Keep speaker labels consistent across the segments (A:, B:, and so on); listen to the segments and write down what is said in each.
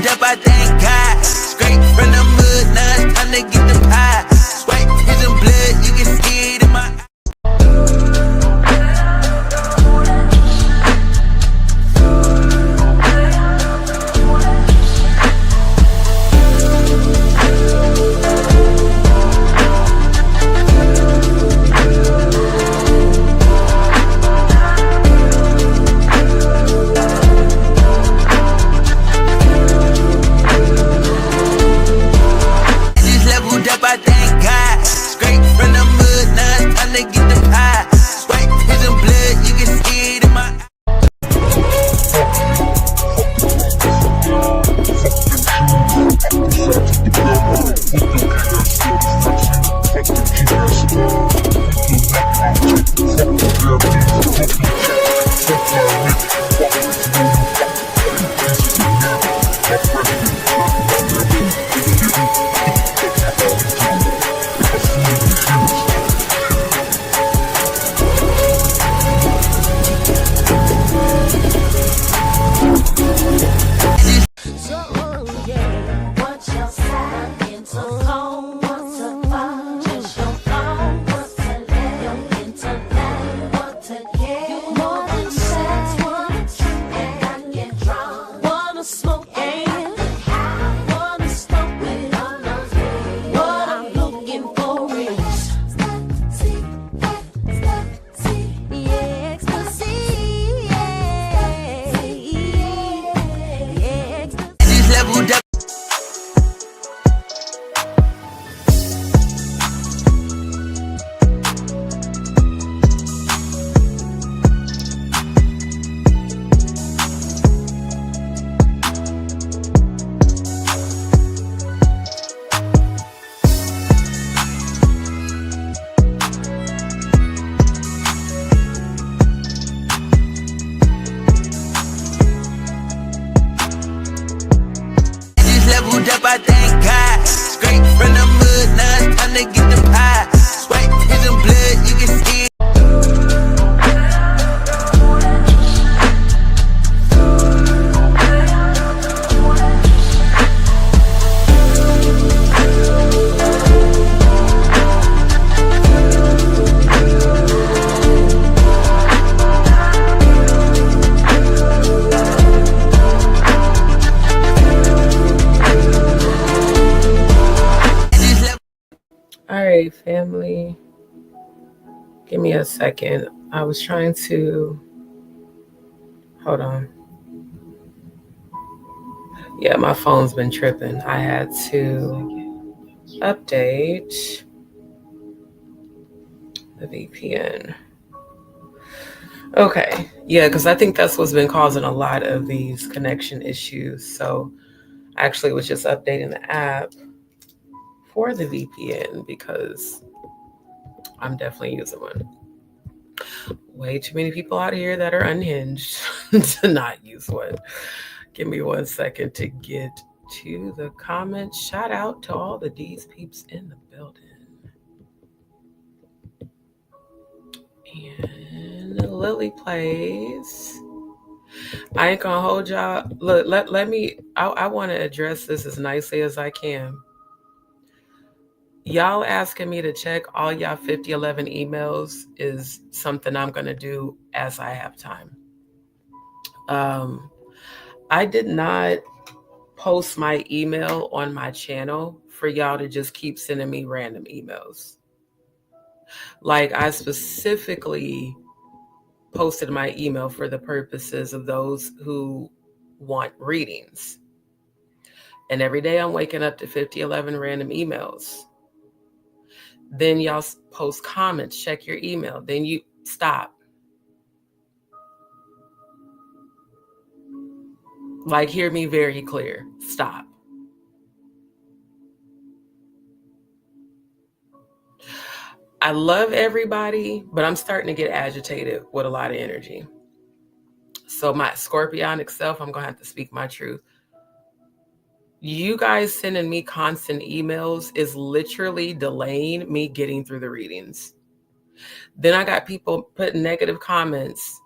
A: Up, I thank God. Straight from the mud, now it's time to get the pie. Swipe his and blood, you can see it in my eye. I thank God. Straight from the mud, now it's time to get the pie. Swipe his and blood, you can see it in my eye. Up, I thank God. Straight from the mud, now it's time to get the pie. Swipe his and blood, you can see it.
B: Alright, family, give me a second. I was trying to, hold on. Yeah, my phone's been tripping. I had to update the VPN. Okay, yeah, because I think that's what's been causing a lot of these connection issues. So I actually was just updating the app for the VPN because I'm definitely using one. Way too many people out here that are unhinged to not use one. Give me 1 second to get to the comments. Shout out to all the DzPeepz in the building. And Lily Plays. I ain't gonna hold y'all. Look, let me, I want to address this as nicely as I can. Y'all asking me to check all y'all 5011 emails is something I'm gonna do as I have time. I did not post my email on my channel for y'all to just keep sending me random emails. Like, I specifically posted my email for the purposes of those who want readings. And every day I'm waking up to 5011 random emails. Then y'all post comments, check your email. Then you stop. Like, hear me very clear. Stop. I love everybody, but I'm starting to get agitated with a lot of energy. So my scorpionic self, I'm going to have to speak my truth. You guys sending me constant emails is literally delaying me getting through the readings. Then I got people putting negative comments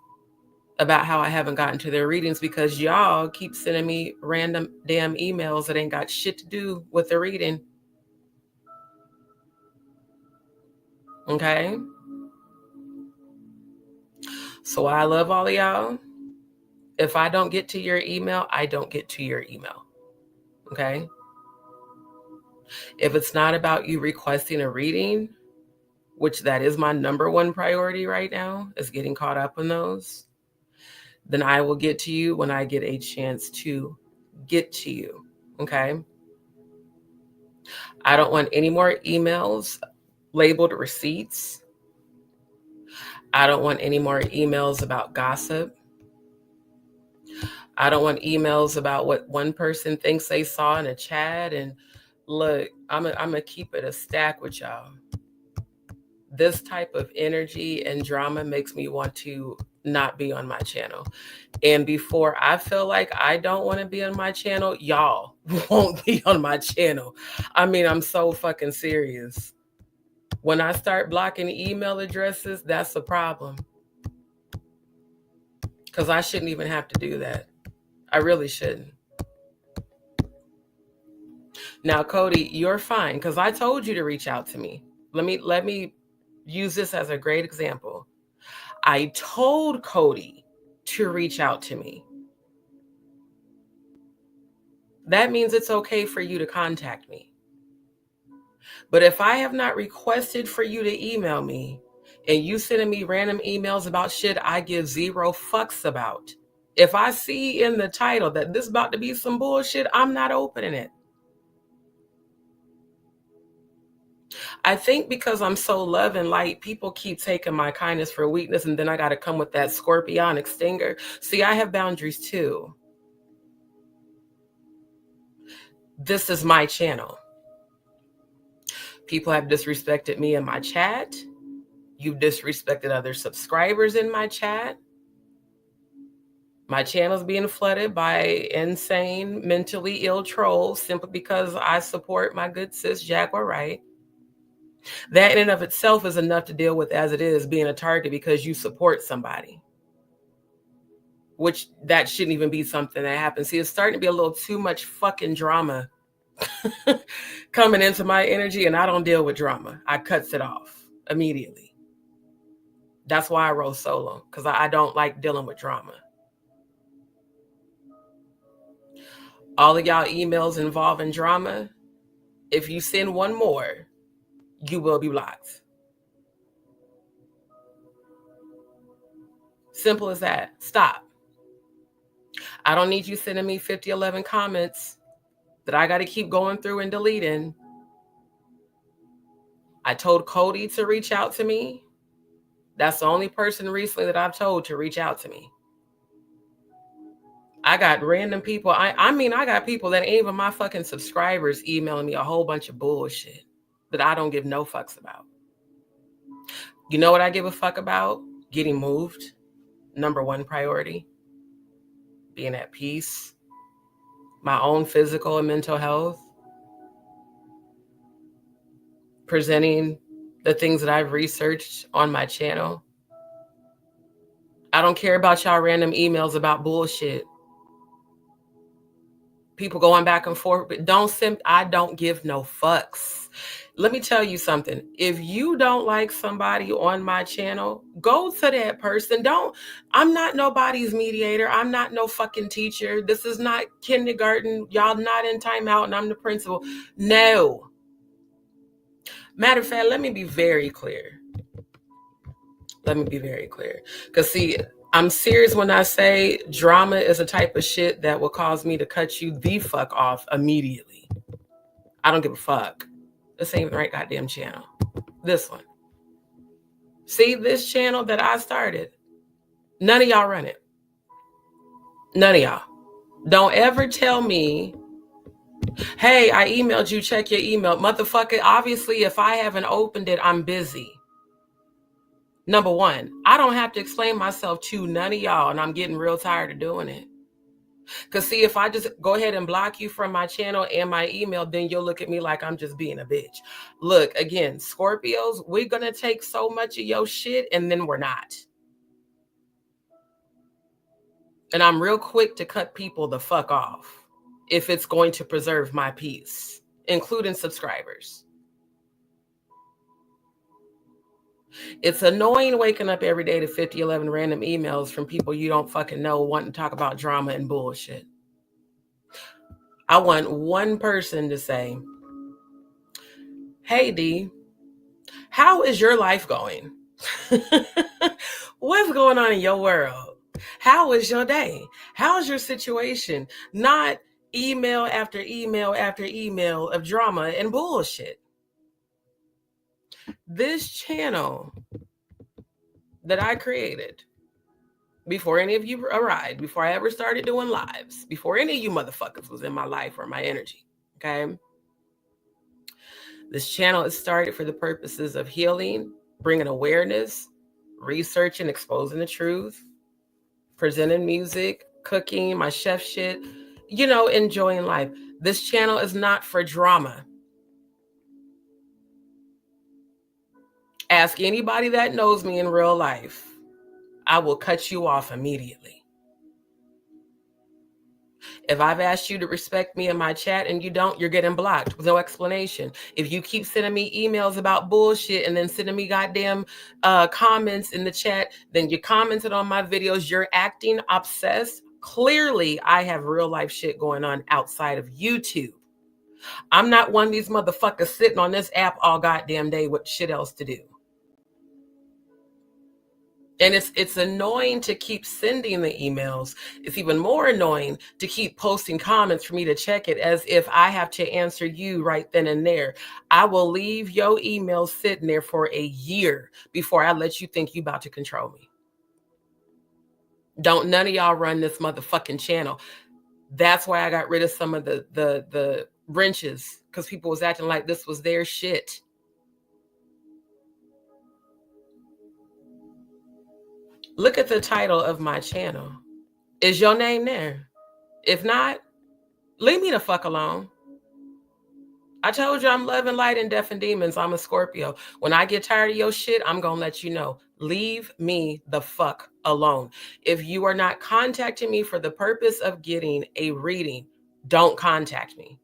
B: about how I haven't gotten to their readings because y'all keep sending me random damn emails that ain't got shit to do with the reading. Okay? So I love all of y'all. If I don't get to your email, I don't get to your email. Okay? If it's not about you requesting a reading, which that is my number one priority right now, is getting caught up in those, then I will get to you when I get a chance to get to you. Okay? I don't want any more emails labeled receipts. I don't want any more emails about gossip. I don't want emails about what one person thinks they saw in a chat. And look, I'm gonna keep it a stack with y'all. This type of energy and drama makes me want to not be on my channel. And before I feel like I don't want to be on my channel, y'all won't be on my channel. I mean, I'm so fucking serious. When I start blocking email addresses, that's a problem. Because I shouldn't even have to do that. I really shouldn't. Now, Cody, you're fine because I told you to reach out to me. Let me use this as a great example. I told Cody to reach out to me. That means it's okay for you to contact me. But if I have not requested for you to email me and you sending me random emails about shit I give zero fucks about, if I see in the title that this about to be some bullshit, I'm not opening it. I think because I'm so love and light, people keep taking my kindness for weakness, and then I got to come with that scorpionic stinger. See, I have boundaries too. This is my channel. People have disrespected me in my chat. You've disrespected other subscribers in my chat. My channel's being flooded by insane, mentally ill trolls simply because I support my good sis, Jaguar Wright. That in and of itself is enough to deal with as it is, being a target because you support somebody. Which that shouldn't even be something that happens. See, it's starting to be a little too much fucking drama coming into my energy, and I don't deal with drama. I cuts it off immediately. That's why I roll solo, because I don't like dealing with drama. All of y'all emails involving drama, if you send one more, you will be blocked. Simple as that. Stop. I don't need you sending me 5011 comments that I got to keep going through and deleting. I told Cody to reach out to me. That's the only person recently that I've told to reach out to me. I got random people. I mean, I got people that ain't even my fucking subscribers emailing me a whole bunch of bullshit that I don't give no fucks about. You know what I give a fuck about? Getting moved. Number one priority. Being at peace. My own physical and mental health. Presenting the things that I've researched on my channel. I don't care about y'all random emails about bullshit. People going back and forth, but I don't give no fucks. Let me tell you something. If you don't like somebody on my channel, go to that person. I'm not nobody's mediator. I'm not no fucking teacher. This is not kindergarten. Y'all not in timeout and I'm the principal. No. Matter of fact, let me be very clear. Because see, I'm serious when I say drama is a type of shit that will cause me to cut you the fuck off immediately. I don't give a fuck. This ain't the right goddamn channel. This one. See, this channel that I started, none of y'all run it. None of y'all. Don't ever tell me, hey, I emailed you, check your email. Motherfucker, obviously, if I haven't opened it, I'm busy. Number one, I don't have to explain myself to none of y'all, and I'm getting real tired of doing it. Because see, if I just go ahead and block you from my channel and my email, then you'll look at me like I'm just being a bitch. Look, again, Scorpios, we're going to take so much of your shit, and then we're not. And I'm real quick to cut people the fuck off if it's going to preserve my peace, including subscribers. It's annoying waking up every day to 50-11 random emails from people you don't fucking know wanting to talk about drama and bullshit. I want one person to say, hey, D, how is your life going? What's going on in your world? How is your day? How's your situation? Not email after email after email of drama and bullshit. This channel that I created before any of you arrived, before I ever started doing lives, before any of you motherfuckers was in my life or my energy, okay? This channel is started for the purposes of healing, bringing awareness, researching, exposing the truth, presenting music, cooking, my chef shit, enjoying life. This channel is not for drama. Ask anybody that knows me in real life. I will cut you off immediately. If I've asked you to respect me in my chat and you don't, you're getting blocked with no explanation. If you keep sending me emails about bullshit and then sending me goddamn comments in the chat, then you commented on my videos, you're acting obsessed. Clearly, I have real life shit going on outside of YouTube. I'm not one of these motherfuckers sitting on this app all goddamn day with shit else to do. And it's annoying to keep sending the emails. It's even more annoying to keep posting comments for me to check it as if I have to answer you right then and there. I will leave your email sitting there for a year before I let you think you about to control me. Don't none of y'all run this motherfucking channel. That's why I got rid of some of the wrenches, because people was acting like this was their shit. Look at the title of my channel. Is your name there? If not, leave me the fuck alone. I told you I'm loving light and death and demons. I'm a Scorpio. When I get tired of your shit, I'm going to let you know. Leave me the fuck alone. If you are not contacting me for the purpose of getting a reading, don't contact me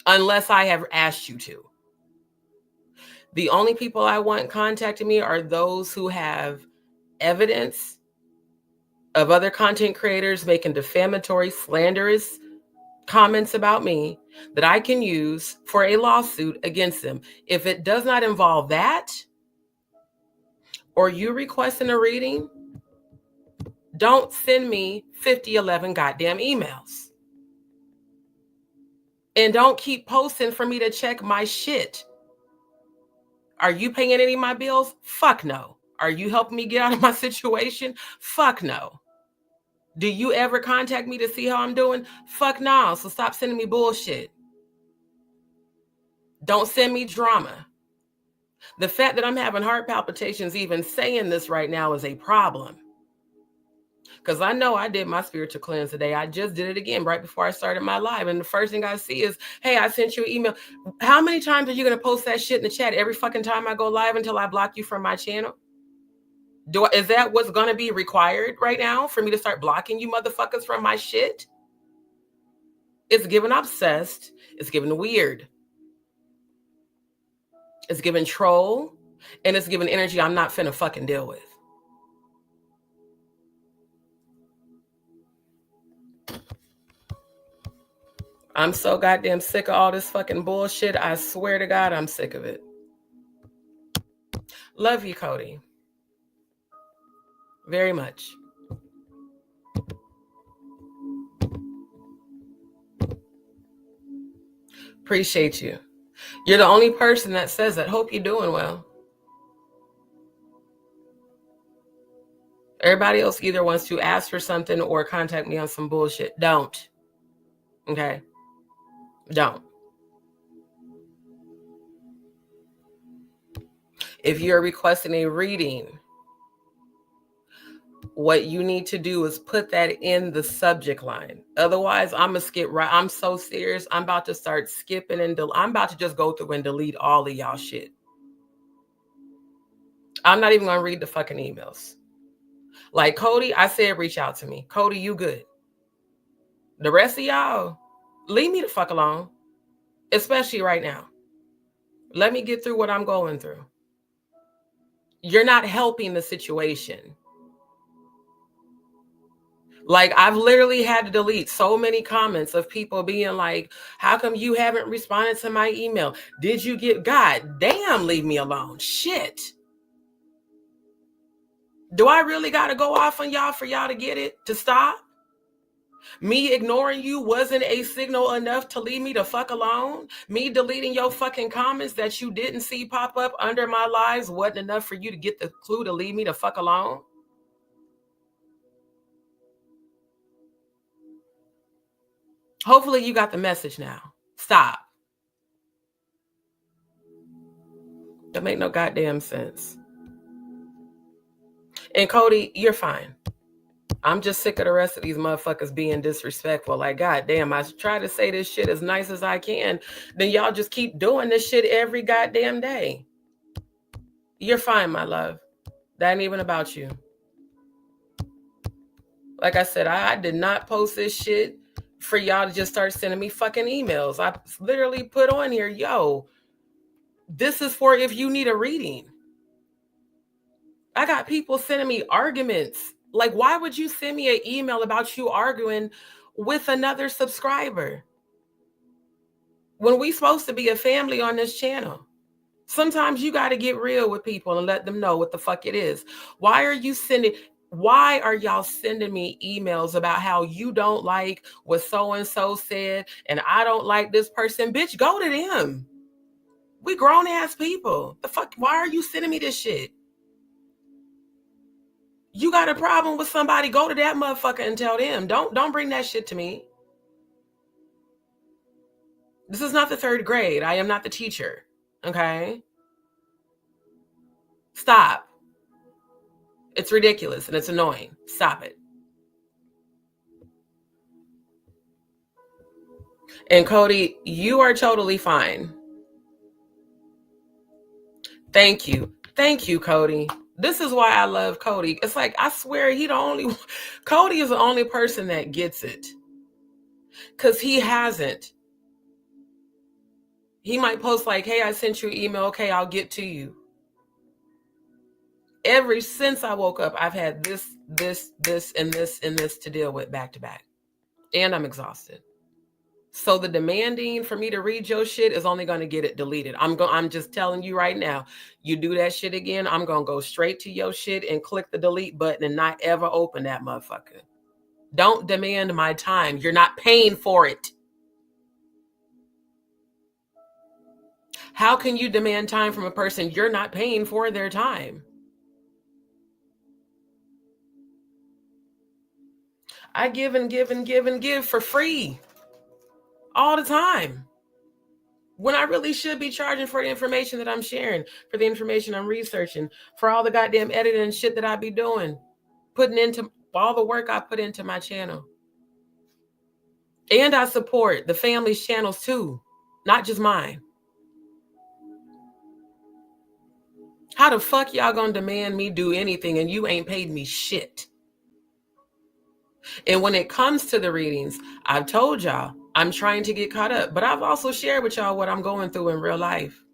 B: unless I have asked you to. The only people I want contacting me are those who have evidence of other content creators making defamatory, slanderous comments about me that I can use for a lawsuit against them. If it does not involve that, or you requesting a reading, don't send me 50-11 goddamn emails. And don't keep posting for me to check my shit. Are you paying any of my bills? Fuck no. Are you helping me get out of my situation? Fuck no. Do you ever contact me to see how I'm doing? Fuck no. So stop sending me bullshit. Don't send me drama. The fact that I'm having heart palpitations even saying this right now is a problem. Because I know I did my spiritual cleanse today. I just did it again right before I started my live. And the first thing I see is, hey, I sent you an email. How many times are you going to post that shit in the chat every fucking time I go live until I block you from my channel? Is that what's going to be required right now for me to start blocking you motherfuckers from my shit? It's given obsessed. It's given weird. It's given troll. And it's given energy I'm not finna fucking deal with. I'm so goddamn sick of all this fucking bullshit. I swear to God, I'm sick of it. Love you, Cody. Very much. Appreciate you. You're the only person that says that. Hope you're doing well. Everybody else either wants to ask for something or contact me on some bullshit. Don't. Okay? Don't. If you're requesting a reading, what you need to do is put that in the subject line. Otherwise, I'm going to skip right. I'm so serious. I'm about to start skipping and I'm about to just go through and delete all of y'all shit. I'm not even going to read the fucking emails. Like Cody, I said reach out to me. Cody, you good. The rest of y'all, leave me the fuck alone. Especially right now. Let me get through what I'm going through. You're not helping the situation. Like, I've literally had to delete so many comments of people being like, how come you haven't responded to my email? Did you get, God damn, leave me alone. Shit. Do I really got to go off on y'all for y'all to get it, to stop? Me ignoring you wasn't a signal enough to leave me the fuck alone? Me deleting your fucking comments that you didn't see pop up under my lives wasn't enough for you to get the clue to leave me the fuck alone? Hopefully you got the message now. Stop. That make no goddamn sense. And Cody, you're fine. I'm just sick of the rest of these motherfuckers being disrespectful. Like, goddamn, I try to say this shit as nice as I can. Then y'all just keep doing this shit every goddamn day. You're fine, my love. That ain't even about you. Like I said, I did not post this shit for y'all to just start sending me fucking emails. I literally put on here, yo, this is for if you need a reading. I got people sending me arguments. Like, why would you send me an email about you arguing with another subscriber when we supposed to be a family on this channel? Sometimes you got to get real with people and let them know what the fuck it is. Why are y'all sending me emails about how you don't like what so-and-so said and I don't like this person? Bitch, go to them. We grown ass people. The fuck, why are you sending me this shit? You got a problem with somebody, go to that motherfucker and tell them. Don't bring that shit to me. This is not the third grade. I am not the teacher. Okay? Stop. It's ridiculous and it's annoying. Stop it. And Cody, you are totally fine. Thank you. Thank you, Cody. This is why I love Cody. It's like, I swear Cody is the only person that gets it. Because he hasn't. He might post like, hey, I sent you an email. Okay, I'll get to you. Ever since I woke up, I've had this, and this to deal with back to back. And I'm exhausted. So the demanding for me to read your shit is only going to get it deleted. I'm just telling you right now, you do that shit again, I'm going to go straight to your shit and click the delete button and not ever open that motherfucker. Don't demand my time. You're not paying for it. How can you demand time from a person you're not paying for their time? I give and give and give and give for free. All the time. When I really should be charging for the information that I'm sharing, for the information I'm researching, for all the goddamn editing and shit that I be doing, putting into all the work I put into my channel. And I support the family's channels too, not just mine. How the fuck y'all gonna demand me do anything and you ain't paid me shit? And when it comes to the readings, I've told y'all I'm trying to get caught up, but I've also shared with y'all what I'm going through in real life.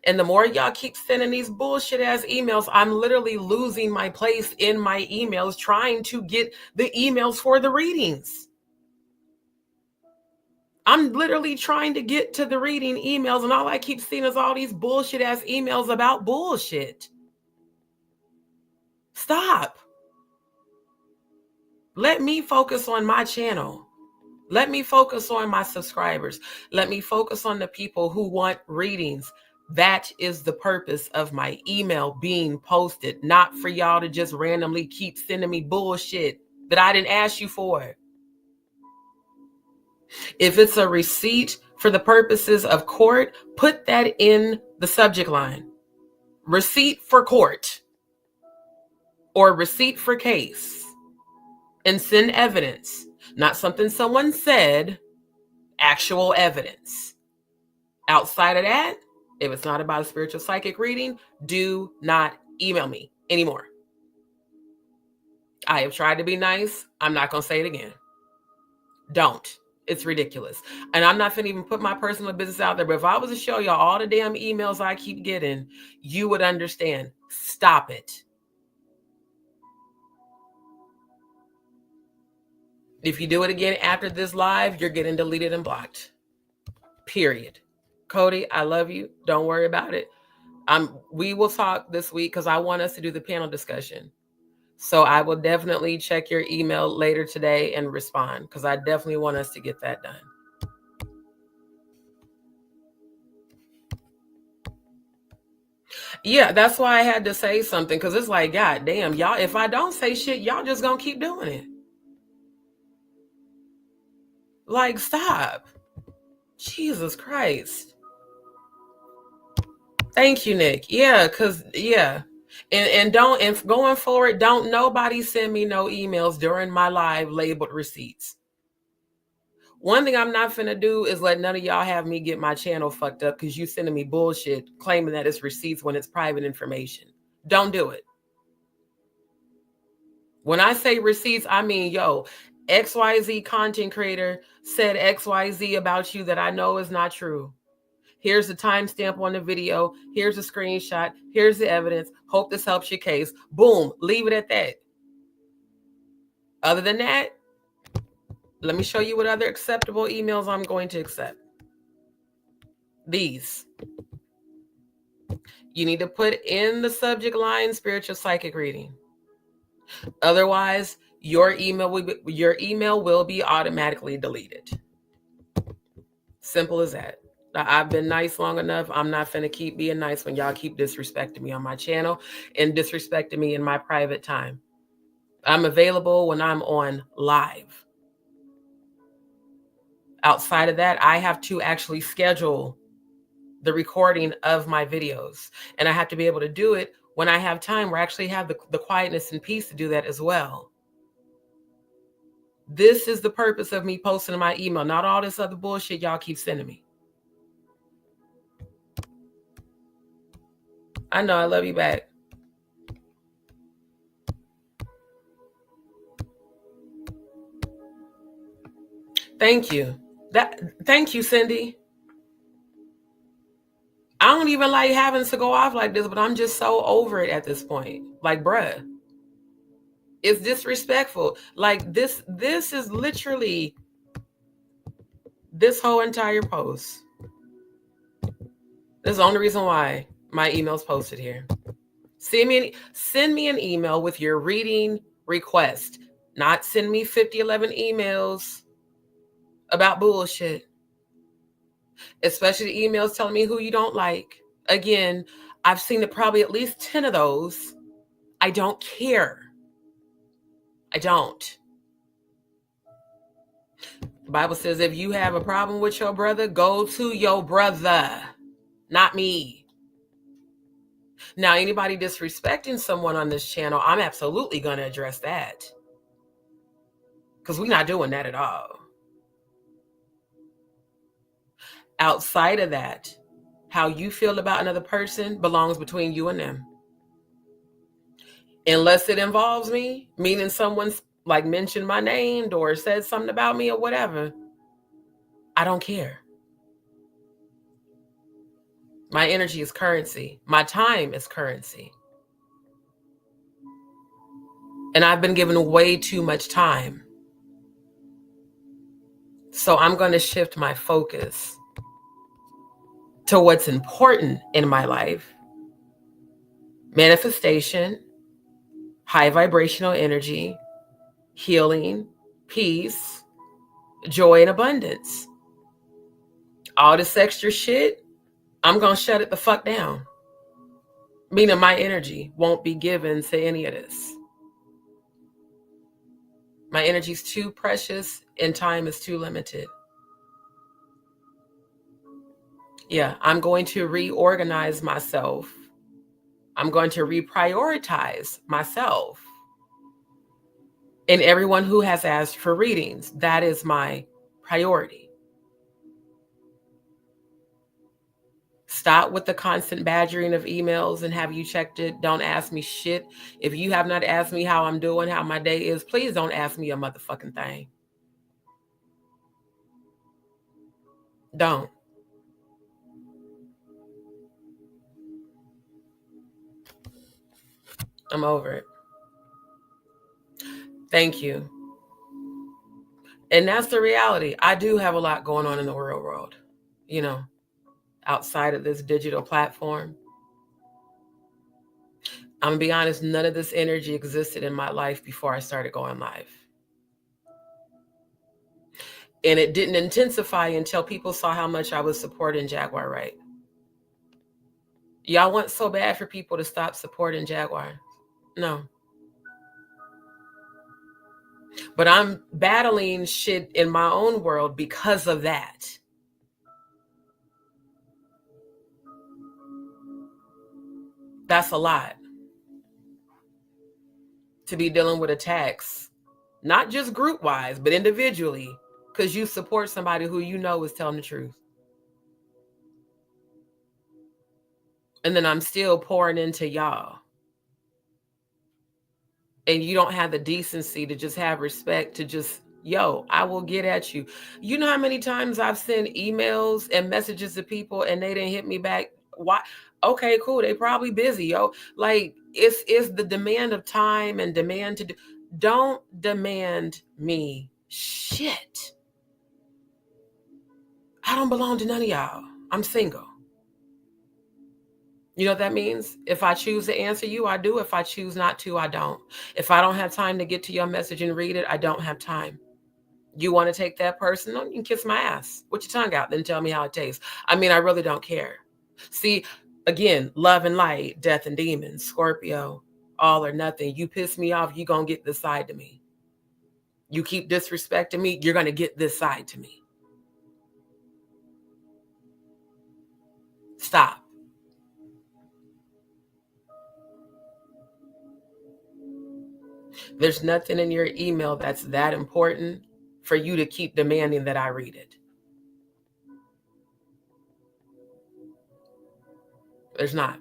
B: And the more y'all keep sending these bullshit ass emails, I'm literally losing my place in my emails trying to get the emails for the readings. I'm literally trying to get to the reading emails, and all I keep seeing is all these bullshit ass emails about bullshit. Stop. Let me focus on my channel. Let me focus on my subscribers. Let me focus on the people who want readings. That is the purpose of my email being posted, not for y'all to just randomly keep sending me bullshit that I didn't ask you for. If it's a receipt for the purposes of court, put that in the subject line. Receipt for court or receipt for case, and send evidence, not something someone said, actual evidence. Outside of that, if it's not about a spiritual psychic reading, do not email me anymore. I have tried to be nice. I'm not going to say it again. Don't. It's ridiculous. And I'm not finna even put my personal business out there, but if I was to show y'all all the damn emails I keep getting, you would understand. Stop it. If you do it again after this live, you're getting deleted and blocked. Period. Cody, I love you. Don't worry about it. We will talk this week because I want us to do the panel discussion. So I will definitely check your email later today and respond because I definitely want us to get that done. Yeah, that's why I had to say something, because it's like, God damn, y'all, if I don't say shit, y'all just gonna keep doing it. Like, stop. Jesus Christ. Thank you, Nick. Yeah, because, yeah. And going forward, don't nobody send me no emails during my live labeled receipts. One thing I'm not finna do is let none of y'all have me get my channel fucked up because you sending me bullshit claiming that it's receipts when it's private information. Don't do it. When I say receipts, I mean, yo, XYZ content creator said XYZ about you that I know is not true. Here's the timestamp on the video. Here's a screenshot. Here's the evidence. Hope this helps your case. Boom. Leave it at that. Other than that, let me show you what other acceptable emails I'm going to accept. These. You need to put in the subject line spiritual psychic reading. Otherwise, your email will be automatically deleted. Simple as that. I've been nice long enough. I'm not finna keep being nice when y'all keep disrespecting me on my channel and disrespecting me in my private time. I'm available when I'm on live. Outside of that, I have to actually schedule the recording of my videos. And I have to be able to do it when I have time where I actually have the quietness and peace to do that as well. This is the purpose of me posting my email, not all this other bullshit y'all keep sending me. I know, I love you back. Thank you. Thank you, Cindy. I don't even like having to go off like this, but I'm just so over it at this point. Like, bruh, it's disrespectful. Like, this is literally this whole entire post. This is the only reason why my email's posted here. Send me an email with your reading request. Not send me 11 emails about bullshit. Especially the emails telling me who you don't like. Again, I've seen it probably at least 10 of those. I don't care. I don't. The Bible says if you have a problem with your brother, go to your brother, not me. Now, anybody disrespecting someone on this channel, I'm absolutely going to address that. Because we're not doing that at all. Outside of that, How you feel about another person belongs between you and them. Unless it involves me, meaning someone's like mentioned my name or said something about me or whatever, I don't care. My energy is currency. My time is currency. And I've been given way too much time. So I'm going to shift my focus to what's important in my life. Manifestation, high vibrational energy, healing, peace, joy, and abundance. All this extra shit, I'm going to shut it the fuck down. Meaning my energy won't be given to any of this. My energy is too precious and time is too limited. Yeah, I'm going to reorganize myself. I'm going to reprioritize myself. And everyone who has asked for readings, that is my priority. Stop with the constant badgering of emails and have you checked it? Don't ask me shit. If you have not asked me how I'm doing, how my day is, please don't ask me a motherfucking thing. Don't. I'm over it. Thank you. And that's the reality. I do have a lot going on in the real world, you know, outside of this digital platform. I'm gonna be honest, none of this energy existed in my life before I started going live. And it didn't intensify until people saw how much I was supporting Jaguar Wright. Y'all want so bad for people to stop supporting Jaguar. No. But I'm battling shit in my own world because of that. That's a lot. To be dealing with attacks, not just group wise, but individually, because you support somebody who you know is telling the truth. And then I'm still pouring into y'all. And you don't have the decency to just have respect to just, yo, I will get at you. You know how many times I've sent emails and messages to people and they didn't hit me back? Why? Okay, cool. They probably busy, yo. Like it's the demand of time and demand to do. Don't demand me shit. I don't belong to none of y'all. I'm single. You know what that means? If I choose to answer you, I do. If I choose not to, I don't. If I don't have time to get to your message and read it, I don't have time. You want to take that person? No, you can kiss my ass. Put your tongue out, then tell me how it tastes. I mean, I really don't care. See, again, love and light, death and demons, Scorpio, all or nothing. You piss me off, you're going to get this side to me. You keep disrespecting me, you're going to get this side to me. Stop. There's nothing in your email that's that important for you to keep demanding that I read it. There's not.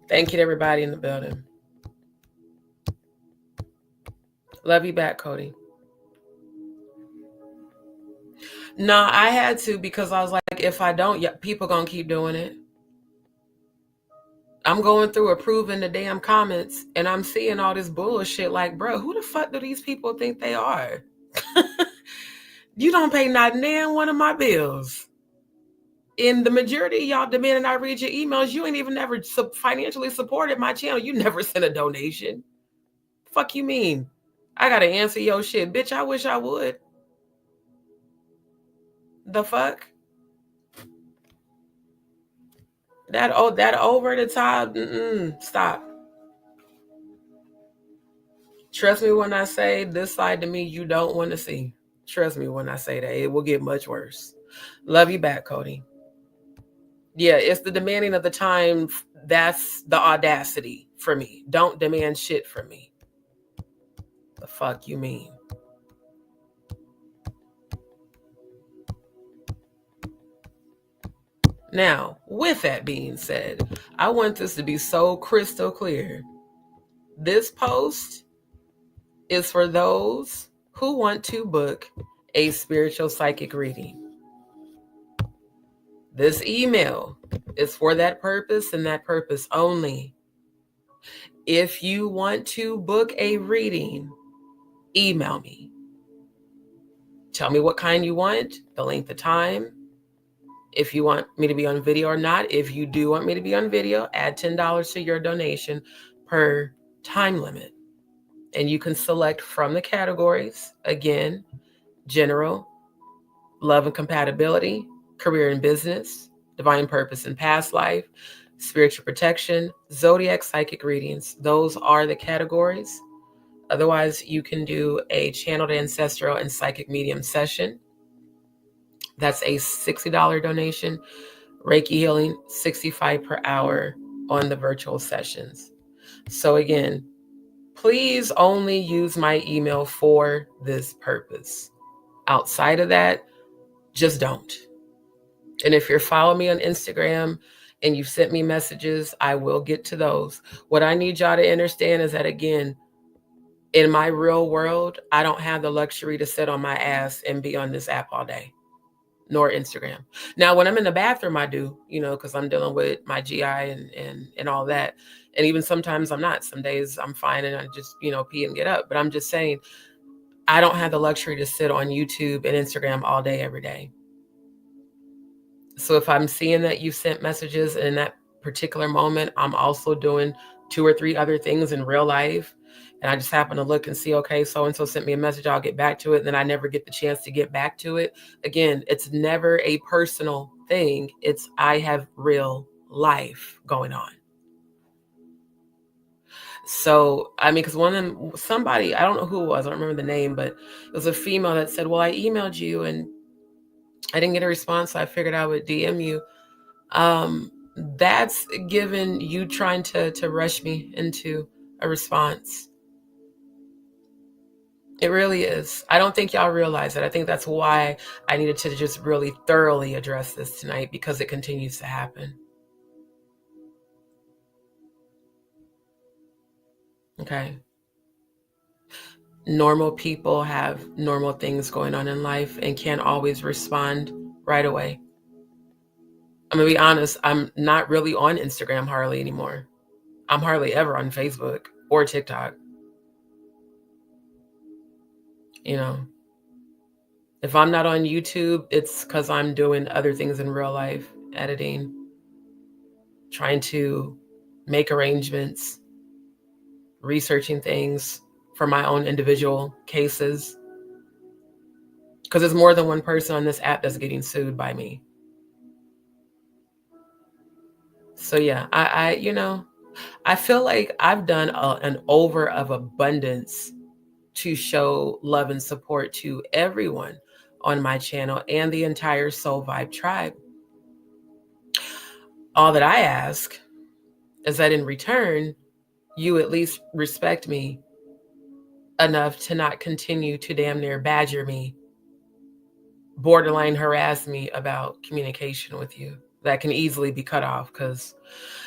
B: Thank you to everybody in the building. Love you back, Cody. No, I had to because I was like, if I don't, people gonna keep doing it. I'm going through approving the damn comments and I'm seeing all this bullshit like, bro, who the fuck do these people think they are? You don't pay not damn one of my bills. In the majority of y'all demanding I read your emails, you ain't even never financially supported my channel. You never sent a donation. Fuck you mean? I gotta answer your shit. Bitch, I wish I would. The fuck? That over the top, stop. Trust me when I say this side to me you don't want to see. Trust me when I say that. It will get much worse. Love you back, Cody. Yeah, it's the demanding of the time. That's the audacity for me. Don't demand shit from me. The fuck you mean? Now, with that being said, I want this to be so crystal clear. This post is for those who want to book a spiritual psychic reading. This email is for that purpose and that purpose only. If you want to book a reading, email me. Tell me what kind you want, the length of time, if you want me to be on video or not. If you do want me to be on video, add $10 to your donation per time limit. And you can select from the categories, again, general, love and compatibility, career and business, divine purpose and past life, spiritual protection, zodiac psychic readings. Those are the categories. Otherwise, you can do a channeled ancestral and psychic medium session. That's a $60 donation. Reiki healing, $65 per hour on the virtual sessions. So again, please only use my email for this purpose. Outside of that, just don't. And if you're following me on Instagram and you've sent me messages, I will get to those. What I need y'all to understand is that, again, in my real world, I don't have the luxury to sit on my ass and be on this app all day, nor Instagram. Now, when I'm in the bathroom, I do, because I'm dealing with my GI and all that. And even sometimes I'm not. Some days I'm fine and I just, pee and get up. But I'm just saying, I don't have the luxury to sit on YouTube and Instagram all day, every day. So if I'm seeing that you sent messages in that particular moment, I'm also doing 2 or 3 other things in real life. And I just happen to look and see, okay, so-and-so sent me a message, I'll get back to it. And then I never get the chance to get back to it. Again, it's never a personal thing. It's I have real life going on. So, because one of them, somebody, I don't know who it was, I don't remember the name, but it was a female that said, well, I emailed you and I didn't get a response, so I figured I would DM you. That's given you trying to rush me into a response. It really is. I don't think y'all realize that. I think that's why I needed to just really thoroughly address this tonight, because it continues to happen. Okay. Normal people have normal things going on in life and can't always respond right away. I'm going to be honest, I'm not really on Instagram hardly anymore. I'm hardly ever on Facebook or TikTok. If I'm not on YouTube, it's because I'm doing other things in real life, editing, trying to make arrangements, researching things for my own individual cases. Because there's more than one person on this app that's getting sued by me. So yeah, I feel like I've done an over of abundance to show love and support to everyone on my channel and the entire Soul Vibe tribe. All that I ask is that in return, you at least respect me enough to not continue to damn near badger me, borderline harass me about communication with you. That can easily be cut off, because,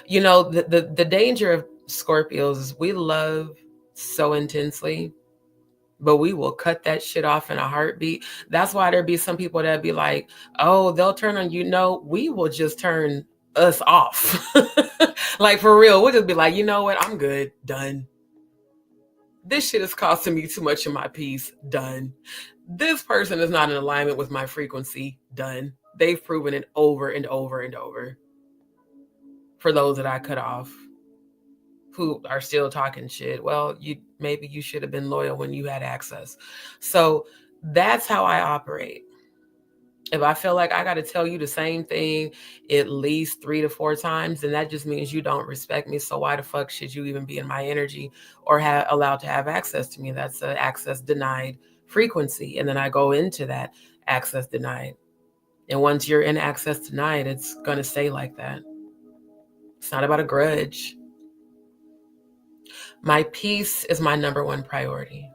B: the danger of Scorpios is we love so intensely, but we will cut that shit off in a heartbeat. That's why there be some people that be like, oh, they'll turn on you. No, we will just turn us off. Like, for real, we'll just be like, you know what? I'm good. Done. This shit is costing me too much of my peace. Done. This person is not in alignment with my frequency. Done. They've proven it over and over and over. For those that I cut off, who are still talking shit, well, maybe you should have been loyal when you had access. So that's how I operate. If I feel like I got to tell you the same thing at least 3 to 4 times, then that just means you don't respect me. So why the fuck should you even be in my energy or allowed to have access to me? That's an access denied frequency. And then I go into that access denied. And once you're in access denied, it's going to stay like that. It's not about a grudge. My peace is my number one priority.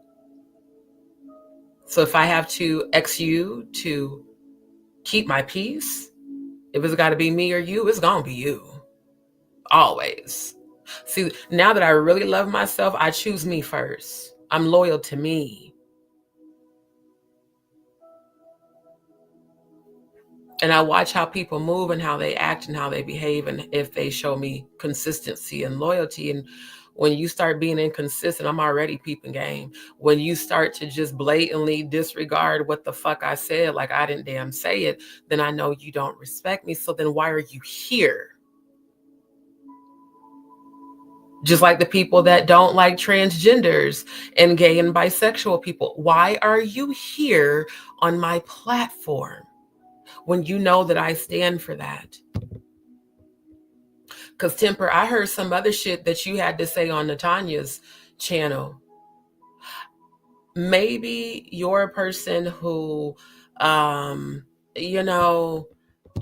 B: So if I have to X you to keep my peace, if it's got to be me or you, it's going to be you. Always. See, now that I really love myself, I choose me first. I'm loyal to me. And I watch how people move and how they act and how they behave and if they show me consistency and loyalty. And when you start being inconsistent, I'm already peeping game. When you start to just blatantly disregard what the fuck I said, like I didn't damn say it, then I know you don't respect me. So then why are you here? Just like the people that don't like transgenders and gay and bisexual people. Why are you here on my platform when you know that I stand for that? Because Temper, I heard some other shit that you had to say on Natanya's channel. Maybe you're a person who, you know,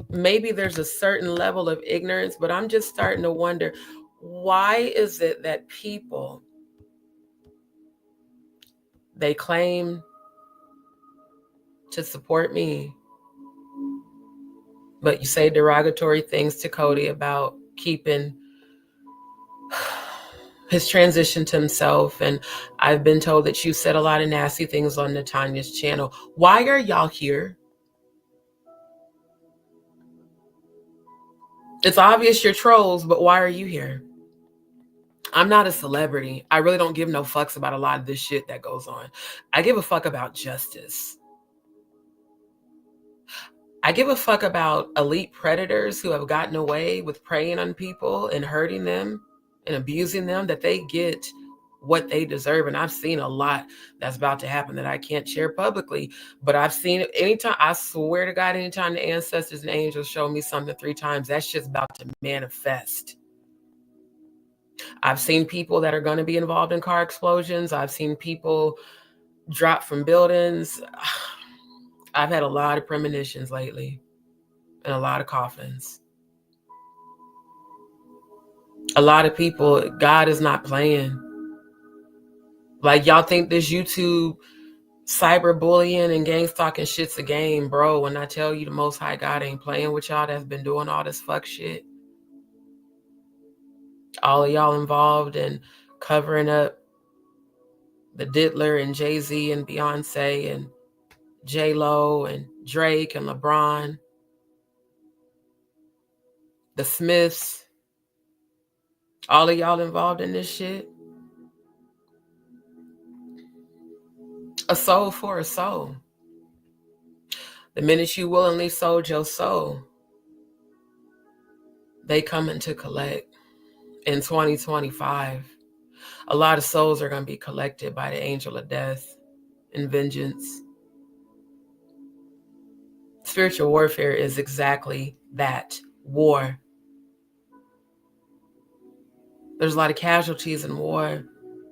B: maybe there's a certain level of ignorance, but I'm just starting to wonder, why is it that people, they claim to support me, but you say derogatory things to Cody about keeping his transition to himself, and I've been told that you said a lot of nasty things on Natanya's channel. Why are y'all here? It's obvious you're trolls, but why are you here? I'm not a celebrity. I really don't give no fucks about a lot of this shit that goes on. I give a fuck about justice. I give a fuck about elite predators who have gotten away with preying on people and hurting them and abusing them, that they get what they deserve. And I've seen a lot that's about to happen that I can't share publicly, but I've seen it anytime. I swear to God, anytime the ancestors and angels show me something 3 times, that shit's about to manifest. I've seen people that are going to be involved in car explosions. I've seen people drop from buildings. I've had a lot of premonitions lately and a lot of coffins. A lot of people, God is not playing. Like, y'all think this YouTube cyberbullying and gang stalking shit's a game, bro. When I tell you the Most High God ain't playing with y'all that's been doing all this fuck shit. All of y'all involved in covering up the Diddler and Jay-Z and Beyonce and J-Lo and Drake and LeBron, the Smiths, all of y'all involved in this shit. A soul for a soul. The minute you willingly sold your soul, they coming to collect. In 2025, a lot of souls are going to be collected by the angel of death and vengeance. Spiritual warfare is exactly that, war. There's a lot of casualties in war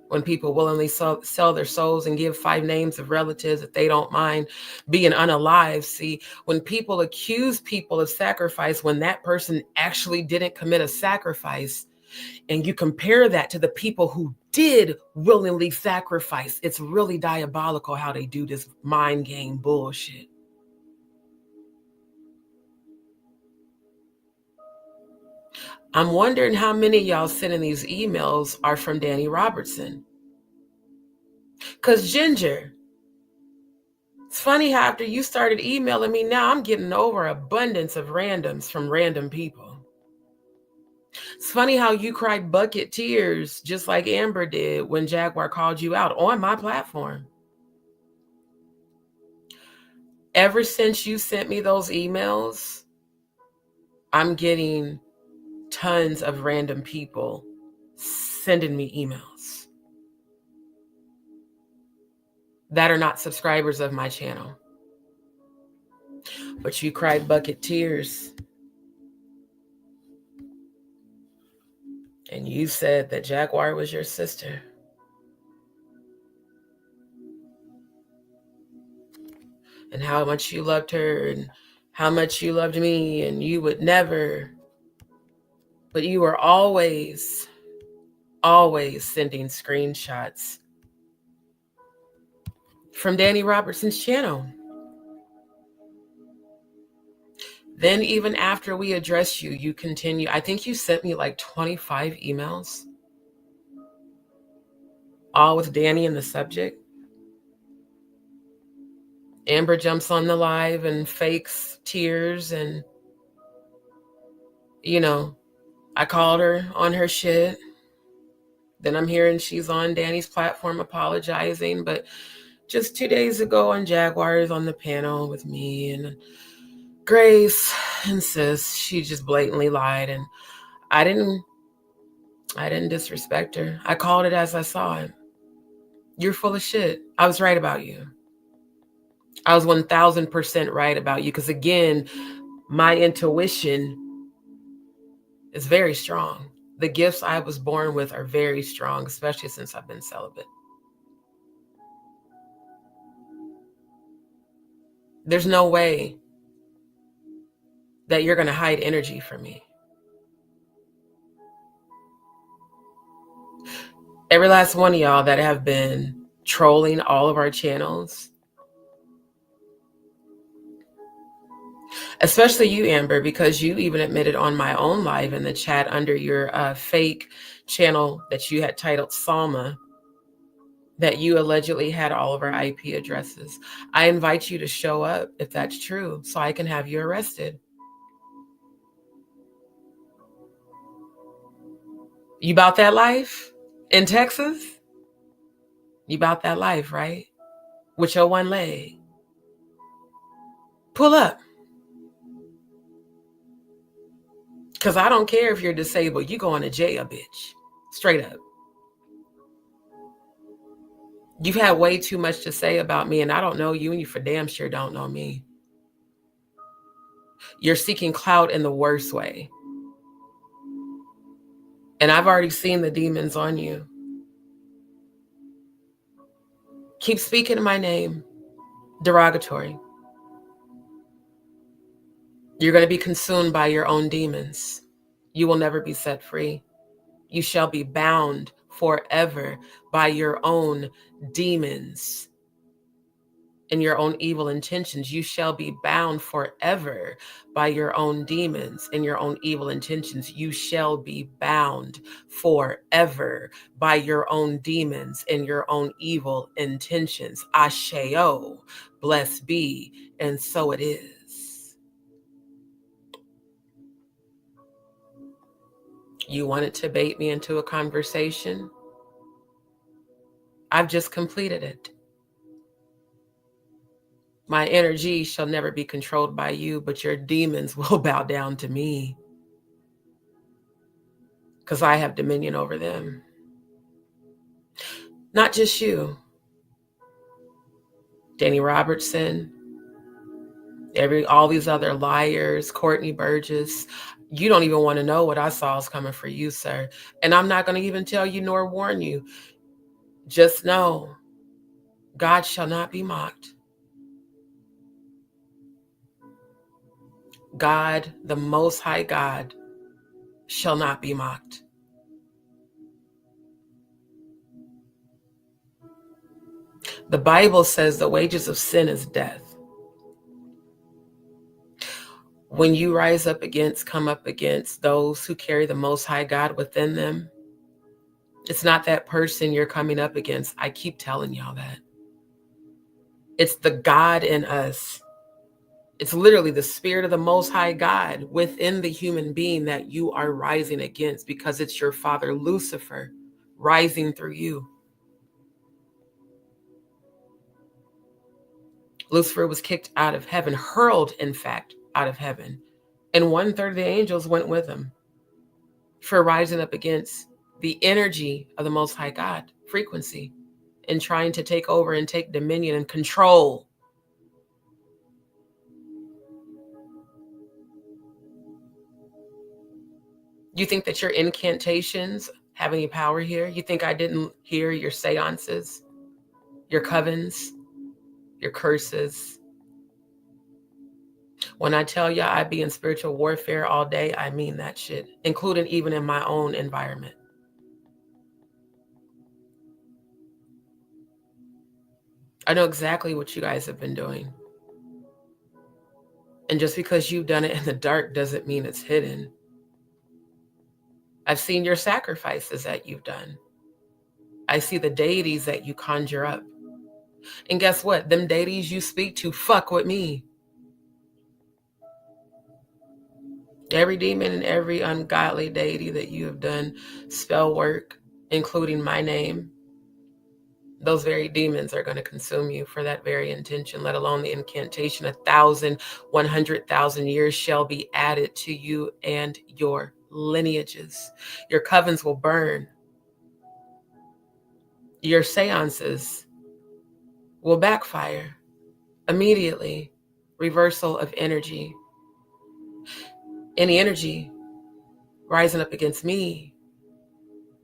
B: when people willingly sell their souls and give 5 names of relatives that they don't mind being unalive. See, when people accuse people of sacrifice, when that person actually didn't commit a sacrifice, and you compare that to the people who did willingly sacrifice, it's really diabolical how they do this mind game bullshit. I'm wondering how many of y'all sending these emails are from Danny Robertson. Because Ginger, it's funny how after you started emailing me, now I'm getting over abundance of randoms from random people. It's funny how you cried bucket tears just like Amber did when Jaguar called you out on my platform. Ever since you sent me those emails, I'm getting tons of random people sending me emails that are not subscribers of my channel. But you cried bucket tears. And you said that Jaguar was your sister. And how much you loved her and how much you loved me, and you would never, but you were always always sending screenshots from Danny Robertson's channel. Then even after we address you, you continue. I think you sent me like 25 emails, all with Danny in the subject. Amber jumps on the live and fakes tears, and, you know, I called her on her shit. Then I'm hearing she's on Danny's platform apologizing. But just 2 days ago on Jaguar is on the panel with me and Grace and Sis, she just blatantly lied. And I didn't disrespect her. I called it as I saw it. You're full of shit. I was right about you. I was 1000% right about you. Because again, my intuition is very strong. The gifts I was born with are very strong, especially since I've been celibate. There's no way that you're going to hide energy from me. Every last one of y'all that have been trolling all of our channels, especially you, Amber, because you even admitted on my own live in the chat under your fake channel that you had titled Salma, that you allegedly had all of our IP addresses. I invite you to show up if that's true, so I can have you arrested. You about that life in Texas? You about that life, right? With your one leg. Pull up. Because I don't care if you're disabled. You going to jail, bitch. Straight up. You've had way too much to say about me, and I don't know you, and you for damn sure don't know me. You're seeking clout in the worst way. And I've already seen the demons on you. Keep speaking my name. Derogatory. You're going to be consumed by your own demons. You will never be set free. You shall be bound forever by your own demons and your own evil intentions. You shall be bound forever by your own demons and your own evil intentions. You shall be bound forever by your own demons and your own evil intentions. Asheo, blessed be, and so it is. You wanted to bait me into a conversation? I've just completed it. My energy shall never be controlled by you, but your demons will bow down to me because I have dominion over them. Not just you. Danny Robertson, all these other liars, Courtney Burgess. You don't even want to know what I saw is coming for you, sir. And I'm not going to even tell you nor warn you. Just know, God shall not be mocked. God, the Most High God, shall not be mocked. The Bible says the wages of sin is death. When you come up against those who carry the Most High God within them, it's not that person you're coming up against. I keep telling y'all that. It's the God in us. It's literally the spirit of the Most High God within the human being that you are rising against, because it's your father Lucifer rising through you. Lucifer was kicked out of heaven, hurled, in fact, out of heaven. And 1/3 of the angels went with him for rising up against the energy of the Most High God, frequency, and trying to take over and take dominion and control. You think that your incantations have any power here? You think I didn't hear your seances, your covens, your curses? When I tell y'all I be in spiritual warfare all day, I mean that shit, including even in my own environment. I know exactly what you guys have been doing. And just because you've done it in the dark doesn't mean it's hidden. I've seen your sacrifices that you've done. I see the deities that you conjure up. And guess what? Them deities you speak to fuck with me. Every demon and every ungodly deity that you have done spell work, including my name, those very demons are going to consume you for that very intention, let alone the incantation. 1,000, 100,000 years shall be added to you and your lineages. Your covens will burn. Your seances will backfire immediately. Reversal of energy. Any energy rising up against me,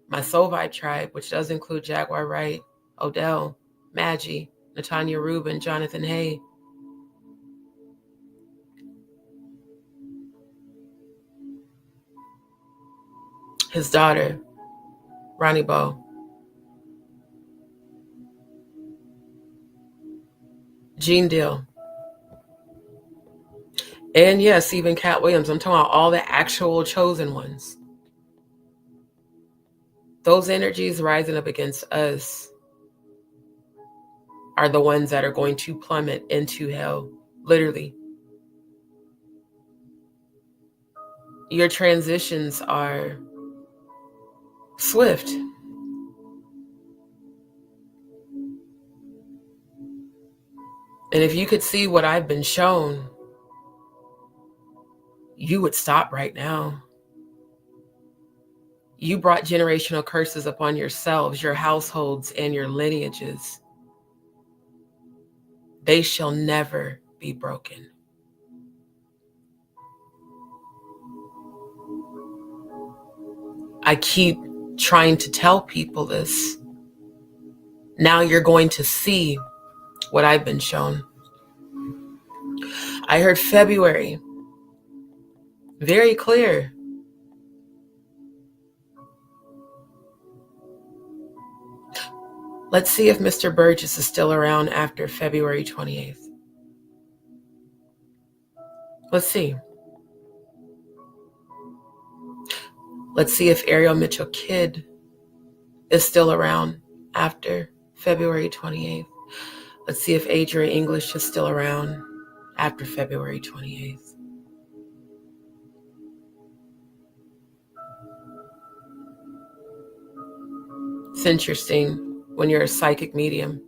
B: my Soul Vibe tribe, which does include Jaguar Wright, Odell, Maggie, Natanya Rubin, Jonathan Hay. His daughter, Ronnie Bo. Gene Deal. And yes, even Cat Williams. I'm talking about all the actual chosen ones. Those energies rising up against us are the ones that are going to plummet into hell, literally. Your transitions are swift. And if you could see what I've been shown, you would stop right now. You brought generational curses upon yourselves, your households, and your lineages. They shall never be broken. I keep trying to tell people this. Now you're going to see what I've been shown. I heard February. Very clear. Let's see if Mr. Burgess is still around after February 28th. Let's see. Let's see if Ariel Mitchell Kidd is still around after February 28th. Let's see if Adrian English is still around after February 28th. It's interesting when you're a psychic medium,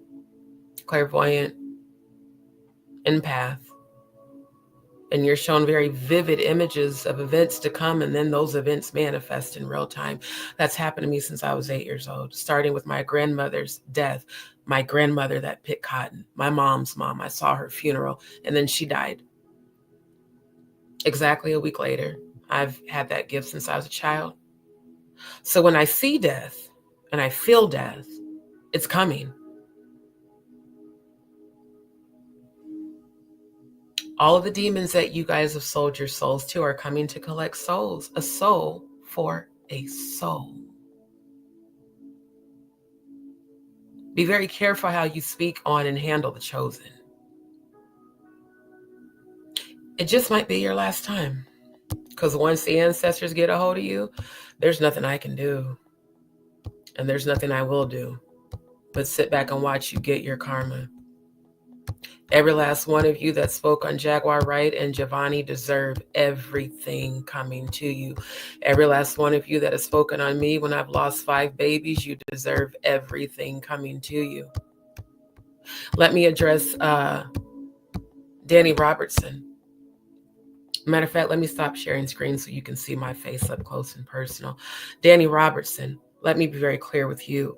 B: clairvoyant, empath, and you're shown very vivid images of events to come, and then those events manifest in real time. That's happened to me since I was 8 years old, starting with my grandmother's death. My grandmother that picked cotton, my mom's mom, I saw her funeral, and then she died. Exactly a week later. I've had that gift since I was a child. So when I see death and I feel death, it's coming. All of the demons that you guys have sold your souls to are coming to collect souls. A soul for a soul. Be very careful how you speak on and handle the chosen. It just might be your last time. Because once the ancestors get a hold of you, there's nothing I can do. And there's nothing I will do but sit back and watch you get your karma. Every last one of you that spoke on Jaguar Wright and Giovanni deserve everything coming to you. Every last one of you that has spoken on me when I've lost 5 babies, you deserve everything coming to you. Let me address Danny Robertson. Matter of fact, let me stop sharing screen so you can see my face up close and personal. Danny Robertson, let me be very clear with you.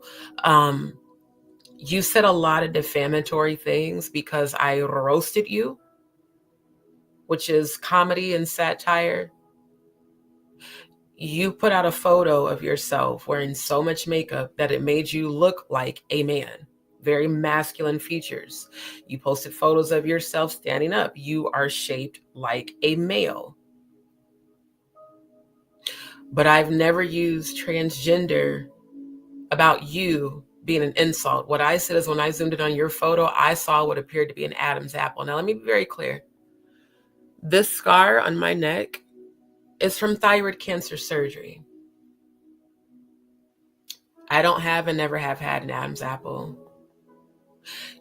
B: You said a lot of defamatory things because I roasted you, which is comedy and satire. You put out a photo of yourself wearing so much makeup that it made you look like a man. Very masculine features. You posted photos of yourself standing up. You are shaped like a male. But I've never used transgender about you being an insult. What I said is when I zoomed in on your photo, I saw what appeared to be an Adam's apple. Now, let me be very clear. This scar on my neck is from thyroid cancer surgery. I don't have and never have had an Adam's apple.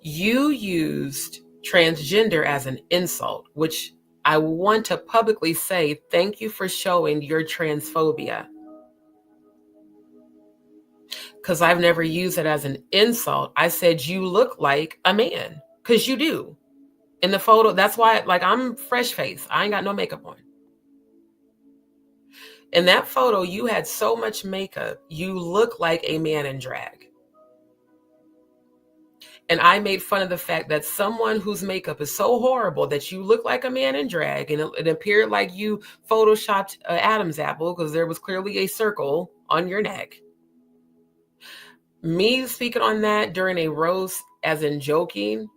B: You used transgender as an insult, which I want to publicly say thank you for showing your transphobia. Because I've never used it as an insult. I said you look like a man, because you do. In the photo, that's why, like, I'm fresh faced. I ain't got no makeup on. In that photo, you had so much makeup, you look like a man in drag. And I made fun of the fact that someone whose makeup is so horrible that you look like a man in drag, and it appeared like you photoshopped an Adam's apple because there was clearly a circle on your neck. Me speaking on that during a roast, as in joking,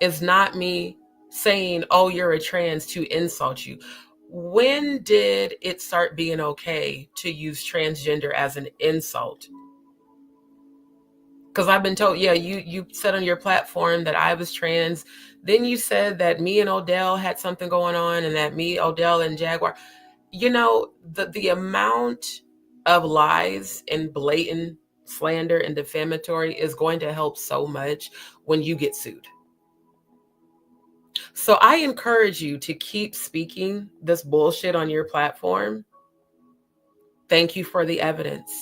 B: is not me saying, oh, you're a trans, to insult you. When did it start being okay to use transgender as an insult? Because I've been told, yeah, you said on your platform that I was trans. Then you said that me and Odell had something going on, and that me, Odell, and Jaguar. You know, the amount of lies and blatant slander and defamatory is going to help so much when you get sued. So I encourage you to keep speaking this bullshit on your platform. Thank you for the evidence.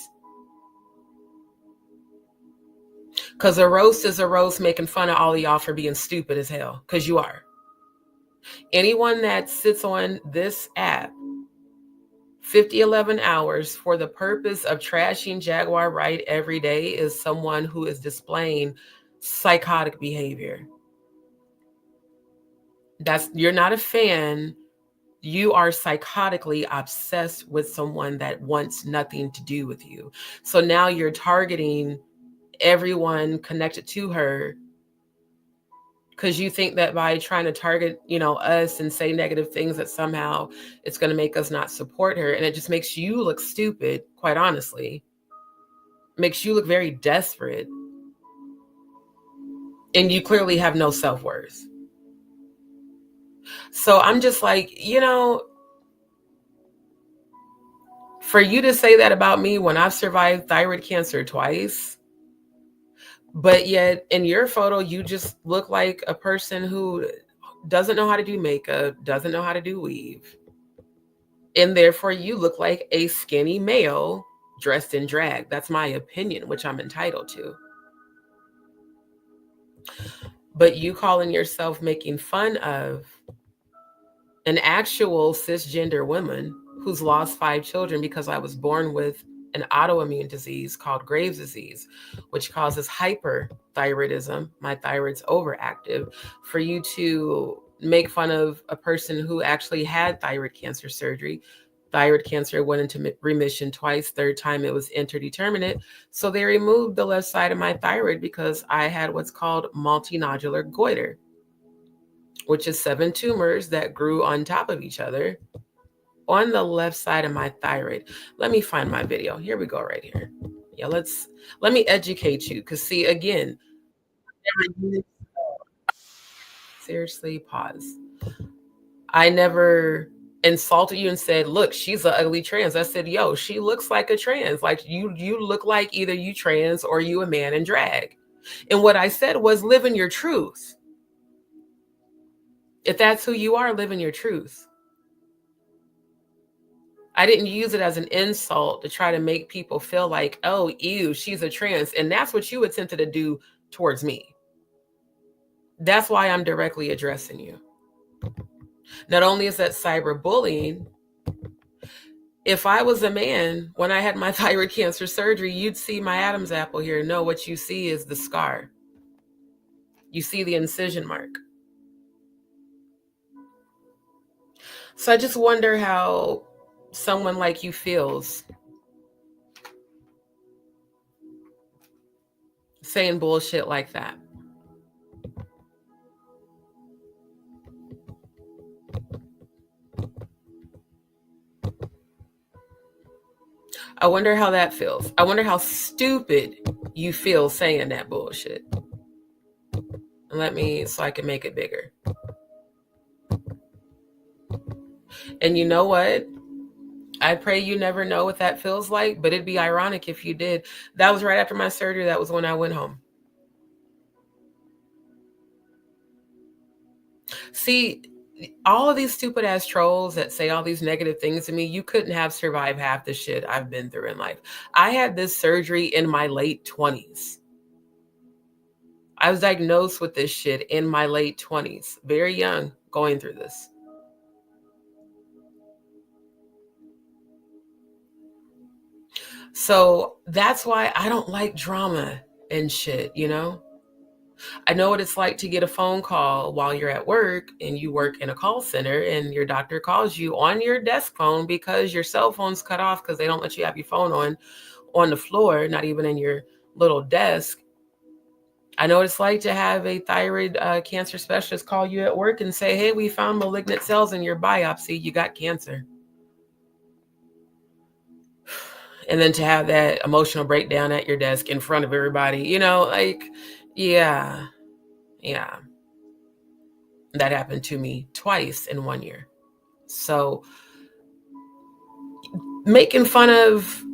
B: Because a roast is a roast, making fun of all of y'all for being stupid as hell, because you are. Anyone that sits on this app 11 hours for the purpose of trashing Jaguar Wright every day is someone who is displaying psychotic behavior. You're not a fan. You are psychotically obsessed with someone that wants nothing to do with you. So now you're targeting everyone connected to her because you think that by trying to target, us and say negative things, that somehow it's going to make us not support her. And it just makes you look stupid, quite honestly. Makes you look very desperate. And you clearly have no self-worth. So I'm just like, for you to say that about me when I've survived thyroid cancer twice, but yet in your photo, you just look like a person who doesn't know how to do makeup, doesn't know how to do weave. And therefore you look like a skinny male dressed in drag. That's my opinion, which I'm entitled to. But you calling yourself making fun of an actual cisgender woman who's lost 5 children because I was born with an autoimmune disease called Graves' disease, which causes hyperthyroidism. My thyroid's overactive. For you to make fun of a person who actually had thyroid cancer surgery. Thyroid cancer went into remission twice. 3rd time it was interdeterminate. So they removed the left side of my thyroid because I had what's called multinodular goiter, which is 7 tumors that grew on top of each other on the left side of my thyroid. Let me find my video. Here we go, right here. Yeah, let me educate you. Because see, again, seriously, pause. I never insulted you and said, look, she's an ugly trans. I said, yo, she looks like a trans. Like you look like either you trans or you a man in drag. And what I said was, live in your truth. If that's who you are, live in your truth. I didn't use it as an insult to try to make people feel like, oh, ew, she's a trans. And that's what you attempted to do towards me. That's why I'm directly addressing you. Not only is that cyberbullying, if I was a man, when I had my thyroid cancer surgery, you'd see my Adam's apple here. No, what you see is the scar. You see the incision mark. So I just wonder how someone like you feels saying bullshit like that. I wonder how that feels. I wonder how stupid you feel saying that bullshit. So I can make it bigger. And you know what? I pray you never know what that feels like, but it'd be ironic if you did. That was right after my surgery. That was when I went home. See, all of these stupid ass trolls that say all these negative things to me, you couldn't have survived half the shit I've been through in life. I had this surgery in my late 20s. I was diagnosed with this shit in my late 20s, very young, going through this. So that's why I don't like drama and shit, you know? I know what it's like to get a phone call while you're at work and you work in a call center and your doctor calls you on your desk phone because your cell phone's cut off because they don't let you have your phone on the floor, not even in your little desk. I know what it's like to have a thyroid cancer specialist call you at work and say, hey, we found malignant cells in your biopsy. You got cancer. And then to have that emotional breakdown at your desk in front of everybody, you know, like, yeah. That happened to me twice in 1 year. So making fun of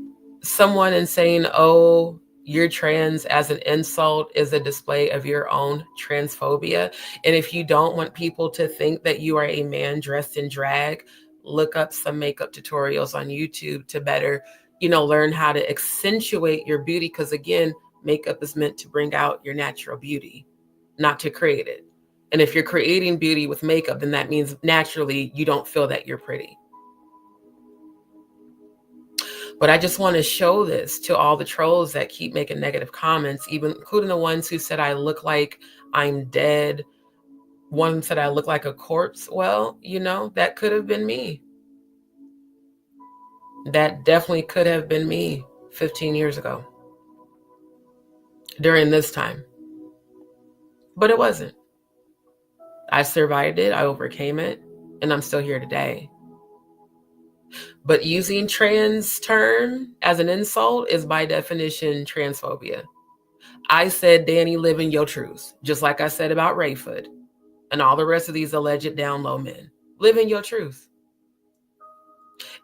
B: someone and saying, oh, you're trans as an insult is a display of your own transphobia. And if you don't want people to think that you are a man dressed in drag, look up some makeup tutorials on YouTube to better, learn how to accentuate your beauty. Because again, makeup is meant to bring out your natural beauty, not to create it. And if you're creating beauty with makeup, then that means naturally you don't feel that you're pretty. But I just want to show this to all the trolls that keep making negative comments, even including the ones who said I look like I'm dead. One said I look like a corpse. Well, that could have been me. That definitely could have been me 15 years ago during this time. But it wasn't. I survived it. I overcame it. And I'm still here today. But using trans term as an insult is by definition transphobia. I said, Danny, live in your truth. Just like I said about Rayford and all the rest of these alleged down low men. Live in your truth.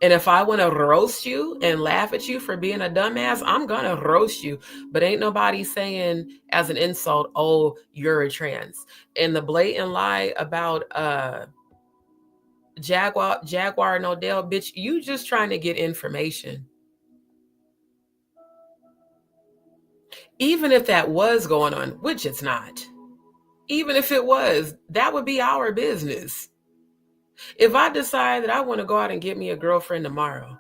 B: And if I want to roast you and laugh at you for being a dumbass, I'm going to roast you. But ain't nobody saying as an insult, oh, you're a trans. And the blatant lie about Jaguar and Odell, bitch, you just trying to get information. Even if that was going on, which it's not. Even if it was, that would be our business. If I decide that I want to go out and get me a girlfriend tomorrow,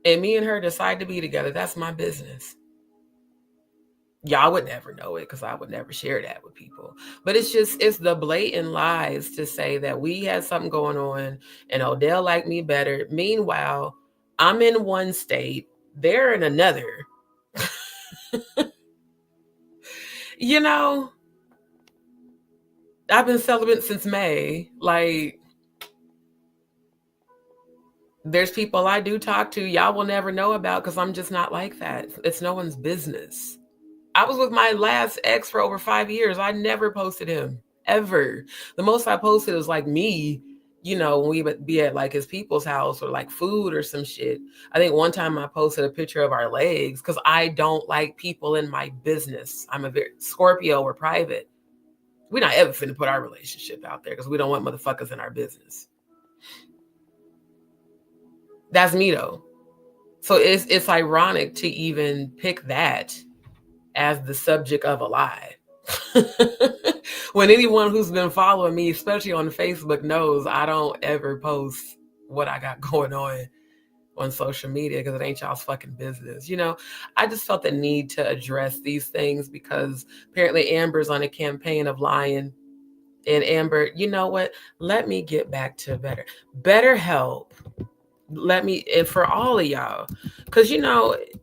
B: and me and her decide to be together, that's my business. Y'all would never know it because I would never share that with people. But it's the blatant lies to say that we had something going on and Odell liked me better. Meanwhile, I'm in one state, they're in another. I've been celibate since May. Like, there's people I do talk to, y'all will never know about because I'm just not like that. It's no one's business. I was with my last ex for over 5 years. I never posted him, ever. The most I posted was like me, when we would be at like his people's house or like food or some shit. I think one time I posted a picture of our legs because I don't like people in my business. I'm a very Scorpio, we're private. We're not ever finna put our relationship out there because we don't want motherfuckers in our business. That's me though. So it's ironic to even pick that as the subject of a lie. When anyone who's been following me, especially on Facebook, knows I don't ever post what I got going on social media because it ain't y'all's fucking business. I just felt the need to address these things because apparently Amber's on a campaign of lying. And Amber, you know what? Let me get back to better help. And for all of y'all, because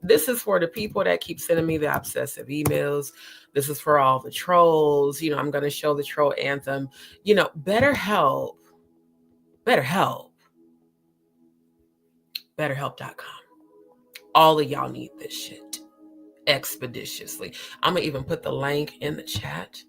B: this is for the people that keep sending me the obsessive emails. This is for all the trolls. I'm going to show the troll anthem. Better help. BetterHelp.com. All of y'all need this shit expeditiously. I'm going to even put the link in the chat.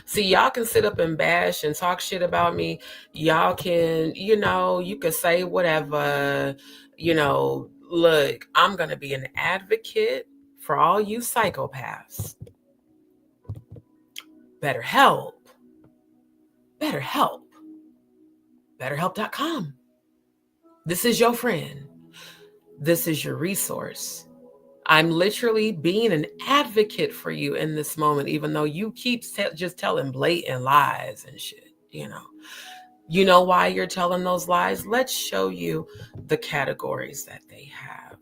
B: See, y'all can sit up and bash and talk shit about me. Y'all can, you can say whatever, look, I'm going to be an advocate for all you psychopaths. BetterHelp. BetterHelp. BetterHelp.com. This is your friend. This is your resource. I'm literally being an advocate for you in this moment, even though you keep just telling blatant lies and shit, You know why you're telling those lies? Let's show you the categories that they have.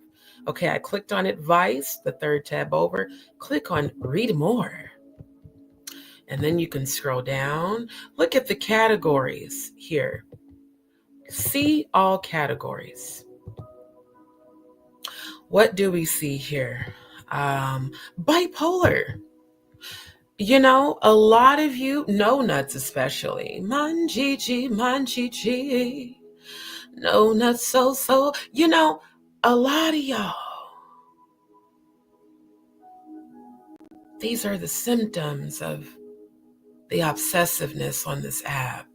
B: Okay, I clicked on advice, the third tab over. Click on read more. And then you can scroll down. Look at the categories here. See all categories. What do we see here? Bipolar. A lot of you, no nuts especially. Manchichi, manchichi. No nuts so. A lot of y'all. These are the symptoms of the obsessiveness on this app.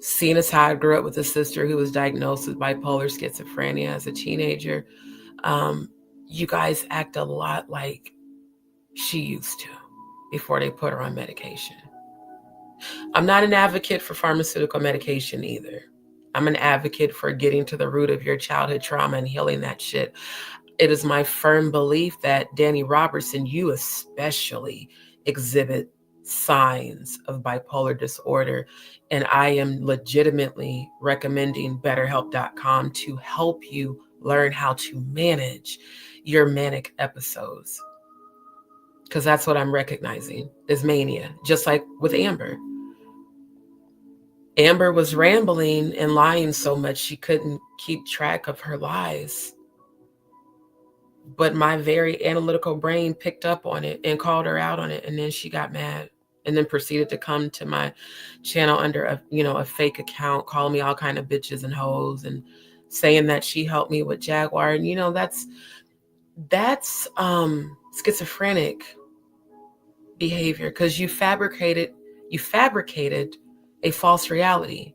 B: Seeing as how I grew up with a sister who was diagnosed with bipolar schizophrenia as a teenager, you guys act a lot like she used to before they put her on medication. I'm not an advocate for pharmaceutical medication either. I'm an advocate for getting to the root of your childhood trauma and healing that shit. It is my firm belief that Danny Robertson, you especially, exhibit signs of bipolar disorder. And I am legitimately recommending BetterHelp.com to help you learn how to manage your manic episodes. Because that's what I'm recognizing is mania, just like with Amber. Amber was rambling and lying so much she couldn't keep track of her lies. But my very analytical brain picked up on it and called her out on it. And then she got mad and then proceeded to come to my channel under a fake account, calling me all kind of bitches and hoes and saying that she helped me with Jaguar. And that's schizophrenic behavior because you fabricated a false reality.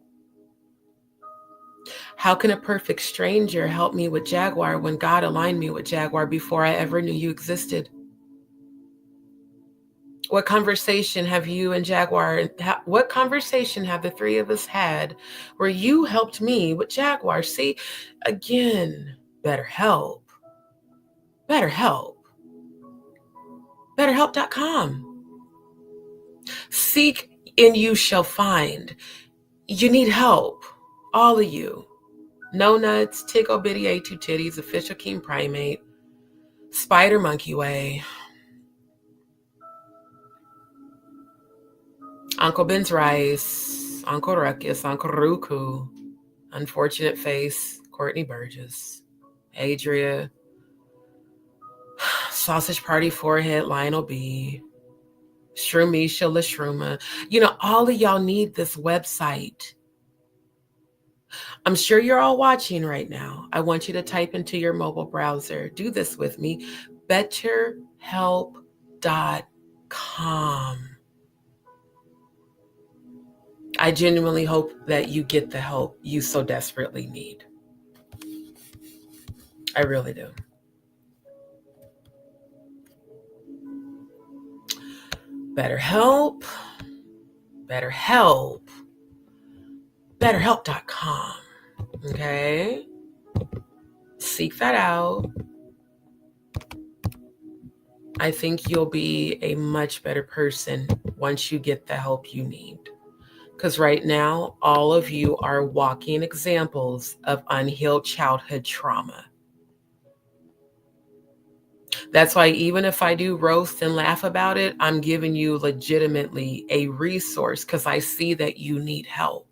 B: How can a perfect stranger help me with Jaguar when God aligned me with Jaguar before I ever knew you existed? What conversation have you and Jaguar, what conversation have the three of us had where you helped me with Jaguar? See, again, BetterHelp. BetterHelp. BetterHelp.com. Seek and you shall find. You need help. All of you. No Nuts, Tickle Bitty A2 Titties, Official King Primate, Spider Monkey Way, Uncle Ben's Rice, Uncle Ruckus, Uncle Ruku, Unfortunate Face, Courtney Burgess, Adria, Sausage Party Forehead, Lionel B, Shroomisha La Shrooma. All of y'all need this website. I'm sure you're all watching right now. I want you to type into your mobile browser. Do this with me. BetterHelp.com. I genuinely hope that you get the help you so desperately need. I really do. BetterHelp. BetterHelp. BetterHelp.com. Okay? Seek that out. I think you'll be a much better person once you get the help you need. Because right now, all of you are walking examples of unhealed childhood trauma. That's why even if I do roast and laugh about it, I'm giving you legitimately a resource because I see that you need help.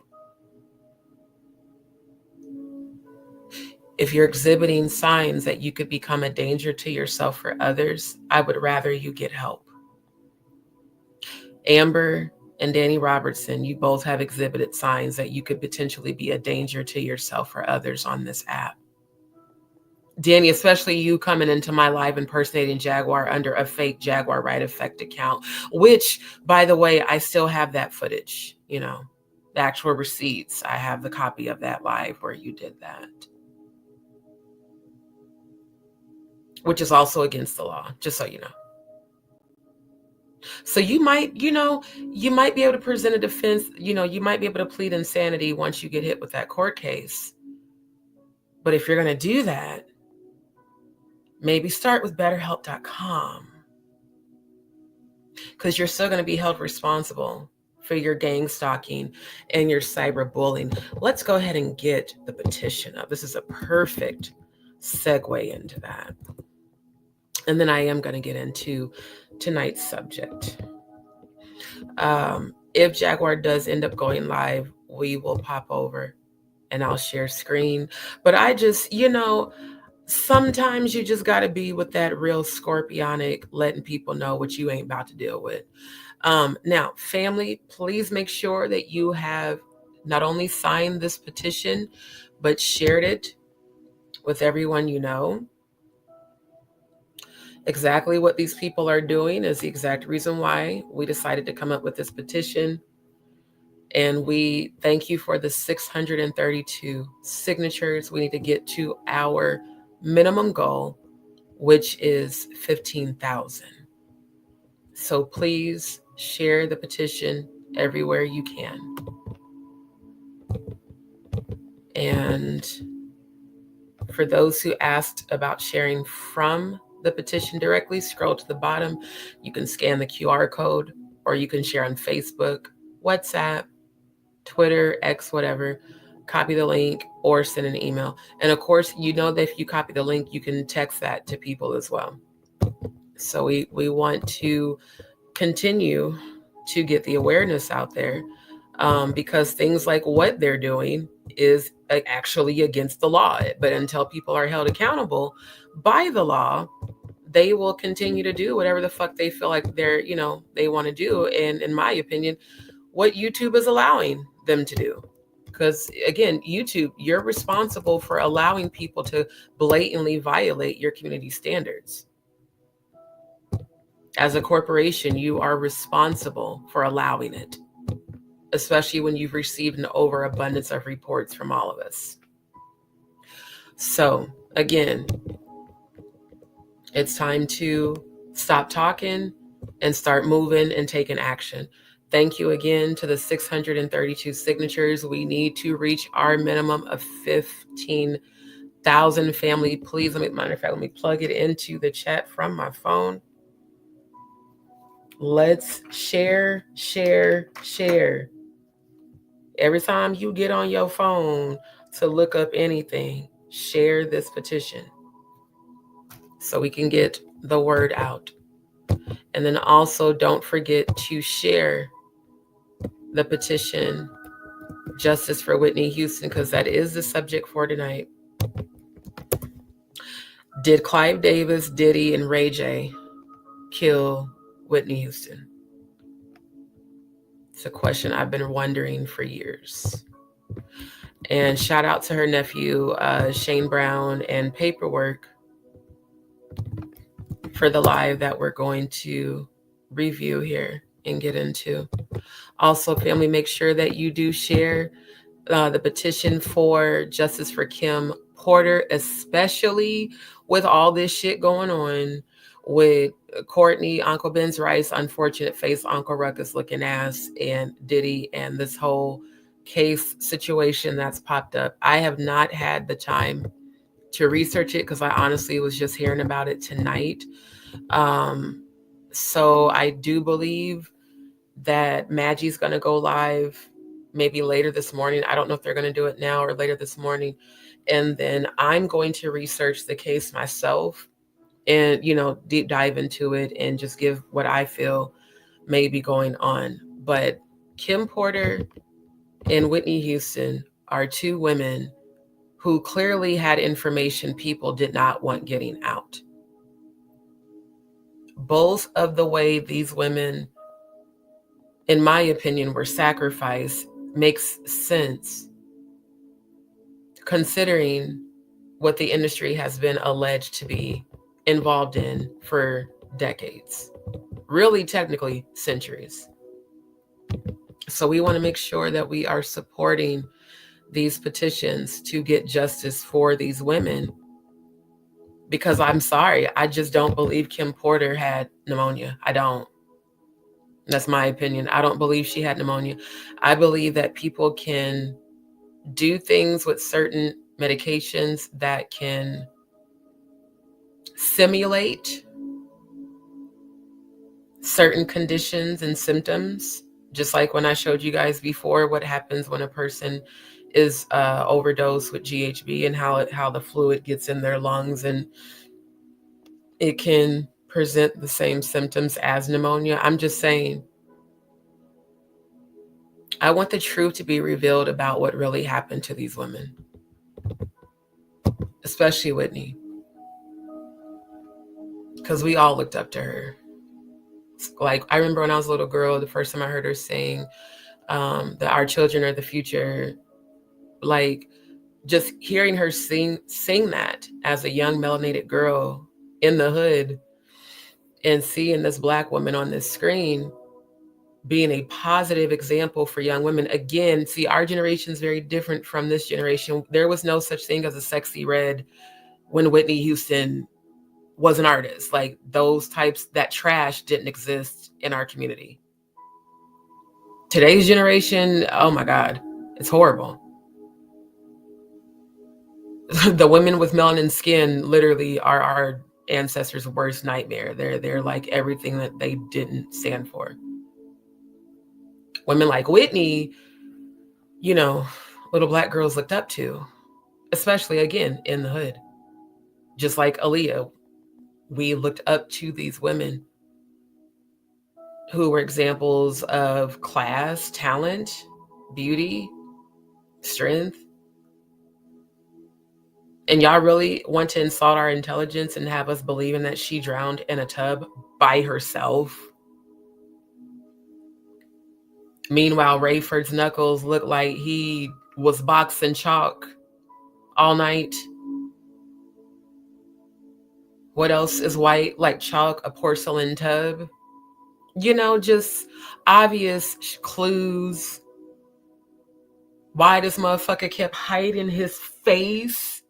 B: If you're exhibiting signs that you could become a danger to yourself or others, I would rather you get help. Amber and Danny Robertson, you both have exhibited signs that you could potentially be a danger to yourself or others on this app. Danny, especially you coming into my live impersonating Jaguar under a fake Jaguar Wright effect account, which, by the way, I still have that footage, you know, the actual receipts. I have the copy of that live where you did that, which is also against the law, just so you know. So you might, you might be able to present a defense, you might be able to plead insanity once you get hit with that court case. But if you're going to do that, maybe start with betterhelp.com, because you're still going to be held responsible for your gang stalking and your cyberbullying. Let's go ahead and get the petition up. This is a perfect segue into that. And then I am going to get into tonight's subject. If Jaguar does end up going live, we will pop over and I'll share screen. But I just, sometimes you just got to be with that real scorpionic, letting people know what you ain't about to deal with. Now, family, please make sure that you have not only signed this petition, but shared it with everyone you know. Exactly what these people are doing is the exact reason why we decided to come up with this petition. And we thank you for the 632 signatures. We need to get to our minimum goal, which is 15,000. So please share the petition everywhere you can. And for those who asked about sharing from the petition directly, scroll to the bottom. You can scan the QR code, or you can share on Facebook, WhatsApp, Twitter, X, whatever. Copy the link or send an email. And of course, you know that if you copy the link, you can text that to people as well. So we want to continue to get the awareness out there, because things like what they're doing is actually against the law. But until people are held accountable by the law, they will continue to do whatever the fuck they feel like they want to do. And in my opinion, what YouTube is allowing them to do. Because again, YouTube, you're responsible for allowing people to blatantly violate your community standards. As a corporation, you are responsible for allowing it, especially when you've received an overabundance of reports from all of us. So again, it's time to stop talking and start moving and taking action. Thank you again to the 632 signatures. We need to reach our minimum of 15,000. Family, please, let me plug it into the chat from my phone. Let's share. Every time you get on your phone to look up anything, share this petition so we can get the word out. And then also don't forget to share the petition, Justice for Whitney Houston, because that is the subject for tonight. Did Clive Davis, Diddy, and Ray J kill Whitney Houston? It's a question I've been wondering for years. And shout out to her nephew, Shayne Brown and Paperwork, for the live that we're going to review here and get into. Also, family, make sure that you do share the petition for justice for Kim Porter, especially with all this shit going on with Courtney, Uncle Ben's Rice, unfortunate face, Uncle Ruckus looking ass, and Diddy, and this whole case situation that's popped up. I have not had the time to research it because I honestly was just hearing about it tonight. So I do believe that Maggie's going to go live maybe later this morning. I don't know if they're going to do it now or later this morning. And then I'm going to research the case myself and, deep dive into it and just give what I feel may be going on. But Kim Porter and Whitney Houston are two women who clearly had information people did not want getting out. Both of the way these women, in my opinion, were sacrificed makes sense, considering what the industry has been alleged to be involved in for decades, really technically centuries. So we want to make sure that we are supporting these petitions to get justice for these women, because I'm sorry, I just don't believe Kim Porter had pneumonia. I don't. That's my opinion. I don't believe she had pneumonia. I believe that people can do things with certain medications that can simulate certain conditions and symptoms. Just like when I showed you guys before what happens when a person is overdosed with GHB and how the fluid gets in their lungs and it can present the same symptoms as pneumonia. I'm just saying, I want the truth to be revealed about what really happened to these women, especially Whitney, because we all looked up to her. Like, I remember when I was a little girl, the first time I heard her saying that our children are the future, like just hearing her sing that as a young melanated girl in the hood and seeing this Black woman on this screen being a positive example for young women. Again, see, our generation is very different from this generation. There was no such thing as a sexy red when Whitney Houston was an artist. Like, those types, that trash didn't exist in our community. Today's generation, oh my God, it's horrible. The women with melanin skin literally are our ancestors' worst nightmare. They're like everything that they didn't stand for. Women like Whitney, you know, little Black girls looked up to, especially again in the hood. Just like Aaliyah, we looked up to these women who were examples of class, talent, beauty, strength. And y'all really want to insult our intelligence and have us believing that she drowned in a tub by herself? Meanwhile, Rayford's knuckles look like he was boxing chalk all night. What else is white like chalk? A porcelain tub? You know, just obvious clues. Why this motherfucker kept hiding his face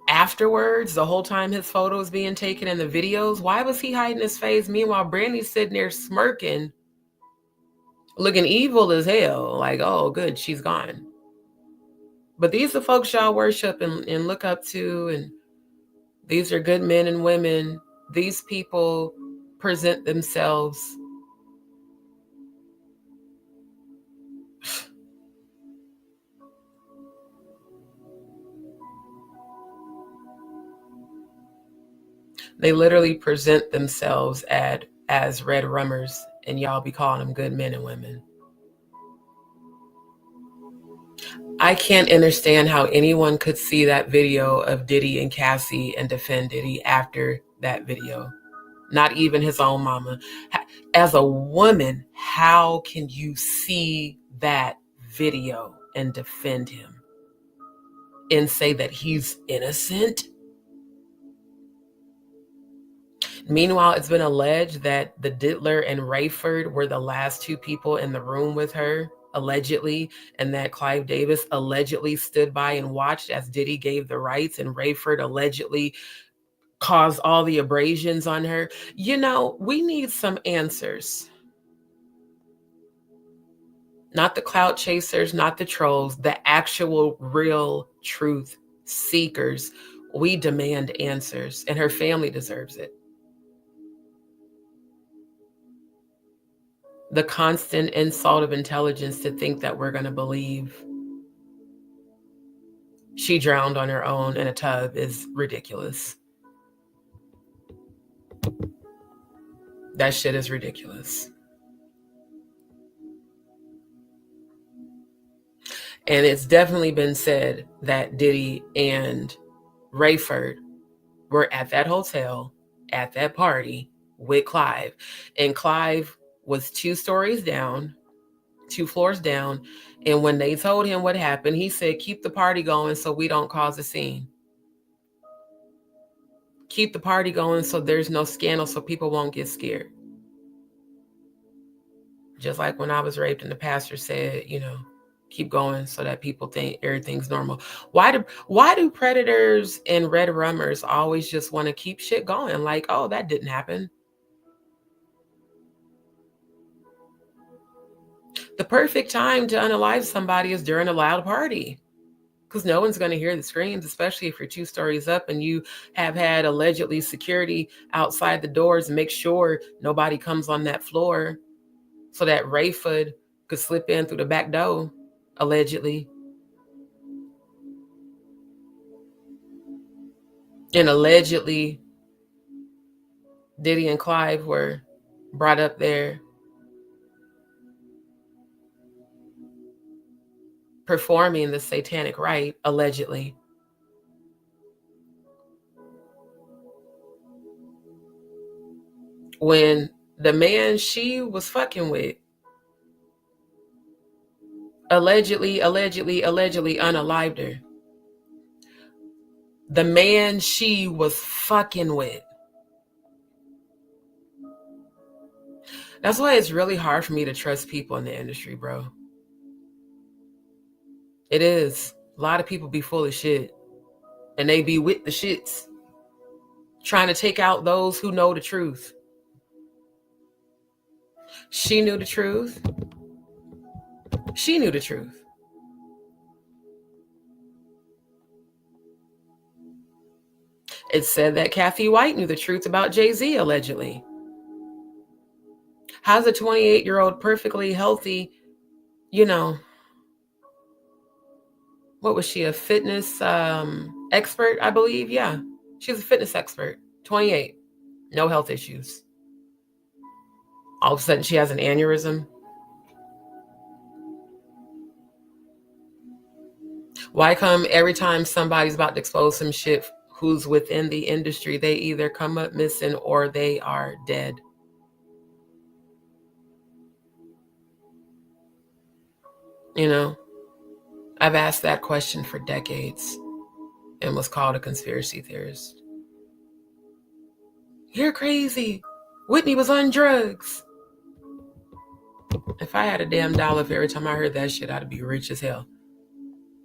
B: afterwards, the whole time his photo was being taken in the videos. Why was he hiding his face? Meanwhile, Brandy's sitting there smirking, looking evil as hell. Like, oh, good, she's gone. But these are folks y'all worship and look up to, and these are good men and women. These people present themselves they literally present themselves as red rummers, and y'all be calling them good men and women. I can't understand how anyone could see that video of Diddy and Cassie and defend Diddy after that video. Not even his own mama. As a woman, how can you see that video and defend him and say that he's innocent? Meanwhile, it's been alleged that the Diddler and Rayford were the last two people in the room with her, allegedly, and that Clive Davis allegedly stood by and watched as Diddy gave the rights, and Rayford allegedly caused all the abrasions on her. You know, we need some answers. Not the clout chasers, not the trolls, the actual real truth seekers. We demand answers, and her family deserves it. The constant insult of intelligence to think that we're going to believe she drowned on her own in a tub is ridiculous. That shit is ridiculous. And it's definitely been said that Diddy and Rayford were at that hotel, at that party with Clive. And Clive was 2 stories down. 2 floors down. And when they told him what happened, he said, keep the party going so we don't cause a scene. Keep the party going so there's no scandal, so people won't get scared. Just like when I was raped and the pastor said, you know, keep going so that people think everything's normal. Why do predators and red rummers always just want to keep shit going? Like, oh, that didn't happen. The perfect time to unalive somebody is during a loud party, because no one's going to hear the screams, especially if you're 2 stories up and you have had allegedly security outside the doors and make sure nobody comes on that floor so that Rayford could slip in through the back door, allegedly. And allegedly, Diddy and Clive were brought up there performing the satanic rite, allegedly. When the man she was fucking with allegedly unalived her. The man she was fucking with. That's why it's really hard for me to trust people in the industry, bro. It is. A lot of people be full of shit. And they be with the shits. Trying to take out those who know the truth. She knew the truth. She knew the truth. It said that Kathy White knew the truth about Jay-Z, allegedly. How's a 28-year-old perfectly healthy, you know, what was she, a fitness expert, I believe? Yeah, she's a fitness expert, 28, no health issues. All of a sudden she has an aneurysm. Why come every time somebody's about to expose some shit who's within the industry, they either come up missing or they are dead? You know, I've asked that question for decades and was called a conspiracy theorist. You're crazy. Whitney was on drugs. If I had a damn dollar for every time I heard that shit, I'd be rich as hell.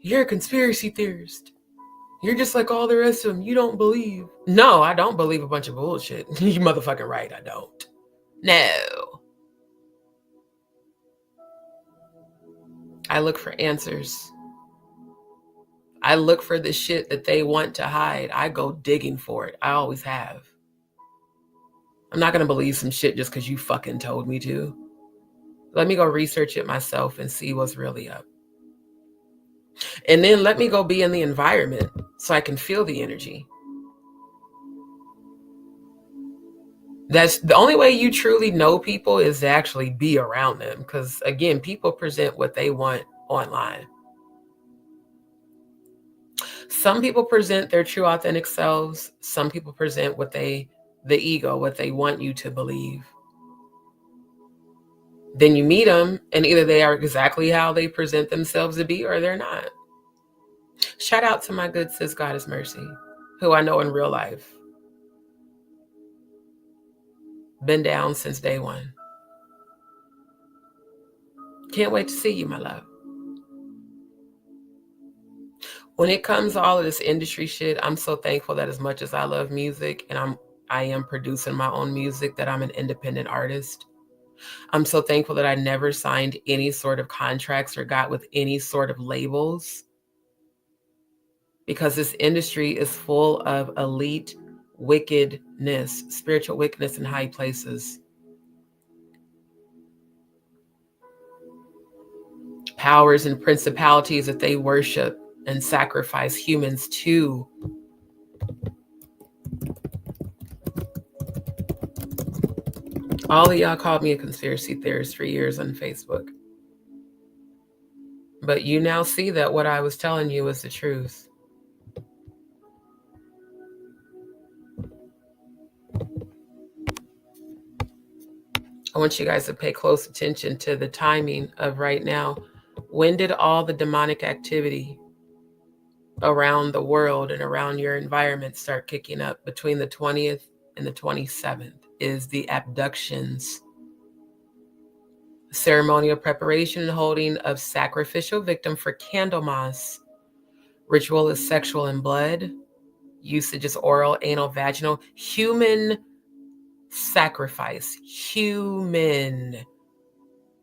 B: You're a conspiracy theorist. You're just like all the rest of them. You don't believe. No, I don't believe a bunch of bullshit. You motherfucking right, I don't. No. I look for answers. I look for the shit that they want to hide. I go digging for it. I always have. I'm not going to believe some shit just because you fucking told me to. Let me go research it myself and see what's really up. And then let me go be in the environment so I can feel the energy. That's the only way you truly know people, is to actually be around them. Because again, people present what they want online. Some people present their true authentic selves. Some people present the ego, what they want you to believe. Then you meet them and either they are exactly how they present themselves to be or they're not. Shout out to my good sis Goddess Mercy, who I know in real life. Been down since day one. Can't wait to see you, my love. When it comes to all of this industry shit, I'm so thankful that as much as I love music and I am producing my own music, that I'm an independent artist. I'm so thankful that I never signed any sort of contracts or got with any sort of labels, because this industry is full of elite wickedness, spiritual wickedness in high places. Powers and principalities that they worship and sacrifice humans to. All of y'all called me a conspiracy theorist for years on Facebook. But you now see that what I was telling you was the truth. want you guys to pay close attention to the timing of right now. When did all the demonic activity around the world and around your environment start kicking up? Between the 20th and the 27th is the abductions, ceremonial preparation and holding of sacrificial victim for Candlemas. Ritual is sexual and blood. Usage is oral, anal, vaginal. Human sacrifice. Human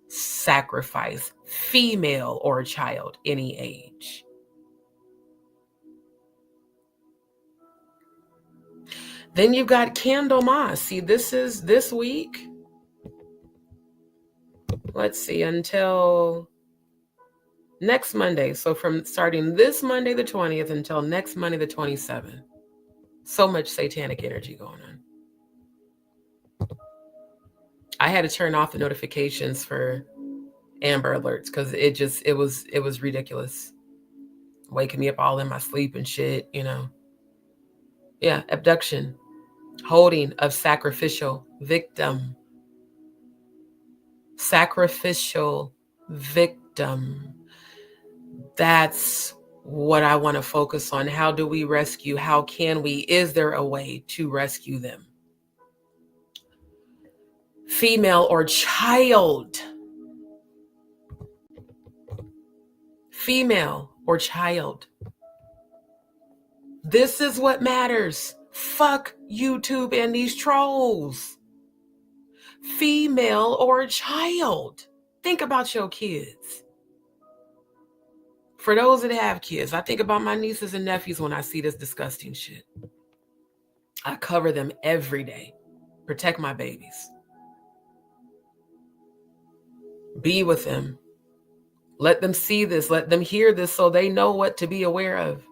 B: sacrifice. Female or child, any age. Then you've got Candlemas. See, this is this week. Let's see, until next Monday. So from starting this Monday, the 20th, until next Monday, the 27th. So much satanic energy going on. I had to turn off the notifications for Amber Alerts because it was ridiculous. Waking me up all in my sleep and shit, you know. Yeah, abduction, holding of sacrificial victim. Sacrificial victim. That's what I want to focus on. How do we rescue? How can we? Is there a way to rescue them? Female or child. Female or child. This is what matters. Fuck YouTube and these trolls. Female or child. Think about your kids. For those that have kids, I think about my nieces and nephews when I see this disgusting shit. I cover them every day. Protect my babies. Be with them. Let them see this. Let them hear this so they know what to be aware of.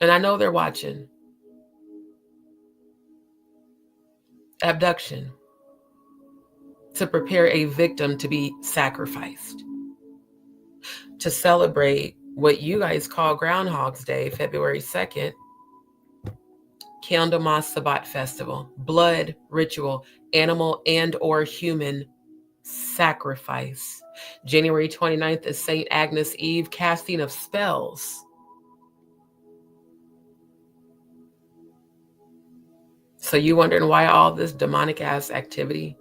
B: And I know they're watching. Abduction. To prepare a victim to be sacrificed. To celebrate what you guys call Groundhog's Day, February 2nd. Candlemas Sabbat Festival. Blood ritual. Animal and or human sacrifice. January 29th is St. Agnes Eve, casting of spells. So you wondering why all this demonic ass activity?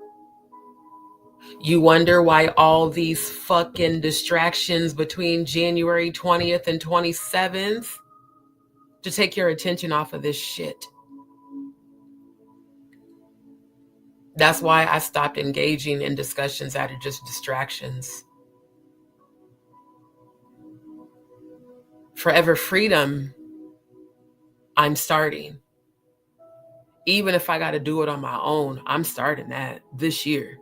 B: You wonder why all these fucking distractions between January 20th and 27th to take your attention off of this shit. That's why I stopped engaging in discussions that are just distractions. Forever Freedom, I'm starting. Even if I got to do it on my own, I'm starting that this year.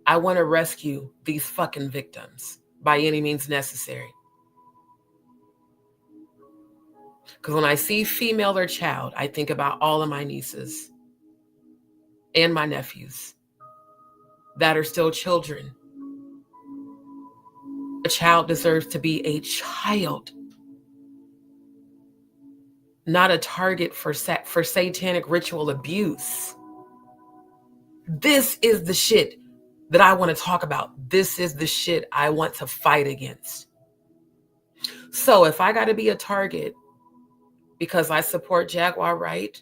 B: I want to rescue these fucking victims by any means necessary. Because when I see female or child, I think about all of my nieces and my nephews that are still children. A child deserves to be a child, not a target for satanic ritual abuse. This is the shit that I want to talk about. This is the shit I want to fight against. So if I got to be a target because I support Jaguar Wright,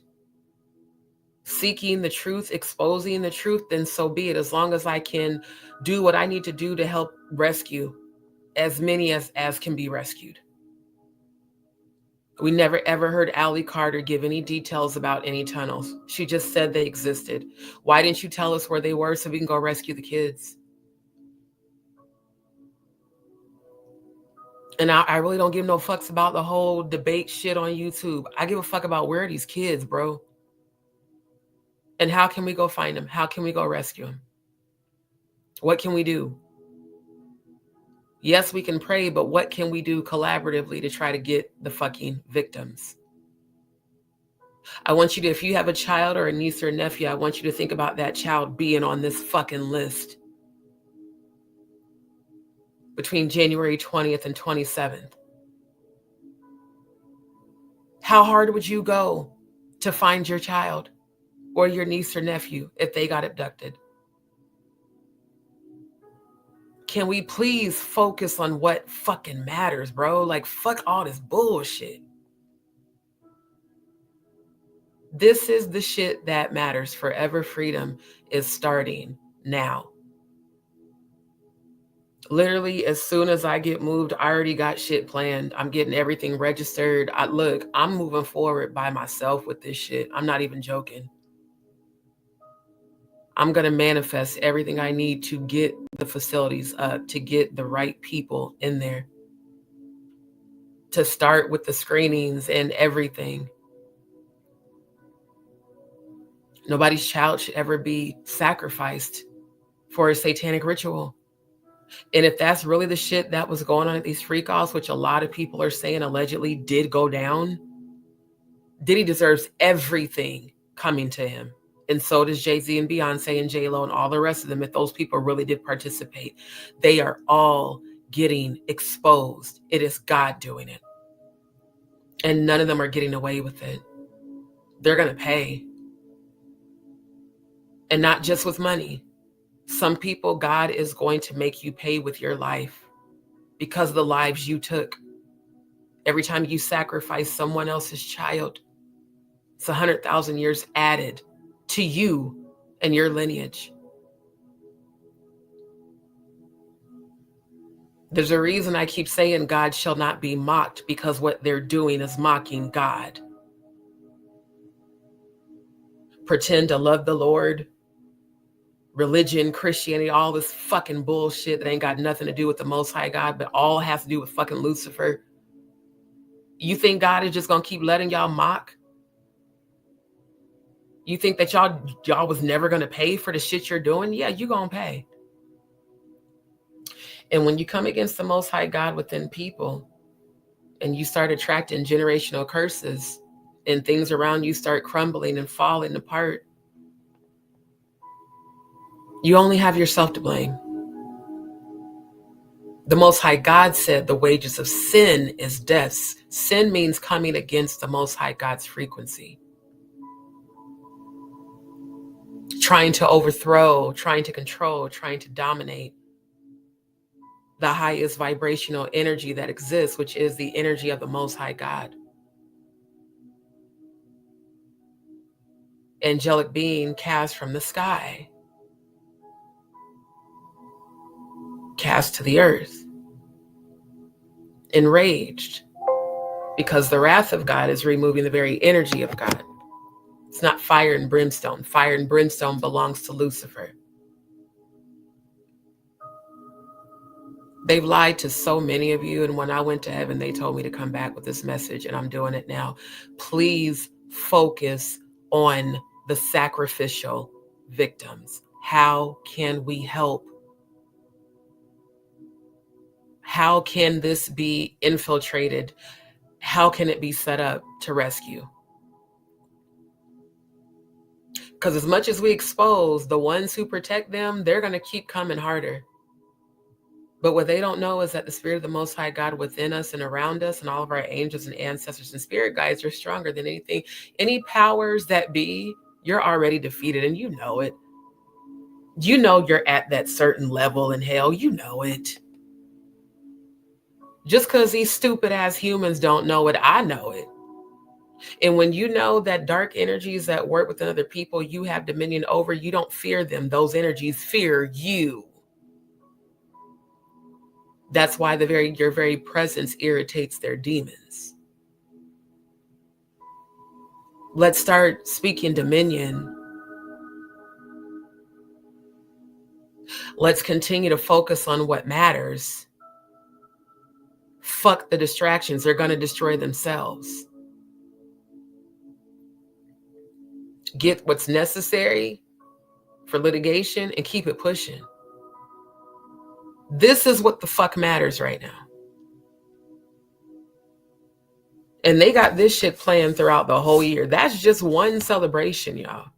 B: seeking the truth, exposing the truth, then so be it. As long as I can do what I need to do to help rescue as many as can be rescued. We never ever heard Allie Carter give any details about any tunnels. She just said they existed. Why didn't you tell us where they were so we can go rescue the kids? And I really don't give no fucks about the whole debate shit on YouTube. I give a fuck about where are these kids, bro. And how can we go find them? How can we go rescue them? What can we do? Yes, we can pray, but what can we do collaboratively to try to get the fucking victims? I want you to, if you have a child or a niece or a nephew, I want you to think about that child being on this fucking list between January 20th and 27th. How hard would you go to find your child? or your niece or nephew if they got abducted? Can we please focus on what fucking matters, bro? Like, fuck all this bullshit. This is the shit that matters. Forever freedom is starting now. Literally, as soon as I get moved, I already got shit planned. I'm getting everything registered. Look, I'm moving forward by myself with this shit. I'm not even joking. I'm going to manifest everything I need to get the facilities up, to get the right people in there, to start with the screenings and everything. Nobody's child should ever be sacrificed for a satanic ritual. And if that's really the shit that was going on at these freak offs, which a lot of people are saying allegedly did go down, Diddy deserves everything coming to him. And so does Jay-Z and Beyonce and J-Lo and all the rest of them. If those people really did participate, they are all getting exposed. It is God doing it. And none of them are getting away with it. They're going to pay. And not just with money. Some people, God is going to make you pay with your life because of the lives you took. Every time you sacrifice someone else's child, it's 100,000 years added to you and your lineage. There's a reason I keep saying God shall not be mocked, because what they're doing is mocking God. Pretend to love the Lord, religion, Christianity, all this fucking bullshit that ain't got nothing to do with the Most High God, but all has to do with fucking Lucifer. You think God is just gonna keep letting y'all mock? You think that y'all was never gonna pay for the shit you're doing? Yeah, you gonna pay. And when you come against the Most High God within people and you start attracting generational curses and things around you start crumbling and falling apart, you only have yourself to blame. The Most High God said the wages of sin is death. Sin means coming against the Most High God's frequency. Trying to overthrow, trying to control, trying to dominate the highest vibrational energy that exists, which is the energy of the Most High God. Angelic being cast from the sky, cast to the earth, enraged, because the wrath of God is removing the very energy of God. It's not fire and brimstone. Fire and brimstone belongs to Lucifer. They've lied to so many of you, and when I went to heaven, they told me to come back with this message, and I'm doing it now. Please focus on the sacrificial victims. How can we help? How can this be infiltrated? How can it be set up to rescue? Because as much as we expose the ones who protect them, they're going to keep coming harder. But what they don't know is that the Spirit of the Most High God within us and around us and all of our angels and ancestors and spirit guides are stronger than anything. Any powers that be, you're already defeated, and you know it. You know you're at that certain level in hell. You know it. Just because these stupid ass humans don't know it, I know it. And when you know that dark energies that work within other people you have dominion over, you don't fear them. Those energies fear you. That's why your very presence irritates their demons. Let's start speaking dominion. Let's continue to focus on what matters. Fuck the distractions. They're going to destroy themselves. Get what's necessary for litigation and keep it pushing. This is what the fuck matters right now. And they got this shit planned throughout the whole year. That's just one celebration, y'all.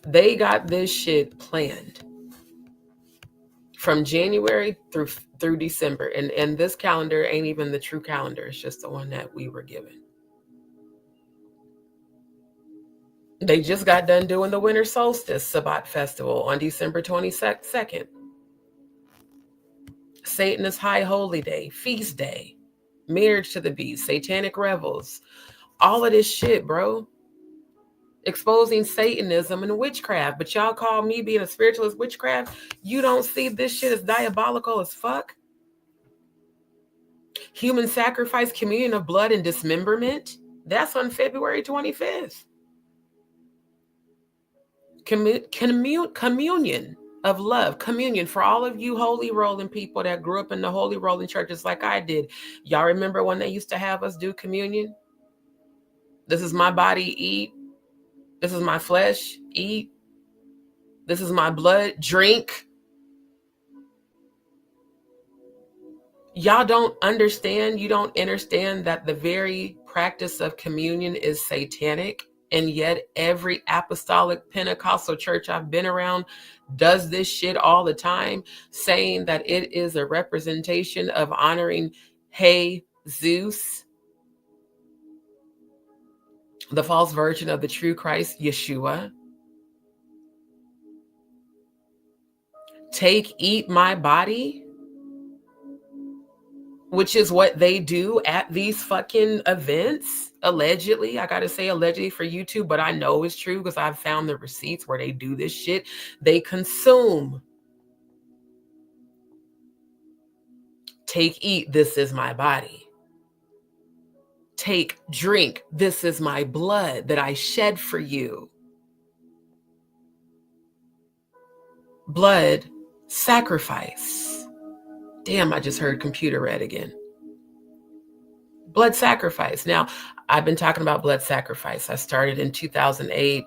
B: They got this shit planned from January through December. And this calendar ain't even the true calendar. It's just the one that we were given. They just got done doing the winter solstice Sabbat festival on December 22nd. Satanist High Holy Day, Feast Day, Marriage to the Beast, Satanic Revels, all of this shit, bro. Exposing Satanism and witchcraft. But y'all call me being a spiritualist witchcraft? You don't see this shit as diabolical as fuck? Human sacrifice, communion of blood, and dismemberment. That's on February 25th. Communion of love, communion for all of you holy rolling people that grew up in the holy rolling churches like I did. Y'all remember when they used to have us do communion? This is my body, eat. This is my flesh, eat. This is my blood, drink. Y'all don't understand, you don't understand that the very practice of communion is satanic, and yet every apostolic Pentecostal church I've been around does this shit all the time, saying that it is a representation of honoring Hey Zeus, the false virgin of the true Christ, Yeshua. Take, eat my body, which is what they do at these fucking events, allegedly. I gotta say allegedly for YouTube, but I know it's true because I've found the receipts where they do this shit. They consume. Take, eat, this is my body. Take, drink, this is my blood that I shed for you. Blood sacrifice. Damn, I just heard computer red again. Blood sacrifice. Now, I've been talking about blood sacrifice. I started in 2008.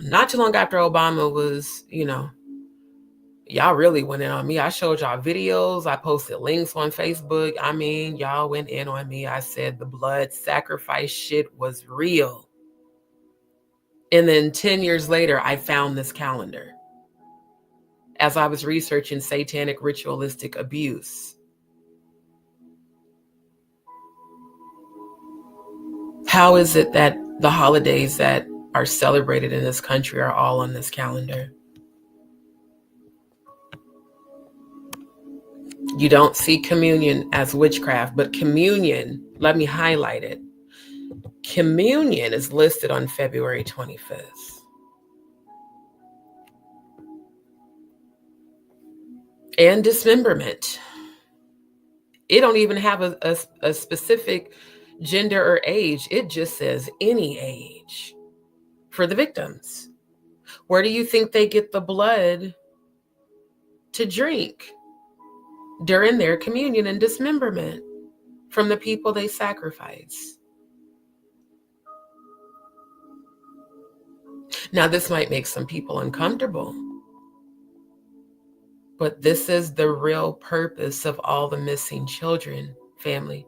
B: Not too long after Obama was, y'all really went in on me. I showed y'all videos. I posted links on Facebook. I mean, y'all went in on me. I said the blood sacrifice shit was real. And then 10 years later, I found this calendar as I was researching satanic ritualistic abuse. How is it that the holidays that are celebrated in this country are all on this calendar? You don't see communion as witchcraft, but communion, let me highlight it. Communion is listed on February 25th. And dismemberment. It don't even have a specific gender or age. It just says any age for the victims. Where do you think they get the blood to drink during their communion and dismemberment? From the people they sacrifice. Now, this might make some people uncomfortable, but this is the real purpose of all the missing children, family.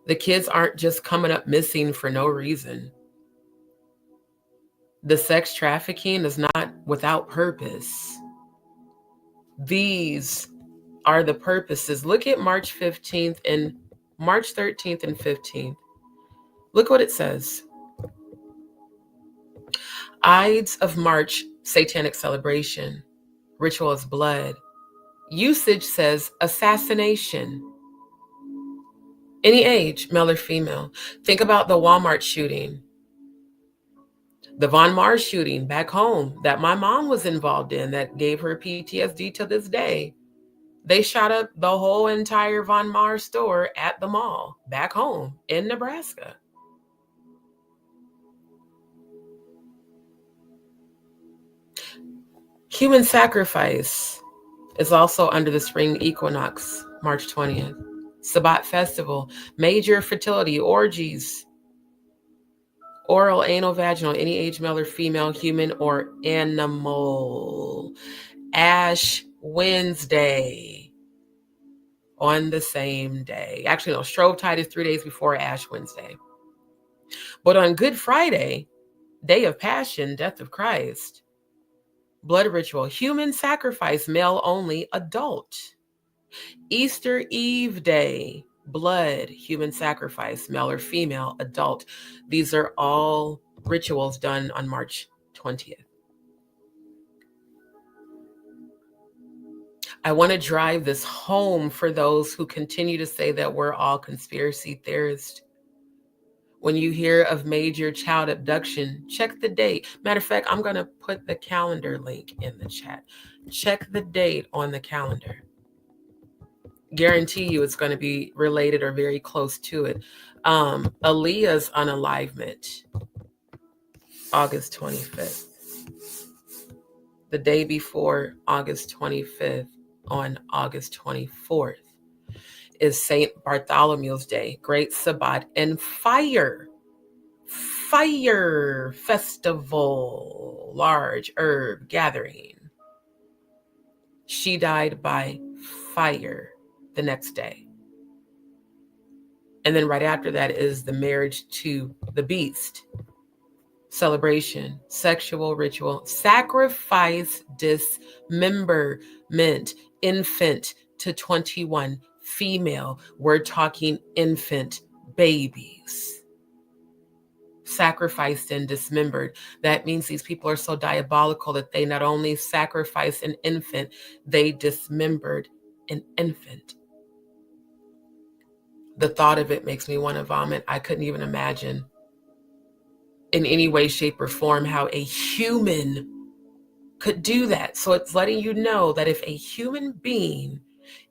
B: The kids aren't just coming up missing for no reason. The sex trafficking is not without purpose. These are the purposes. Look at March 15th and March 13th and 15th. Look what it says. Ides of March, satanic celebration. Ritual is blood. Usage says assassination. Any age, male or female. Think about the Walmart shooting. The Von Mars shooting back home that my mom was involved in that gave her PTSD to this day. They shot up the whole entire Von Mars store at the mall back home in Nebraska. Human sacrifice is also under the spring equinox, March 20th. Sabbat festival, major fertility, orgies, oral, anal, vaginal, any age, male or female, human or animal. Ash Wednesday on the same day. Actually, no, Shrovetide is 3 days before Ash Wednesday. But on Good Friday, Day of Passion, Death of Christ, blood ritual, human sacrifice, male only, adult. Easter Eve Day, blood, human sacrifice, male or female, adult. These are all rituals done on March 20th. I want to drive this home for those who continue to say that we're all conspiracy theorists. When you hear of major child abduction, check the date. Matter of fact, I'm going to put the calendar link in the chat. Check the date on the calendar. Guarantee you it's going to be related or very close to it. Aaliyah's unalivement, August 25th. The day before August 25th, on August 24th, is St. Bartholomew's Day, Great Sabbath and Fire Festival, large herb gathering. She died by fire the next day. And then right after that is the marriage to the beast. Celebration, sexual ritual, sacrifice, dismemberment, infant to 21, female. We're talking infant babies. Sacrificed and dismembered. That means these people are so diabolical that they not only sacrificed an infant, they dismembered an infant. The thought of it makes me want to vomit. I couldn't even imagine in any way, shape, or form how a human could do that. So it's letting you know that if a human being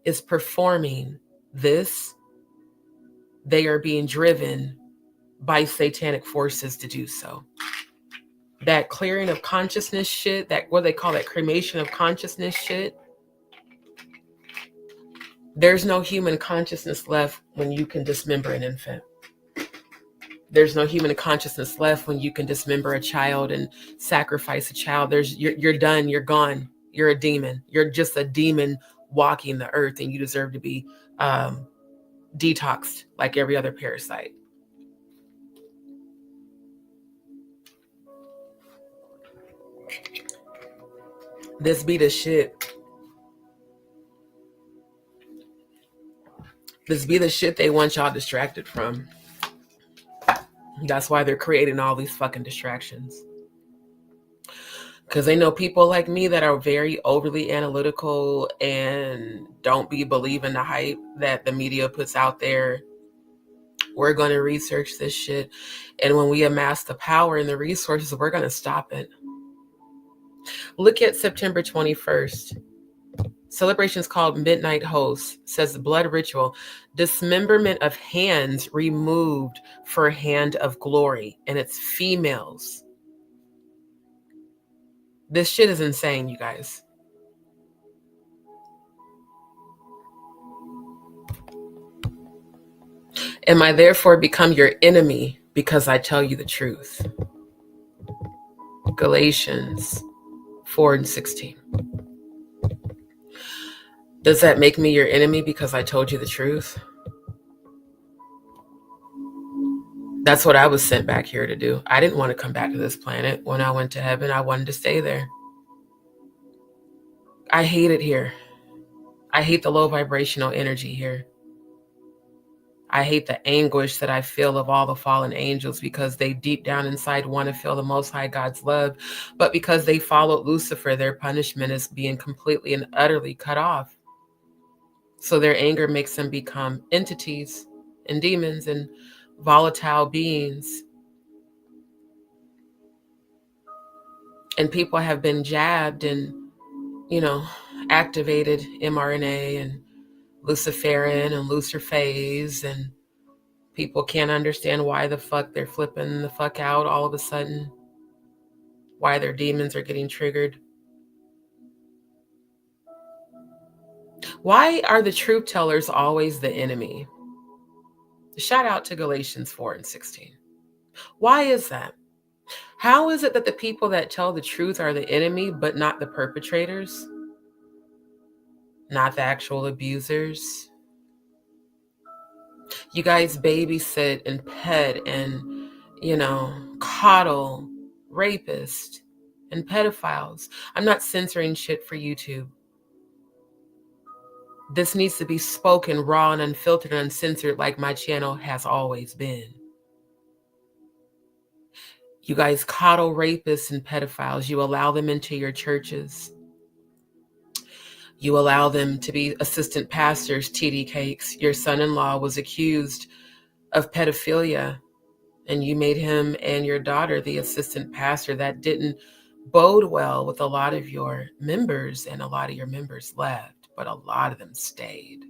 B: is performing this, they are being driven by satanic forces to do so. That clearing of consciousness shit, that what they call that cremation of consciousness shit, there's no human consciousness left when you can dismember an infant. There's no human consciousness left when you can dismember a child and sacrifice a child. You're done. You're gone. You're a demon. You're just a demon walking the earth, and you deserve to be detoxed like every other parasite. This be the shit. This be the shit they want y'all distracted from. That's why they're creating all these fucking distractions. Because they know people like me that are very overly analytical and don't be believing the hype that the media puts out there. We're going to research this shit. And when we amass the power and the resources, we're going to stop it. Look at September 21st. Celebrations called Midnight Host, says blood ritual, dismemberment of hands removed for hand of glory, and it's females. This shit is insane, you guys. Am I therefore become your enemy because I tell you the truth? Galatians 4:16. Does that make me your enemy because I told you the truth? That's what I was sent back here to do. I didn't want to come back to this planet. When I went to heaven, I wanted to stay there. I hate it here. I hate the low vibrational energy here. I hate the anguish that I feel of all the fallen angels because they deep down inside want to feel the Most High God's love. But because they followed Lucifer, their punishment is being completely and utterly cut off. So their anger makes them become entities and demons and volatile beings. And people have been jabbed and, activated mRNA and Luciferin and Luciphase, and people can't understand why the fuck they're flipping the fuck out all of a sudden, why their demons are getting triggered. Why are the truth tellers always the enemy? Shout out to Galatians 4:16. Why is that? How is it that the people that tell the truth are the enemy, but not the perpetrators? Not the actual abusers? You guys babysit and pet and, coddle rapists and pedophiles. I'm not censoring shit for YouTube. This needs to be spoken raw and unfiltered and uncensored like my channel has always been. You guys coddle rapists and pedophiles. You allow them into your churches. You allow them to be assistant pastors, TD cakes. Your son-in-law was accused of pedophilia, and you made him and your daughter the assistant pastor. That didn't bode well with a lot of your members, and a lot of your members left, but a lot of them stayed.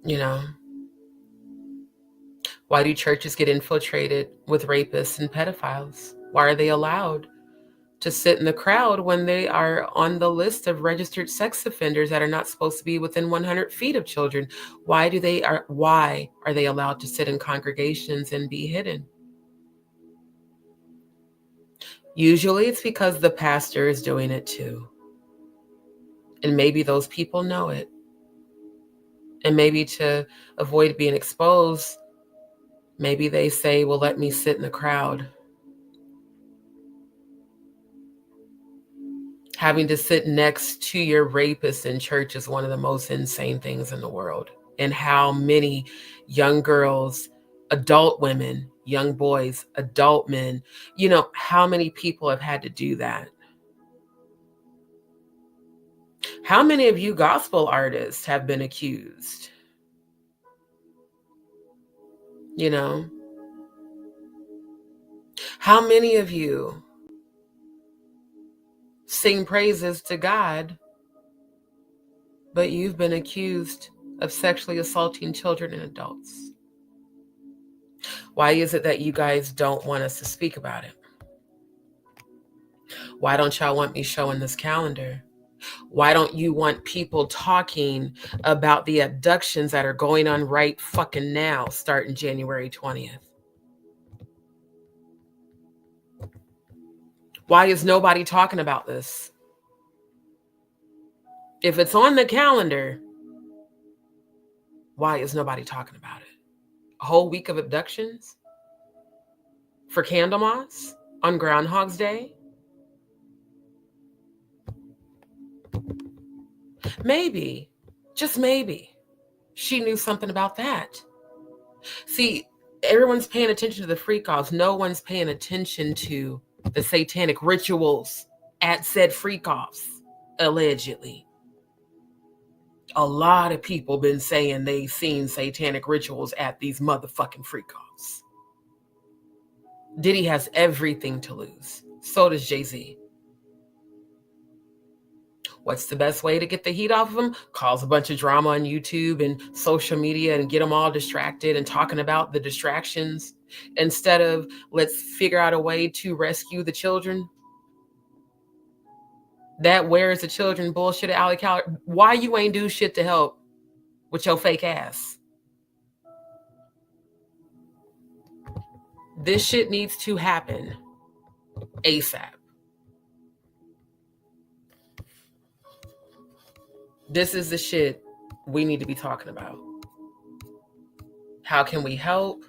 B: You know, why do churches get infiltrated with rapists and pedophiles? Why are they allowed to sit in the crowd when they are on the list of registered sex offenders that are not supposed to be within 100 feet of children? Why are they allowed to sit in congregations and be hidden? Usually it's because the pastor is doing it too. And maybe those people know it. And maybe to avoid being exposed, maybe they say, well, let me sit in the crowd. Having to sit next to your rapist in church is one of the most insane things in the world. And how many young girls, adult women, young boys, adult men, you know, how many people have had to do that? How many of you gospel artists have been accused? You know, how many of you sing praises to God, but you've been accused of sexually assaulting children and adults? Why is it that you guys don't want us to speak about it? Why don't y'all want me showing this calendar? Why don't you want people talking about the abductions that are going on right fucking now, starting January 20th? Why is nobody talking about this? If it's on the calendar, why is nobody talking about it? A whole week of abductions? For Candlemas? On Groundhog's Day? Maybe, just maybe, she knew something about that. See, everyone's paying attention to the freak-offs. No one's paying attention to the satanic rituals at said freak-offs, allegedly. A lot of people been saying they've seen satanic rituals at these motherfucking freak-offs. Diddy has everything to lose. So does Jay-Z. What's the best way to get the heat off of them? Cause a bunch of drama on YouTube and social media and get them all distracted and talking about the distractions instead of let's figure out a way to rescue the children. That where's the children bullshit at Alley Cali. Why you ain't do shit to help with your fake ass? This shit needs to happen ASAP. This is the shit we need to be talking about. How can we help?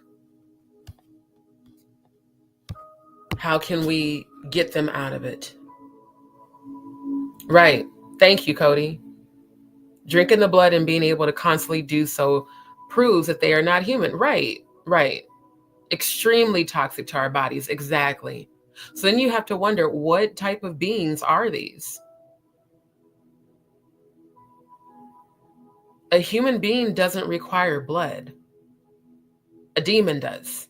B: How can we get them out of it? Right. Thank you, Cody. Drinking the blood and being able to constantly do so proves that they are not human. Right. Right. Extremely toxic to our bodies. Exactly. So then you have to wonder, what type of beings are these? A human being doesn't require blood. A demon does.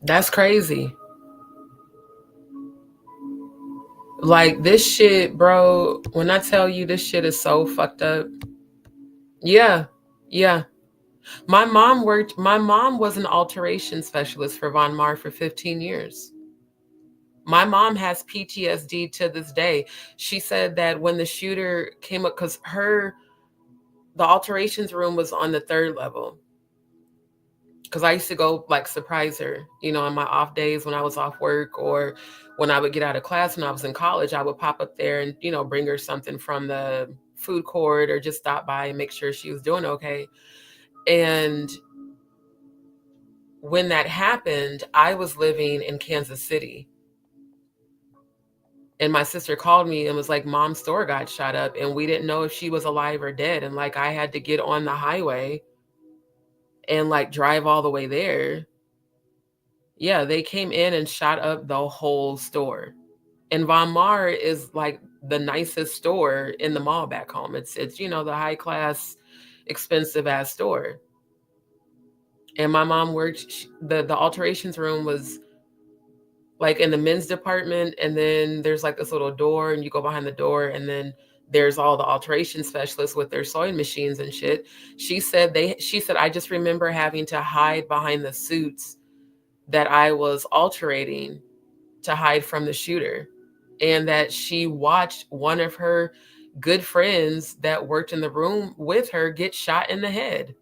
B: That's crazy. Like this shit, bro, when I tell you this shit is so fucked up. Yeah. Yeah. My mom was an alteration specialist for Von Maur for 15 years. My mom has PTSD to this day. She said that when the shooter came up, because the alterations room was on the 3rd level. Because I used to go like surprise her, you know, on my off days when I was off work, or when I would get out of class when I was in college, I would pop up there and, you know, bring her something from the food court or just stop by and make sure she was doing okay. And when that happened, I was living in Kansas City. And my sister called me and was like, Mom's store got shot up and we didn't know if she was alive or dead. And like, I had to get on the highway and like drive all the way there. Yeah, they came in and shot up the whole store. And Von Maur is like the nicest store in the mall back home. It's you know, the high class, expensive ass store. And my mom worked, the alterations room was like in the men's department, and then there's like this little door and you go behind the door and then there's all the alteration specialists with their sewing machines and shit. She said I just remember having to hide behind the suits that I was alterating to hide from the shooter, and that she watched one of her good friends that worked in the room with her get shot in the head.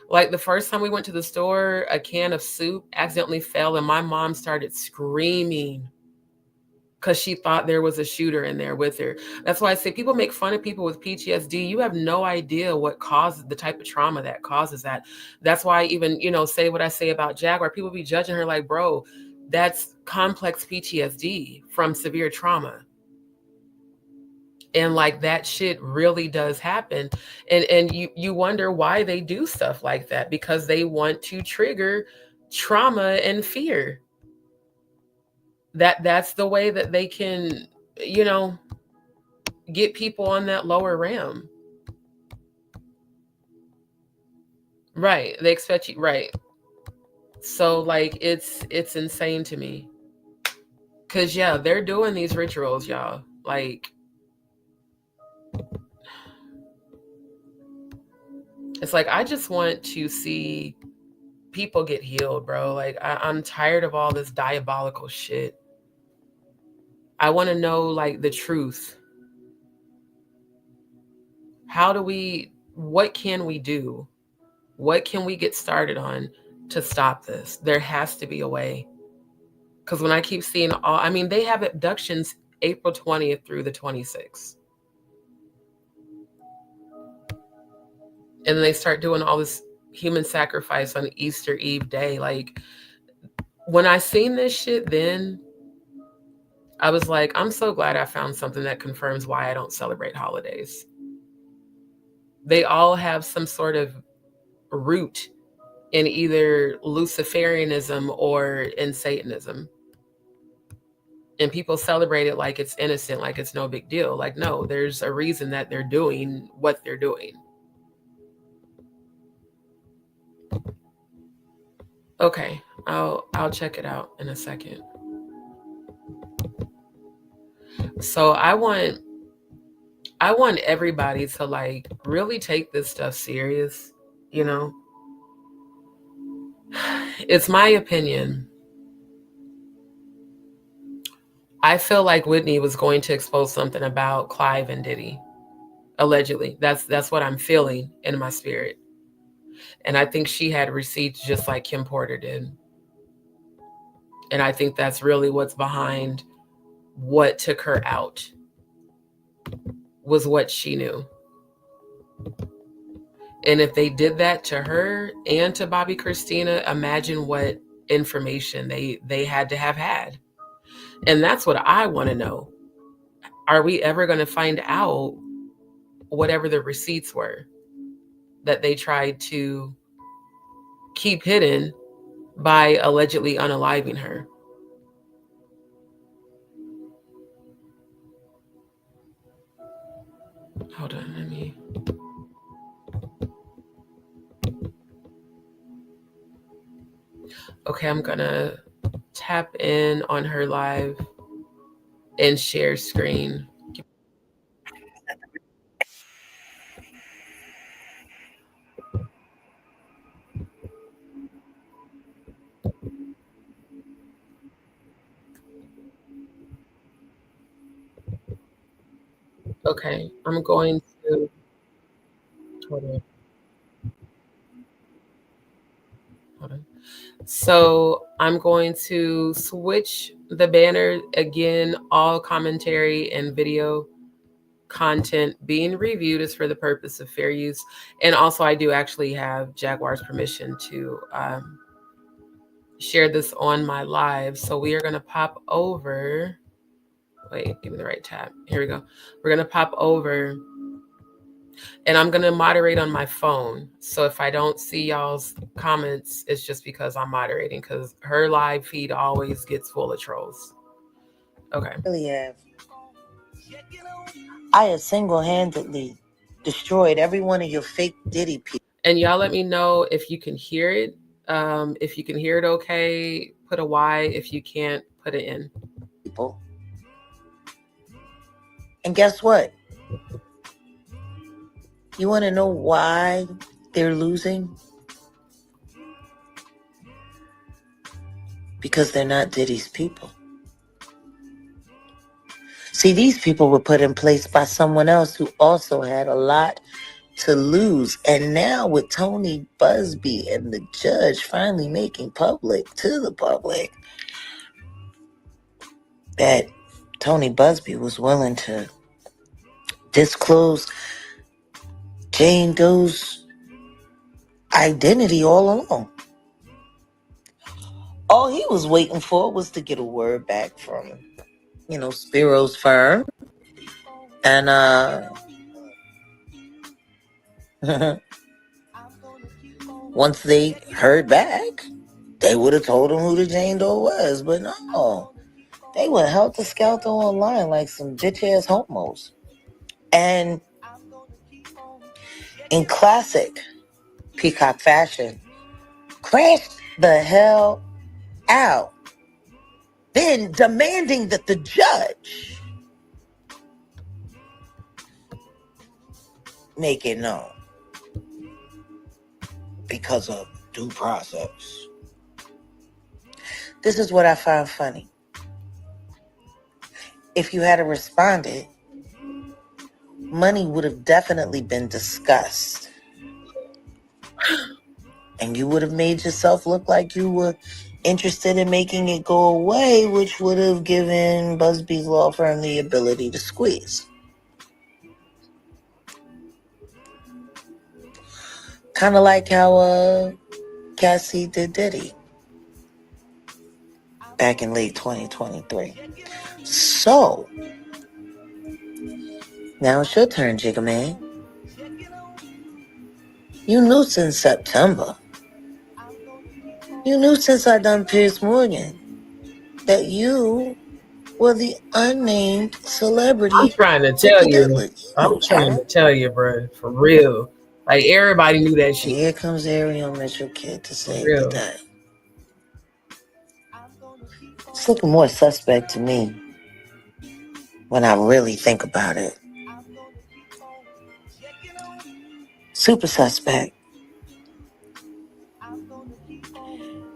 B: Like the first time we went to the store, a can of soup accidentally fell and my mom started screaming because she thought there was a shooter in there with her. That's why I say people make fun of people with PTSD. You have no idea what causes the type of trauma that causes that. That's why I even, you know, say what I say about Jaguar. People be judging her like, bro, that's complex PTSD from severe trauma. And like that shit really does happen. And you wonder why they do stuff like that, because they want to trigger trauma and fear. That's the way that they can, you know, get people on that lower realm. Right. They expect you, right. So like it's insane to me. Cause yeah, they're doing these rituals, y'all. Like it's like, I just want to see people get healed, bro. Like I'm tired of all this diabolical shit. I want to know like the truth. What can we do? What can we get started on to stop this? There has to be a way. Because when I keep seeing they have abductions April 20th through the 26th. And then they start doing all this human sacrifice on Easter Eve day. Like when I seen this shit, then I was like, I'm so glad I found something that confirms why I don't celebrate holidays. They all have some sort of root in either Luciferianism or in Satanism. And people celebrate it like it's innocent, like it's no big deal. Like, no, there's a reason that they're doing what they're doing. Okay, I'll check it out in a second. So I want everybody to like really take this stuff serious, you know? It's my opinion. I feel like Whitney was going to expose something about Clive and Diddy. Allegedly. That's what I'm feeling in my spirit. And I think she had receipts just like Kim Porter did. And I think that's really what's behind what took her out, was what she knew. And if they did that to her and to Bobby Christina, imagine what information they had to have had. And that's what I want to know. Are we ever going to find out whatever the receipts were that they tried to keep hidden by allegedly unaliving her? Hold on, let me. Okay, I'm gonna tap in on her live and share screen. Okay, I'm going to. Hold on. Hold on. So I'm going to switch the banner again, all commentary and video content being reviewed is for the purpose of fair use. And also, I do actually have Jaguar's permission to share this on my live. So we are going to pop over. Wait, give me the right tab. Here we go. We're going to pop over. And I'm going to moderate on my phone. So if I don't see y'all's comments, it's just because I'm moderating, because her live feed always gets full of trolls. Okay.
C: Really have. I have single-handedly destroyed every one of your fake Diddy people.
B: And y'all let me know if you can hear it. If you can hear it okay, put a Y. If you can't, put it in.
C: People. And guess what? You want to know why they're losing? Because they're not Diddy's people. See, these people were put in place by someone else who also had a lot to lose. And now with Tony Busby and the judge finally making public to the public that Tony Busby was willing to disclose Jane Doe's identity all along. All he was waiting for was to get a word back from, Spiro's firm. And once they heard back, they would have told him who the Jane Doe was. But no, they went helter-skelter online like some bitch-ass homos. And in classic Peacock fashion, crashed the hell out, then demanding that the judge make it known because of due process. This is what I find funny. If you had responded, money would have definitely been discussed. And you would have made yourself look like you were interested in making it go away, which would have given Busby's law firm the ability to squeeze. Kind of like how Cassie did Diddy back in late 2023. So, now it's your turn, Jigga Man. You knew since September. You knew since I done Piers Morgan that you were the unnamed celebrity.
B: I'm trying to tell you. I'm trying to tell you, bro. For real. Like, everybody knew that shit.
C: And here comes Ariel Mitchell Kid to save the day. It's looking more suspect to me when I really think about it. Super suspect.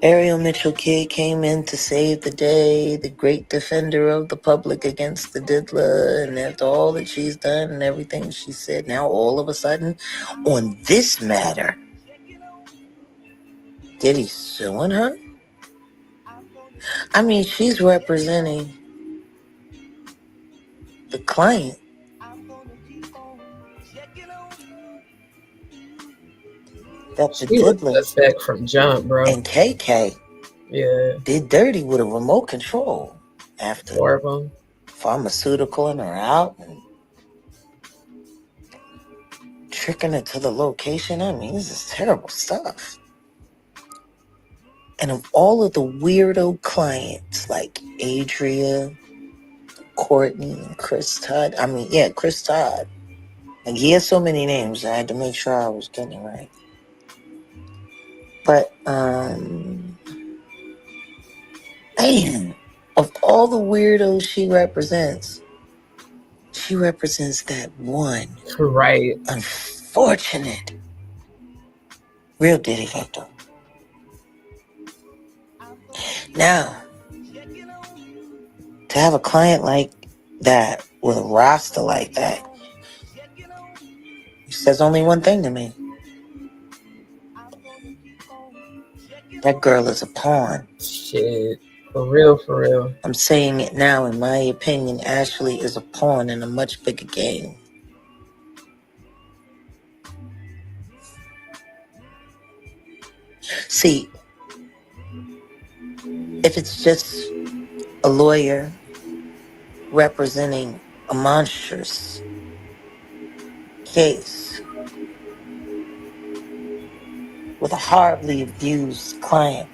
C: Ariel Mitchell Kid came in to save the day, the great defender of the public against the diddler, and after all that she's done and everything she said, now all of a sudden, on this matter, Diddy suing her? I mean, she's representing the client. That the diddler
B: back from jump, bro.
C: And KK did dirty with a remote control after pharmaceuticling her out and tricking her to the location. I mean, this is terrible stuff. And of all of the weirdo clients like Adria, Courtney, and Chris Todd. Chris Todd. Like, he has so many names, I had to make sure I was getting it right. But, man, of all the weirdos she represents that one.
B: Right.
C: Unfortunate real Diddy victim. Now, to have a client like that with a roster like that, it says only one thing to me. That girl is a pawn.
B: Shit. For real, for real.
C: I'm saying it now. In my opinion, Ashley is a pawn in a much bigger game. See, if it's just a lawyer representing a monstrous case with a horribly abused client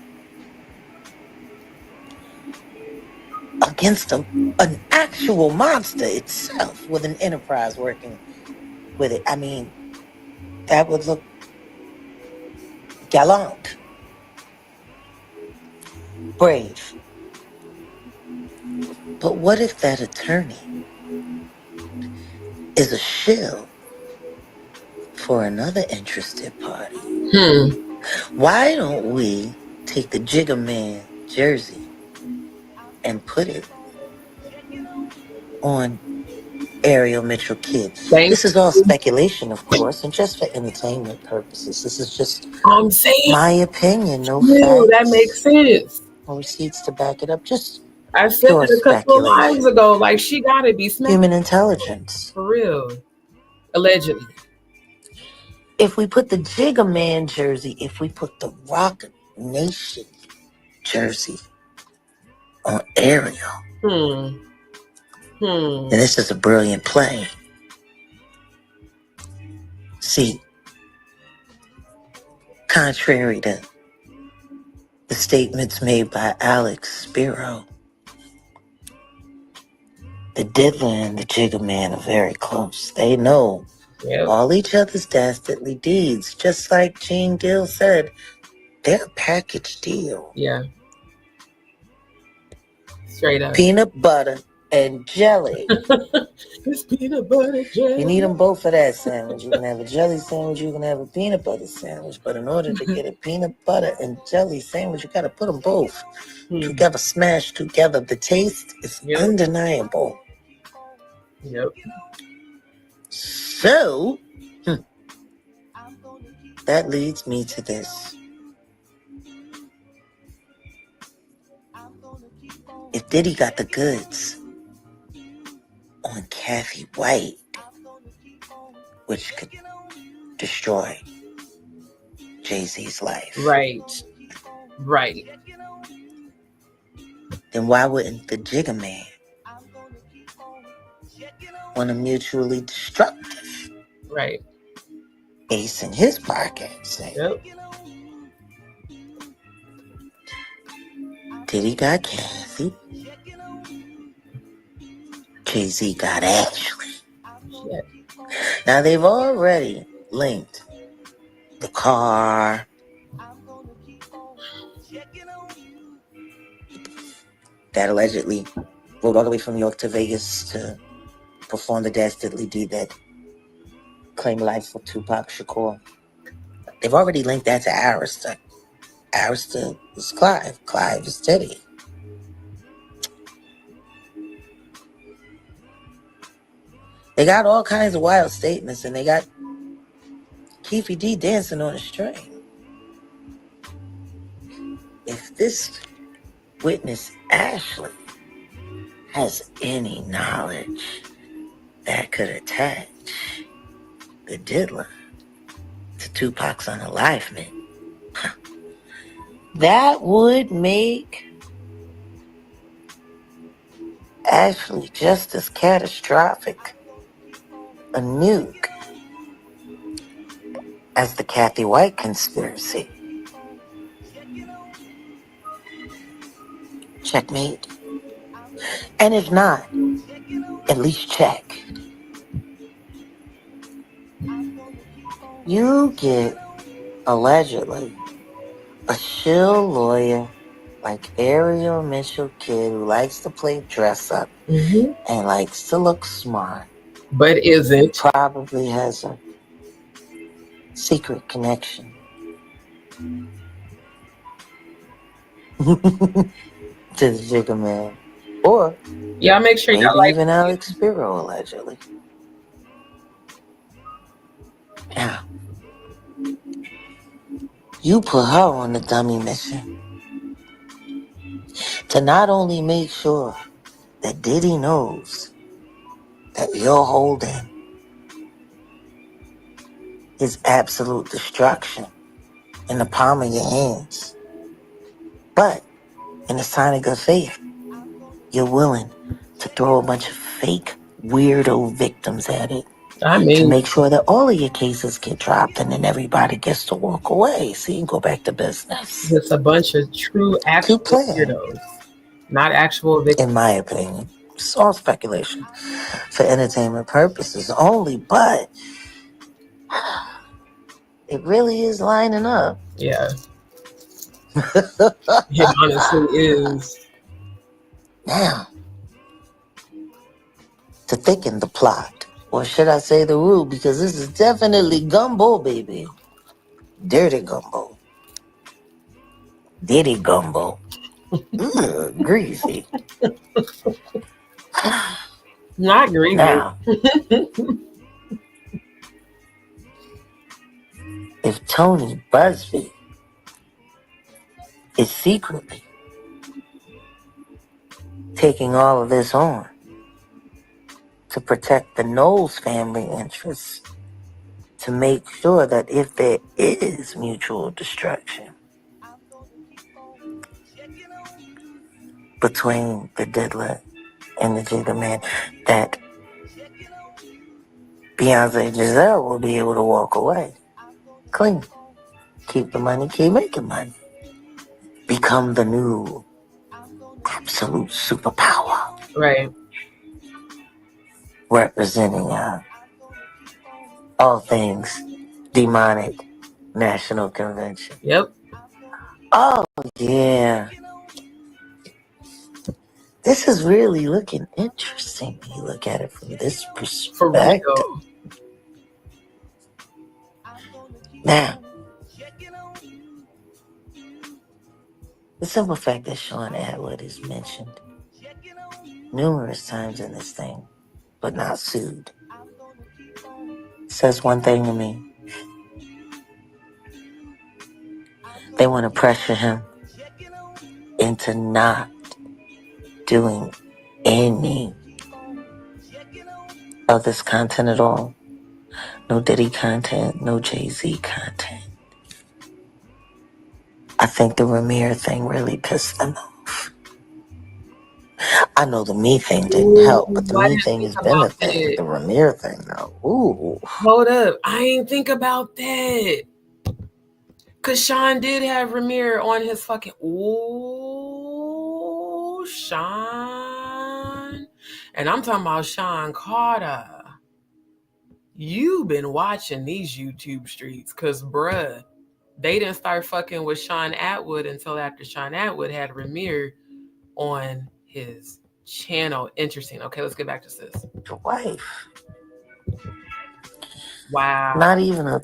C: against an actual monster itself with an enterprise working with it, I mean, that would look gallant, brave. But what if that attorney is a shill for another interested party? Why don't we take the Jigga Man jersey and put it on Ariel Mitchell Kidd? This is all speculation, of course, and just for entertainment purposes. This is just my opinion, no facts.
B: That makes sense.
C: No receipts to back it up. Just
B: I said it a couple of lives ago. Like, she gotta be smacked.
C: Human intelligence.
B: For real. Allegedly.
C: If we put the Jigga Man jersey, if we put the Rock Nation jersey on Ariel, then this is a brilliant play. See, contrary to the statements made by Alex Spiro, the Diddler and the Jigga Man are very close. They know all each other's dastardly deeds. Just like Gene Gill said, they're a package deal.
B: Yeah. Straight up.
C: Peanut butter and jelly.
B: It's peanut butter jelly.
C: You need them both for that sandwich. You can have a jelly sandwich, you can have a peanut butter sandwich. But in order to get a peanut butter and jelly sandwich, you got to put them both together, smashed together. The taste is undeniable.
B: Yep.
C: So, that leads me to this. If Diddy got the goods on Kathy White, which could destroy Jay-Z's life.
B: Right.
C: Then why wouldn't the Jigga Man want a mutually destructive ace in his pocket? Diddy got Kathy. Jay-Z got Ashley. Now they've already linked the car, that allegedly rode all the way from New York to Vegas to perform the dastardly deed that claimed life for Tupac Shakur. They've already linked that to Arista. Arista is Clive. Clive is Diddy. They got all kinds of wild statements, and they got Keefy D dancing on a string. If this witness, Ashley, has any knowledge that could attach the diddler to Tupac's unalivement, that would make Ashley just as catastrophic a nuke as the Kathy White conspiracy. Checkmate. And if not, at least check. You get, allegedly, a shill lawyer like Ariel Mitchell Kidd who likes to play dress up and likes to look smart.
B: But isn't.
C: Probably has a secret connection to the Jigga Man. Or
B: make sure
C: maybe
B: y'all like
C: even Alex Spiro, allegedly. Now, you put her on the dummy mission to not only make sure that Diddy knows that you're holding his absolute destruction in the palm of your hands. But in a sign of good faith, you're willing to throw a bunch of fake weirdo victims at it
B: I
C: to
B: mean,
C: make sure that all of your cases get dropped and then everybody gets to walk away so you can go back to business.
B: it's a bunch of true, actual
C: Keep playing,
B: weirdos, not actual victims.
C: in my opinion. It's all speculation for entertainment purposes only, but it really is lining up.
B: Yeah. It honestly is.
C: Now, to thicken the plot, or should I say the roux, because this is definitely gumbo, baby. Dirty gumbo. Diddy gumbo. Greasy.
B: Not greasy.
C: Now, if Tony Busby is secretly taking all of this on to protect the Knowles family interests, to make sure that if there is mutual destruction between the diddler and the Jada man, that Beyonce and Giselle will be able to walk away clean. Keep the money, keep making money. Become the new absolute superpower.
B: Right.
C: Representing all things demonic national convention.
B: Yep.
C: Oh, yeah. This is really looking interesting when you look at it from this perspective.
B: For real.
C: Now, the simple fact that Sean Atwood is mentioned numerous times in this thing, but not sued, says one thing to me. They want to pressure him into not doing any of this content at all. No Diddy content, no Jay-Z content. I think the Ramir thing really pissed them off. I know the me thing didn't help, but the me thing has been a thing. The Ramir thing, though. Ooh.
B: Hold up. I ain't think about that. Because Sean did have Ramir on his fucking... Ooh, Sean. And I'm talking about Sean Carter. You've been watching these YouTube streets because, bruh, they didn't start fucking with Sean Atwood until after Sean Atwood had Ramir on his channel. Interesting. Okay, let's get back to this.
C: Your wife.
B: Wow.
C: Not even a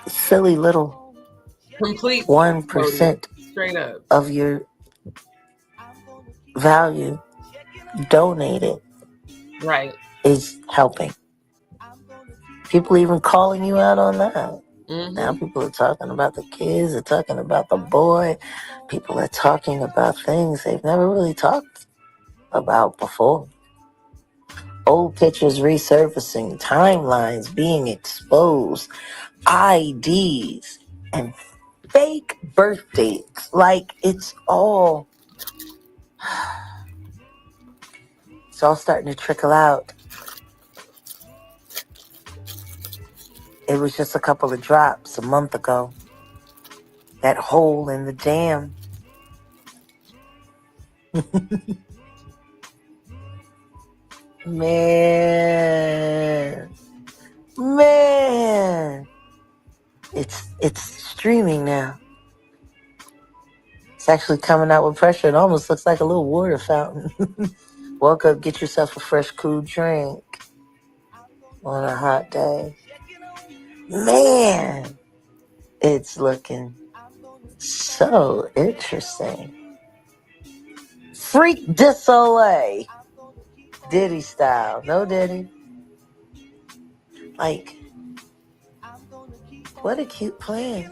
C: silly little
B: complete
C: 1%
B: straight up
C: of your value donated.
B: Right.
C: Is helping. People even calling you out on that.
B: Mm-hmm.
C: Now people are talking about the kids, they're talking about the boy. People are talking about things they've never really talked about before. Old pictures resurfacing, timelines being exposed, IDs, and fake birth dates. Like, it's all starting to trickle out. It was just a couple of drops a month ago. That hole in the dam. Man. It's streaming now. It's actually coming out with pressure. It almost looks like a little water fountain. Walk up, get yourself a fresh, cool drink on a hot day. Man, it's looking so interesting. Freak de Soleil. Diddy style. No Diddy. Like, what a cute plan.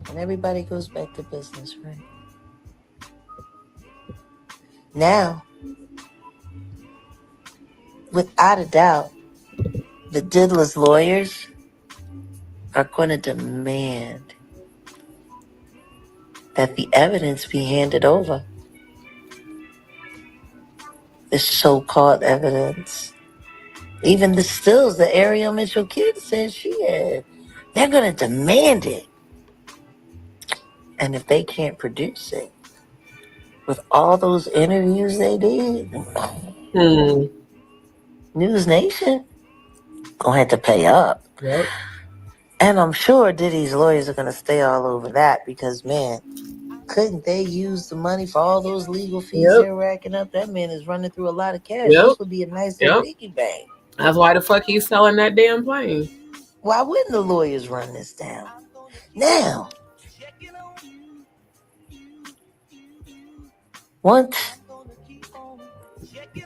C: And everybody goes back to business, right? Now, without a doubt, the Diddler's lawyers are going to demand that the evidence be handed over. The so-called evidence. Even the stills that Ariel Mitchell Kid said she had. They're going to demand it. And if they can't produce it, with all those interviews they did, News Nation gonna have to pay up.
B: Yep.
C: And I'm sure Diddy's lawyers are gonna stay all over that because, man, couldn't they use the money for all those legal fees they're racking up? That man is running through a lot of cash. This would be a nice little piggy bank.
B: That's why the fuck he's selling that damn plane.
C: Why wouldn't the lawyers run this down? Now, once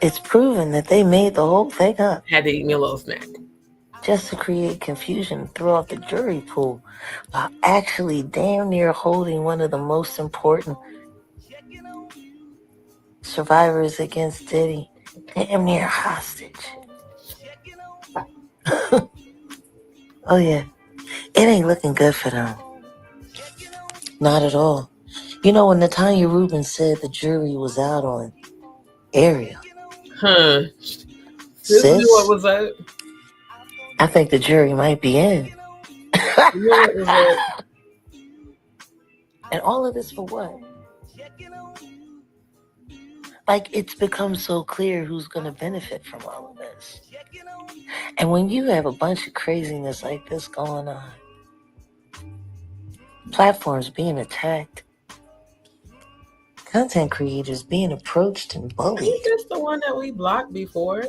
C: it's proven that they made the whole thing up,
B: had to eat me a little snack.
C: Just to create confusion and throw off the jury pool while actually damn near holding one of the most important survivors against Diddy damn near hostage. Oh yeah, it ain't looking good for them. Not at all. You know, when Natanya Rubin said the jury was out on Ariel.
B: Sis, what was that?
C: I think the jury might be in. And all of this for what? Like, it's become so clear who's going to benefit from all of this. And when you have a bunch of craziness like this going on, platforms being attacked, content creators being approached and bullied.
B: I think that's the one that we blocked before.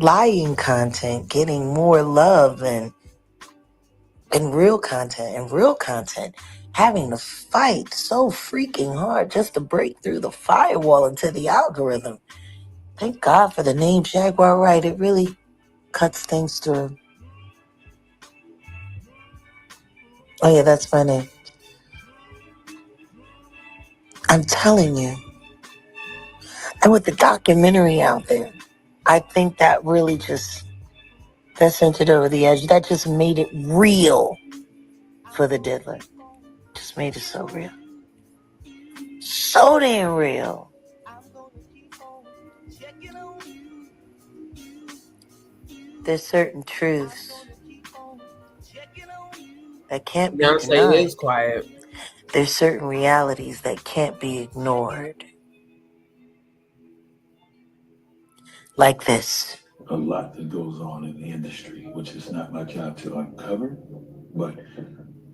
C: Lying content getting more love than real content, and real content having to fight so freaking hard just to break through the firewall into the algorithm. Thank God for the name Jaguar Wright. It really cuts things through. Oh yeah, that's my name. I'm telling you. And with the documentary out there, I think that really that sent it over the edge. That just made it real for the diddler. Just made it so real. So damn real. There's certain truths that can't be denied.
B: Is quiet.
C: There's certain realities that can't be ignored. Like this.
D: A lot that goes on in the industry, which is not my job to uncover, but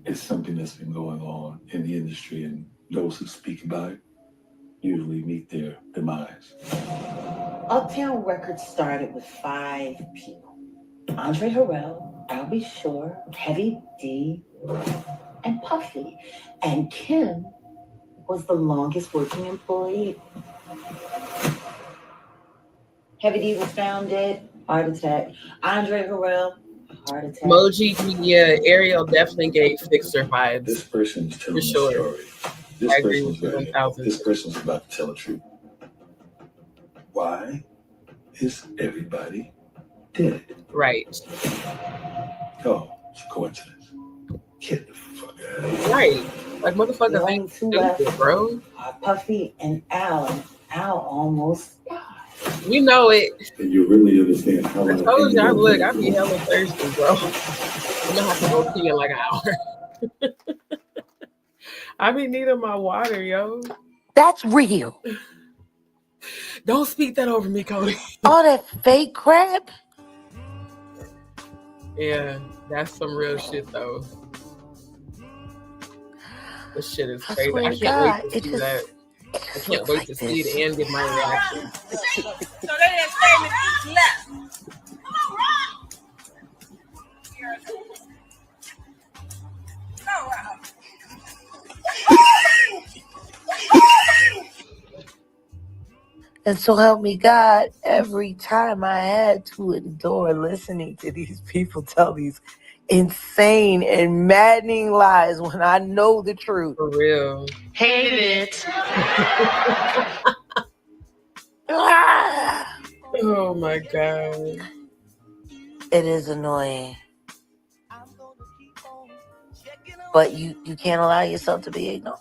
D: it's something that's been going on in the industry, and those who speak about it usually meet their demise.
E: Uptown Records started with 5 people. Andre Harrell, Albie Shore, Heavy D, and Puffy. And Kim was the longest working employee. Heavy D was found dead, heart attack. Andre Harrell, heart attack.
B: Moji, yeah, Ariel definitely gave Fixer vibes.
D: This person's telling a story. This person's about to tell the truth. Why is everybody dead?
B: Right.
D: Oh, it's a coincidence. Get the fuck out of here.
B: Right. Like, motherfuckers ain't stupid, bro.
E: Puffy and Al. Al almost died.
B: You know it.
D: And you really understand how
B: I told you, look, I be hella thirsty, bro. I'm gonna have to go pee in like an hour. I be needing my water, yo.
C: That's real.
B: Don't speak that over me, Cody.
C: All that fake crap.
B: Yeah, that's some real shit, though. This shit is crazy. I can't wait to see that. I can't wait to see it and get my reaction.
F: So they didn't famous each left. Come on, Rob. Go, Rob.
C: And so help me God, every time I had to endure listening to these people tell these insane and maddening lies when I know the truth.
B: For real.
C: Hated it.
B: Oh my God.
C: It is annoying. but you can't allow yourself to be ignored.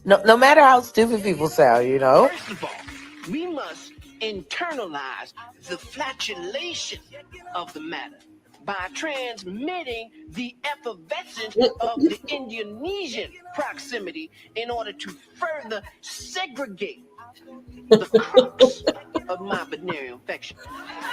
C: No matter how stupid people sound, you know.
G: First of all, we must internalize the flatulation of the matter by transmitting the effervescence of the Indonesian proximity in order to further segregate the crux of my venereal infection.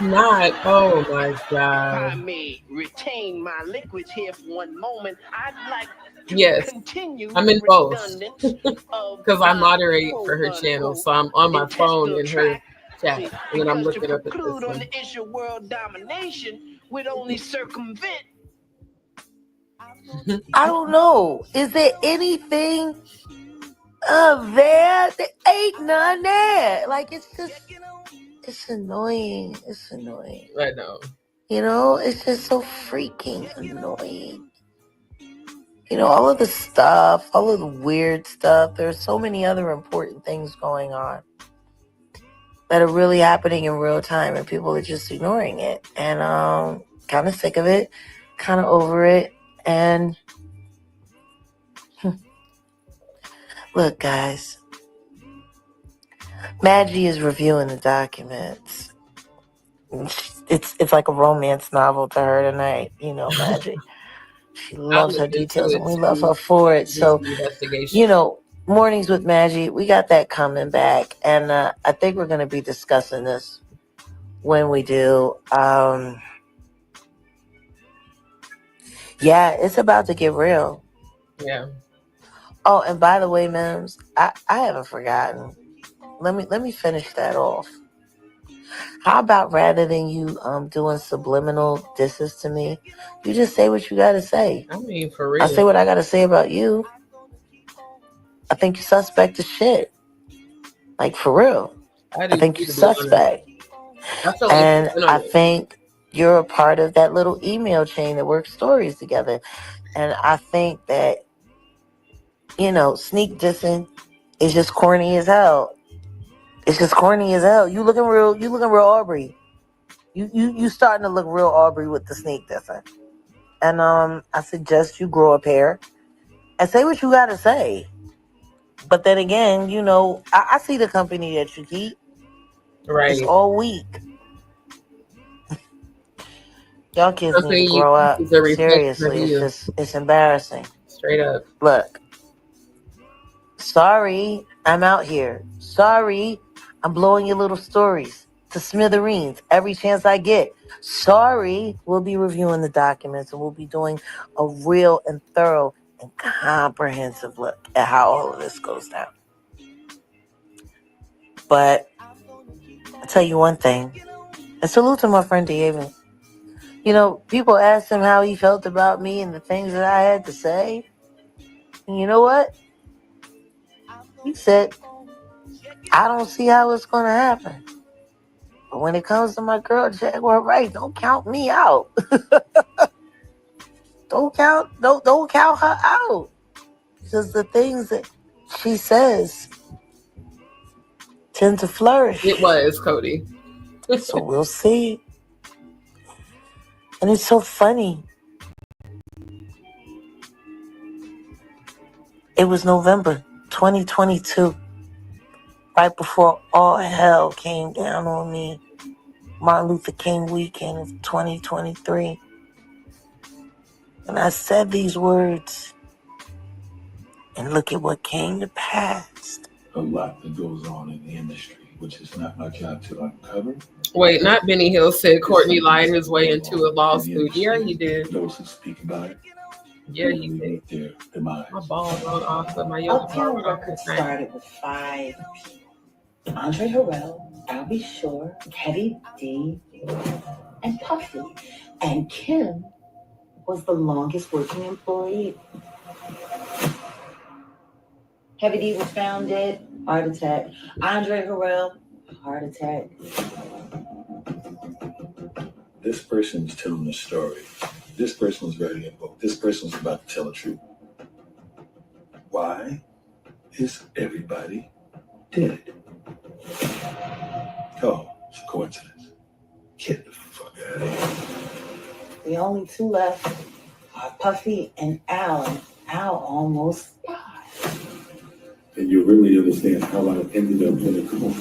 B: Oh my
G: If
B: God.
G: I may retain my liquids here for one moment, I'd like to
B: Yes,
G: continue
B: I'm in both.
G: redundance of
B: Because I
G: my
B: moderate for her
G: quote,
B: channel,
G: unquote,
B: so I'm on my phone
G: intestinal
B: in her
G: tract.
B: chat, and then I'm
G: Because to
B: looking up at this
G: conclude on
B: one.
G: the issue of world domination would only circumvent.
C: I don't know. Is there anything there? There ain't none there. Like, it's annoying. It's annoying.
B: I know.
C: You know, it's just so freaking annoying. You know, all of the stuff, all of the weird stuff. There's so many other important things going on that are really happening in real time, and people are just ignoring it. And kind of sick of it, kind of over it. And look, guys, Maggie is reviewing the documents. It's like a romance novel to her tonight, you know, Maggie. She loves her details, and we love her for it. So, you know, Mornings with Maggie, we got that coming back, and I think we're going to be discussing this when we do. Yeah, it's about to get real.
B: Yeah.
C: Oh, and by the way, Mims, I haven't forgotten. Let me finish that off. How about rather than you doing subliminal disses to me, you just say what you gotta say.
B: I mean, for real.
C: I say what I gotta say about you. I think you're suspect as shit. Like, for real. I think you're suspect. And I think you're a part of that little email chain that works stories together. And I think that, you know, sneak dissing is just corny as hell. It's just corny as hell. You looking real Aubrey. You starting to look real Aubrey with the sneak dissing. And I suggest you grow a pair and say what you gotta say. But then again, you know, I see the company that you keep.
B: Right.
C: It's all weak. Y'all kids need to grow up. Seriously, it's embarrassing.
B: Straight up.
C: Look, sorry, I'm out here. Sorry, I'm blowing your little stories to smithereens every chance I get. Sorry, we'll be reviewing the documents, and we'll be doing a real and thorough and comprehensive look at how all of this goes down. But I'll tell you one thing, and salute to my friend David. You know, people asked him how he felt about me and the things that I had to say. And you know what? He said, I don't see how it's going to happen. But when it comes to my girl, Jaguar Wright, don't count me out. Don't count her out. Because the things that she says tend to flourish.
B: It was, Cody.
C: So we'll see. And it's so funny. It was November 2022, right before all hell came down on me. Martin Luther King weekend of 2023. And I said these words, and look at what came to pass.
D: A lot that goes on in the industry, which is not my job to uncover.
B: Wait, not Benny Hill said Courtney lied his way into a lawsuit. Yeah, he did.
D: Those who speak about it.
B: Yeah, he did. My balls on off of my yoga.
E: Uptown Records started with 5 people. Andre Harrell, I'll Be Sure, Heavy D, and Puffy. And Kim was the longest working employee. Heavy D was found dead, heart attack. Andre Harrell, heart attack.
D: This person was telling a story. This person was writing a book. This person was about to tell the truth. Why is everybody dead? Oh, it's a coincidence. Get the fuck out of here.
E: The only 2 left, are Puffy and Al, and Al almost died.
D: And you really understand how I ended up in a coma.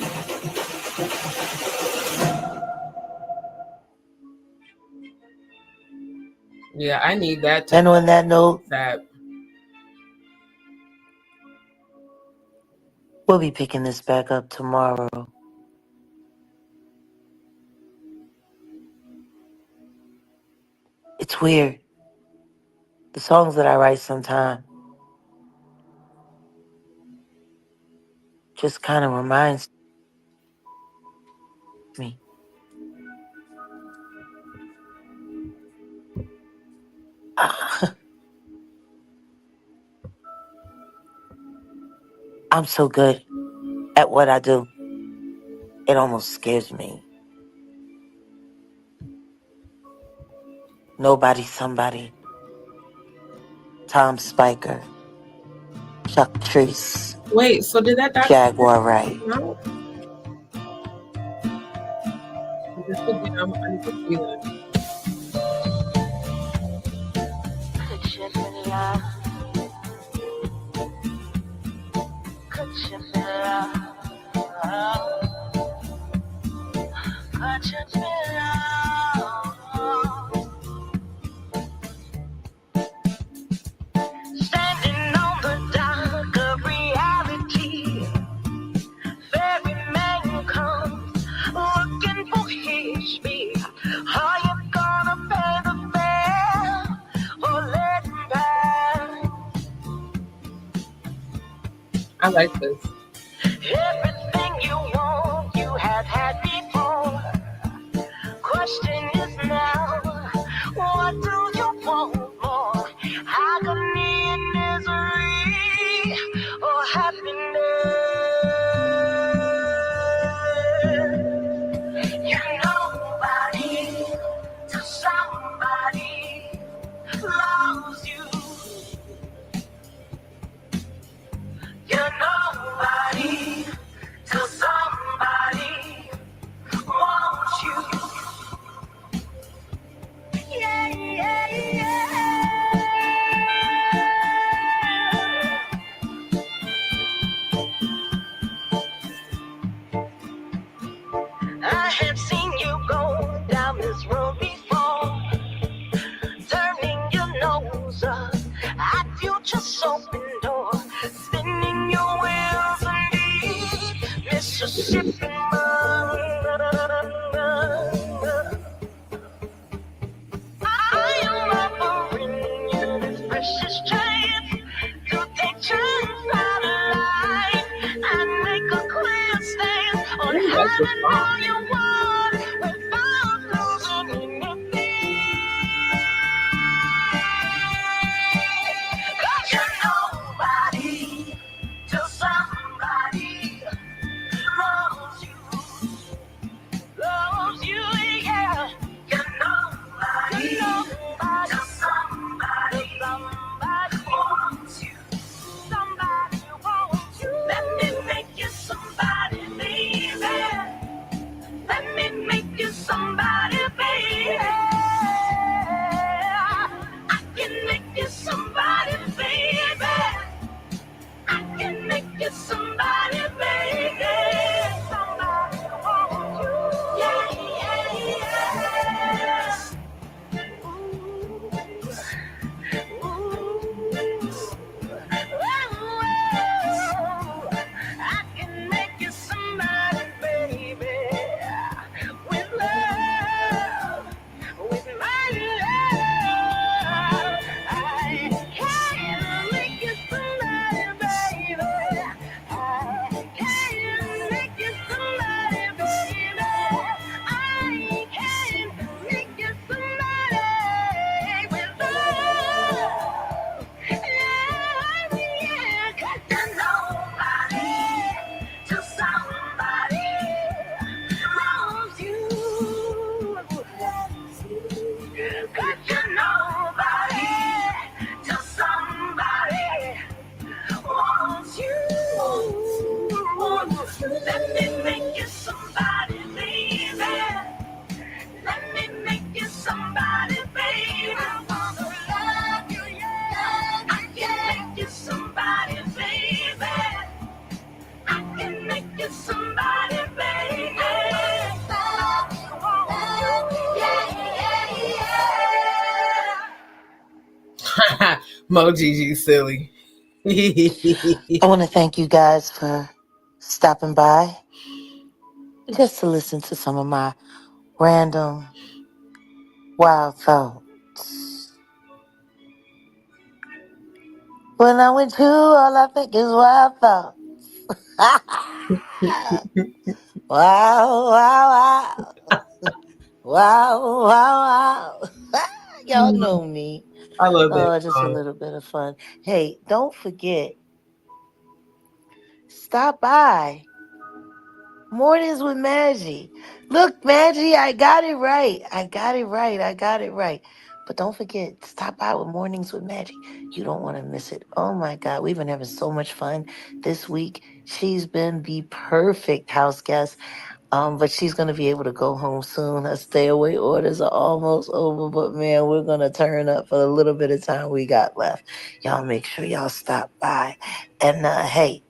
B: Yeah, I need that to
C: And on that note,
B: that.
C: we'll be picking this back up tomorrow. It's weird. The songs that I write sometimes just kind of reminds me. I'm so good at what I do. It almost scares me. Nobody, Somebody, Tom Spiker, Chuck Treese,
B: Wait, so did that
C: Jaguar Wright.
B: No. This could be, I'm confused.
G: Standing on the dock of reality, every man comes looking for his fee. Are you gonna pay the fare or let him pass?
B: I like this.
G: Everything you want, you have had before. Question is now, what do you want more? Agony and misery, or happiness? You're nobody till somebody loves you. You're nobody till somebody wants you. Yeah, yeah, yeah. I have seen you go down this road before, turning your nose up at future's open door, spinning your wheels underneath Mississippi mud. I am offering you this precious chance to take chance out of life and make a clear stand on how to know you want without losing
B: Mo Gigi silly.
C: I want to thank you guys for stopping by just to listen to some of my random wild thoughts. When I'm with you, all I think is wild thoughts. Wow, wow, wow. Wow, wow, wow. Y'all know me.
B: I love that
C: Oh, just a
B: song.
C: little bit of fun. Hey, don't forget, stop by Mornings with Maggie. Look, Maggie, I got it right. I got it right. I got it right. But don't forget, stop by with Mornings with Maggie. You don't want to miss it. Oh my God, we've been having so much fun this week. She's been the perfect house guest. But she's gonna be able to go home soon. Her stay away orders are almost over, but man, we're gonna turn up for the little bit of time we got left. Y'all make sure y'all stop by. And hey,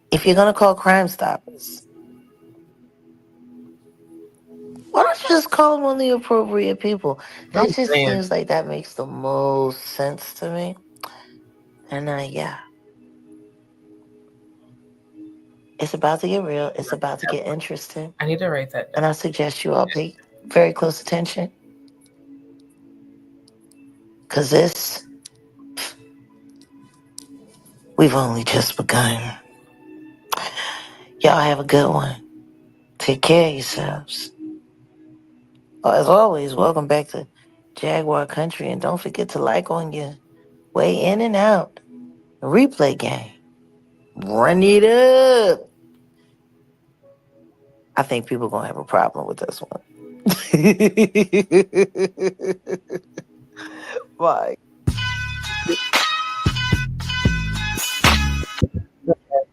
C: if you're gonna call Crime Stoppers, why don't you just call them on the appropriate people? That
B: I'm
C: just
B: saying.
C: seems like that makes the most sense to me. And yeah, it's about to get real. It's about to get interesting.
B: I need to write that
C: And
B: down.
C: I suggest you all pay very close attention. Cause we've only just begun. Y'all have a good one. Take care of yourselves. As always, welcome back to Jaguar Country. And don't forget to like on your way in and out. Replay game. Run it up. I think people going to have a problem with this one. Bye.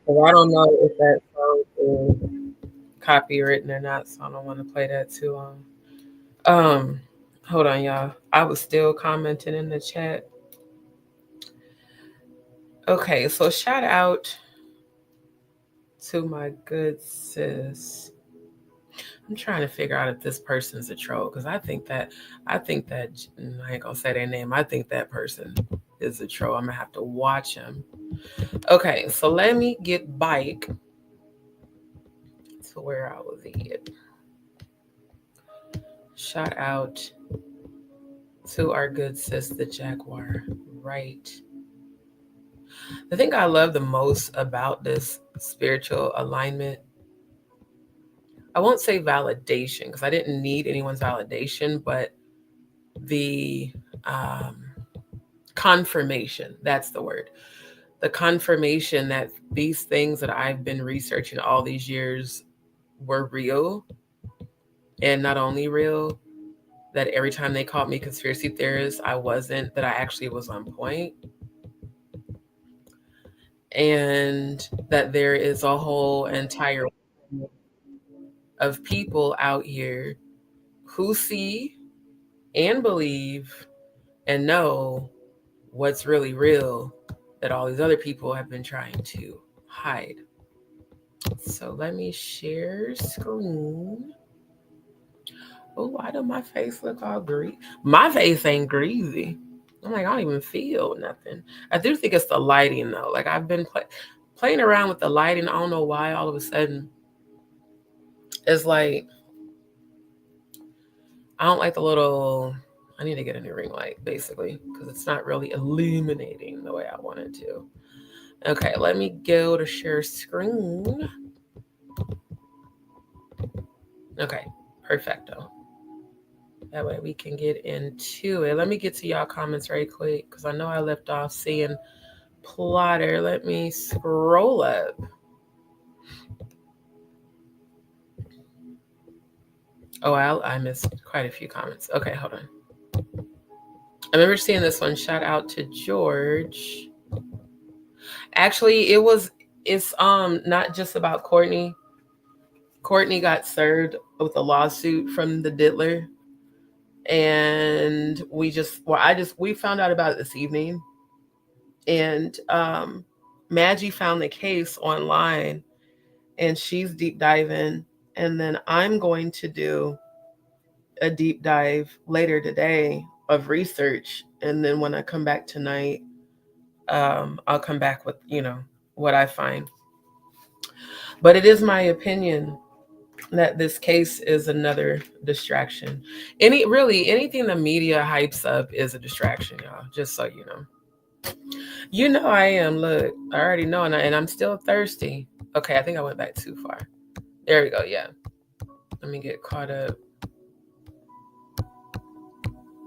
B: So I don't know if that song is copywritten or not, so I don't want to play that too long. Hold on, y'all. I was still commenting in the chat. Okay, so shout out to my good sis. I'm trying to figure out if this person's a troll because I think that I ain't gonna say their name. I think that person is a troll. I'm gonna have to watch him. Okay, so let me get back to where I was at. Shout out to our good sis, the Jaguar Wright. The thing I love the most about this spiritual alignment, I won't say validation because I didn't need anyone's validation, but the confirmation, that's the word. The confirmation that these things that I've been researching all these years were real, and not only real, that every time they called me conspiracy theorist, I wasn't, that I actually was on point. And that there is a whole entire of people out here who see and believe and know what's really real that all these other people have been trying to hide. So let me share screen. Oh, why does my face look all greasy? My face ain't greasy. I'm like, I don't even feel nothing. I do think it's the lighting though. Like I've been playing around with the lighting. I don't know why all of a sudden it's like, I don't like the little, I need to get a new ring light basically because it's not really illuminating the way I want it to. Okay, let me go to share screen. Okay, perfecto. That way we can get into it. Let me get to y'all comments right quick because I know I left off seeing Plotter. Let me scroll up. Oh, I missed quite a few comments. Okay, hold on. I remember seeing this one. Shout out to George. Actually, it's not just about Courtney. Courtney got served with a lawsuit from the diddler. And we found out about it this evening. And Maggie found the case online and she's deep diving. And then I'm going to do a deep dive later today of research. And then when I come back tonight, I'll come back with, what I find. But it is my opinion that this case is another distraction. Anything the media hypes up is a distraction, y'all. Just so you know. You know I am. Look, I already know, and I'm still thirsty. Okay, I think I went back too far. There we go. Yeah. Let me get caught up.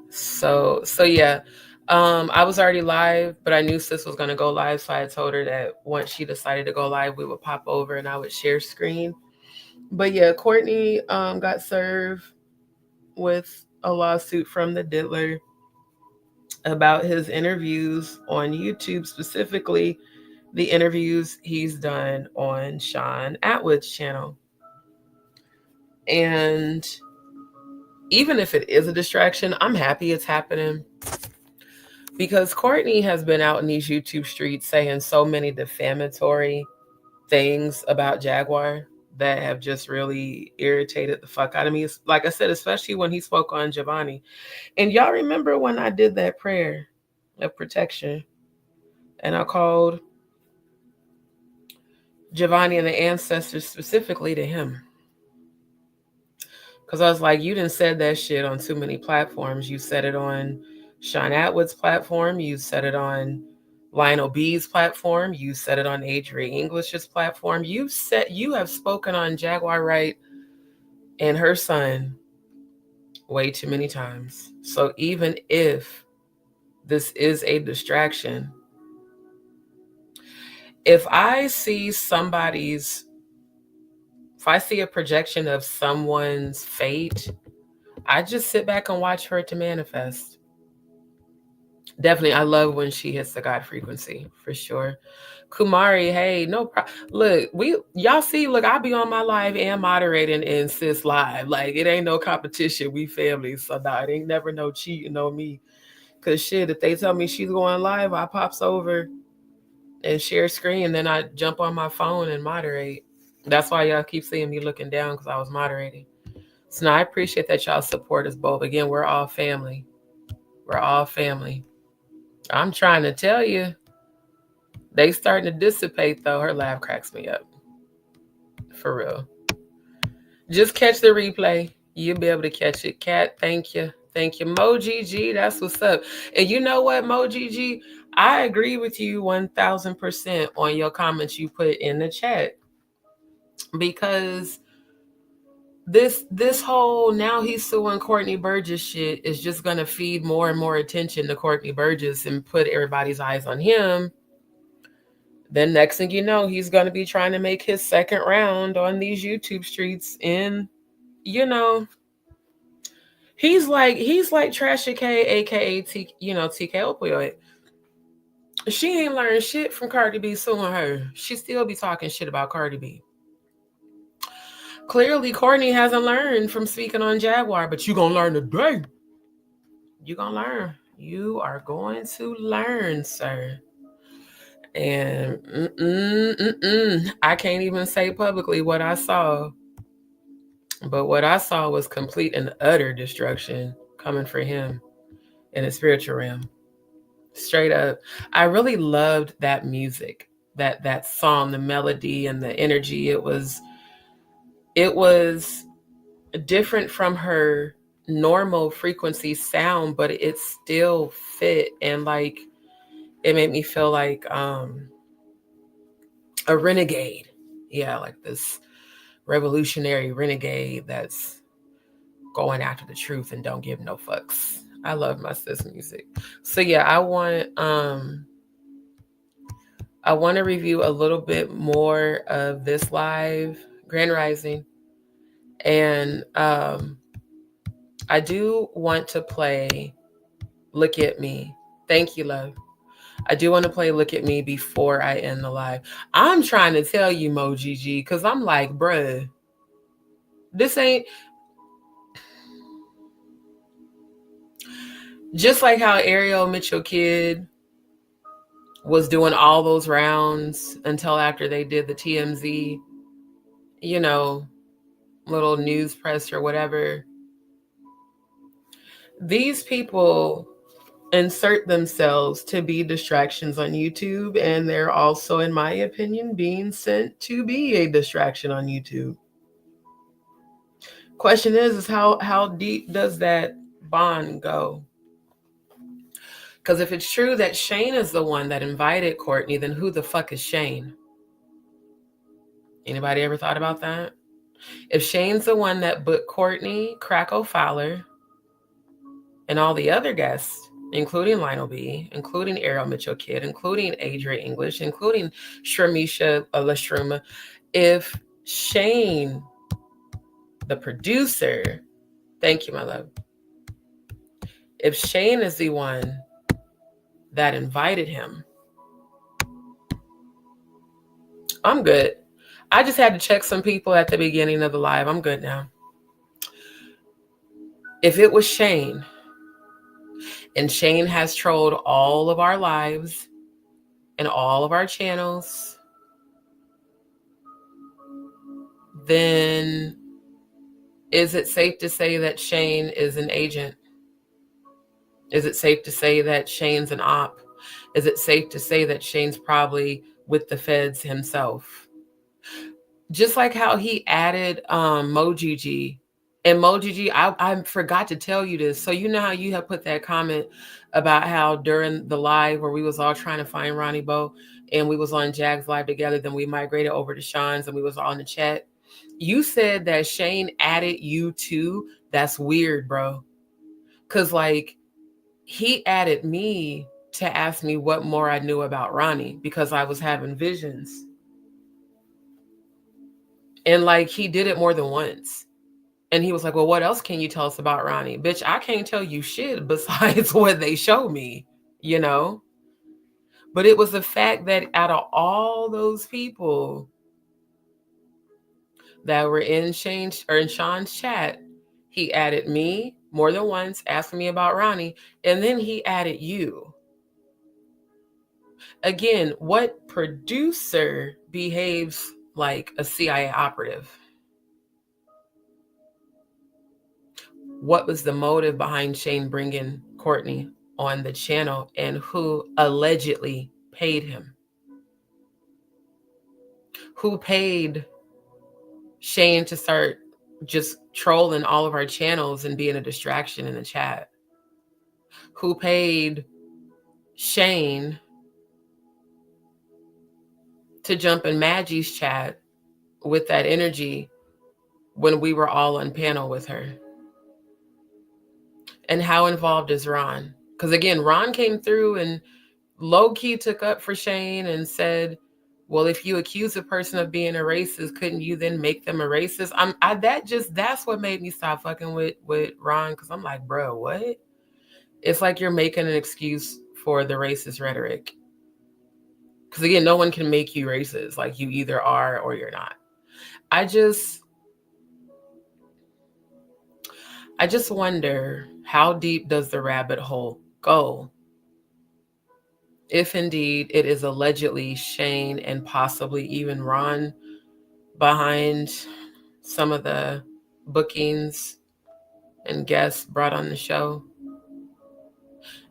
B: So yeah. I was already live, but I knew sis was gonna go live, so I told her that once she decided to go live, we would pop over and I would share screen. But yeah, Courtney got served with a lawsuit from the diddler about his interviews on YouTube, specifically the interviews he's done on Sean Atwood's channel. And even if it is a distraction, I'm happy it's happening, because Courtney has been out in these YouTube streets saying so many defamatory things about Jaguar that have just really irritated the fuck out of me. Like I said, especially when he spoke on Giovanni. And y'all remember when I did that prayer of protection and I called Giovanni and the ancestors specifically to him? Because I was like, you done said that shit on too many platforms. You said it on Sean Atwood's platform. You said it on Lionel B's platform. You said it on Adrian English's platform. You have spoken on Jaguar Wright and her son way too many times. So even if this is a distraction, if I see a projection of someone's fate, I just sit back and watch for it to manifest. Definitely, I love when she hits the God frequency, for sure. Kumari, hey, no problem. Look, y'all see, look, I be on my live and moderating and sis live. Like, it ain't no competition. We family. So nah, it ain't never no cheating on me. Cause shit, if they tell me she's going live, I pops over and share screen, then I jump on my phone and moderate. That's why y'all keep seeing me looking down, because I was moderating. So now I appreciate that y'all support us both. Again, we're all family. We're all family. I'm trying to tell you, they starting to dissipate though. Her laugh cracks me up. For real. Just catch the replay. You'll be able to catch it. Kat, thank you. Thank you. Mo GG, that's what's up. And you know what, Mo GG? I agree with you 1000% on your comments you put in the chat. Because this whole now he's suing Courtney Burgess shit is just going to feed more and more attention to Courtney Burgess and put everybody's eyes on him. Then next thing you know, he's going to be trying to make his second round on these YouTube streets. And, he's like Trasha K, aka TK Opioid. She ain't learned shit from Cardi B suing her. She still be talking shit about Cardi B. Clearly, Courtney hasn't learned from speaking on Jaguar, but you're going to learn today. You're going to learn. You are going to learn, sir. And I can't even say publicly what I saw. But what I saw was complete and utter destruction coming for him in the spiritual realm. Straight up. I really loved that music, that song, the melody and the energy. It was different from her normal frequency sound, but it still fit. And like, it made me feel like a renegade. Yeah, like this revolutionary renegade that's going after the truth and don't give no fucks. I love my sis music. So yeah, I want to review a little bit more of this live Grand Rising. And I do want to play Look at Me. Thank you, love. I do want to play Look at Me before I end the live. I'm trying to tell you, Mo GG, because I'm like, bruh, this ain't just like how Ariel Mitchell Kidd was doing all those rounds until after they did the TMZ, little news press or whatever. These people insert themselves to be distractions on YouTube, and they're also, in my opinion, being sent to be a distraction on YouTube. Question is how deep does that bond go? Because if it's true that Shayne is the one that invited Courtney, then who the fuck is Shayne? Anybody ever thought about that? If Shayne's the one that booked Courtney, Krakow Fowler, and all the other guests, including Lionel B, including Ariel Mitchell Kidd, including Adria English, including Shramisha Lashruma, if Shayne, the producer, thank you, my love, if Shayne is the one that invited him, I'm good. I just had to check some people at the beginning of the live. I'm good now. If it was Shayne, and Shayne has trolled all of our lives and all of our channels, then is it safe to say that Shayne is an agent? Is it safe to say that Shayne's an op? Is it safe to say that Shayne's probably with the feds himself? Just like how he added Mojiji. And Mojiji, I forgot to tell you this. So you know how you have put that comment about how during the live where we was all trying to find Ronnie Bo and we was on Jag's live together, then we migrated over to Sean's and we was all in the chat. You said that Shayne added you too. That's weird, bro. Because like he added me to ask me what more I knew about Ronnie because I was having visions. And like he did it more than once. And he was like, well, what else can you tell us about Ronnie? Bitch, I can't tell you shit besides what they show me, you know? But it was the fact that out of all those people that were in Shayne's or in Sean's chat, he added me more than once, asking me about Ronnie, and then he added you. Again, what producer behaves like a CIA operative? What was the motive behind Shayne bringing Courtney on the channel and who allegedly paid him? Who paid Shayne to start just trolling all of our channels and being a distraction in the chat? Who paid Shayne to jump in Maggie's chat with that energy when we were all on panel with her? And how involved is Ron? Because again, Ron came through and low-key took up for Shayne and said, well, if you accuse a person of being a racist, couldn't you then make them a racist? That's what made me stop fucking with Ron, because I'm like, bro, what? It's like you're making an excuse for the racist rhetoric. Because again, no one can make you racist. Like you either are or you're not. I just wonder, how deep does the rabbit hole go? If indeed it is allegedly Shayne and possibly even Ron behind some of the bookings and guests brought on the show.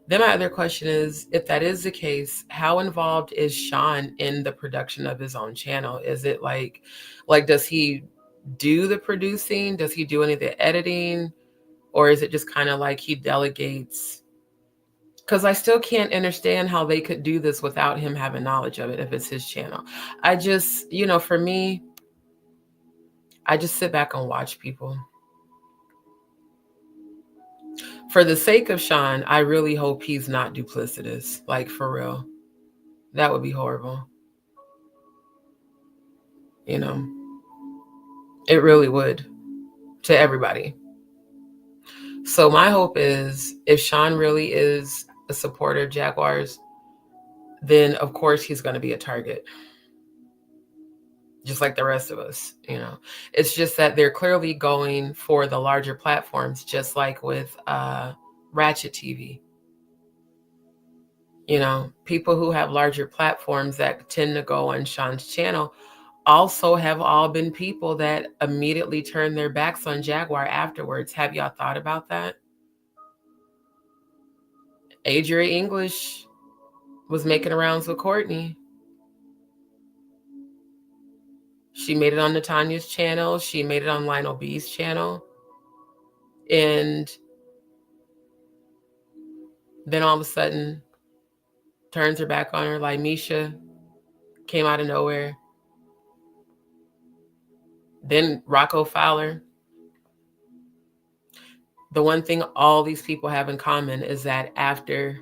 B: Then my other question is, if that is the case, how involved is Sean in the production of his own channel? Is it like does he do the producing? Does he do any of the editing? Or is it just kind of like he delegates? Because I still can't understand how they could do this without him having knowledge of it if it's his channel. I just, for me, I just sit back and watch people. For the sake of Sean, I really hope he's not duplicitous. Like, for real. That would be horrible. It really would. To everybody. So my hope is, if Sean really is a supporter of Jaguars, then of course he's going to be a target. Just like the rest of us, It's just that they're clearly going for the larger platforms, just like with Ratchet TV. People who have larger platforms that tend to go on Sean's channel also have all been people that immediately turn their backs on Jaguar afterwards. Have y'all thought about that? Adria English was making rounds with Courtney. She made it on Natanya's channel. She made it on Lionel B's channel. And then all of a sudden, turns her back on her. Like Misha came out of nowhere. Then Rocco Fowler. The one thing all these people have in common is that after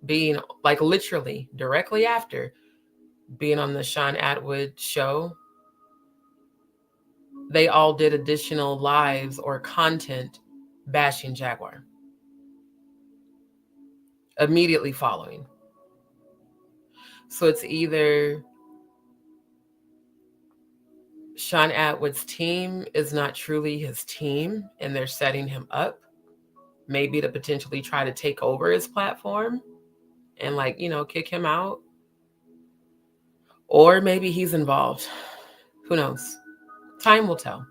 B: being, like literally directly after being on the Sean Atwood show, they all did additional lives or content bashing Jaguar immediately following. So it's either Sean Atwood's team is not truly his team and they're setting him up maybe to potentially try to take over his platform and like, you know, kick him out. Or maybe he's involved. Who knows? Time will tell.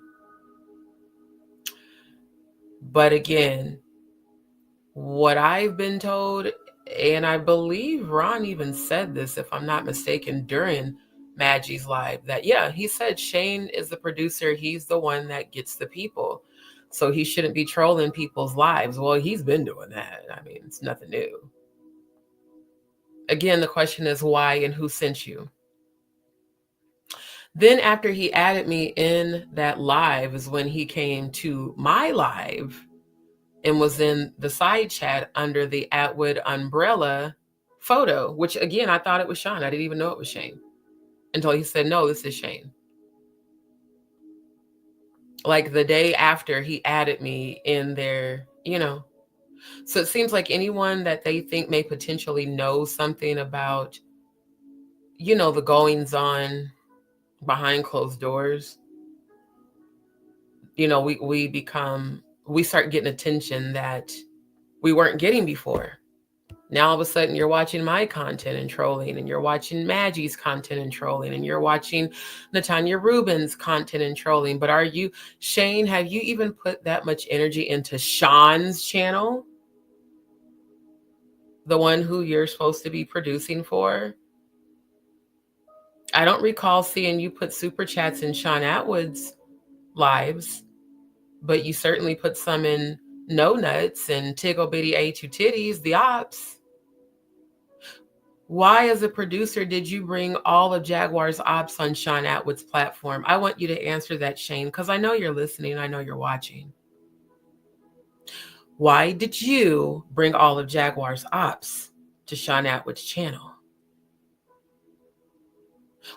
B: But again, what I've been told, and I believe Ron even said this, if I'm not mistaken, during Maggie's live, that yeah, he said Shayne is the producer. He's the one that gets the people. So he shouldn't be trolling people's lives. Well, he's been doing that. I mean, it's nothing new. Again, the question is why and who sent you? Then after he added me in that live is when he came to my live and was in the side chat under the Atwood umbrella photo, which again, I thought it was Sean. I didn't even know it was Shayne until he said, no, this is Shayne. Like the day after he added me in there, you know. So it seems like anyone that they think may potentially know something about, you know, the goings on behind closed doors, you know, we start getting attention that we weren't getting before. Now all of a sudden you're watching my content and trolling, and you're watching Maggie's content and trolling, and you're watching Natanya Rubin's content and trolling. But are you, Shayne, have you even put that much energy into Sean's channel? The one who you're supposed to be producing for? I don't recall seeing you put super chats in Sean Atwood's lives, but you certainly put some in No Nuts and Tiggle Bitty A2 Titties, the ops. Why, as a producer, did you bring all of Jaguar's ops on Sean Atwood's platform? I want you to answer that, Shayne, because I know you're listening. I know you're watching. Why did you bring all of Jaguar's ops to Sean Atwood's channel?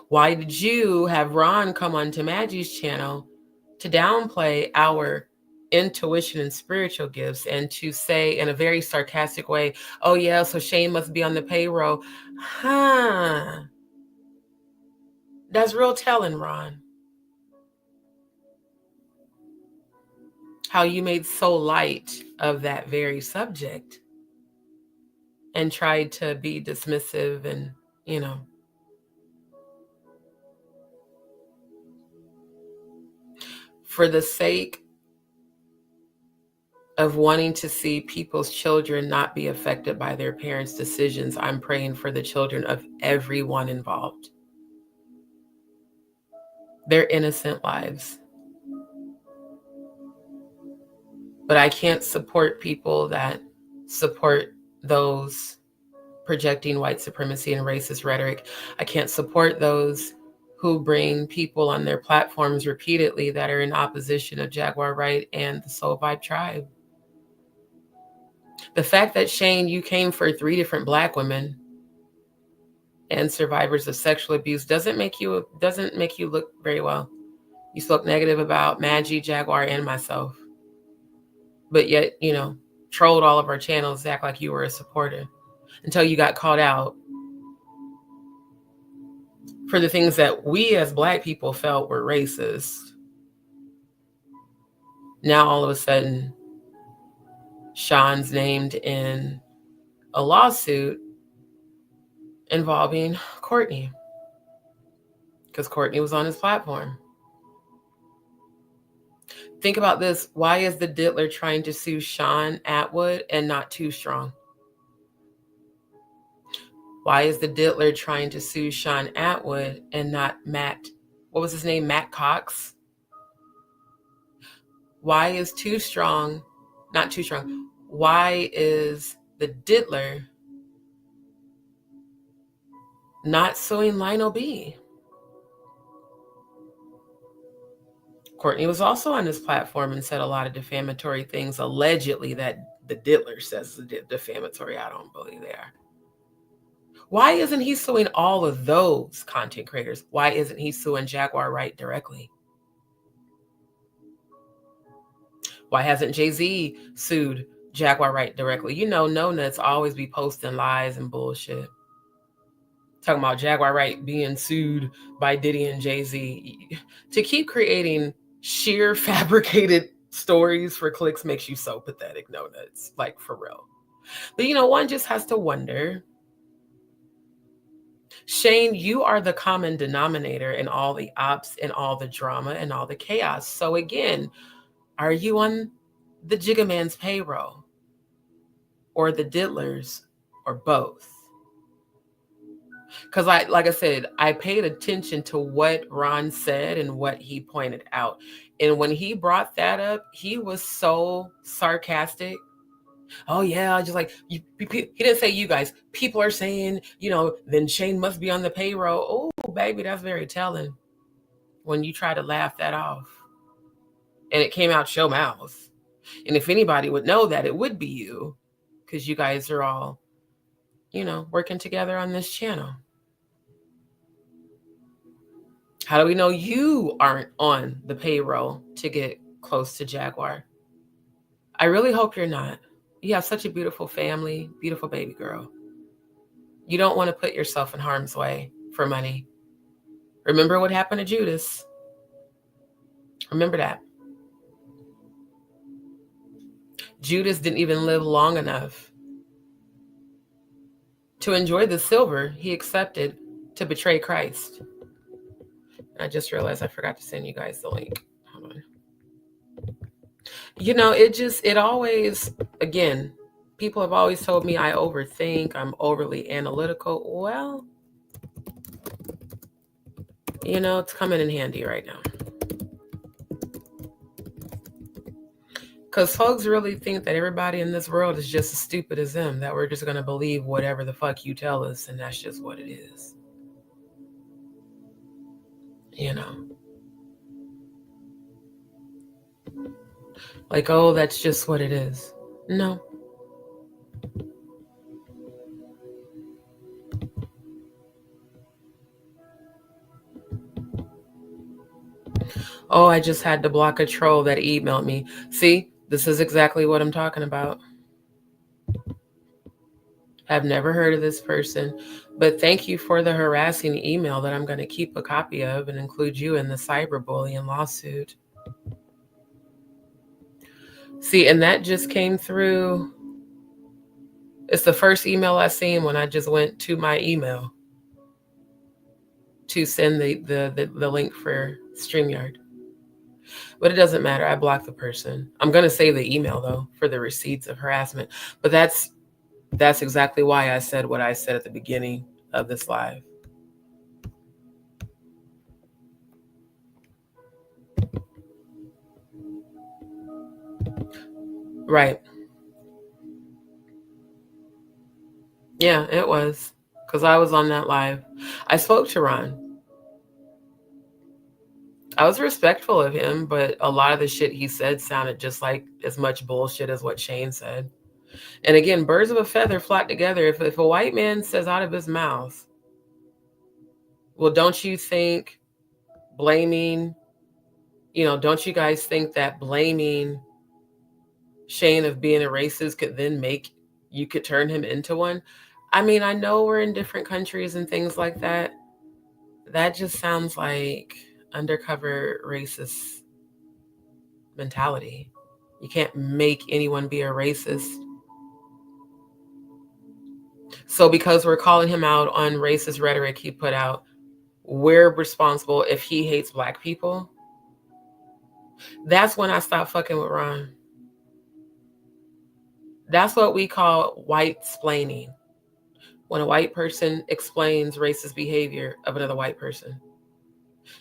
B: Why did you have Ron come onto Maggie's channel to downplay our intuition and spiritual gifts and to say in a very sarcastic way, oh yeah, so Shayne must be on the payroll? Huh. That's real telling, Ron. How you made so light of that very subject and tried to be dismissive and, you know. For the sake of wanting to see people's children not be affected by their parents' decisions, I'm praying for the children of everyone involved. Their innocent lives. But I can't support people that support those projecting white supremacy and racist rhetoric. I can't support those who bring people on their platforms repeatedly that are in opposition of Jaguar Wright and the Soul Vibe tribe. The fact that, Shayne, you came for 3 different Black women and survivors of sexual abuse doesn't make you look very well. You spoke negative about Maggie, Jaguar, and myself. But yet, you know, trolled all of our channels to act like you were a supporter until you got called out for the things that we as Black people felt were racist. Now all of a sudden, Sean's named in a lawsuit involving Courtney because Courtney was on his platform. Think about this. Why is the diddler trying to sue Sean Atwood and not Too Strong? Why is the diddler trying to sue Sean Atwood and not Matt? What was his name? Matt Cox? Why is Too Strong, not Too Strong, why is the diddler not suing Lionel B? Courtney was also on this platform and said a lot of defamatory things, allegedly, that the diddler says defamatory. I don't believe they are. Why isn't he suing all of those content creators? Why isn't he suing Jaguar Wright directly? Why hasn't Jay-Z sued Jaguar Wright directly? You know, no nuts always be posting lies and bullshit. Talking about Jaguar Wright being sued by Diddy and Jay-Z. To keep creating sheer fabricated stories for clicks makes you so pathetic, no nuts, like for real. But you know, one just has to wonder, Shayne, you are the common denominator in all the ops and all the drama and all the chaos. So again, are you on the Jigga Man's payroll or the diddlers or both? Because like I said, I paid attention to what Ron said and what he pointed out. And when he brought that up, he was so sarcastic. Oh yeah, just like, he didn't say you guys. People are saying, you know, then Shayne must be on the payroll. Oh, baby, that's very telling when you try to laugh that off. And it came out your mouth. And if anybody would know that, it would be you, because you guys are all, you know, working together on this channel. How do we know you aren't on the payroll to get close to Jaguar? I really hope you're not. You have such a beautiful family, beautiful baby girl. You don't want to put yourself in harm's way for money. Remember what happened to Judas. Remember that. Judas didn't even live long enough to enjoy the silver he accepted to betray Christ. I just realized I forgot to send you guys the link. Hold on. You know, it always, again, people have always told me I overthink, I'm overly analytical. Well, you know, it's coming in handy right now. Because folks really think that everybody in this world is just as stupid as them, that we're just going to believe whatever the fuck you tell us, and that's just what it is. You know? Like, oh, that's just what it is. No. Oh, I just had to block a troll that emailed me. See, this is exactly what I'm talking about. I've never heard of this person, but thank you for the harassing email that I'm going to keep a copy of and include you in the cyberbullying lawsuit. See, and that just came through. It's the first email I seen when I just went to my email to send the link for StreamYard. But it doesn't matter. I blocked the person. I'm going to save the email, though, for the receipts of harassment. But that's exactly why I said what I said at the beginning of this live. Right. Yeah, it was. Because I was on that live. I spoke to Ron. I was respectful of him, but a lot of the shit he said sounded just like as much bullshit as what Shayne said. And again, birds of a feather flock together. If a white man says out of his mouth, well, don't you think blaming, you know, don't you guys think that blaming Shayne of being a racist could then you could turn him into one? I mean, I know we're in different countries and things like that. That just sounds like undercover racist mentality. You can't make anyone be a racist. So because we're calling him out on racist rhetoric he put out, we're responsible if he hates Black people. That's when I stopped fucking with Ron. That's what we call white-splaining. when a white person explains racist behavior of another white person.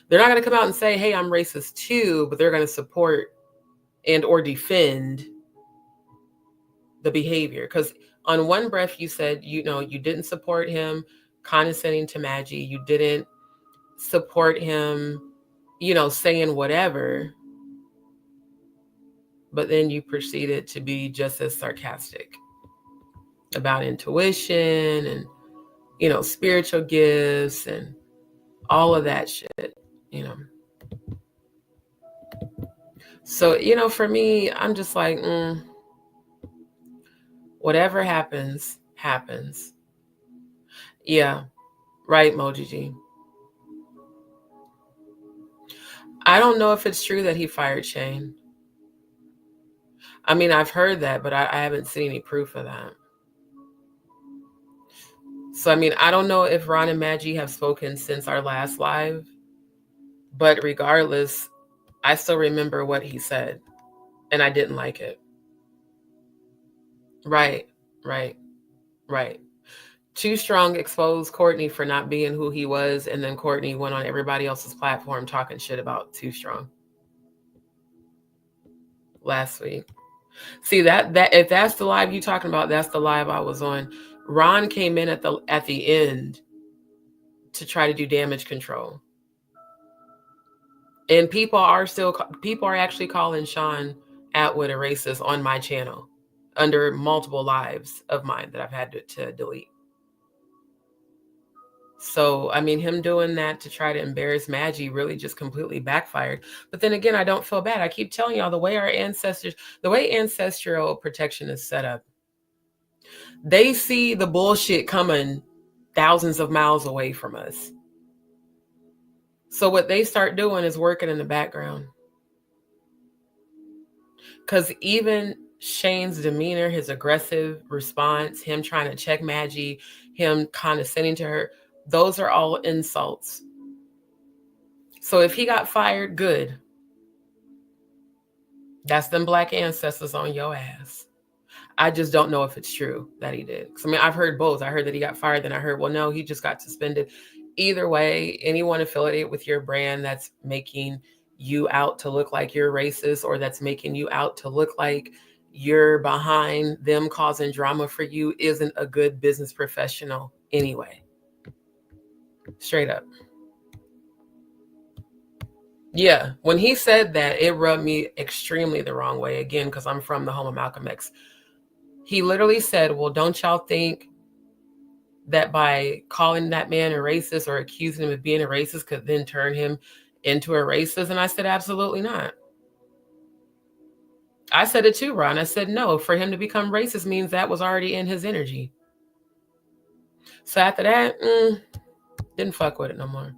B: They're not going to come out and say, hey, I'm racist too, but they're going to support and or defend the behavior. Because on one breath, you said, you didn't support him condescending to Maggie. You didn't support him, saying whatever. But then you proceeded to be just as sarcastic about intuition and, spiritual gifts and all of that shit, So, for me, I'm just like, whatever happens, happens. Yeah, right, Moji G. I don't know if it's true that he fired Shayne. I mean, I've heard that, but I haven't seen any proof of that. So, I mean, I don't know if Ron and Maggie have spoken since our last live, but regardless, I still remember what he said, and I didn't like it. Right. Too Strong exposed Courtney for not being who he was, and then Courtney went on everybody else's platform talking shit about Too Strong last week. See, that if that's the live you talking about, that's the live I was on. Ron came in at the end to try to do damage control. And people are actually calling Sean Atwood a racist on my channel under multiple lives of mine that I've had to delete. So, I mean, him doing that to try to embarrass Maggie really just completely backfired. But then again, I don't feel bad. I keep telling y'all the way ancestral protection is set up, they see the bullshit coming thousands of miles away from us. So what they start doing is working in the background. Because even Shayne's demeanor, his aggressive response, him trying to check Maggie, him condescending to her, those are all insults. So if he got fired, good. That's them black ancestors on your ass. I just don't know if it's true that he did. I mean, I've heard both. I heard that he got fired, then I heard, well, no, he just got suspended. Either way, anyone affiliated with your brand that's making you out to look like you're racist, or that's making you out to look like you're behind them causing drama for you, isn't a good business professional anyway. Straight up. Yeah, when he said that, it rubbed me extremely the wrong way, again, because I'm from the home of Malcolm X. He literally said, well, don't y'all think that by calling that man a racist or accusing him of being a racist could then turn him into a racist? And I said, absolutely not. I said it too, Ron. I said, no, for him to become racist means that was already in his energy. So after that, didn't fuck with it no more.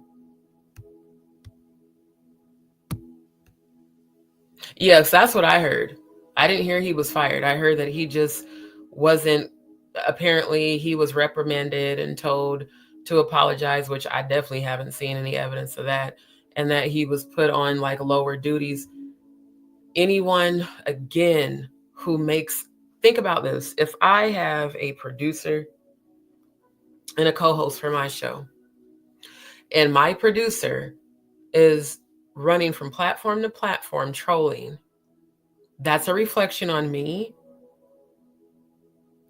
B: Yes, that's what I heard. I didn't hear he was fired. I heard that he just wasn't, apparently he was reprimanded and told to apologize, which I definitely haven't seen any evidence of that, and that he was put on like lower duties. Anyone, again, who makes, think about this. If I have a producer and a co-host for my show, and my producer is running from platform to platform trolling, that's a reflection on me.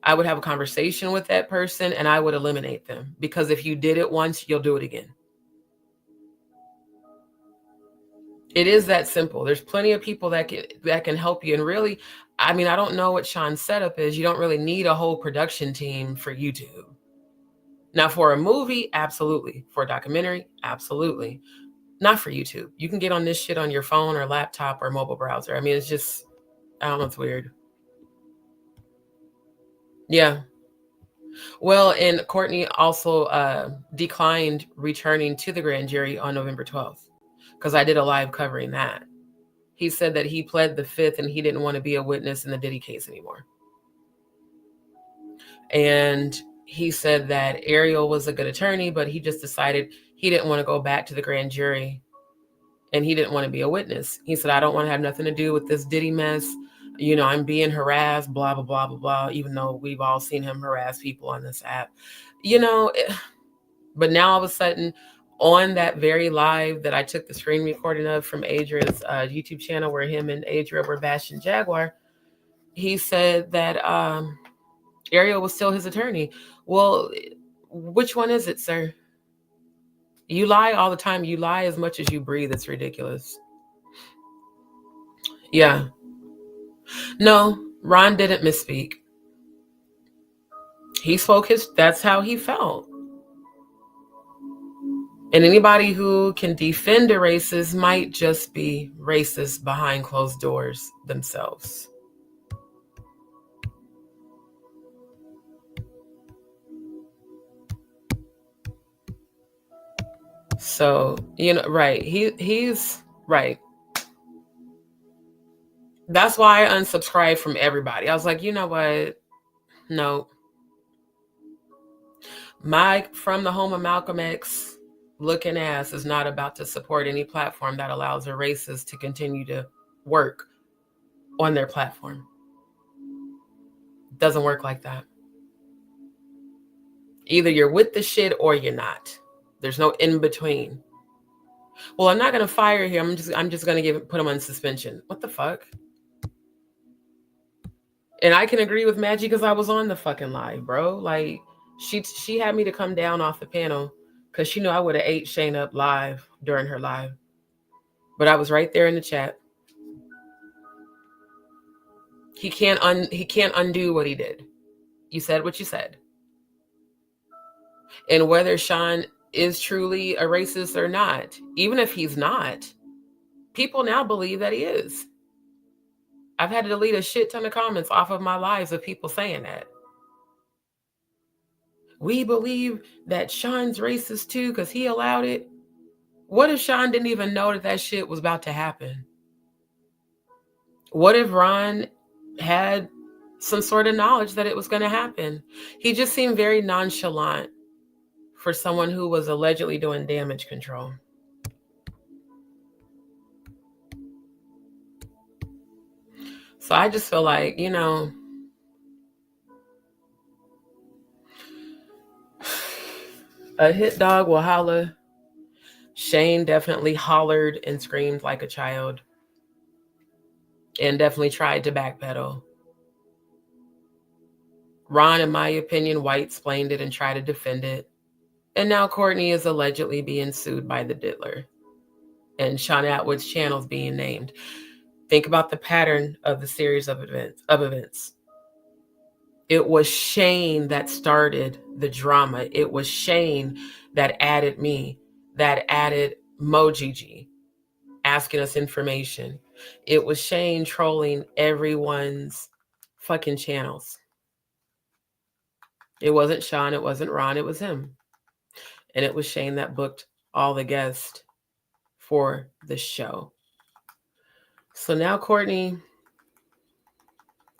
B: I would have a conversation with that person and I would eliminate them, because if you did it once, you'll do it again. It is that simple. There's plenty of people that can help you. And really, I mean, I don't know what Sean's setup is. You don't really need a whole production team for YouTube. Now, for a movie, absolutely. For a documentary, absolutely. Not for YouTube. You can get on this shit on your phone or laptop or mobile browser. I mean, it's just, I don't know, it's weird. Yeah. Well, and Courtney also declined returning to the grand jury on November 12th, because I did a live covering that. He said that he pled the fifth and he didn't want to be a witness in the Diddy case anymore. And he said that Ariel was a good attorney, but he just decided he didn't want to go back to the grand jury and he didn't want to be a witness. He said, I don't want to have nothing to do with this Diddy mess. You know, I'm being harassed, blah, blah, blah, blah, blah, even though we've all seen him harass people on this app. You know, but now all of a sudden, on that very live that I took the screen recording of from Adria's YouTube channel, where him and Adria were bashing Jaguar, he said that Ariel was still his attorney. Well, which one is it, sir? You lie all the time. You lie as much as you breathe. It's ridiculous. Yeah. No, Ron didn't misspeak. He spoke that's how he felt. And anybody who can defend a racist might just be racist behind closed doors themselves. So, you know, right. He's right. That's why I unsubscribed from everybody. I was like, you know what? No. My From the Home of Malcolm X looking ass is not about to support any platform that allows a racist to continue to work on their platform. Doesn't work like that. Either you're with the shit or you're not. There's no in between. Well, I'm not gonna fire him. I'm just gonna put him on suspension. What the fuck? And I can agree with Maggie because I was on the fucking live, bro. Like she had me to come down off the panel because she knew I would have ate Shayne up live during her live. But I was right there in the chat. He can't undo what he did. You said what you said. And whether Sean is truly a racist or not, even if he's not, people now believe that he is. I've had to delete a shit ton of comments off of my lives of people saying that. We believe that Sean's racist too because he allowed it. What if Sean didn't even know that that shit was about to happen? What if Ron had some sort of knowledge that it was going to happen? He just seemed very nonchalant for someone who was allegedly doing damage control. So I just feel like, you know, a hit dog will holler. Shayne definitely hollered and screamed like a child and definitely tried to backpedal. Ron, in my opinion, white-splained it and tried to defend it. And now Courtney is allegedly being sued by the diddler. And Sean Atwood's channel is being named. Think about the pattern of the series of events. It was Shayne that started the drama. It was Shayne that added me, that added Mojiji, asking us information. It was Shayne trolling everyone's fucking channels. It wasn't Sean, it wasn't Ron, it was him. And it was Shayne that booked all the guests for the show. So now Courtney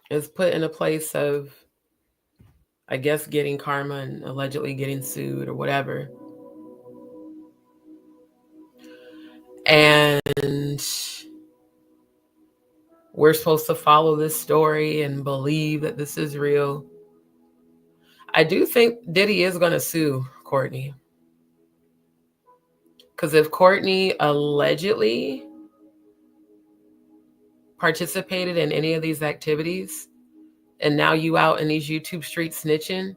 B: is put in a place of, I guess, getting karma and allegedly getting sued or whatever. And we're supposed to follow this story and believe that this is real. I do think Diddy is going to sue Courtney. Because if Courtney allegedly participated in any of these activities, and now you out in these YouTube streets snitching,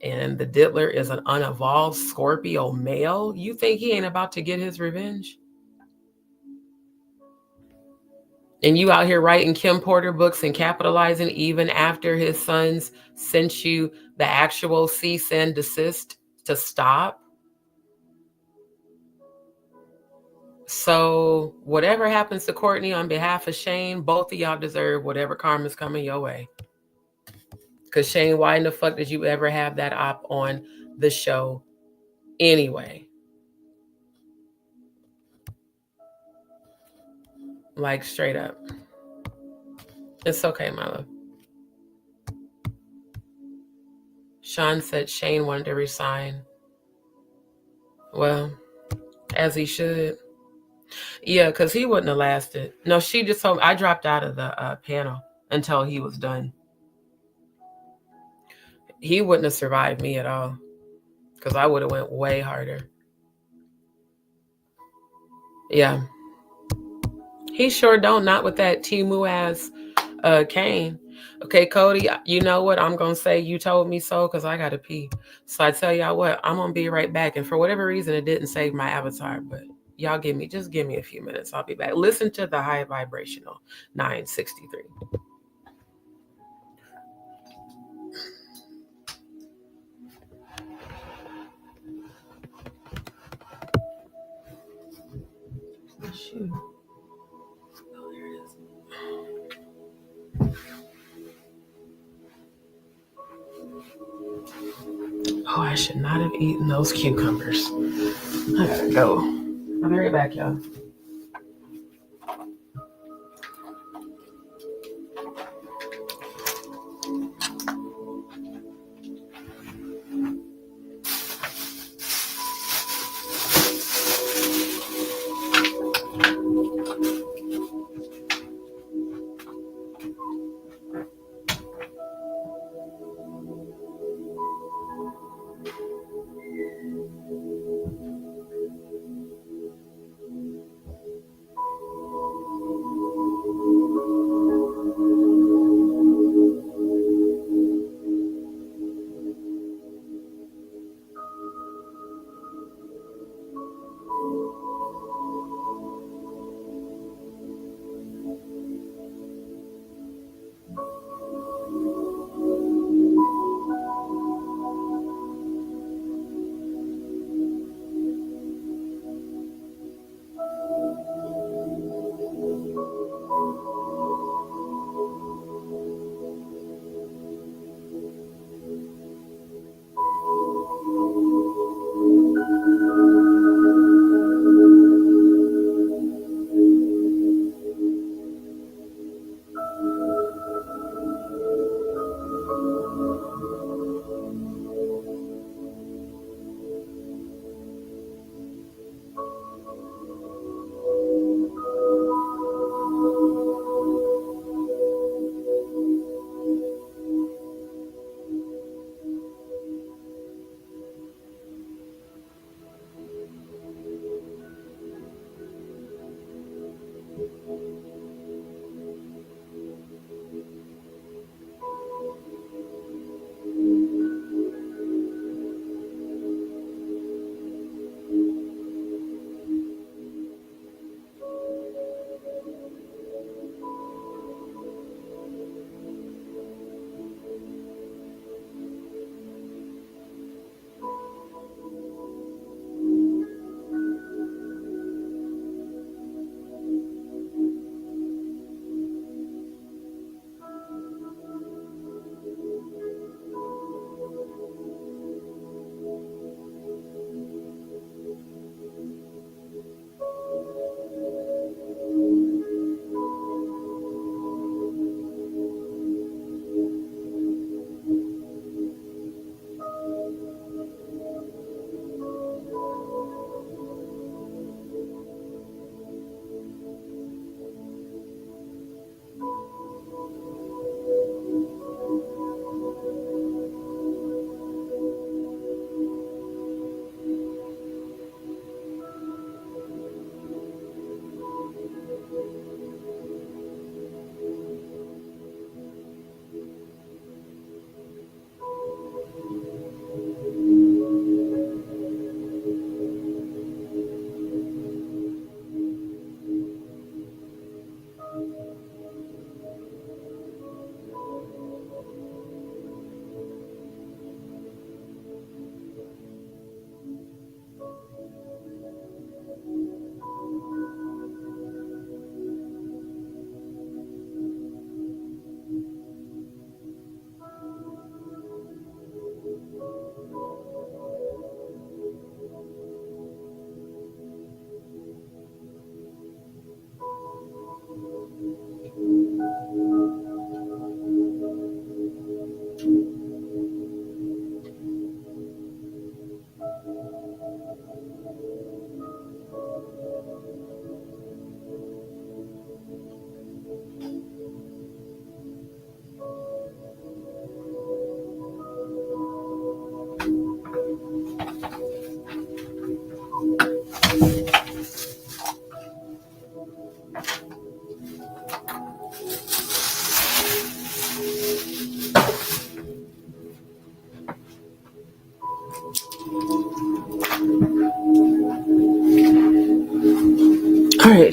B: and the diddler is an unevolved Scorpio male, you think he ain't about to get his revenge? And you out here writing Kim Porter books and capitalizing even after his sons sent you the actual cease and desist to stop? So whatever happens to Courtney on behalf of Shayne, both of y'all deserve whatever karma's coming your way. Because Shayne, why in the fuck did you ever have that op on the show anyway? Like, straight up. It's okay, my love. Sean said Shayne wanted to resign. Well, as he should. Yeah, because he wouldn't have lasted. No, she just told me, I dropped out of the panel until he was done. he wouldn't have survived me at all, because I would have went way harder. Yeah. He sure don't, not with that Timu ass cane. Okay, Cody, you know what? I'm going to say you told me so because I got to pee. So I tell y'all what, I'm going to be right back. And for whatever reason, it didn't save my avatar, but y'all just give me a few minutes. I'll be back. Listen to the high vibrational 963. Shoot. Oh, there it is. Oh, I should not have eaten those cucumbers. I gotta go. I'll be right back, y'all.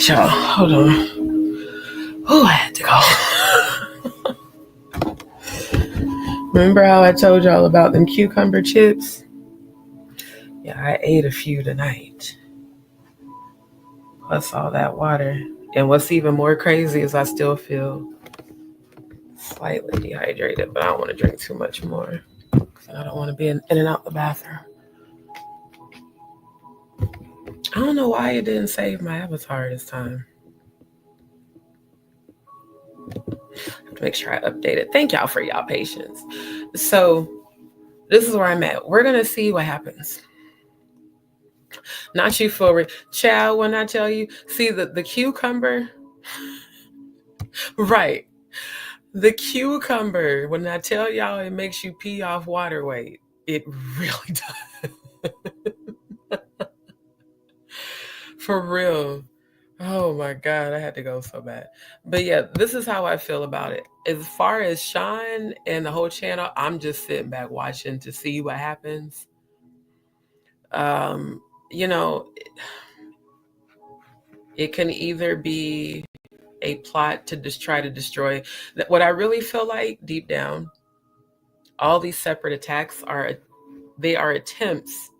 B: right, y'all. Hold on. Oh, I had to go. Remember how I told y'all about them cucumber chips? Yeah, I ate a few tonight. Plus all that water. And what's even more crazy is I still feel slightly dehydrated, but I don't want to drink too much more. I don't want to be in and out the bathroom. I don't know why it didn't save my avatar this time. I have to make sure I update it. Thank y'all for y'all patience. So this is where I'm at. We're going to see what happens. Not you forward. Child, when I tell you, see the cucumber, right. The cucumber, when I tell y'all it makes you pee off water weight, it really does. For real. Oh my God, I had to go so bad. But yeah, this is how I feel about it. As far as Sean and the whole channel, I'm just sitting back watching to see what happens. You know, it can either be a plot to just try to destroy. What I really feel like deep down, all these separate attacks are attempts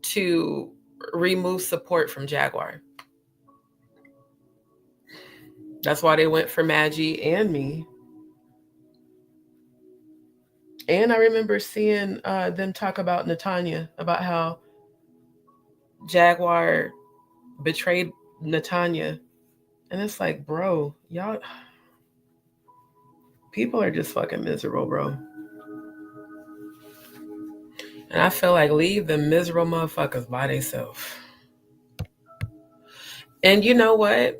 B: to remove support from Jaguar. That's why they went for Maggie and me. And I remember seeing them talk about Natanya, about how Jaguar betrayed Natanya. And it's like, bro, y'all, people are just fucking miserable, bro. And I feel like leave the miserable motherfuckers by themselves. And you know what?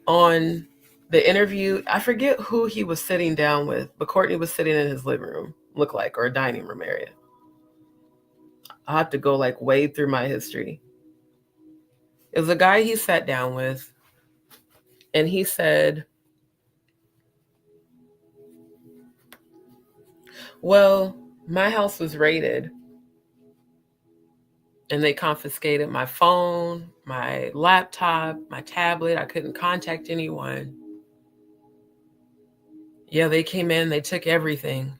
B: On the interview, I forget who he was sitting down with, but Courtney was sitting in his living room, looked like, or a dining room area. I'll have to go like wade through my history. It was a guy he sat down with, and he said, well, my house was raided and they confiscated my phone, my laptop, my tablet. I couldn't contact anyone. Yeah, they came in, they took everything.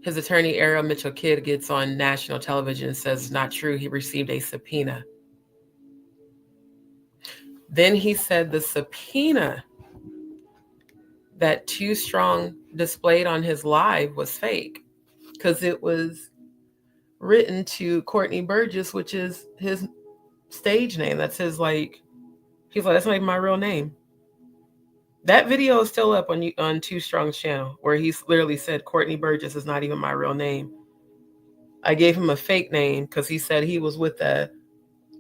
B: His attorney, Ariel Mitchell Kidd, gets on national television and says it's not true. He received a subpoena. Then he said the subpoena that Too Strong displayed on his live was fake because it was written to Courtney Burgess, which is his stage name. That's his, like, he's like, that's not even my real name. That video is still up on Too Strong's channel where he's literally said Courtney Burgess is not even my real name. I gave him a fake name because he said he was with the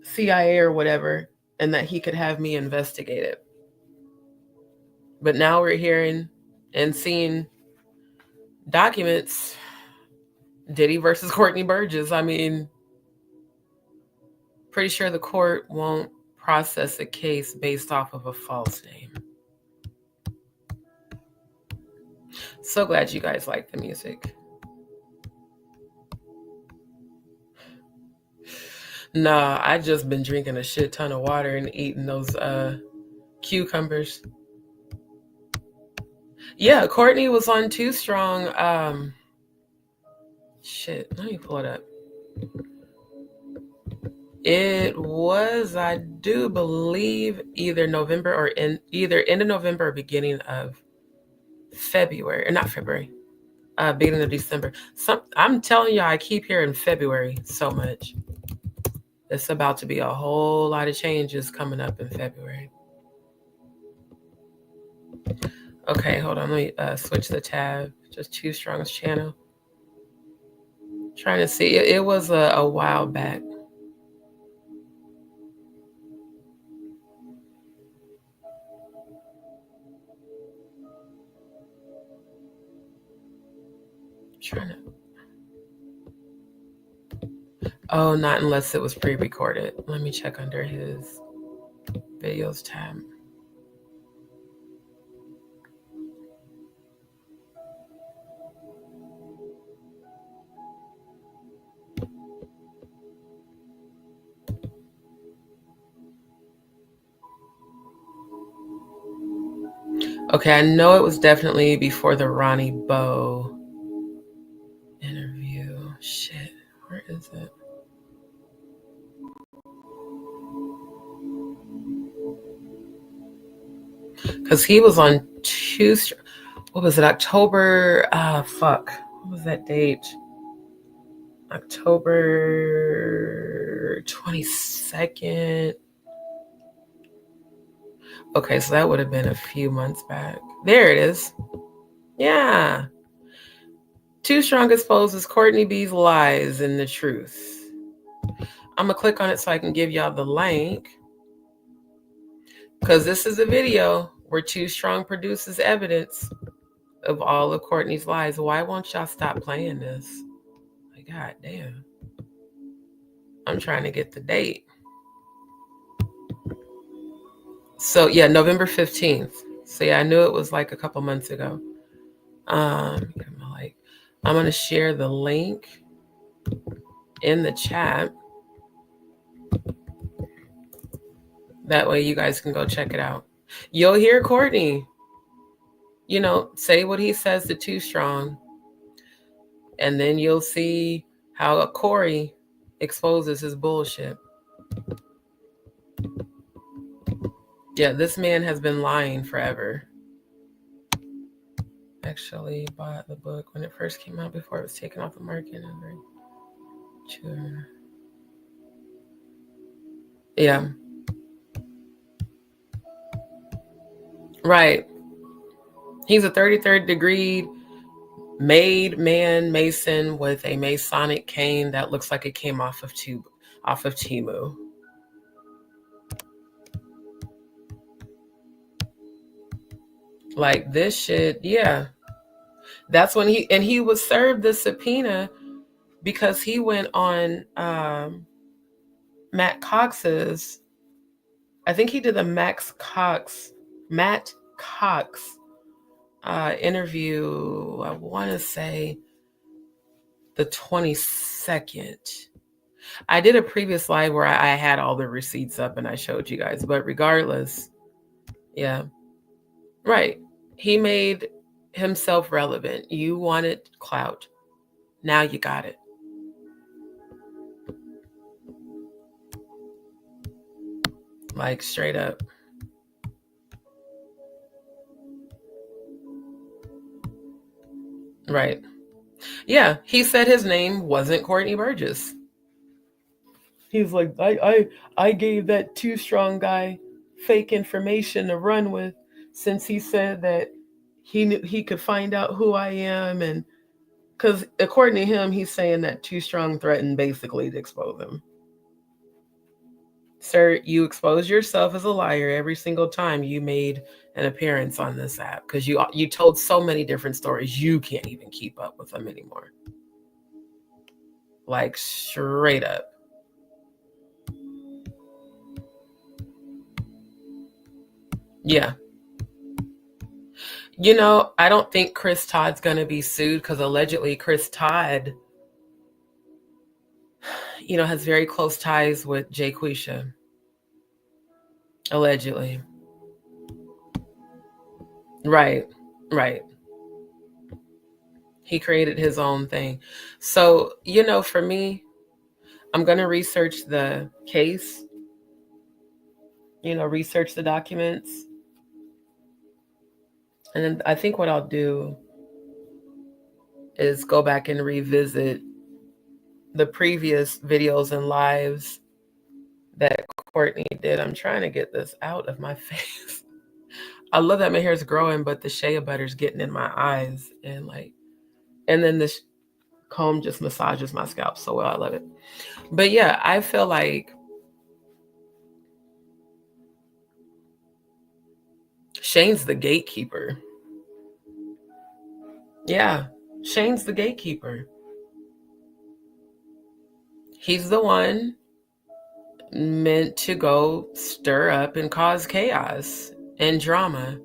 B: CIA or whatever and that he could have me investigated. But now we're hearing and seeing documents, Diddy versus Courtney Burgess. I mean, pretty sure the court won't process a case based off of a false name. So glad you guys like the music. Nah, I just been drinking a shit ton of water and eating those cucumbers. Yeah, Courtney was on Too Strong. Shit, let me pull it up. It was, I do believe, either November or either end of November or beginning of February, or not February, beginning of December. I'm telling you, I keep hearing February so much. It's about to be a whole lot of changes coming up in February. Okay, hold on. Let me switch the tab. Just Too Strong's channel. Trying to see. It was a while back. Trying to. Oh, not unless it was pre-recorded. Let me check under his videos tab. Okay, I know it was definitely before the Ronnie Bow interview. Shit, where is it? Because he was on Tuesday. What was it? October. Fuck. What was that date? October 22nd. Okay, so that would have been a few months back. There it is. Yeah. Too Strong exposes Courtney B's lies and the truth. I'm going to click on it so I can give y'all the link. Because this is a video where Too Strong produces evidence of all of Courtney's lies. Why won't y'all stop playing this? Like, God damn. I'm trying to get the date. So, yeah, November 15th. So, yeah, I knew it was like a couple months ago. I'm going to share the link in the chat. That way you guys can go check it out. You'll hear Courtney, you know, say what he says to Too Strong. And then you'll see how Corey exposes his bullshit. Yeah, this man has been lying forever. Actually bought the book when it first came out before it was taken off the market. Sure. Yeah. Right. He's a 33rd degree made man Mason with a Masonic cane that looks like it came off of Temu. Like this shit, yeah. That's when he was served the subpoena because he went on Matt Cox's, I think he did the Matt Cox interview, I want to say the 22nd. I did a previous live where I had all the receipts up and I showed you guys, but regardless, yeah. Right. He made himself relevant. You wanted clout. Now you got it. Like straight up. Right. Yeah. He said his name wasn't Courtney Burgess. He's like, I gave that Too Strong guy fake information to run with, since he said that he knew he could find out who I am. And because according to him, he's saying that Too Strong threatened basically to expose him. Sir, you expose yourself as a liar every single time you made an appearance on this app, because you told so many different stories you can't even keep up with them anymore. Like straight up. Yeah. You know, I don't think Chris Todd's going to be sued because allegedly Chris Todd, you know, has very close ties with Jaquisha. Allegedly. Right. Right. He created his own thing. So, you know, for me, I'm going to research the case, you know, research the documents. And then I think what I'll do is go back and revisit the previous videos and lives that Courtney did. I'm trying to get this out of my face. I love that my hair is growing, but the shea butter's getting in my eyes. And then this comb just massages my scalp so well. I love it. But yeah, I feel like Shayne's the gatekeeper. Yeah, Shayne's the gatekeeper. He's the one meant to go stir up and cause chaos and drama.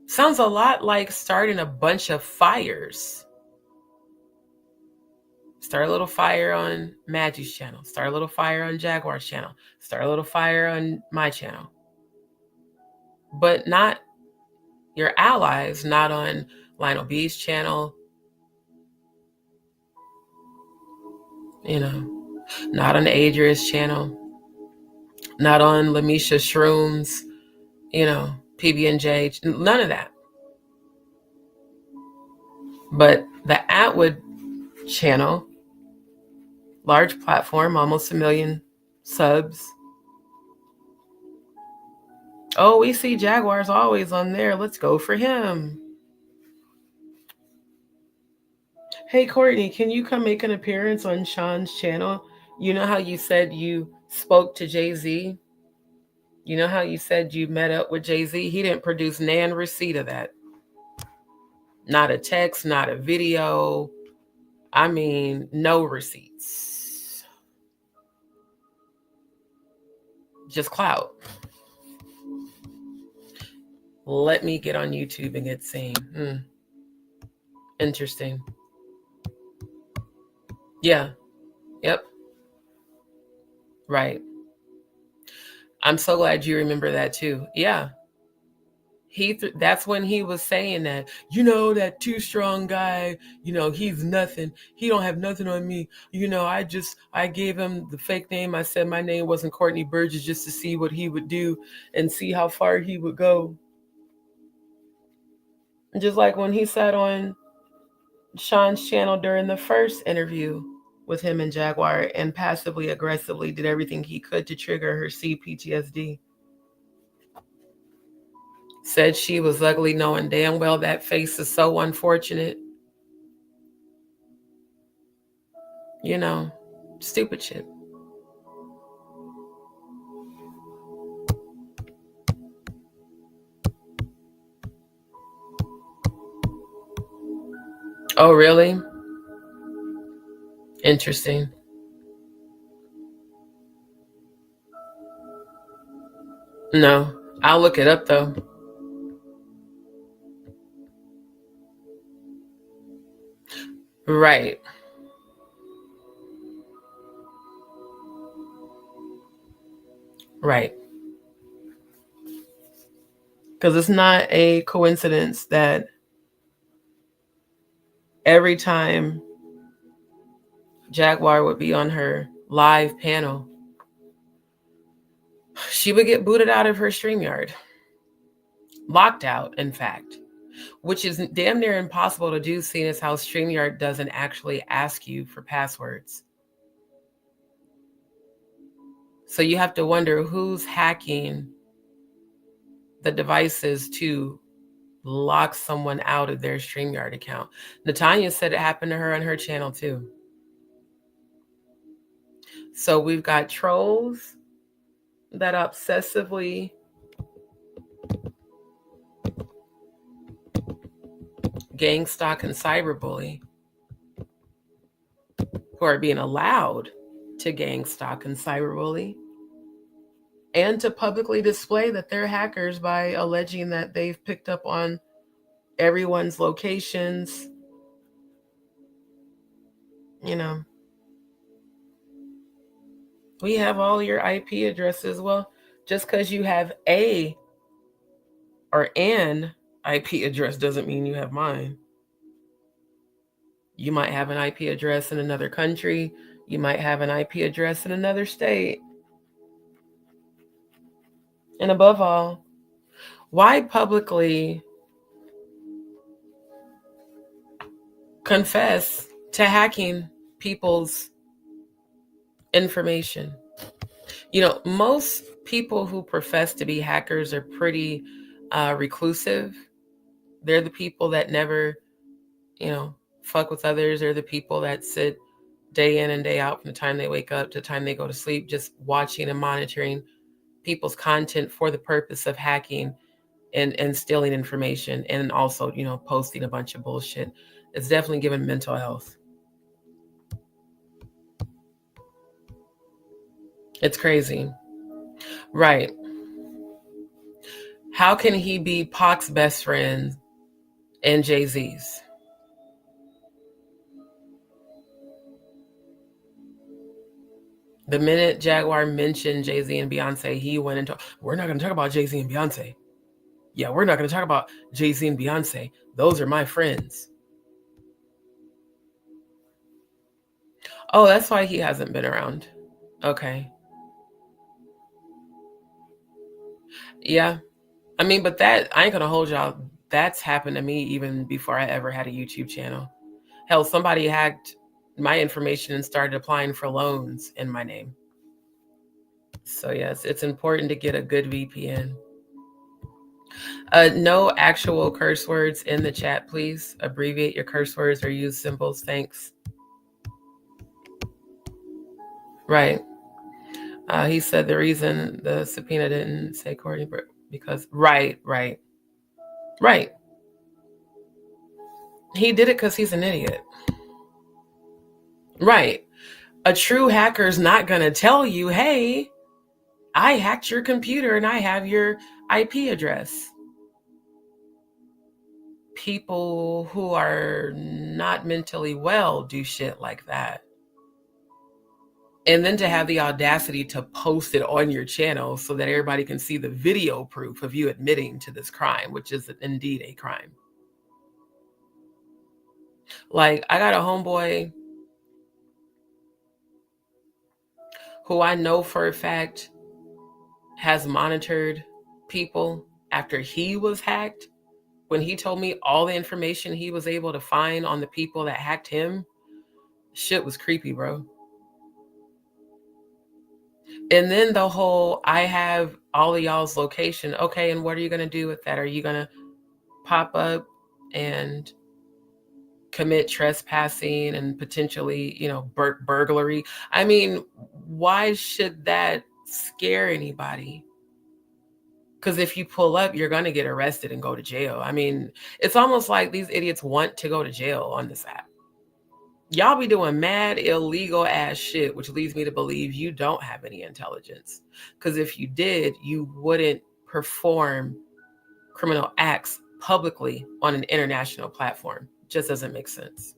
B: Sounds a lot like starting a bunch of fires. Start a little fire on Maggie's channel. Start a little fire on Jaguar's channel. Start a little fire on my channel. but not your allies, not on Lionel B's channel, you know, not on Adria's channel, not on Lamisha Shroom's, you know, PB&J, none of that. But the Atwood channel, large platform, almost 1 million subs. Oh, we see Jaguar's always on there. Let's go for him. Hey, Courtney, can you come make an appearance on Sean's channel? You know how you said you spoke to Jay-Z? You know how you said you met up with Jay-Z? He didn't produce nan receipt of that. Not a text, not a video. I mean, no receipts. Just clout. Let me get on YouTube and get seen. Interesting. Yeah. Yep. Right. I'm so glad you remember that too. Yeah. That's when he was saying that, you know, that Too Strong guy, you know, he's nothing. He don't have nothing on me. You know, I gave him the fake name. I said my name wasn't Courtney Burgess just to see what he would do and see how far he would go. Just like when he sat on Sean's channel during the first interview with him and Jaguar and passively aggressively did everything he could to trigger her CPTSD. Said she was ugly, knowing damn well that face is so unfortunate. You know, stupid shit. Oh, really? Interesting. No, I'll look it up though. Right. Right. Because it's not a coincidence that every time Jaguar would be on her live panel, she would get booted out of her StreamYard. Locked out, in fact. Which is damn near impossible to do, seeing as how StreamYard doesn't actually ask you for passwords. So you have to wonder who's hacking the devices to lock someone out of their StreamYard account. Natanya said it happened to her on her channel too. So we've got trolls that obsessively gang stalk and cyberbully, who are being allowed to gang stalk and cyberbully, and to publicly display that they're hackers by alleging that they've picked up on everyone's locations. You know, we have all your IP addresses. Well, just because you have a or an IP address doesn't mean you have mine. You might have an IP address in another country. You might have an IP address in another state. And above all, why publicly confess to hacking people's information? You know, most people who profess to be hackers are pretty reclusive. They're the people that never, you know, fuck with others. They're the people that sit day in and day out from the time they wake up to the time they go to sleep, just watching and monitoring people's content for the purpose of hacking and stealing information, and also, you know, posting a bunch of bullshit. It's definitely given mental health. It's crazy. Right. How can he be Pac's best friend and Jay-Z's? The minute Jaguar mentioned Jay-Z and Beyonce, he went into, we're not going to talk about Jay-Z and Beyonce. Yeah, we're not going to talk about Jay-Z and Beyonce. Those are my friends. Oh, that's why he hasn't been around. Okay. Yeah. I mean, but that, I ain't going to hold y'all. That's happened to me even before I ever had a YouTube channel. Hell, somebody hacked my information and started applying for loans in my name. So yes, it's important to get a good VPN. No actual curse words in the chat, please. Abbreviate your curse words or use symbols. Thanks. Right. He said the reason the subpoena didn't say Courtney because right. He did it because he's an idiot. Right. A true hacker's not going to tell you, hey, I hacked your computer and I have your IP address. People who are not mentally well do shit like that. And then to have the audacity to post it on your channel so that everybody can see the video proof of you admitting to this crime, which is indeed a crime. Like, I got a homeboy who I know for a fact has monitored people after he was hacked. When he told me all the information he was able to find on the people that hacked him, shit was creepy, bro. And then the whole, I have all of y'all's location. Okay, and what are you going to do with that? Are you going to pop up and commit trespassing and potentially, you know, burglary? I mean, why should that scare anybody? Because if you pull up, you're going to get arrested and go to jail. I mean, it's almost like these idiots want to go to jail on this app. Y'all be doing mad, illegal ass shit, which leads me to believe you don't have any intelligence. Because if you did, you wouldn't perform criminal acts publicly on an international platform. Just doesn't make sense.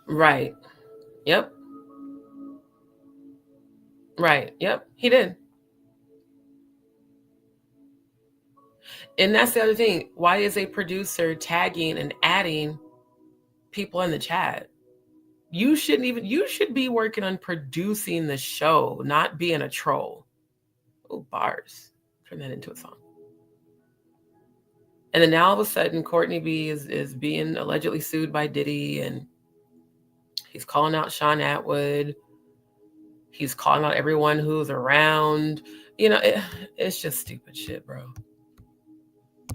B: Right. Yep. Right. Yep. He did. And that's the other thing. Why is a producer tagging and adding people in the chat? You shouldn't even, you should be working on producing the show, not being a troll. Oh, bars. Turn that into a song. And then now all of a sudden, Courtney B is being allegedly sued by Diddy, and he's calling out Sean Atwood. He's calling out everyone who's around. You know, it's just stupid shit, bro.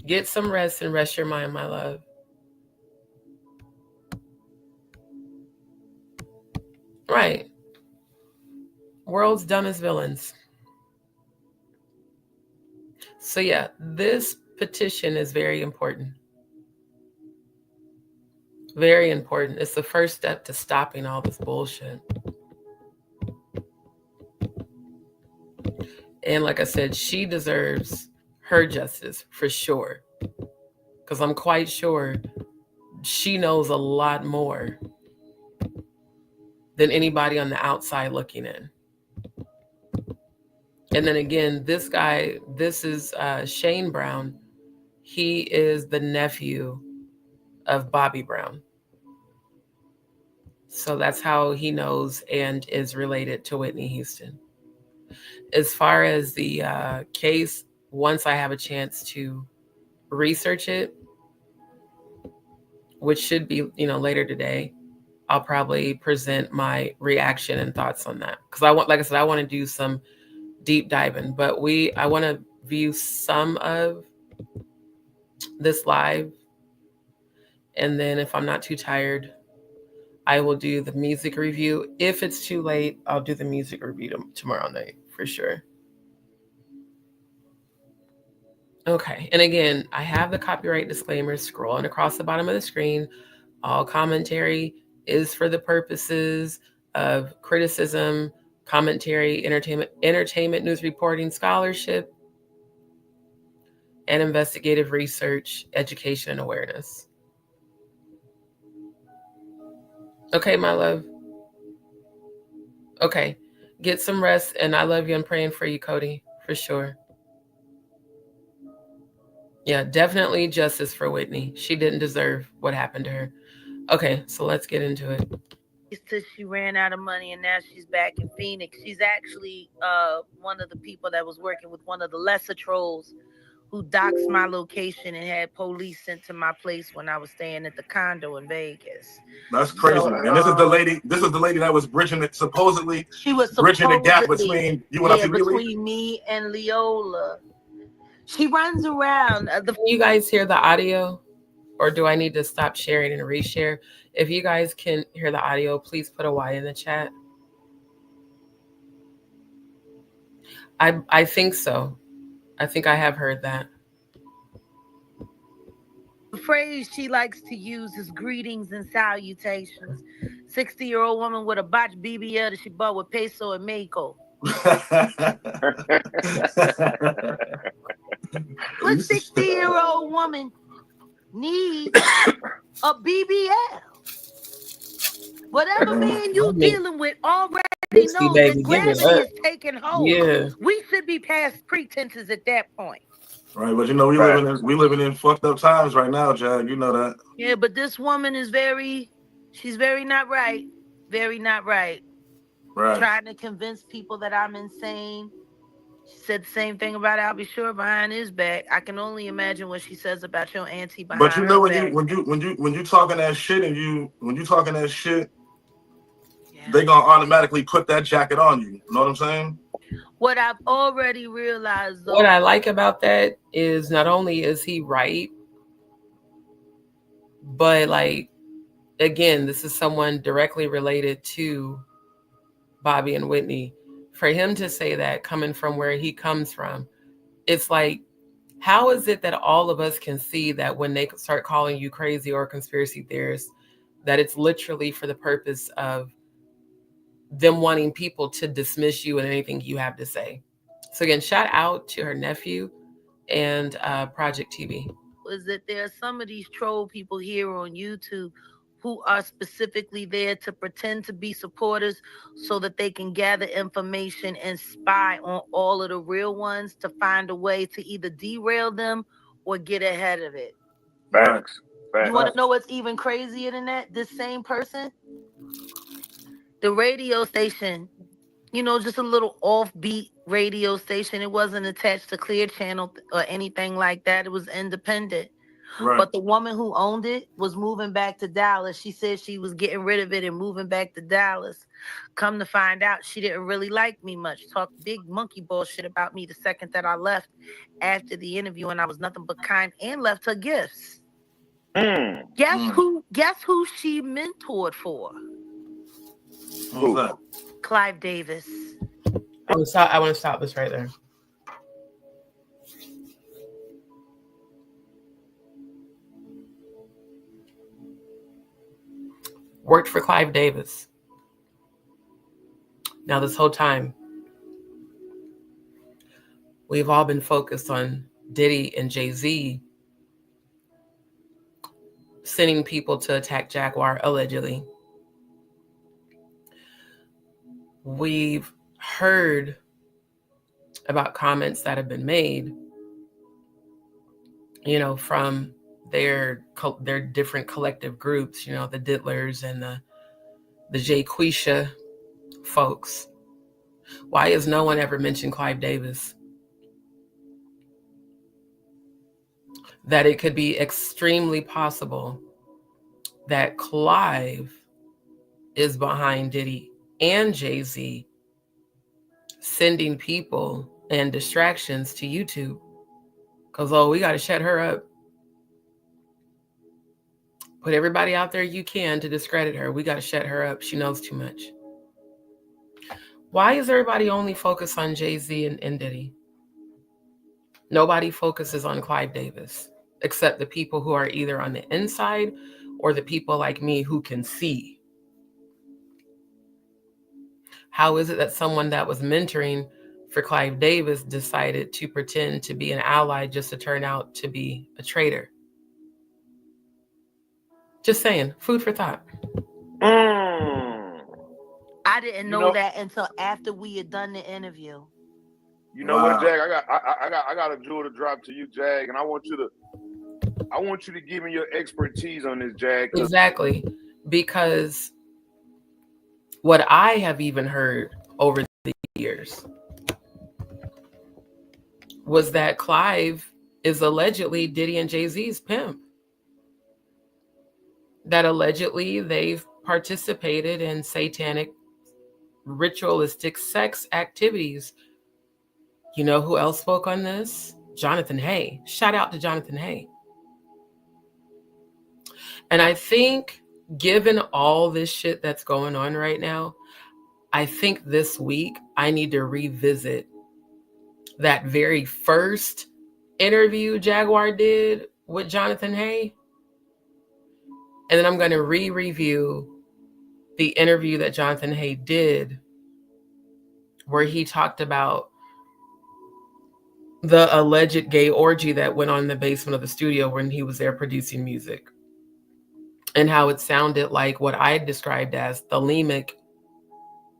B: Get some rest and rest your mind, my love. Right. World's dumbest villains. So yeah, this petition is very important. Very important. It's the first step to stopping all this bullshit. And like I said, she deserves her justice for sure. Because I'm quite sure she knows a lot more than anybody on the outside looking in. And then again, this guy, this is Shayne Brown. He is the nephew of Bobby Brown. So that's how he knows and is related to Whitney Houston. As far as the case, once I have a chance to research it, which should be, you know, later today, I'll probably present my reaction and thoughts on that. Because I want, like I said, I want to do some deep diving, but I want to view some of this live. And then if I'm not too tired, I will do the music review. If it's too late, I'll do the music review tomorrow night for sure. Okay. And again, I have the copyright disclaimer scrolling across the bottom of the screen. All commentary is for the purposes of criticism, commentary, entertainment, news reporting, scholarship, and investigative research, education, and awareness. Okay, my love. Okay, get some rest, and I love you. I'm praying for you, Cody, for sure. Yeah, definitely justice for Whitney. She didn't deserve what happened to her. Okay, so let's get into it.
H: Till she ran out of money and now she's back in Phoenix. She's actually one of the people that was working with one of the lesser trolls who doxed my location and had police sent to my place when I was staying at the condo in Vegas.
I: That's crazy.
H: So,
I: and this is the lady. This is the lady that was bridging it. Supposedly,
H: she was
I: bridging the gap between you and
H: between me and Leola. She runs around.
B: Can you guys hear the audio? Or do I need to stop sharing and reshare? If you guys can hear the audio, please put a Y in the chat. I think so. I think I have heard that.
H: The phrase she likes to use is greetings and salutations. 60-year-old woman with a botched BBL that she bought with peso and Mexico. What 60-year-old woman needs a BBL? Whatever man you dealing with already knows that gravity is taking hold.
B: Yeah.
H: We should be past pretenses at that point.
I: Right, but you know we living in fucked up times right now, Jag. You know that.
H: Yeah, but this woman is she's very not right. Very not right.
I: Right.
H: Trying to convince people that I'm insane. She said the same thing about I'll be sure behind his back. I can only imagine what she says about your auntie behind her back.
I: But you know when you talking that shit and when you talking that shit, they gonna automatically put that jacket on you. You know what I'm saying?
H: What I've already realized, though,
B: what I like about that is not only is he right, but like, again, this is someone directly related to Bobby and Whitney. For him to say that coming from where he comes from, it's like, how is it that all of us can see that when they start calling you crazy or conspiracy theorists, that it's literally for the purpose of them wanting people to dismiss you and anything you have to say. So again, shout out to her nephew and Project TV.
H: Is that there are some of these troll people here on YouTube who are specifically there to pretend to be supporters so that they can gather information and spy on all of the real ones to find a way to either derail them or get ahead of it.
J: Facts.
H: You want to know what's even crazier than that? This same person, the radio station, just a little offbeat radio station. It wasn't attached to Clear Channel or anything like that. It was independent. Right. But the woman who owned it was moving back to Dallas. She said she was getting rid of it and moving back to Dallas. Come to find out, she didn't really like me much. Talked big monkey bullshit about me the second that I left after the interview, and I was nothing but kind and left her gifts. Guess who she mentored for?
I: Who's that?
H: CLIVE DAVIS.
B: I want to stop this right there. Worked for CLIVE DAVIS. Now this whole time, we've all been focused on Diddy and Jay-Z sending people to attack Jaguar, allegedly. We've heard about comments that have been made, from their different collective groups, the Diddlers and the Jayquisha folks. Why has no one ever mentioned CLIVE DAVIS? That it could be extremely possible that Clive is behind Diddy and Jay-Z sending people and distractions to YouTube. Because, we got to shut her up. Put everybody out there you can to discredit her. We got to shut her up. She knows too much. Why is everybody only focused on Jay-Z and Diddy? Nobody focuses on CLIVE DAVIS, except the people who are either on the inside or the people like me who can see. How is it that someone that was mentoring for CLIVE DAVIS decided to pretend to be an ally just to turn out to be a traitor? Just saying, food for thought.
H: I didn't know that until after we had done the interview.
J: You know what, Jag? I got a jewel to drop to you, Jag, and I want you to give me your expertise on this, Jag.
B: Exactly, because what I have even heard over the years was that Clive is allegedly Diddy and Jay-Z's pimp. That allegedly they've participated in satanic, ritualistic sex activities. You know who else spoke on this? Jonathan Hay. Shout out to Jonathan Hay. And I think, given all this shit that's going on right now, I think this week I need to revisit that very first interview Jaguar did with Jonathan Hay. And then I'm going to re-review the interview that Jonathan Hay did where he talked about the alleged gay orgy that went on in the basement of the studio when he was there producing music, and how it sounded like what I described as the Thelemic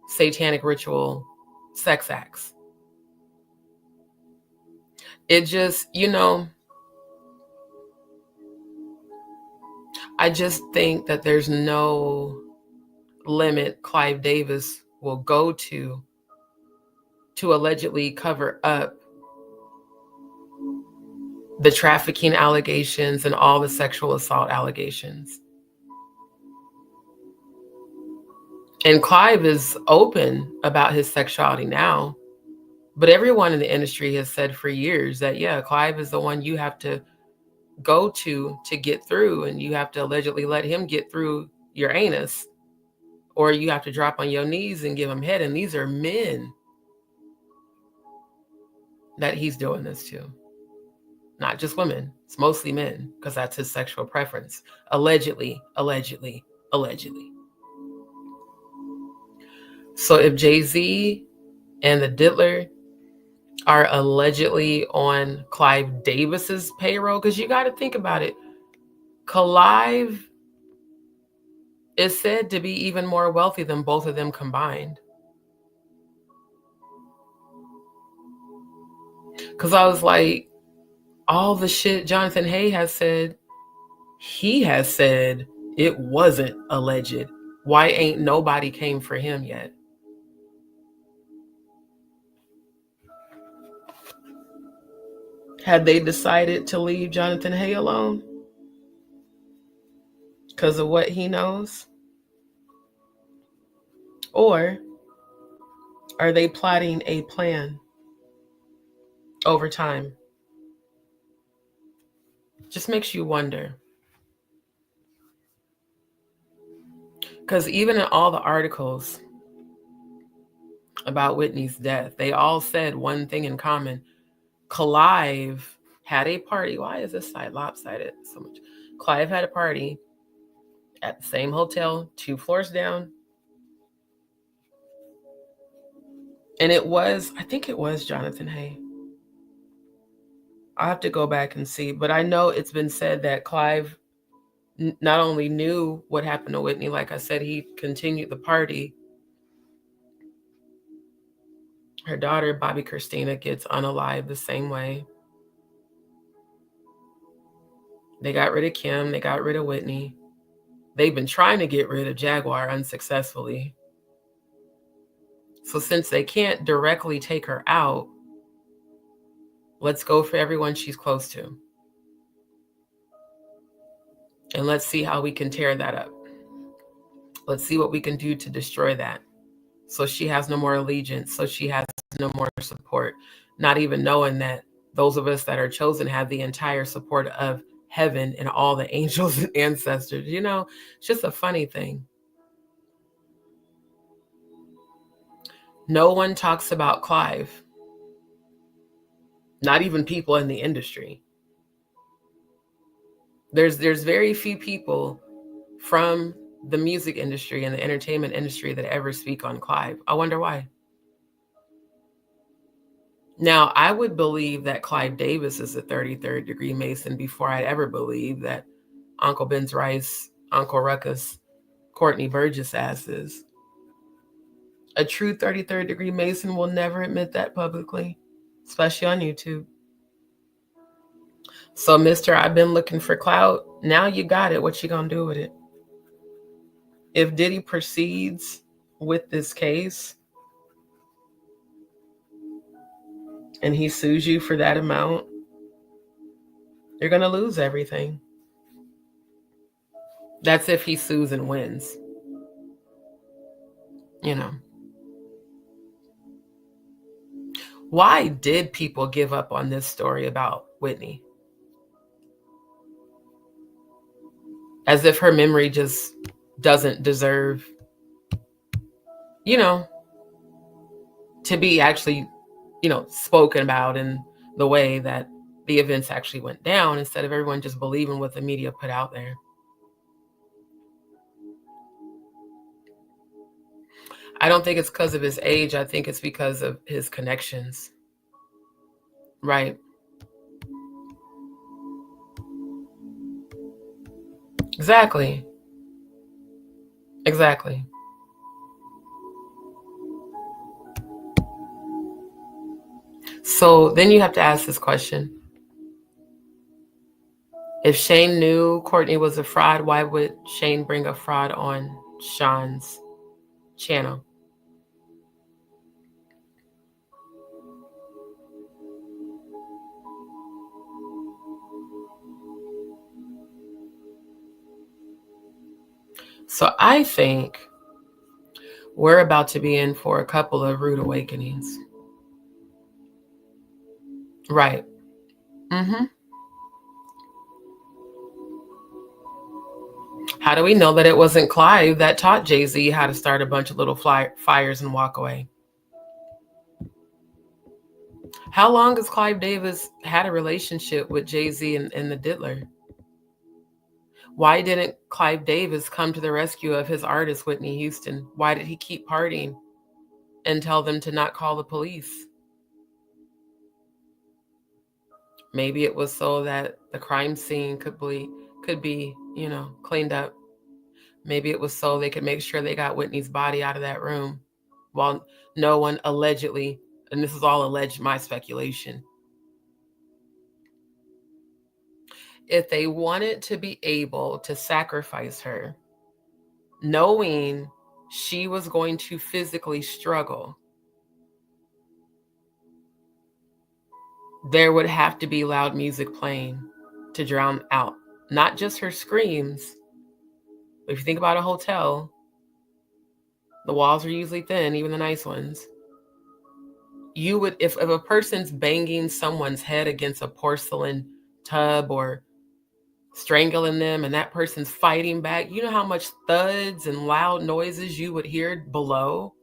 B: satanic ritual sex acts. It just, you know, I just think that there's no limit Clive Davis will go to allegedly cover up the trafficking allegations and all the sexual assault allegations. And Clive is open about his sexuality now, but everyone in the industry has said for years that, yeah, Clive is the one you have to go to get through, and you have to allegedly let him get through your anus, or you have to drop on your knees and give him head. And these are men that he's doing this to. Not just women. It's mostly men, because that's his sexual preference. Allegedly, allegedly, allegedly. So if Jay-Z and the Diddler are allegedly on Clive Davis's payroll, because you got to think about it. Clive is said to be even more wealthy than both of them combined. Because I was like, all the shit Jonathan Hay has said, he has said it wasn't alleged. Why ain't nobody came for him yet? Had they decided to leave Jonathan Hay alone because of what he knows? Or are they plotting a plan over time? Just makes you wonder. Because even in all the articles about Whitney's death, they all said one thing in common. Clive had a party. Why is this side lopsided so much? Clive had a party at the same hotel, 2 floors down. And it was, I think it was Jonathan Hay. I'll have to go back and see. But I know it's been said that Clive not only knew what happened to Whitney, like I said, he continued the party. Her daughter, Bobby Christina, gets unalived the same way. They got rid of Kim. They got rid of Whitney. They've been trying to get rid of Jaguar unsuccessfully. So since they can't directly take her out, let's go for everyone she's close to. And let's see how we can tear that up. Let's see what we can do to destroy that. So she has no more allegiance. So she has no more support. Not even knowing that those of us that are chosen have the entire support of heaven and all the angels and ancestors. You know, it's just a funny thing. No one talks about Clive. Not even people in the industry. There's very few people from the music industry and the entertainment industry that ever speak on Clive. I wonder why. Now, I would believe that Clive Davis is a 33rd degree Mason before I'd ever believe that Uncle Ben's Rice, Uncle Ruckus, Courtney Burgess ass is. A true 33rd degree Mason will never admit that publicly. especially on YouTube. So, Mr. I've been looking for clout. Now you got it. What you gonna do with it? If Diddy proceeds with this case and he sues you for that amount, you're gonna lose everything. That's if he sues and wins. You know. Why did people give up on this story about Whitney? As if her memory just doesn't deserve, you know, to be actually, you know, spoken about in the way that the events actually went down, instead of everyone just believing what the media put out there. I don't think it's because of his age. I think it's because of his connections. Right. Exactly. Exactly. So then you have to ask this question. If Shayne knew Courtney was a fraud, why would Shayne bring a fraud on Sean's channel? So I think we're about to be in for a couple of rude awakenings. Right. Mm-hmm. How do we know that it wasn't Clive that taught Jay-Z how to start a bunch of little fires and walk away? How long has Clive Davis had a relationship with Jay-Z and the Diddler? Why didn't Clive Davis come to the rescue of his artist, Whitney Houston? Why did he keep partying and tell them to not call the police? Maybe it was so that the crime scene could be, you know, cleaned up. Maybe it was so they could make sure they got Whitney's body out of that room while no one allegedly, and this is all alleged, my speculation. If they wanted to be able to sacrifice her, knowing she was going to physically struggle, there would have to be loud music playing to drown out not just her screams. If you think about a hotel, the walls are usually thin, even the nice ones. You would, if a person's banging someone's head against a porcelain tub or strangling them and that person's fighting back, you know how much thuds and loud noises you would hear below?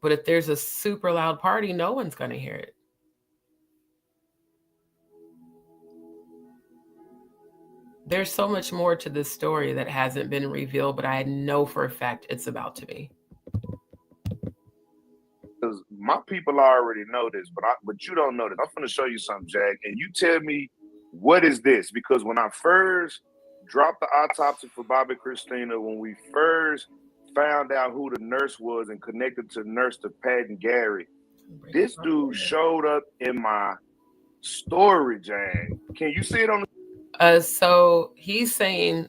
B: But if there's a super loud party, no one's going to hear it. There's so much more to this story that hasn't been revealed, but I know for a fact it's about to be.
J: Because my people already know this, but you don't know this. I'm going to show you something, Jag, and you tell me, what is this? Because when I first dropped the autopsy for Bobby Christina, when we first found out who the nurse was and connected to nurse to Pat and Gary, this dude showed up in my story, Jag. Can you see it on the...
B: So he's saying,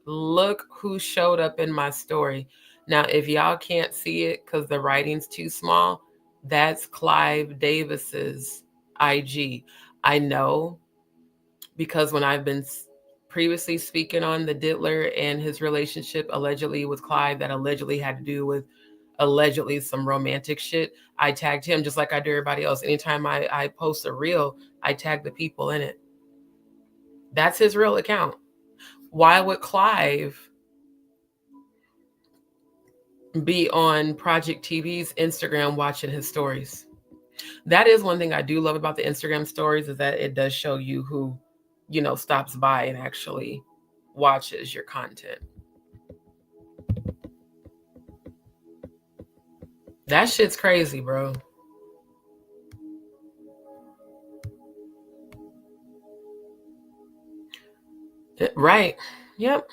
B: look who showed up in my story. Now, if y'all can't see it because the writing's too small, that's Clive Davis's IG. I know because when I've been previously speaking on the Diddler and his relationship allegedly with Clive that allegedly had to do with allegedly some romantic shit, I tagged him just like I do everybody else. Anytime I post a reel, I tag the people in it. That's his real account. Why would Clive be on Project TV's Instagram watching his stories? That is one thing I do love about the Instagram stories, is that it does show you who, you know, stops by and actually watches your content. That shit's crazy, bro. Right. Yep.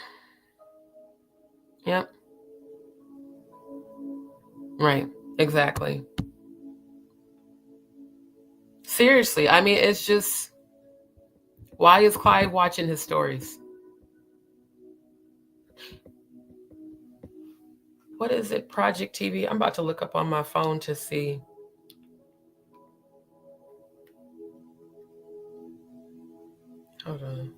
B: Right. Exactly. Seriously, I mean, it's just, why is Clive watching his stories? What is it? Project TV? I'm about to look up on my phone to see. Hold on.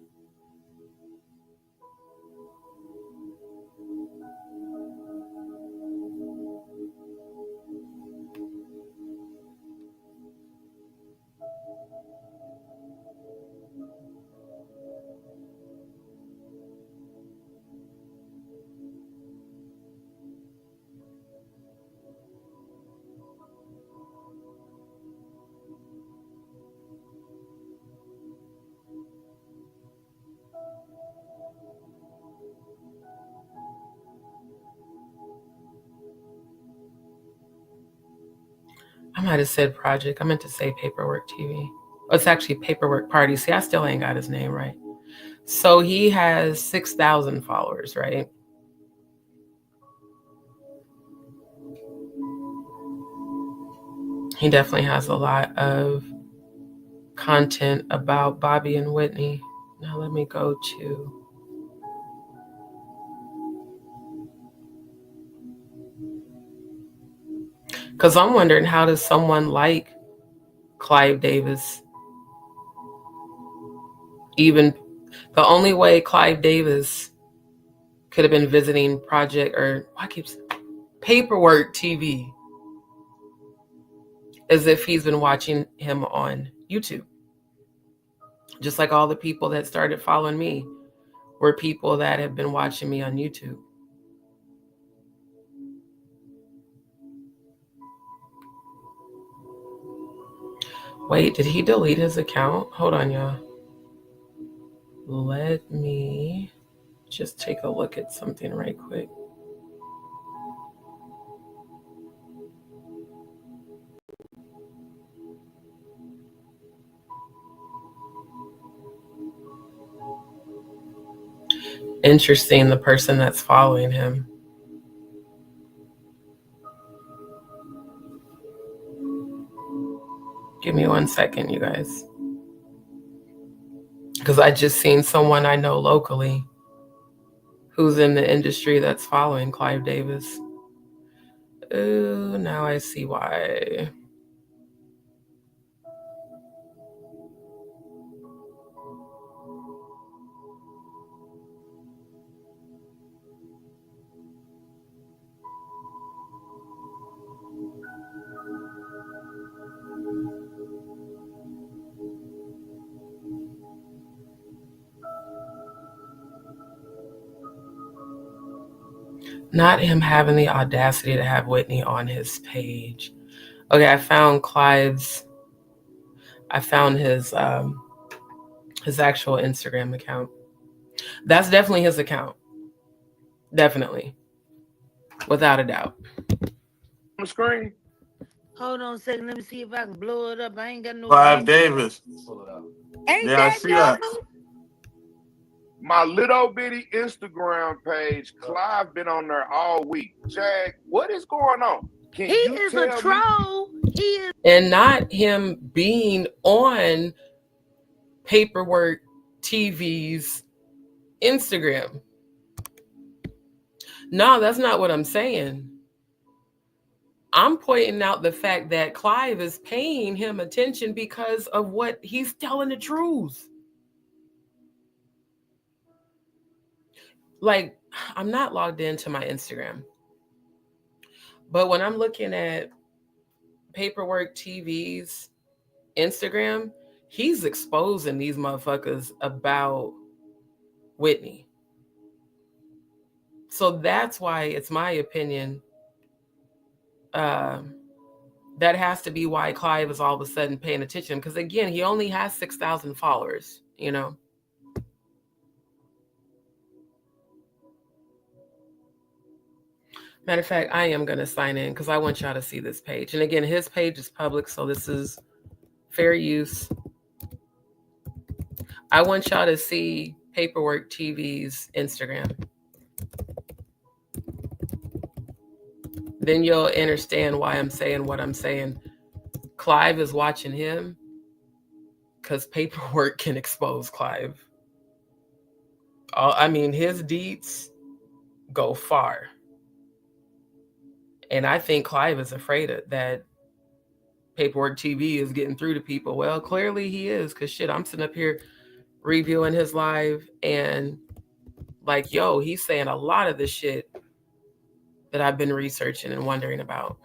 B: I might have said Project. I meant to say Paperwork TV. Oh, it's actually Paperwork Party. See, I still ain't got his name right. So he has 6,000 followers, right? He definitely has a lot of content about Bobby and Whitney. Now let me go to... Because I'm wondering, how does someone like Clive Davis even... The only way Clive Davis could have been visiting Project, or why keeps Paperwork TV, is if he's been watching him on YouTube. Just like all the people that started following me were people that have been watching me on YouTube. Wait, did he delete his account? Hold on, y'all. Let me just take a look at something right quick. Interesting, the person that's following him. Give me 1 second, you guys. Because I just seen someone I know locally who's in the industry that's following Clive Davis. Oh, now I see why. Not him having the audacity to have Whitney on his page. Okay, I found Clive's. I found his actual Instagram account. That's definitely his account. Definitely, without a doubt.
J: On the screen.
H: Hold on a second. Let me see if I can blow it up. I ain't got no.
I: Clive Davis.
H: Ain't
I: Yeah, I
H: that
I: see that.
J: My little bitty Instagram page, Clive been on there all week. Jag, what is going on? Can
H: He
J: you
H: is
J: tell
H: a troll. He is.
B: And not him being on Paperwork TV's Instagram. No, that's not what I'm saying. I'm pointing out the fact that Clive is paying him attention because of what he's telling the truth. Like, I'm not logged into my Instagram, but when I'm looking at Paperwork TV's Instagram, he's exposing these motherfuckers about Whitney. So that's why it's my opinion. That has to be why Clive is all of a sudden paying attention. Because again, he only has 6,000 followers, you know. Matter of fact, I am going to sign in because I want y'all to see this page. And again, his page is public, so this is fair use. I want y'all to see Paperwork TV's Instagram. Then you'll understand why I'm saying what I'm saying. Clive is watching him because paperwork can expose Clive. I mean, his deeds go far. And I think Clive is afraid of that Paperwork TV is getting through to people. Well, clearly he is, because shit, I'm sitting up here reviewing his live and like, yo, he's saying a lot of the shit that I've been researching and wondering about.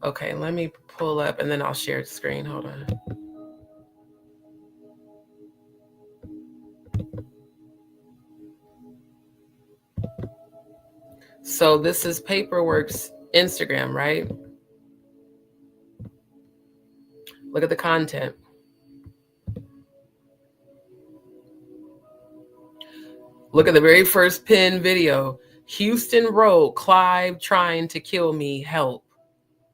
B: Okay, let me pull up and then I'll share the screen. Hold on. So this is Paperwork's Instagram, right? Look at the content. Look at the very first pin video. Houston wrote, Clive trying to kill me, help.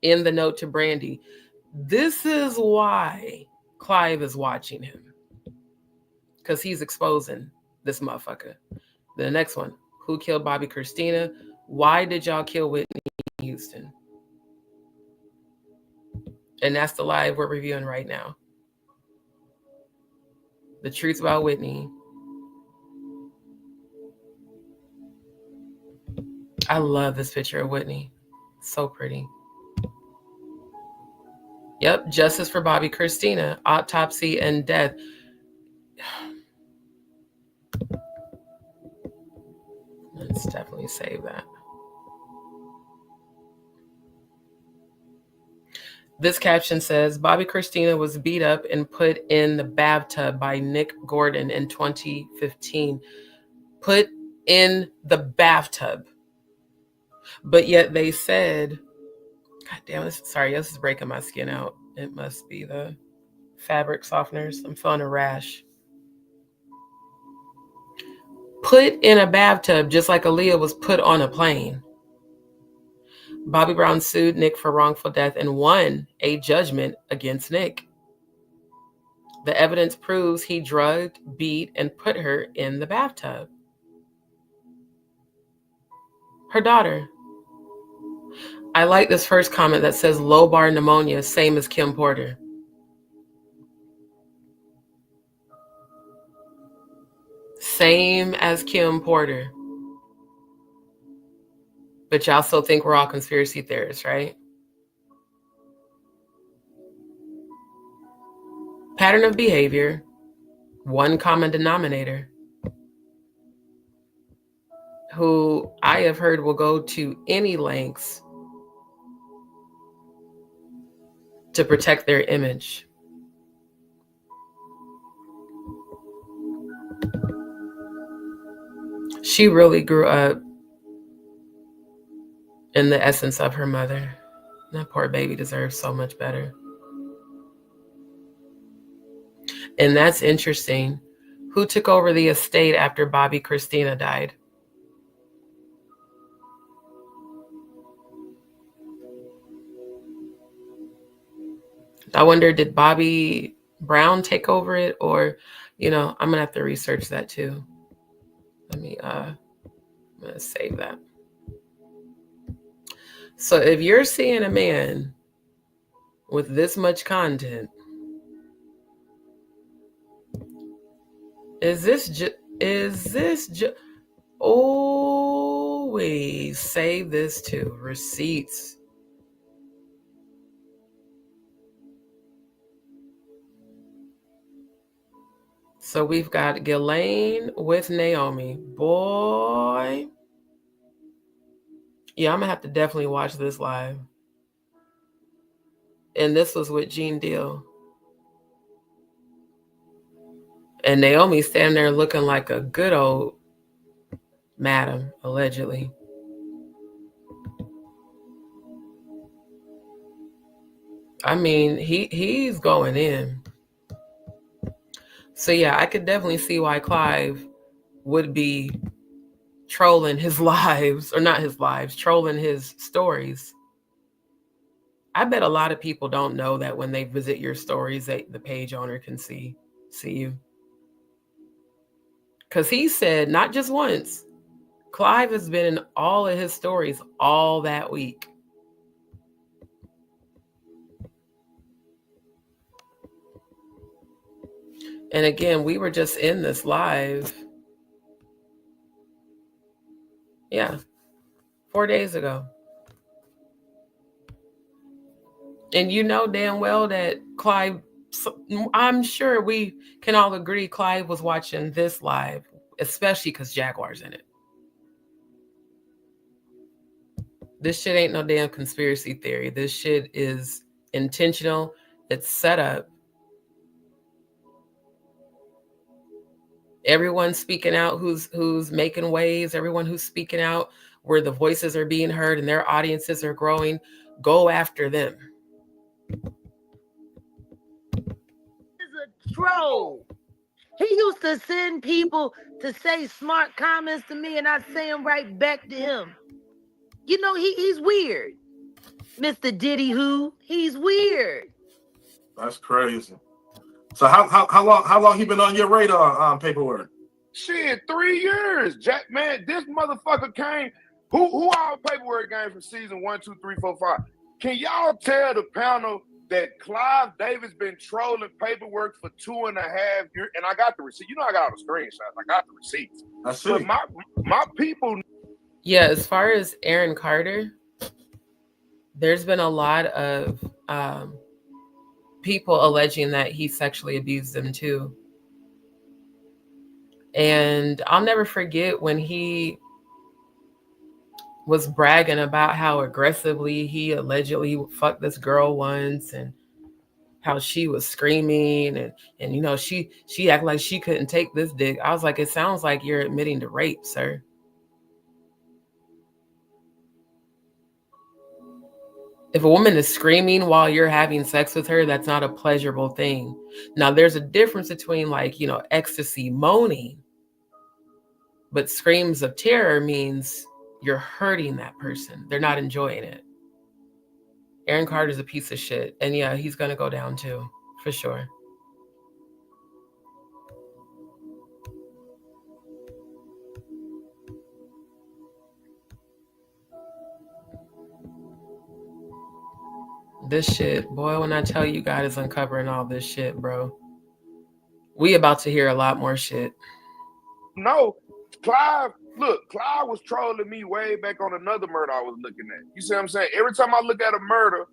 B: In the note to Brandy. This is why Clive is watching him. Because he's exposing this motherfucker. The next one. Who killed Bobby Christina? Why did y'all kill Whitney Houston? And that's the live we're reviewing right now. The truth about Whitney. I love this picture of Whitney. So pretty. Yep, justice for Bobby Christina, autopsy and death. Let's definitely save that. This caption says, Bobby Christina was beat up and put in the bathtub by Nick Gordon in 2015. Put in the bathtub. But yet they said, God damn, this is breaking my skin out. It must be the fabric softeners. I'm feeling a rash. Put in a bathtub just like Aaliyah was put on a plane. Bobby Brown sued Nick for wrongful death and won a judgment against Nick. The evidence proves he drugged, beat, and put her in the bathtub. Her daughter. I like this first comment that says lobar pneumonia, same as Kim Porter. Same as Kim Porter. But y'all still think we're all conspiracy theorists, right? Pattern of behavior, one common denominator, who I have heard will go to any lengths to protect their image. She really grew up in the essence of her mother. That poor baby deserves so much better. And that's interesting. Who took over the estate after Bobby Christina died? I wonder, did Bobby Brown take over it? Or, I'm going to have to research that too. Let me, I'm going to save that. So if you're seeing a man with this much content, always save this too. Receipts. So we've got Ghislaine with Naomi. Boy. Yeah, I'm going to have to definitely watch this live. And this was with Gene Deal. And Naomi standing there looking like a good old madam, allegedly. I mean, he's going in. So yeah, I could definitely see why Clive would be trolling his lives, or not his lives, trolling his stories. I bet a lot of people don't know that when they visit your stories, the page owner can see you. Because he said, not just once, Clive has been in all of his stories all that week. And again, we were just in this live. Yeah, 4 days ago. And you know damn well that Clive, I'm sure we can all agree Clive was watching this live, especially because Jaguar's in it. This shit ain't no damn conspiracy theory. This shit is intentional. It's set up. Everyone speaking out who's making waves, everyone who's speaking out where the voices are being heard and their audiences are growing, go after them.
H: He's a troll. He used to send people to say smart comments to me and I say them right back to him. You know, he's weird. Mr. Diddy who? He's weird.
I: That's crazy. So how long he been on your radar, Paperwork?
J: Shit, 3 years. Jack, man, this motherfucker came. Who our Paperwork game from season 1, 2, 3, 4, 5? Can y'all tell the panel that CLIVE DAVIS been trolling Paperwork for 2.5 years? And I got the receipt. You know I got all the screenshots. I got the receipts.
I: I see.
J: But my people.
B: Yeah, as far as Aaron Carter, there's been a lot of people alleging that he sexually abused them too. And I'll never forget when he was bragging about how aggressively he allegedly fucked this girl once and how she was screaming and you know, she acted like she couldn't take this dick. I was like, it sounds like you're admitting to rape, sir. If a woman is screaming while you're having sex with her, that's not a pleasurable thing. Now, there's a difference between, like, you know, ecstasy moaning, but screams of terror means you're hurting that person. They're not enjoying it. Aaron Carter's a piece of shit. And yeah, he's going to go down too, for sure. This shit, boy, when I tell you God is uncovering all this shit, bro, we about to hear a lot more shit.
J: No, Clive was trolling me way back on another murder I was looking at. You see what I'm saying? Every time I look at a murder,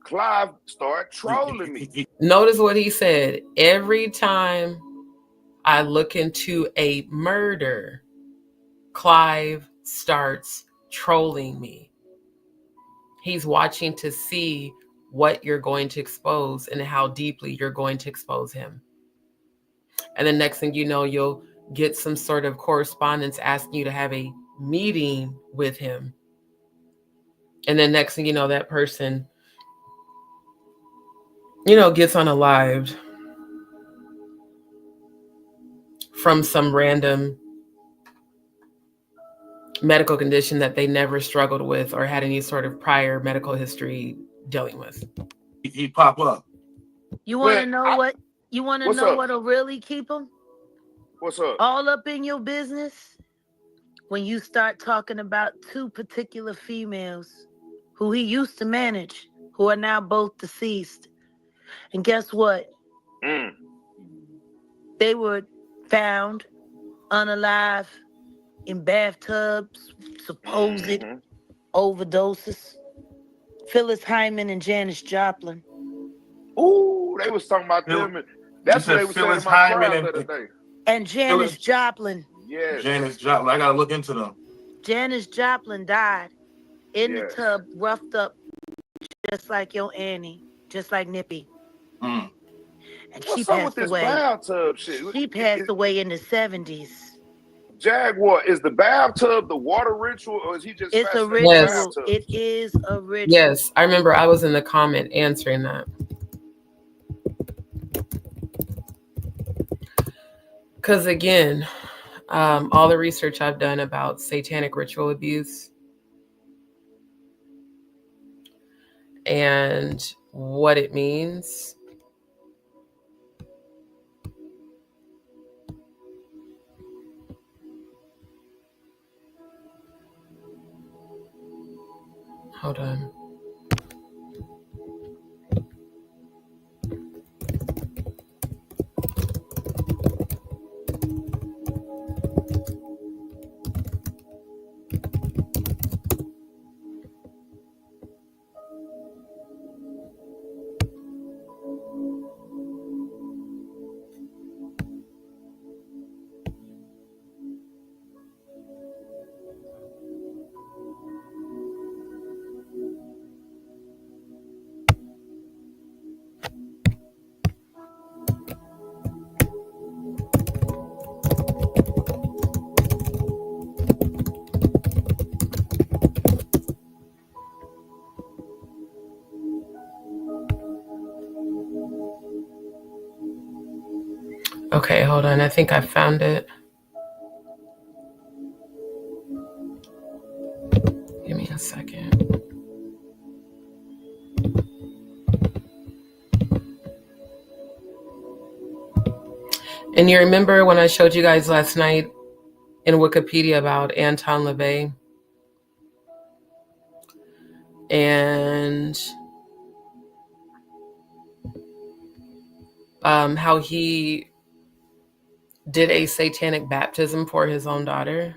J: Clive start trolling me.
B: Notice what he said. Every time I look into a murder, Clive starts trolling me. He's watching to see what you're going to expose and how deeply you're going to expose him. And the next thing you know, you'll get some sort of correspondence asking you to have a meeting with him. And then next thing you know, that person, you know, gets unalived from some random medical condition that they never struggled with or had any sort of prior medical history dealing with.
I: He pop up.
H: You want to know what? You want to know what'll really keep him?
J: What's up?
H: All up in your business? When you start talking about two particular females who he used to manage, who are now both deceased. And guess what? They were found unalive in bathtubs, supposed overdoses. Phyllis Hyman and Janis Joplin.
J: Ooh, they was talking about them. That's what they were saying in my crowd the other day.
H: And Janis Joplin.
J: Yes.
I: Janis Joplin. I gotta look into them.
H: Janis Joplin died in the tub, roughed up, just like your Annie, just like Nippy. And she passed away.
J: Bathtub shit?
H: She passed away in the 70s.
J: Jaguar, is the bathtub the water ritual, or is he just?
H: It's a ritual. Yes. It is a ritual.
B: Yes, I remember I was in the comment answering that. Because again, all the research I've done about satanic ritual abuse and what it means. Hold on. Okay, hold on. I think I found it. Give me a second. And you remember when I showed you guys last night in Wikipedia about Anton LaVey and how he did a satanic baptism for his own daughter?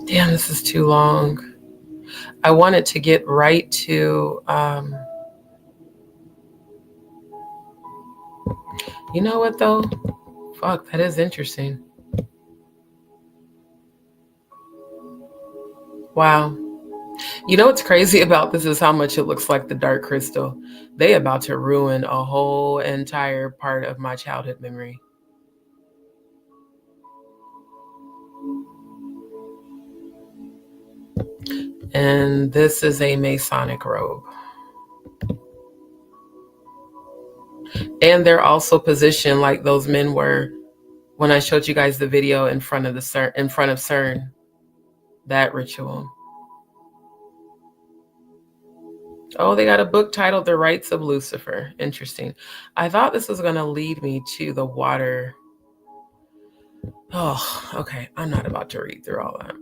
B: Damn, this is too long. I wanted to get right to, you know what though? Fuck, that is interesting. Wow. You know what's crazy about this is how much it looks like the Dark Crystal. They about to ruin a whole entire part of my childhood memory. And this is a Masonic robe. And they're also positioned like those men were when I showed you guys the video in front of CERN, that ritual. Oh, they got a book titled The Rites of Lucifer. Interesting. I thought this was going to lead me to the water. Oh, okay. I'm not about to read through all that.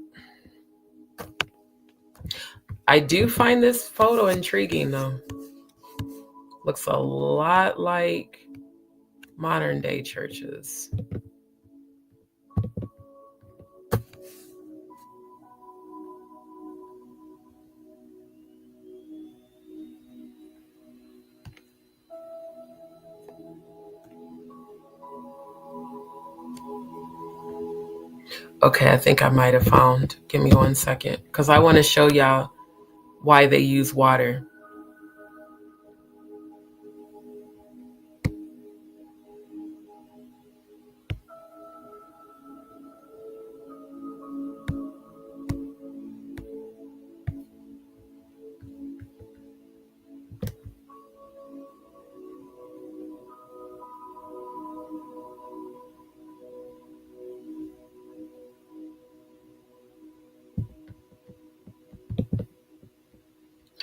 B: I do find this photo intriguing, though. Looks a lot like modern day churches. Okay, I think I might have found. Give me 1 second, because I want to show y'all why they use water.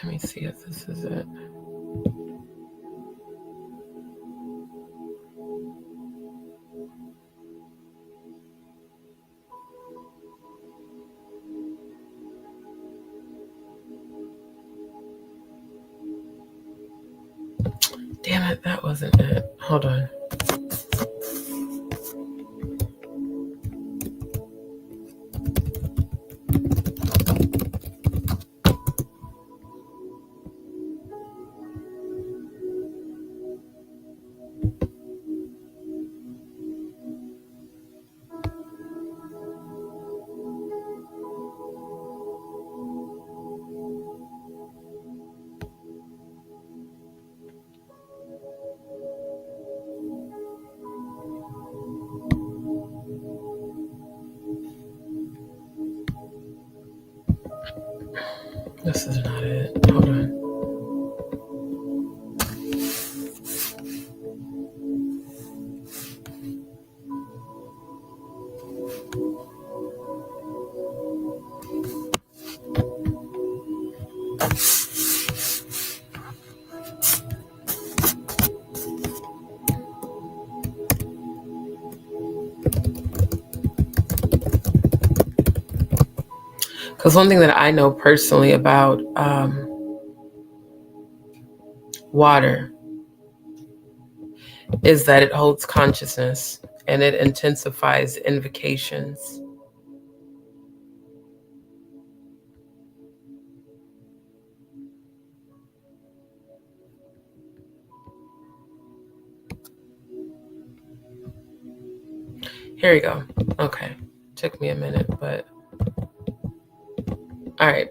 B: Let me see if this is it. Damn it, that wasn't it. Hold on. This is not it. Hold on. Because one thing that I know personally about water is that it holds consciousness and it intensifies invocations. Here we go. Okay. Took me a minute, but all right.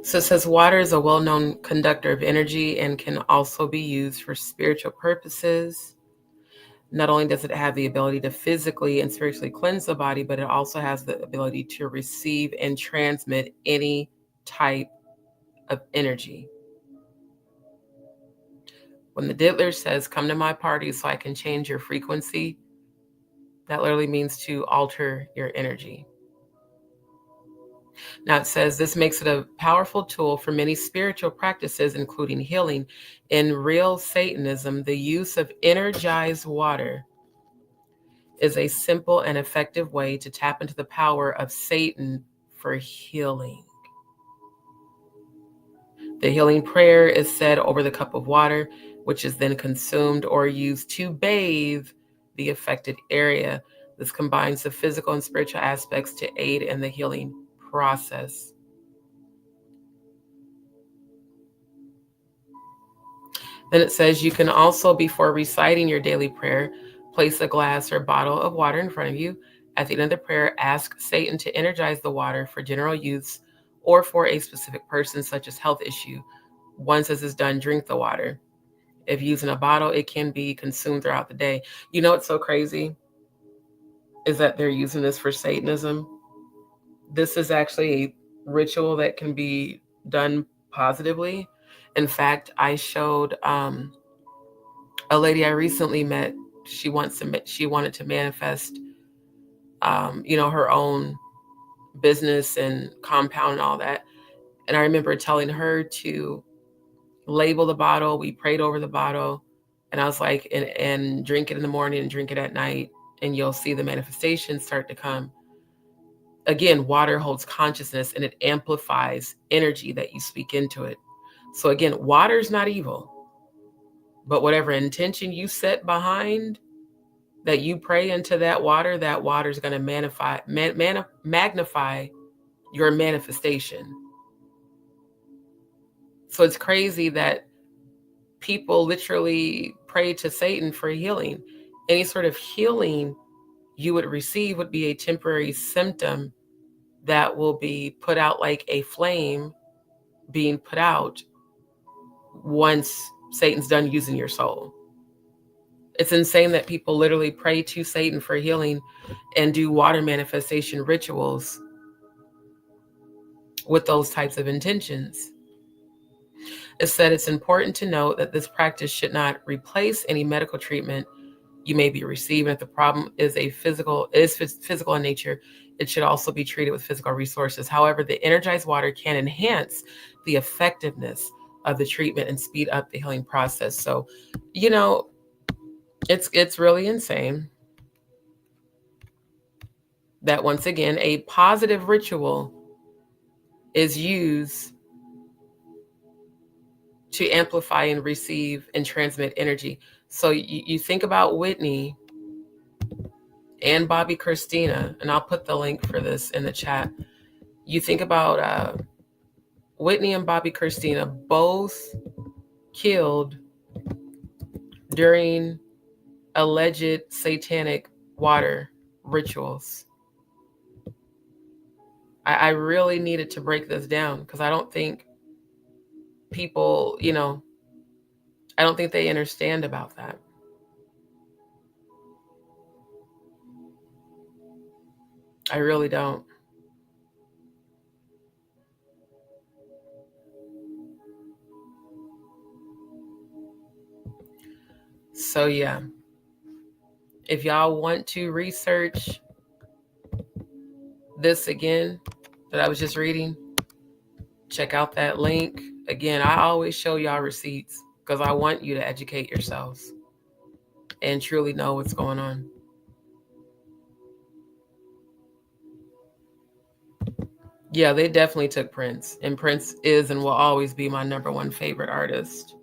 B: So it says water is a well-known conductor of energy and can also be used for spiritual purposes. Not only does it have the ability to physically and spiritually cleanse the body, but it also has the ability to receive and transmit any type of energy. When the diddler says, come to my party so I can change your frequency, that literally means to alter your energy. Now it says this makes it a powerful tool for many spiritual practices, including healing. In real Satanism, the use of energized water is a simple and effective way to tap into the power of Satan for healing. The healing prayer is said over the cup of water, which is then consumed or used to bathe the affected area. This combines the physical and spiritual aspects to aid in the healing process. Then it says you can also, before reciting your daily prayer, place a glass or bottle of water in front of you. At the end of the prayer, ask Satan to energize the water for general use or for a specific person, such as health issue. Once this is done, drink the water. If using a bottle, it can be consumed throughout the day. You know what's so crazy is that they're using this for Satanism. This is actually a ritual that can be done positively. In fact, I showed a lady I recently met. She wanted to manifest, her own business and compound and all that. And I remember telling her to label the bottle. We prayed over the bottle, and I was like, and drink it in the morning and drink it at night, and you'll see the manifestations start to come. Again, water holds consciousness and it amplifies energy that you speak into it. So again, water is not evil, but whatever intention you set behind that you pray into that water is going to magnify your manifestation. So it's crazy that people literally pray to Satan for healing. Any sort of healing you would receive would be a temporary symptom that will be put out like a flame being put out once Satan's done using your soul. It's insane that people literally pray to Satan for healing and do water manifestation rituals with those types of intentions. It said it's important to note that this practice should not replace any medical treatment you may be receiving. If the problem is physical in nature, it should also be treated with physical resources. However, the energized water can enhance the effectiveness of the treatment and speed up the healing process. So, it's really insane that once again, a positive ritual is used to amplify and receive and transmit energy. So you think about Whitney and Bobby Christina, and I'll put the link for this in the chat. You think about Whitney and Bobby Christina, both killed during alleged satanic water rituals. I really needed to break this down because I don't think people, I don't think they understand about that. I really don't. So yeah, if y'all want to research this again that I was just reading, check out that link. Again, I always show y'all receipts because I want you to educate yourselves and truly know what's going on. Yeah, they definitely took Prince, and Prince is and will always be my #1 favorite artist.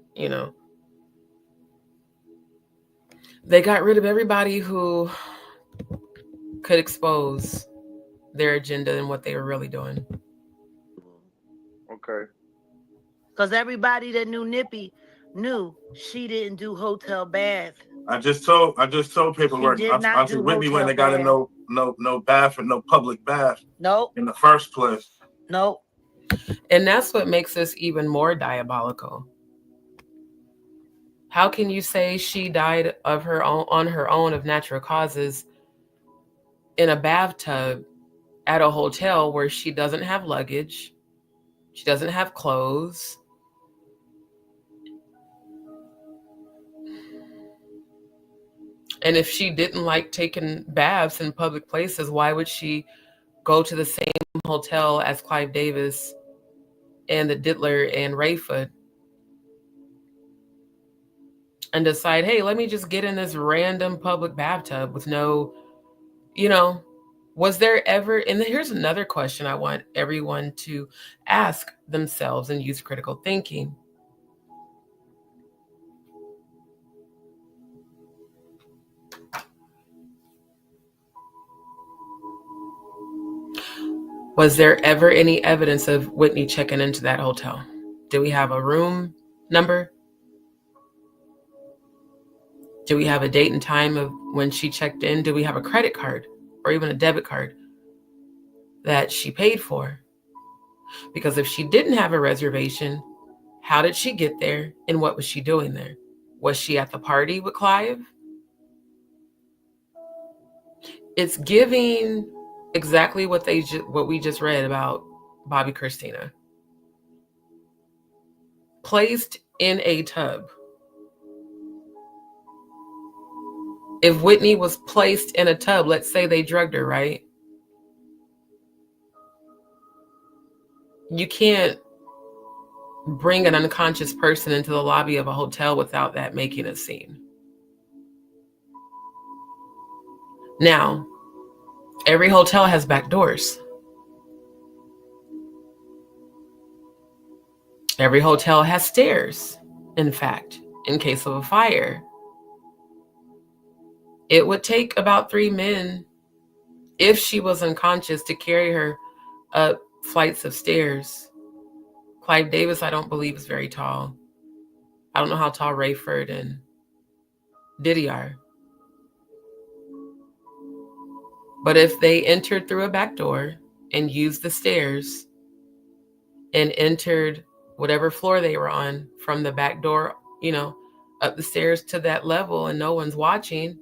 B: They got rid of everybody who could expose their agenda and what they were really doing.
J: Okay.
H: Because everybody that knew Nippy knew she didn't do hotel bath.
I: I just told Paperwork. Auntie Whitney when they got in no bath and no public bath.
H: Nope.
I: In the first place.
H: Nope.
B: And that's what makes this even more diabolical. How can you say she died of her own, on her own of natural causes in a bathtub at a hotel where she doesn't have luggage, she doesn't have clothes, and if she didn't like taking baths in public places, why would she go to the same hotel as Clive Davis and the Diddler and Rayford and decide, hey, let me just get in this random public bathtub with no, was there ever, and here's another question I want everyone to ask themselves and use critical thinking. Was there ever any evidence of Whitney checking into that hotel? Do we have a room number? Do we have a date and time of when she checked in? Do we have a credit card or even a debit card that she paid for? Because if she didn't have a reservation, how did she get there and what was she doing there? Was she at the party with Clive? It's giving exactly what we just read about Bobby Christina. Placed in a tub. If Whitney was placed in a tub, let's say they drugged her, right? You can't bring an unconscious person into the lobby of a hotel without that making a scene. Now, every hotel has back doors. Every hotel has stairs, in fact, in case of a fire. It would take about 3 men, if she was unconscious, to carry her up flights of stairs. Clive Davis, I don't believe, is very tall. I don't know how tall Rayford and Diddy are. But if they entered through a back door and used the stairs and entered whatever floor they were on from the back door, up the stairs to that level and no one's watching,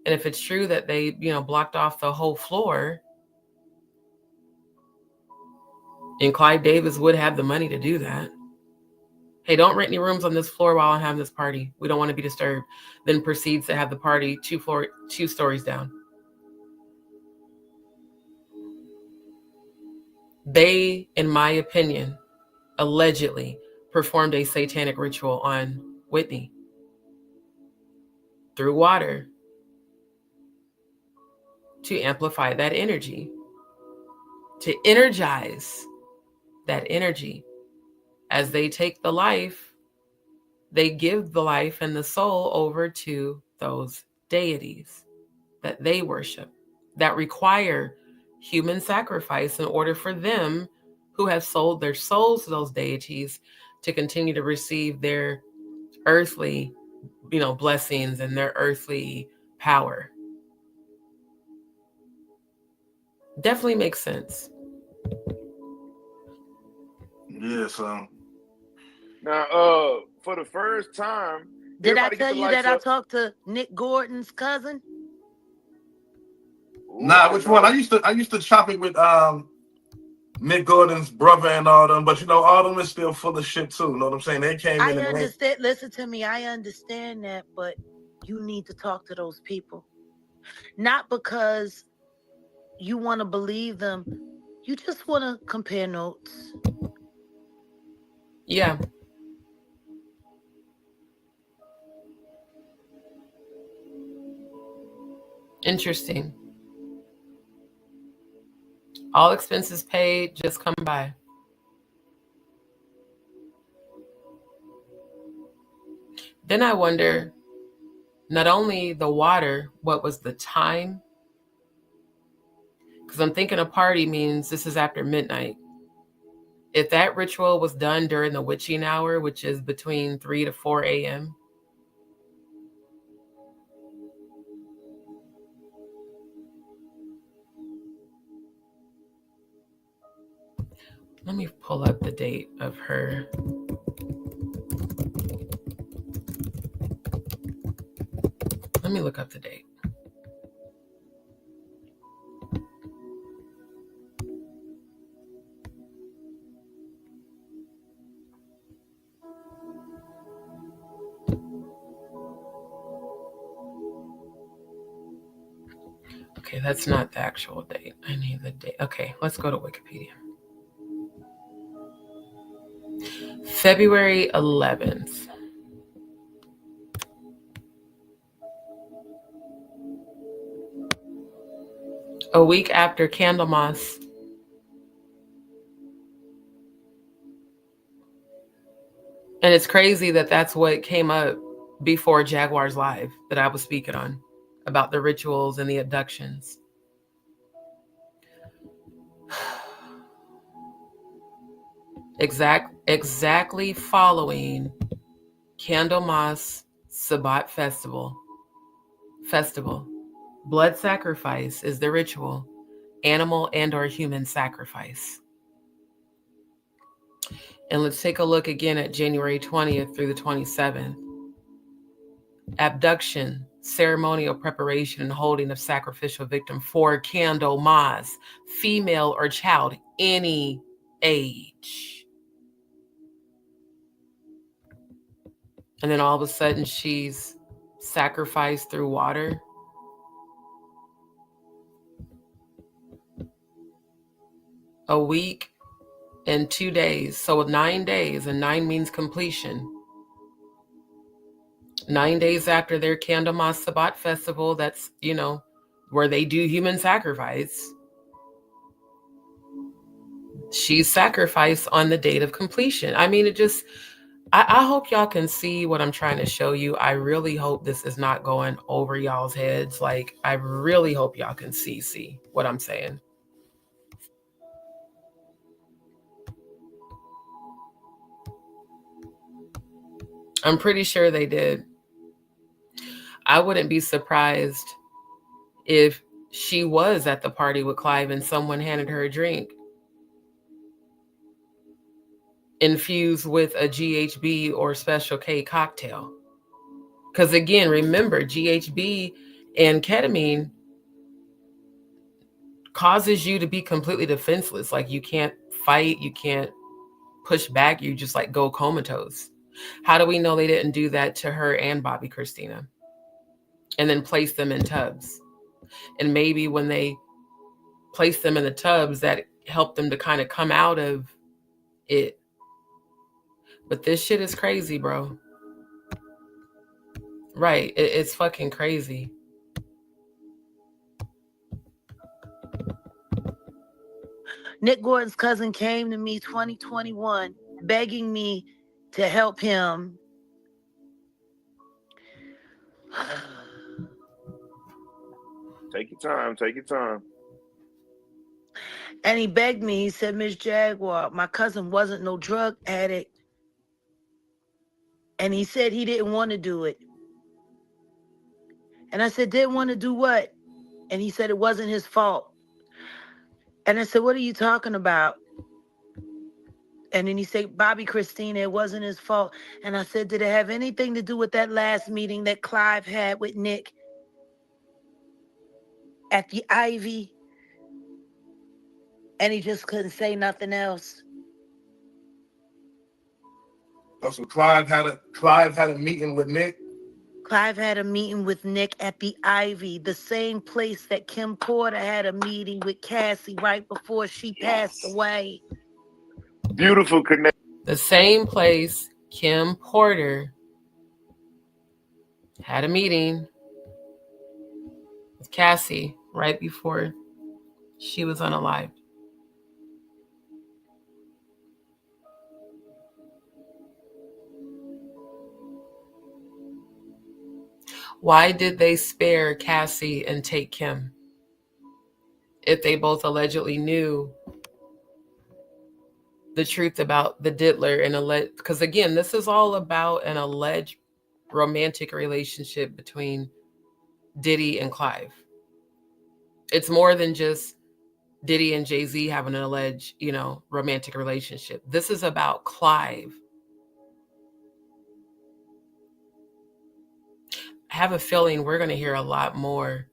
B: and if it's true that they, blocked off the whole floor, and Clive Davis would have the money to do that. Hey, don't rent any rooms on this floor while I'm having this party. We don't want to be disturbed. Then proceeds to have the party 2 stories down. They, in my opinion, allegedly performed a satanic ritual on Whitney through water to amplify that energy, to energize that energy. As they take the life, they give the life and the soul over to those deities that they worship, that require human sacrifice in order for them who have sold their souls to those deities to continue to receive their earthly, blessings and their earthly power. Definitely makes sense.
I: Yeah, so.
J: Now, for the first time,
H: did I tell you that I talked to Nick Gordon's cousin?
I: Nah, which one? I used to chop it with Nick Gordon's brother and all them, but all them is still full of shit too. You know what I'm saying? They came in.
H: I understand. Listen to me. I understand that, but you need to talk to those people, not because you want to believe them. You just want to compare notes.
B: Yeah. Interesting. All expenses paid, just come by. Then I wonder, not only the water, what was the time? Because I'm thinking a party means this is after midnight. If that ritual was done during the witching hour, which is between 3 to 4 a.m., Let me pull up the date of her. Let me look up the date. Okay, that's not the actual date. I need the date. Okay, let's go to Wikipedia. February 11th. A week after Candlemas. And it's crazy that that's what came up before Jaguar's Live that I was speaking on, about the rituals and the abductions. Exactly following Candlemas Sabbat Festival. Blood sacrifice is the ritual, animal and or human sacrifice. And let's take a look again at January 20th through the 27th. Abduction, ceremonial preparation and holding of sacrificial victim for Candlemas, female or child, any age. And then all of a sudden she's sacrificed through water. A week and 2 days. So 9 days, and 9 means completion. 9 days after their Candlemas Sabbat festival, that's, you know, where they do human sacrifice. She's sacrificed on the date of completion. I mean, it just, I hope y'all can see what I'm trying to show you. I really hope this is not going over y'all's heads. Like, I really hope y'all can see what I'm saying. I'm pretty sure they did. I wouldn't be surprised if she was at the party with Clive and someone handed her a drink infused with a GHB or Special K cocktail. Because again, remember, GHB and ketamine causes you to be completely defenseless. Like, you can't fight, you can't push back, you just like go comatose. How do we know they didn't do that to her and Bobby Christina? And then place them in tubs. And maybe when they place them in the tubs, that helped them to kind of come out of it. But this shit is crazy, bro. Right. It's fucking crazy.
H: Nick Gordon's cousin came to me 2021 begging me to help him.
J: Take your time. Take your time.
H: And he begged me. He said, Miss Jaguar, my cousin wasn't no drug addict. And he said he didn't want to do it. And I said, didn't want to do what? And he said it wasn't his fault. And I said, what are you talking about? And then he said, Bobby Christina, it wasn't his fault. And I said, did it have anything to do with that last meeting that Clive had with Nick at the Ivy? And he just couldn't say nothing else.
I: So Clive had a meeting with Nick.
H: Clive had a meeting with Nick at the Ivy, the same place that Kim Porter had a meeting with Cassie right before she passed away.
J: Beautiful connection.
B: The same place Kim Porter had a meeting with Cassie right before she was unalived. Why did they spare Cassie and take Kim if they both allegedly knew the truth about the diddler and alleged? Because again, this is all about an alleged romantic relationship between Diddy and Clive. It's more than just Diddy and Jay-Z having an alleged, romantic relationship. This is about Clive. I have a feeling we're going to hear a lot more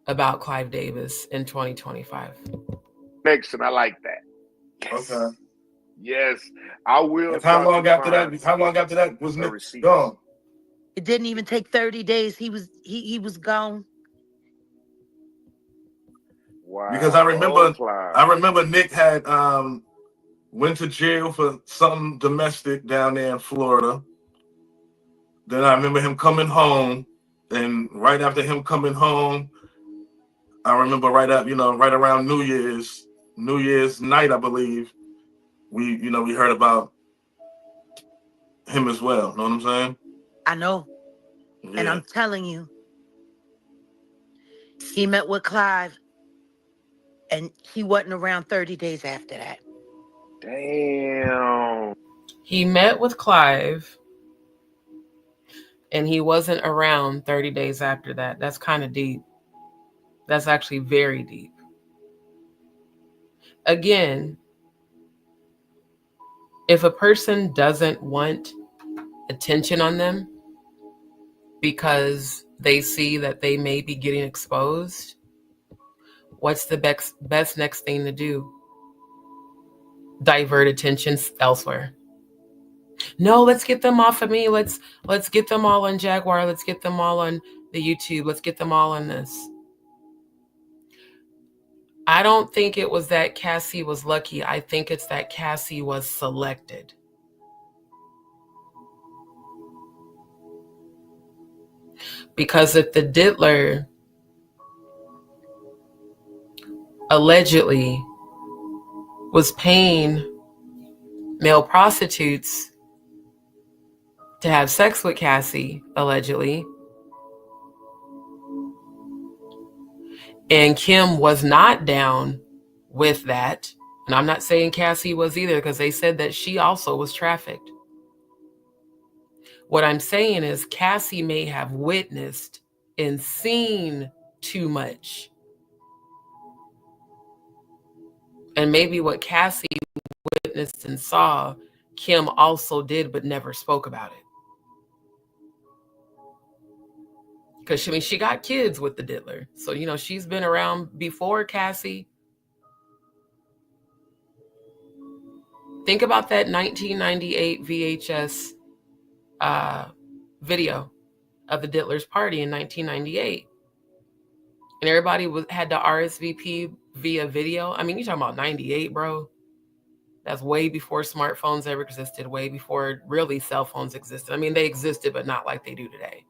B: about Clive Davis in 2025.
J: Next, and I like that. Yes.
I: Okay.
J: Yes, I will.
I: How long after that was Nick gone?
H: It didn't even take 30 days. He was gone.
J: Wow.
I: Because I remember Nick had went to jail for something domestic down there in Florida. Then I remember him coming home, and right after him coming home, I remember right around New Year's night, I believe, we heard about him as well. Know what I'm saying?
H: I know. Yeah. And I'm telling you, he met with Clive, and he wasn't around 30 days after that.
J: Damn.
B: He met with Clive, and he wasn't around 30 days after that. That's kind of deep. That's actually very deep. Again, if a person doesn't want attention on them because they see that they may be getting exposed, what's the best next thing to do? Divert attention elsewhere. No, let's get them off of me. Let's get them all on Jaguar. Let's get them all on the YouTube. Let's get them all on this. I don't think it was that Cassie was lucky. I think it's that Cassie was selected. Because if the diddler allegedly was paying male prostitutes to have sex with Cassie, allegedly, and Kim was not down with that, and I'm not saying Cassie was either, because they said that she also was trafficked. What I'm saying is Cassie may have witnessed and seen too much. And maybe what Cassie witnessed and saw, Kim also did, but never spoke about it. Because, she got kids with the diddler. So, she's been around before Cassie. Think about that 1998 VHS video of the diddler's party in 1998. And everybody had to RSVP via video. You're talking about 98, bro. That's way before smartphones ever existed, way before really cell phones existed. They existed, but not like they do today.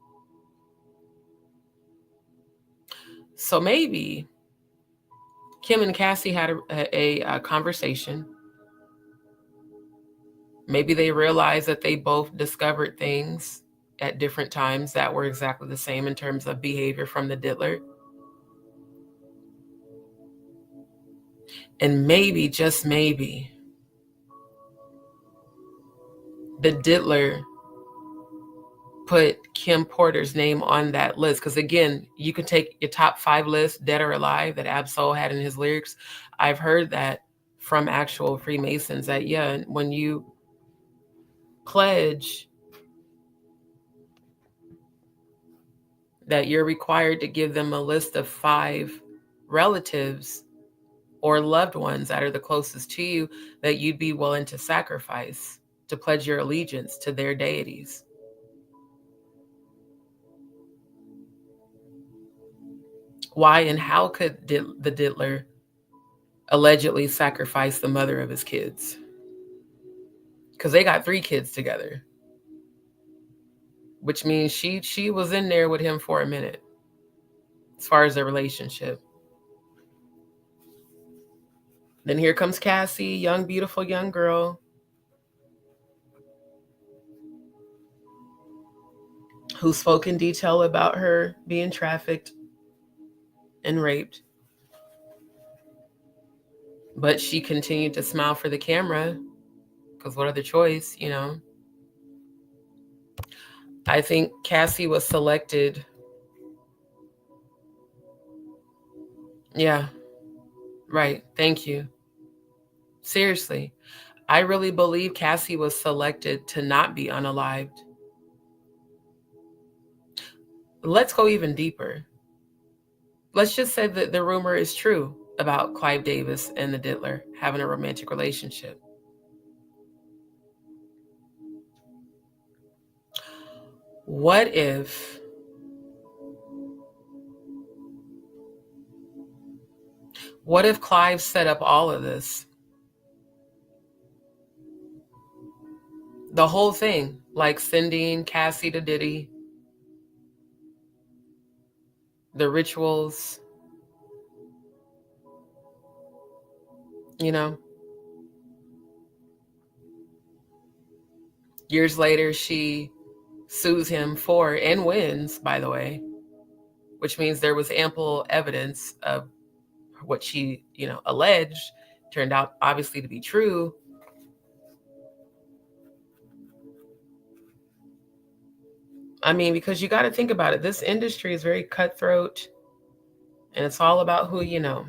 B: So maybe Kim and Cassie had a conversation. Maybe they realized that they both discovered things at different times that were exactly the same in terms of behavior from the diddler. And maybe, just maybe, the diddler put Kim Porter's name on that list. Because again, you can take your top 5 list, dead or alive, that Ab-Soul had in his lyrics. I've heard that from actual Freemasons that, when you pledge that you're required to give them a list of 5 relatives or loved ones that are the closest to you that you'd be willing to sacrifice to pledge your allegiance to their deities. Why and how could the diddler allegedly sacrifice the mother of his kids? Because they got 3 kids together, which means she was in there with him for a minute as far as their relationship. Then here comes Cassie, young, beautiful young girl, who spoke in detail about her being trafficked and raped. But she continued to smile for the camera, because what other choice, I think Cassie was selected. Yeah. Right. Thank you. Seriously. I really believe Cassie was selected to not be unalived. Let's go even deeper. Let's just say that the rumor is true about Clive Davis and the Diddler having a romantic relationship. What if Clive set up all of this? The whole thing, like sending Cassie to Diddy, the rituals, you know. Years later, she sues him for, and wins, by the way, which means there was ample evidence of what she, alleged turned out obviously to be true. I mean, because you got to think about it. This industry is very cutthroat, and it's all about who you know.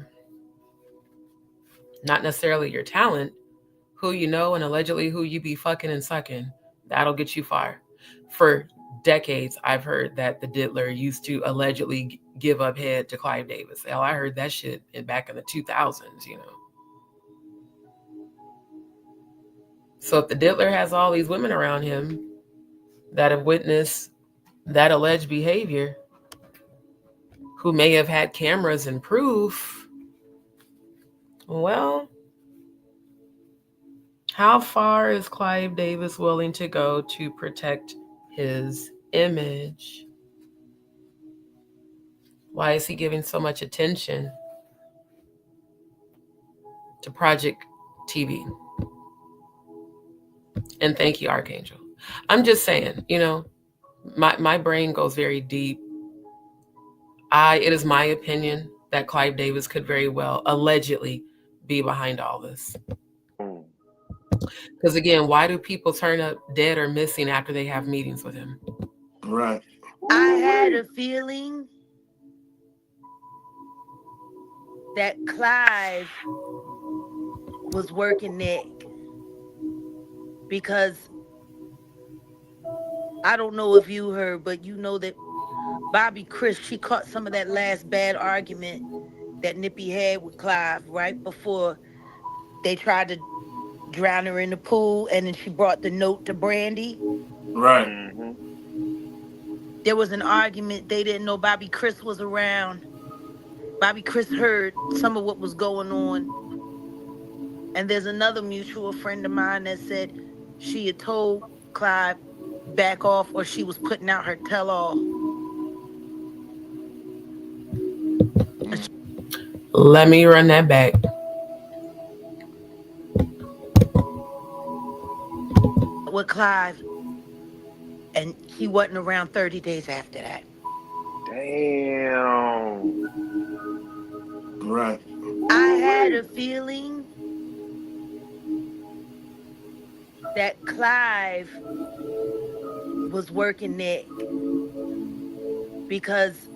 B: Not necessarily your talent, who you know, and allegedly who you be fucking and sucking. That'll get you far. For decades, I've heard that the Diddler used to allegedly give up head to Clive Davis. Hell, I heard that shit back in the 2000s, So if the Diddler has all these women around him that have witnessed that alleged behavior, who may have had cameras and proof, well, how far is Clive Davis willing to go to protect his image? Why is he giving so much attention to Project TV? And thank you, Archangel. I'm just saying, my brain goes very deep. It is my opinion that Clive Davis could very well allegedly be behind all this. Because again, why do people turn up dead or missing after they have meetings with him?
I: Right.
H: I had a feeling that Clive was working Nick, because I don't know if you heard, but you know that Bobby Chris, she caught some of that last bad argument that Nippy had with Clive right before they tried to drown her in the pool, and then she brought the note to Brandy.
I: Right.
J: Mm-hmm.
H: There was an argument. They didn't know Bobby Chris was around. Bobby Chris heard some of what was going on. And there's another mutual friend of mine that said she had told Clive back off, or she was putting out her tell-all.
B: Let me run that back.
H: With Clive, and he wasn't around 30 days after that.
J: Damn.
I: Right.
H: I had a feeling that Clive was working Nick, because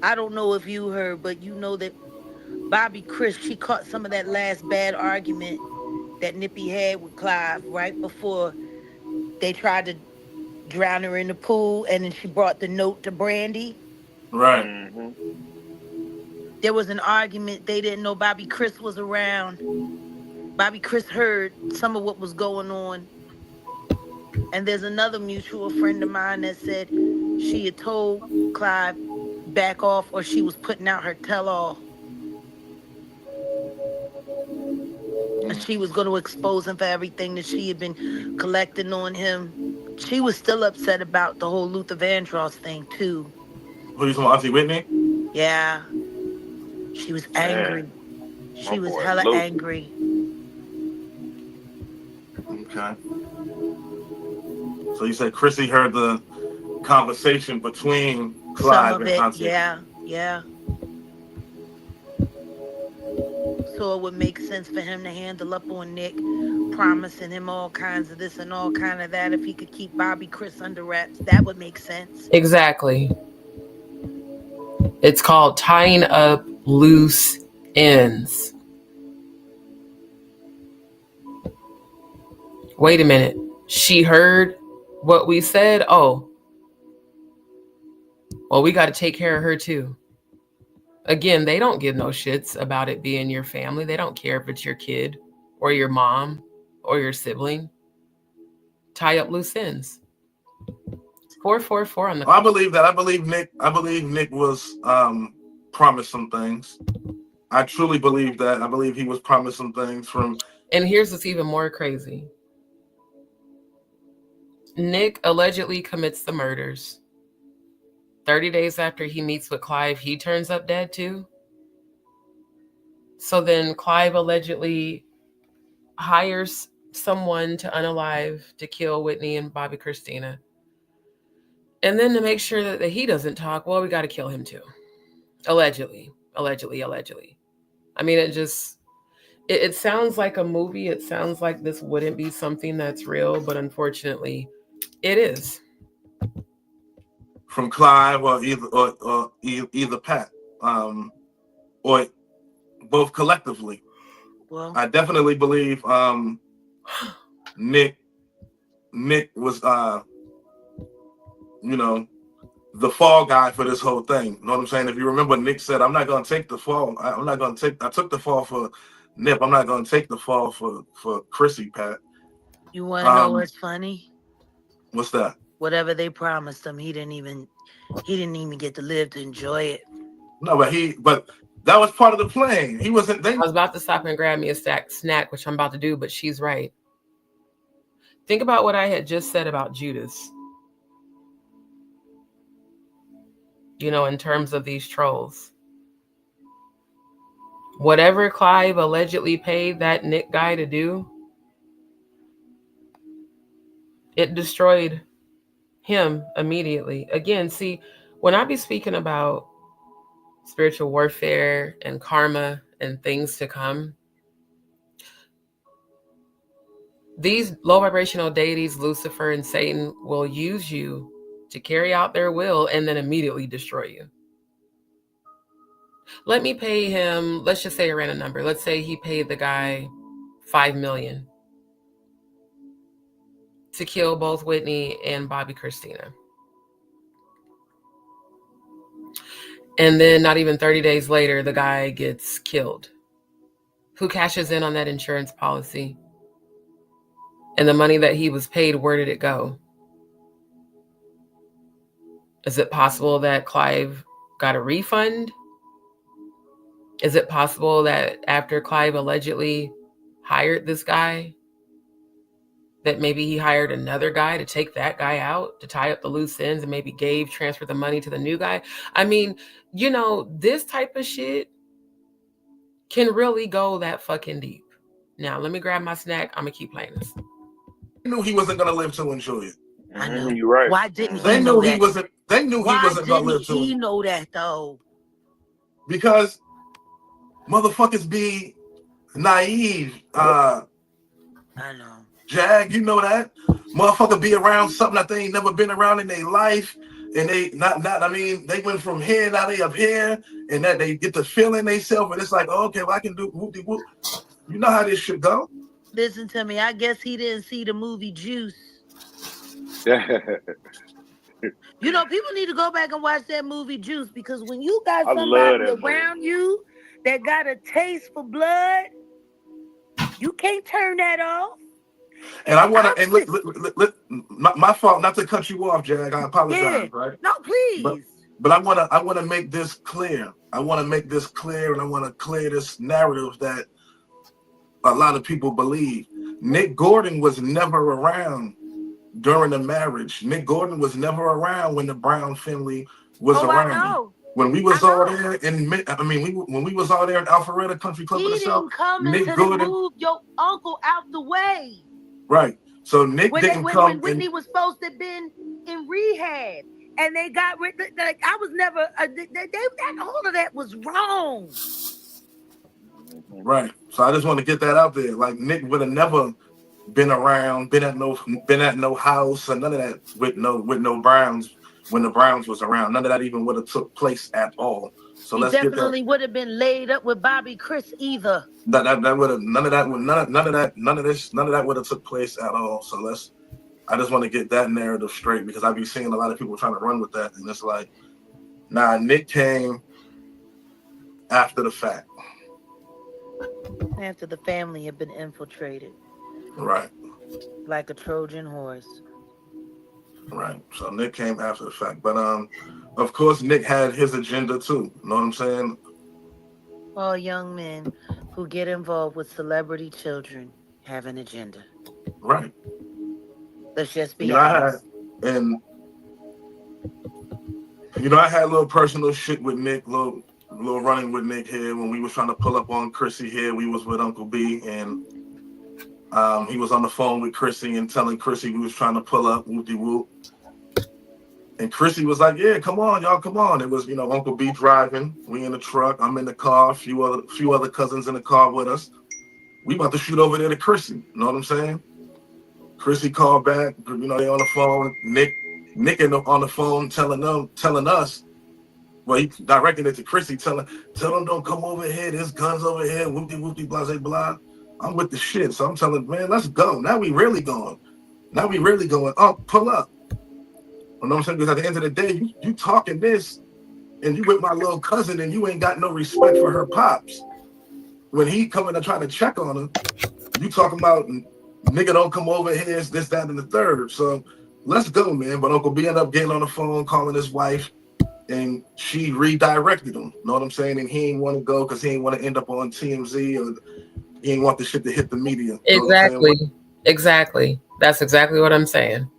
H: I don't know if you heard, but you know that Bobby Chris, she caught some of that last bad argument that Nippy had with Clive right before they tried to drown her in the pool, and then she brought the note to Brandy.
I: Right.
J: Mm-hmm.
H: There was an argument. They didn't know Bobby Chris was around. Bobby Chris heard some of what was going on. And there's another mutual friend of mine that said she had told Clive back off, or she was putting out her tell-all. And she was going to expose him for everything that she had been collecting on him. She was still upset about the whole Luther Vandross thing, too.
I: Who you talking about, Auntie Whitney?
H: Yeah. She was angry. She was hella angry.
I: Okay. So you said Chrissy heard the conversation between Clive and Auntie.
H: Yeah. So it would make sense for him to handle up on Nick, promising him all kinds of this and all kind of that. If he could keep Bobby Chris under wraps, that would make sense.
B: Exactly. It's called tying up loose ends. Wait a minute. She heard what we said? Oh, well, we got to take care of her too. Again, they don't give no shits about it being your family. They don't care if it's your kid or your mom or your sibling. Tie up loose ends. 444 on the.
I: I believe that. I believe Nick was promised some things. I truly believe that. I believe he was promised some things from.
B: And here's what's even more crazy. Nick allegedly commits the murders. 30 days after he meets with Clive, he turns up dead too. So then Clive allegedly hires someone to unalive, to kill Whitney and Bobby Christina. And then to make sure that he doesn't talk, well, we got to kill him too. Allegedly. I mean, it sounds like a movie. It sounds like this wouldn't be something that's real, but unfortunately, it is.
I: From Clive or either Pat, or both collectively. Well, I definitely believe Nick was the fall guy for this whole thing. You know what I'm saying? If you remember, Nick said, "I'm not gonna take the fall. I took the fall for Nip. I'm not gonna take the fall for Chrissy, Pat."
H: You want to know what's funny?
I: What's that?
H: Whatever they promised him, he didn't even get to live to enjoy it.
I: No, but that was part of the plan. He wasn't.
B: I was about to stop and grab me a snack, which I'm about to do, but she's right. Think about what I had just said about Judas. In terms of these trolls. Whatever Clive allegedly paid that Nick guy to do, it destroyed him immediately. Again, see, when I be speaking about spiritual warfare and karma and things to come, these low vibrational deities, Lucifer and Satan, will use you to carry out their will and then immediately destroy you. Let me pay him, let's just say a random number. Let's say he paid the guy $5 million to kill both Whitney and Bobby Christina. And then not even 30 days later, the guy gets killed. Who cashes in on that insurance policy? And the money that he was paid, where did it go? Is it possible that Clive got a refund? Is it possible that after Clive allegedly hired this guy, that maybe he hired another guy to take that guy out, to tie up the loose ends, and maybe transferred the money to the new guy? I mean, this type of shit can really go that fucking deep. Now, let me grab my snack. I'm going to keep playing this.
I: They knew he wasn't going to live to enjoy it.
H: I know.
J: You're right.
H: Why didn't
I: they
H: he
I: knew
H: know
I: he
H: that?
I: wasn't? They knew he wasn't going to live to it.
H: Why didn't he know that, though?
I: Because motherfuckers be naive. I
H: know.
I: Jag, you know that. Motherfucker be around something that they ain't never been around in their life. And they they went from here, now they up here, and that they get the feeling themselves, and it's like, oh, okay, well, I can do whoop-de-whoop. You know how this should go.
H: Listen to me. I guess he didn't see the movie Juice. People need to go back and watch that movie Juice, because when you got somebody around you that got a taste for blood, you can't turn that off.
I: And I want to, my fault not to cut you off, Jag. I apologize, right?
H: No, please.
I: But I want to make this clear. I want to make this clear, and I want to clear this narrative that a lot of people believe. Nick Gordon was never around during the marriage. Nick Gordon was never around when the Brown family was around.
H: I know.
I: When we was all there when we was all there in Alpharetta Country Club of the South,
H: Nick Gordon moved your uncle out the way.
I: Right. So Nick didn't come.
H: When Whitney was supposed to have been in rehab, and they got rid. I was never. All of that was wrong.
I: Right. So I just want to get that out there. Like, Nick would have never been around, been at no house, and none of that with no Browns when the Browns was around. None of that even would have took place at all. So
H: he
I: let's get that.
H: definitely would have been laid up with Bobby Chris either.
I: That would have none of that would have took place at all. So I just want to get that narrative straight, because I be seeing a lot of people trying to run with that, and it's like, nah, Nick came after the fact.
H: After the family had been infiltrated.
I: Right.
H: Like a Trojan horse.
I: Right. So Nick came after the fact. But of course Nick had his agenda too. You know what I'm saying?
H: All young men who get involved with celebrity children have an agenda.
I: Right.
H: Let's just be honest.
I: I had a little personal shit with Nick, little running with Nick here when we was trying to pull up on Chrissy here. We was with Uncle B, and he was on the phone with Chrissy and telling Chrissy we was trying to pull up, whoop-de-whoop. And Chrissy was like, yeah, come on, y'all, come on. It was, Uncle B driving. We in the truck. I'm in the car. A few other cousins in the car with us. We about to shoot over there to Chrissy. You know what I'm saying? Chrissy called back. They on the phone. Nick on the phone telling us. Well, he directed it to Chrissy, tell them don't come over here. There's guns over here. Whoopty, blah, blah, blah. I'm with the shit. So I'm telling, man, let's go. Now we really going. Oh, pull up. You know what I'm saying? Because at the end of the day, you talking this, and you with my little cousin, and you ain't got no respect for her pops. When he coming to try to check on her, you talking about, nigga, don't come over here, it's this, that, and the third. So let's go, man. But Uncle B ended up getting on the phone, calling his wife, and she redirected him. Know what I'm saying? And he ain't want to go because he ain't want to end up on TMZ, or he ain't want the shit to hit the media.
B: Exactly. That's exactly what I'm saying.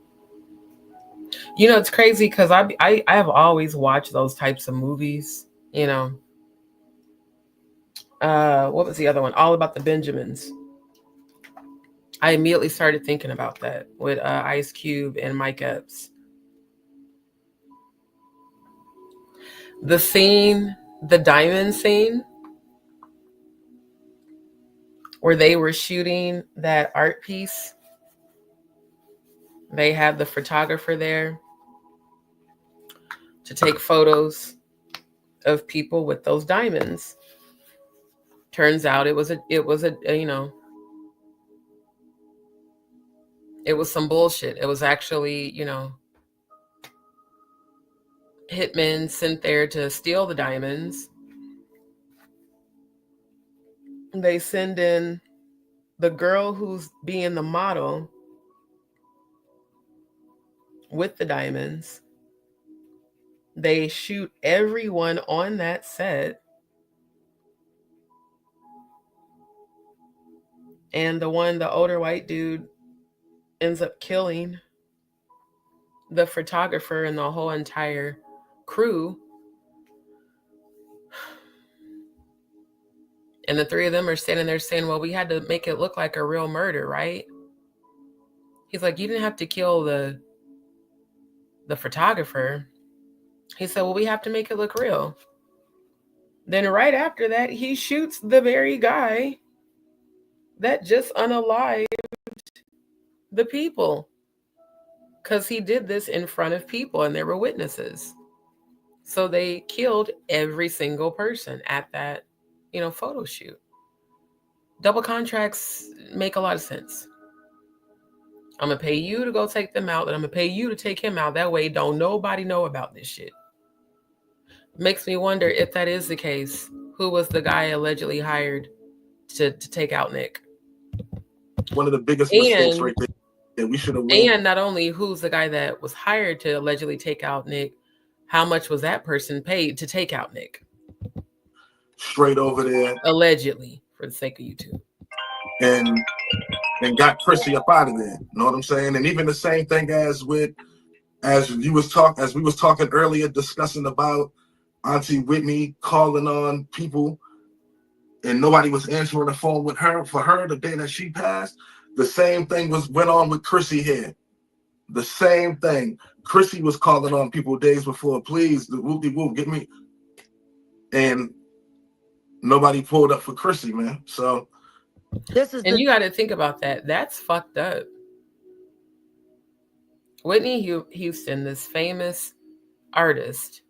B: It's crazy because I have always watched those types of movies. What was the other one? All About the Benjamins. I immediately started thinking about that with Ice Cube and Mike Epps. The scene, the diamond scene, where they were shooting that art piece. They had the photographer there to take photos of people with those diamonds. Turns out it was some bullshit. It was actually, hitmen sent there to steal the diamonds. They send in the girl who's being the model with the diamonds. They shoot everyone on that set. And the older white dude ends up killing the photographer and the whole entire crew. And the three of them are standing there saying, well, we had to make it look like a real murder, right? He's like, you didn't have to kill the photographer. He said, well, we have to make it look real. Then right after that, he shoots the very guy that just unalived the people. Because he did this in front of people and there were witnesses. So they killed every single person at that, photo shoot. Double contracts make a lot of sense. I'm going to pay you to go take them out, and I'm going to pay you to take him out. That way, don't nobody know about this shit. Makes me wonder, if that is the case, who was the guy allegedly hired to take out Nick?
I: One of the biggest mistakes right there that we should have won.
B: And not only who's the guy that was hired to allegedly take out Nick, how much was that person paid to take out Nick?
I: Straight over there.
B: Allegedly, for the sake of YouTube.
I: And got Chrissy up out of there. You know what I'm saying? And even the same thing as we was talking earlier, discussing about Auntie Whitney calling on people and nobody was answering the phone with her for her the day that she passed. The same thing went on with Chrissy here. The same thing. Chrissy was calling on people days before, please, the whoop-de-whoop, get me. And nobody pulled up for Chrissy, man. So
B: you got to think about that. That's fucked up. Whitney Houston, this famous artist,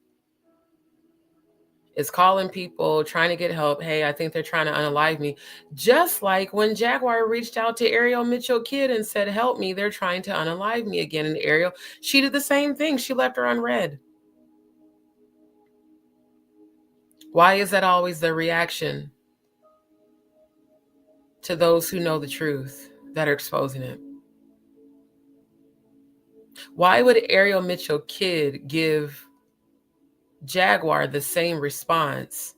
B: is calling people, trying to get help. Hey, I think they're trying to unalive me. Just like when Jaguar reached out to Ariel Mitchell Kidd and said, help me, they're trying to unalive me again. And Ariel, she did the same thing. She left her unread. Why is that always the reaction to those who know the truth that are exposing it? Why would Ariel Mitchell Kidd give Jaguar the same response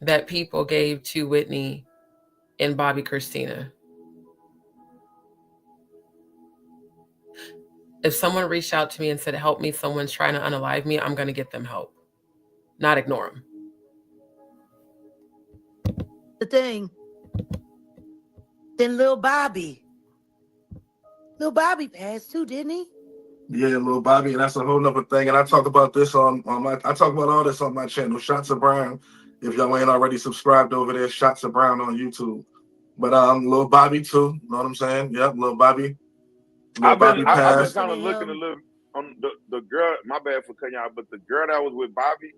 B: that people gave to Whitney and Bobby Christina? If someone reached out to me and said, help me, someone's trying to unalive me, I'm going to get them help, not ignore them.
H: The thing. Then Lil Bobby passed too, didn't he?
I: Yeah, Lil Bobby, and that's a whole nother thing. And I talk about this on my, I talk about all this on my channel, Shots of Brown. If y'all ain't already subscribed over there, Shots of Brown on YouTube. But Lil Bobby too, you know what I'm saying? Yep, Lil Bobby.
J: I've been
I: passed.
J: kind of looking a little on the girl. My bad for cutting out, but the girl that was with Bobby,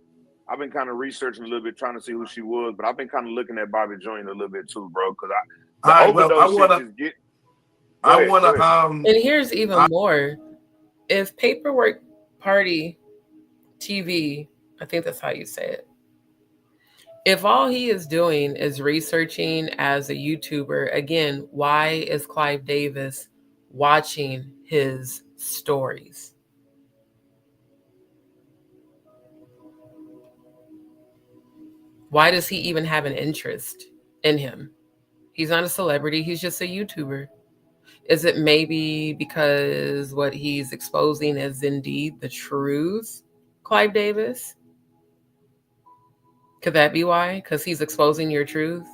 J: I've been kind of researching a little bit, trying to see who she was. But I've been kind of looking at Bobby Joyner a little bit too, bro. Because
B: and here's even more. If Paperwork Party TV, I think that's how you say it. If all he is doing is researching as a YouTuber, again, why is Clive Davis watching his stories? Why does he even have an interest in him? He's not a celebrity. He's just a YouTuber. Is it maybe because what he's exposing is indeed the truth, Clive Davis? Could that be why? Because he's exposing your truth?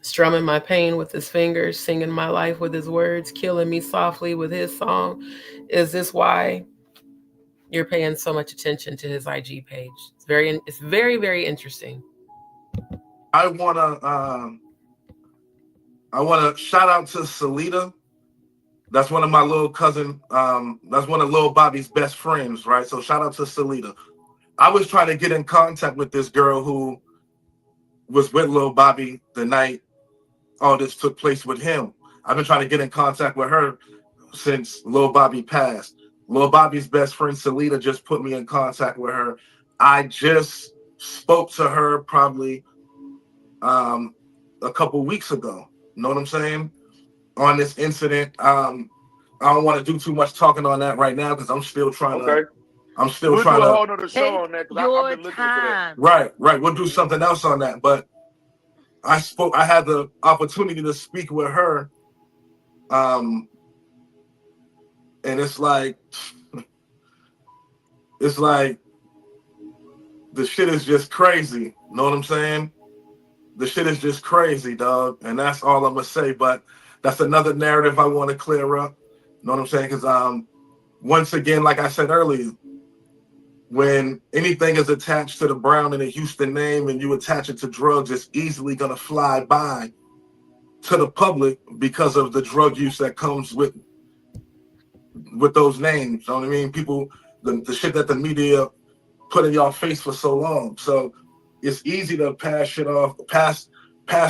B: Strumming my pain with his fingers, singing my life with his words, killing me softly with his song. Is this why you're paying so much attention to his IG page? It's very, very interesting.
I: I wanna shout out to Salita. That's one of my little cousin. That's one of Lil Bobby's best friends, right? So shout out to Salita. I was trying to get in contact with this girl who was with Lil Bobby the night all this took place with him. I've been trying to get in contact with her since Lil Bobby passed. Lil Bobby's best friend Salita just put me in contact with her. I just spoke to her probably a couple weeks ago. You know what I'm saying? On this incident. I don't want to do too much talking on that right now because I'm still trying to. I'm still
J: we'll
I: trying
J: do a
I: to.
J: whole nother show on that because I've been looking into that.
I: Right. We'll do something else on that. But I had the opportunity to speak with her, and it's like the shit is just crazy. You know what I'm saying? The shit is just crazy, dog. And that's all I'm gonna say. But that's another narrative I want to clear up. You know what I'm saying? Because once again, like I said earlier, when anything is attached to the Brown and the Houston name and you attach it to drugs, it's easily gonna fly by to the public because of the drug use that comes with those names. You know what I mean? People, the shit that the media put in y'all face for so long. So it's easy to pass shit off, pass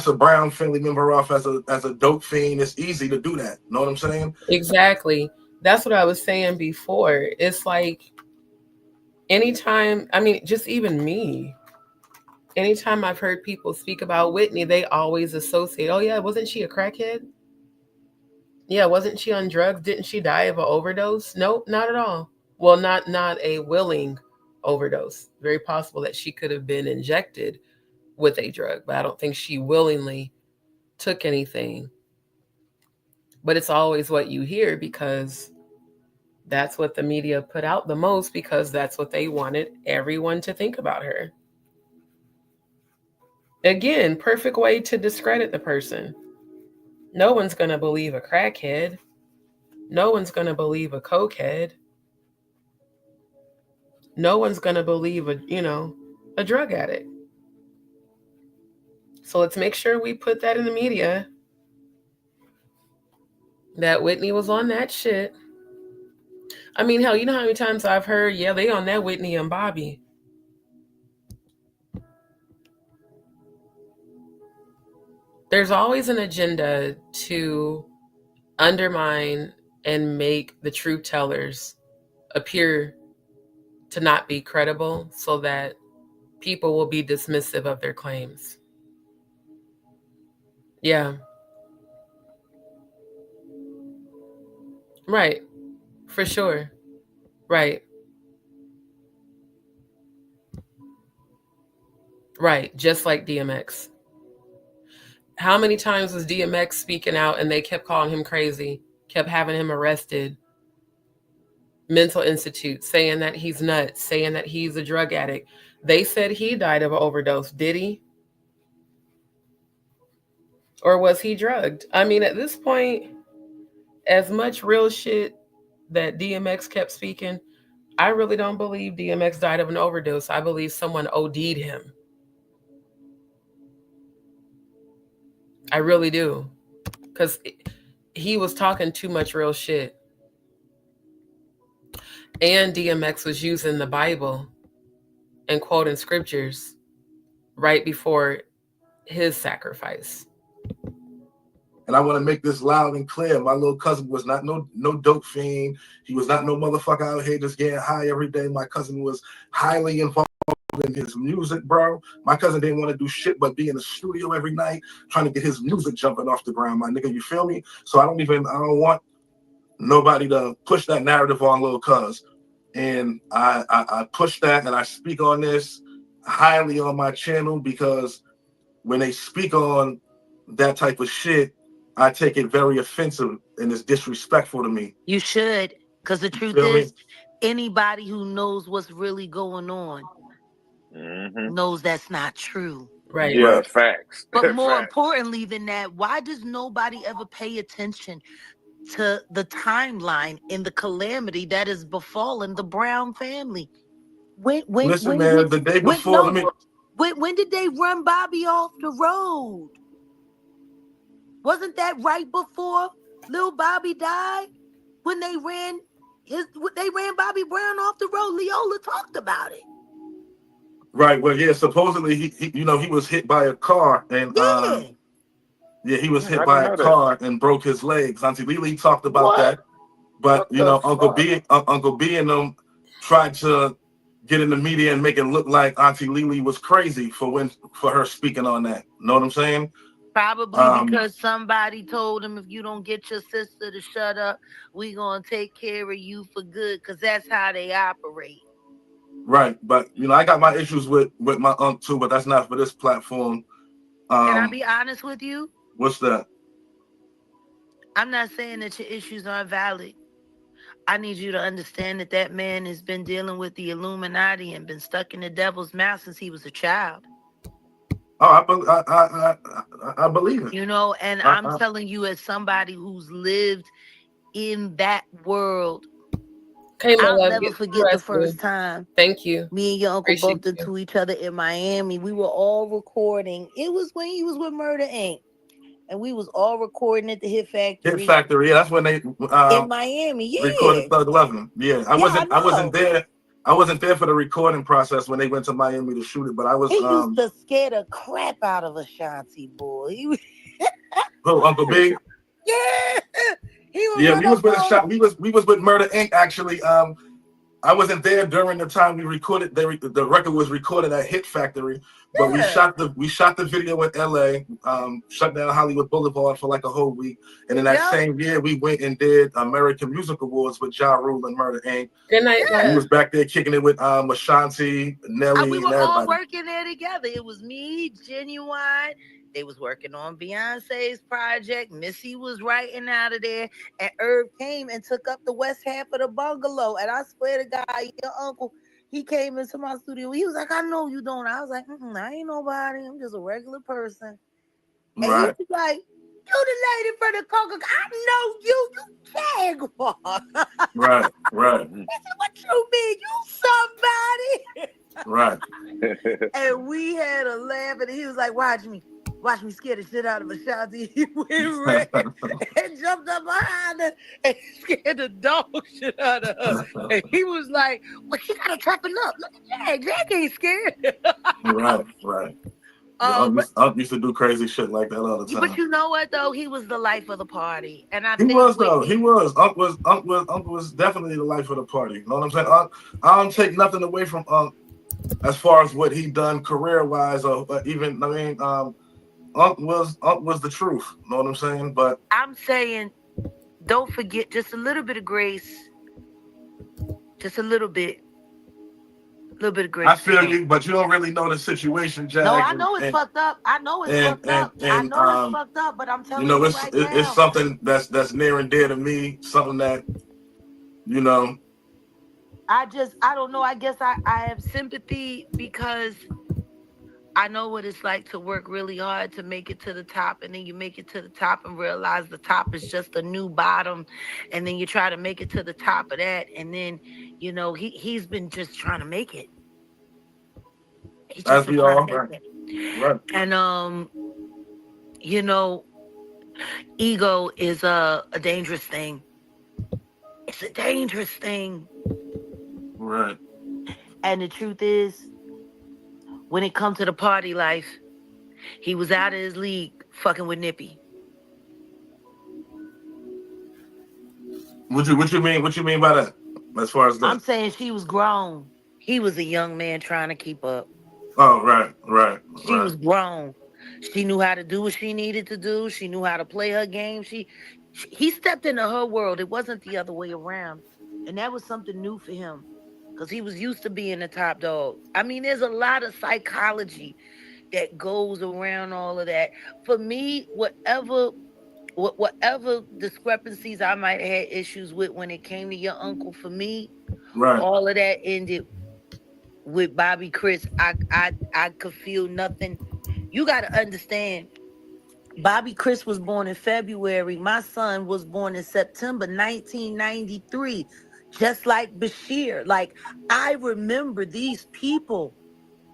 I: a Brown family member off as a dope fiend. It's easy to do that. You know what I'm saying?
B: Exactly. That's what I was saying before. It's like anytime, I mean, just even me, anytime I've heard people speak about Whitney, they always associate, oh yeah, wasn't she a crackhead? Yeah, wasn't she on drugs? Didn't she die of an overdose? Nope, not at all. Well, not a willing overdose. Very possible that she could have been injected with a drug, but I don't think she willingly took anything. But it's always what you hear because that's what the media put out the most because that's what they wanted everyone to think about her. Again, perfect way to discredit the person. No one's going to believe a crackhead. No one's going to believe a cokehead. No one's going to believe a drug addict. So let's make sure we put that in the media. That Whitney was on that shit. I mean, hell, you know how many times I've heard, yeah, they on that Whitney and Bobby. There's always an agenda to undermine and make the truth tellers appear to not be credible so that people will be dismissive of their claims. Yeah. Right. For sure. Right. Right. Just like DMX. How many times was DMX speaking out and they kept calling him crazy, kept having him arrested, mental institute, saying that he's nuts, saying that he's a drug addict. They said he died of an overdose. Did he? Or was he drugged? I mean, at this point, as much real shit that DMX kept speaking, I really don't believe DMX died of an overdose. I believe someone OD'd him. I really do. Because he was talking too much real shit. And DMX was using the Bible and quoting scriptures right before his sacrifice.
I: And I want to make this loud and clear. My little cousin was not no dope fiend. He was not no motherfucker out here just getting high every day. My cousin was highly involved in his music, bro. My cousin didn't want to do shit but be in the studio every night trying to get his music jumping off the ground, my nigga. You feel me? So I don't want nobody to push that narrative on little cuz. And I push that and I speak on this highly on my channel because when they speak on that type of shit, I take it very offensive and it's disrespectful to me.
H: You should, because the truth is, anybody who knows what's really going on knows that's not true.
B: Right.
J: Yeah,
I: Right.
J: facts.
H: But more
J: Facts.
H: importantly than that, why does nobody ever pay attention to the timeline in the calamity that has befallen the Brown family? When
I: The day before,
H: when did they run Bobby off the road? Wasn't that right before Lil Bobby died? When they ran Bobby Brown off the road. Leola talked about it.
I: Right. Well, yeah. Supposedly, he was hit by a car, and he was hit by a car and broke his legs. Auntie Lily talked about that, but Uncle B and them tried to get in the media and make it look like Auntie Lily was crazy for her speaking on that. Know what I'm saying?
H: Probably because somebody told him, if you don't get your sister to shut up, we gonna take care of you for good, because that's how they operate.
I: Right, but I got my issues with my uncle too, but that's not for this platform.
H: Can I be honest with you?
I: What's that?
H: I'm not saying that your issues aren't valid. I need you to understand that man has been dealing with the Illuminati and been stuck in the devil's mouth since he was a child.
I: Oh, I believe it.
H: And I'm telling you, as somebody who's lived in that world, I'll never forget the first time.
B: Thank you.
H: Me and your uncle bumped into each other in Miami. We were all recording. It was when he was with Murder Inc. And we was all recording at the Hit Factory.
I: Hit Factory, yeah, that's when they
H: in Miami, yeah.
I: Recorded Thug 11. Yeah, I wasn't there. I wasn't there for the recording process when they went to Miami to shoot it, but I was.
H: He used to scare the crap out of Ashanti, boy. He was...
I: Who, Uncle B?
H: Yeah.
I: We was with Ashanti. We was with Murder Inc. Actually. I wasn't there during the time we recorded. The record was recorded at Hit Factory, but we shot the video in LA. Shut down Hollywood Boulevard for like a whole week, and in that same year we went and did American Music Awards with Ja Rule and Murder Inc.
B: Good night.
I: We was back there kicking it with Ashanti, Nelly,
H: we were
I: and everybody.
H: all working there together. It was me, Genuine. They was working on Beyonce's project. Missy was writing out of there. And Herb came and took up the west half of the bungalow. And I swear to God, your uncle, he came into my studio. He was like, I know you don't. I was like, I ain't nobody. I'm just a regular person. And he was like, you the lady from the Coca. I know you. You Jaguar.
I: Right.
H: I said, what you mean? You somebody.
I: Right.
H: And we had a laugh. And he was like, watch me. Watch me scare the shit out of Ashanti. He went red and jumped up behind her and scared the dog shit out of her. And he was like, well, she gotta toughen up. Look at Jag. Jag ain't scared.
I: Right. Unc used to do crazy shit like that all the time.
H: But you know what though? He was the life of the party. And I
I: He
H: think
I: was though. He was. Unc was definitely the life of the party. You know what I'm saying? Unc, I don't take nothing away from Unc as far as what he done career wise, or even Unc was the truth. You know what I'm saying? But
H: I'm saying, don't forget just a little bit of grace. Just a little bit. A little bit of grace.
I: I feel you, but you don't really know the situation, Jag.
H: No, I know it's fucked up. I know it's fucked up. I know it's fucked up, but I'm telling you right now.
I: It's something that's near and dear to me. Something that, you know.
H: I don't know. I guess I have sympathy because I know what it's like to work really hard to make it to the top, and then you make it to the top and realize the top is just a new bottom, and then you try to make it to the top of that, and then, you know, he's been just trying to make it.
I: As we all, right.
H: And you know, ego is a dangerous thing. It's a dangerous thing.
I: Right.
H: And the truth is, when it comes to the party life, he was out of his league fucking with Nippy.
I: What you mean by that? As far as that?
H: I'm saying she was grown. He was a young man trying to keep up.
I: Oh, right.
H: She was grown. She knew how to do what she needed to do. She knew how to play her game. He stepped into her world. It wasn't the other way around. And that was something new for him, because he was used to being the top dog. I mean, there's a lot of psychology that goes around all of that. For me, whatever discrepancies I might have had issues with when it came to your uncle, for me, all of that ended with Bobby Chris. I could feel nothing. You got to understand, Bobby Chris was born in February. My son was born in September 1993, just like Bashir. Like, I remember these people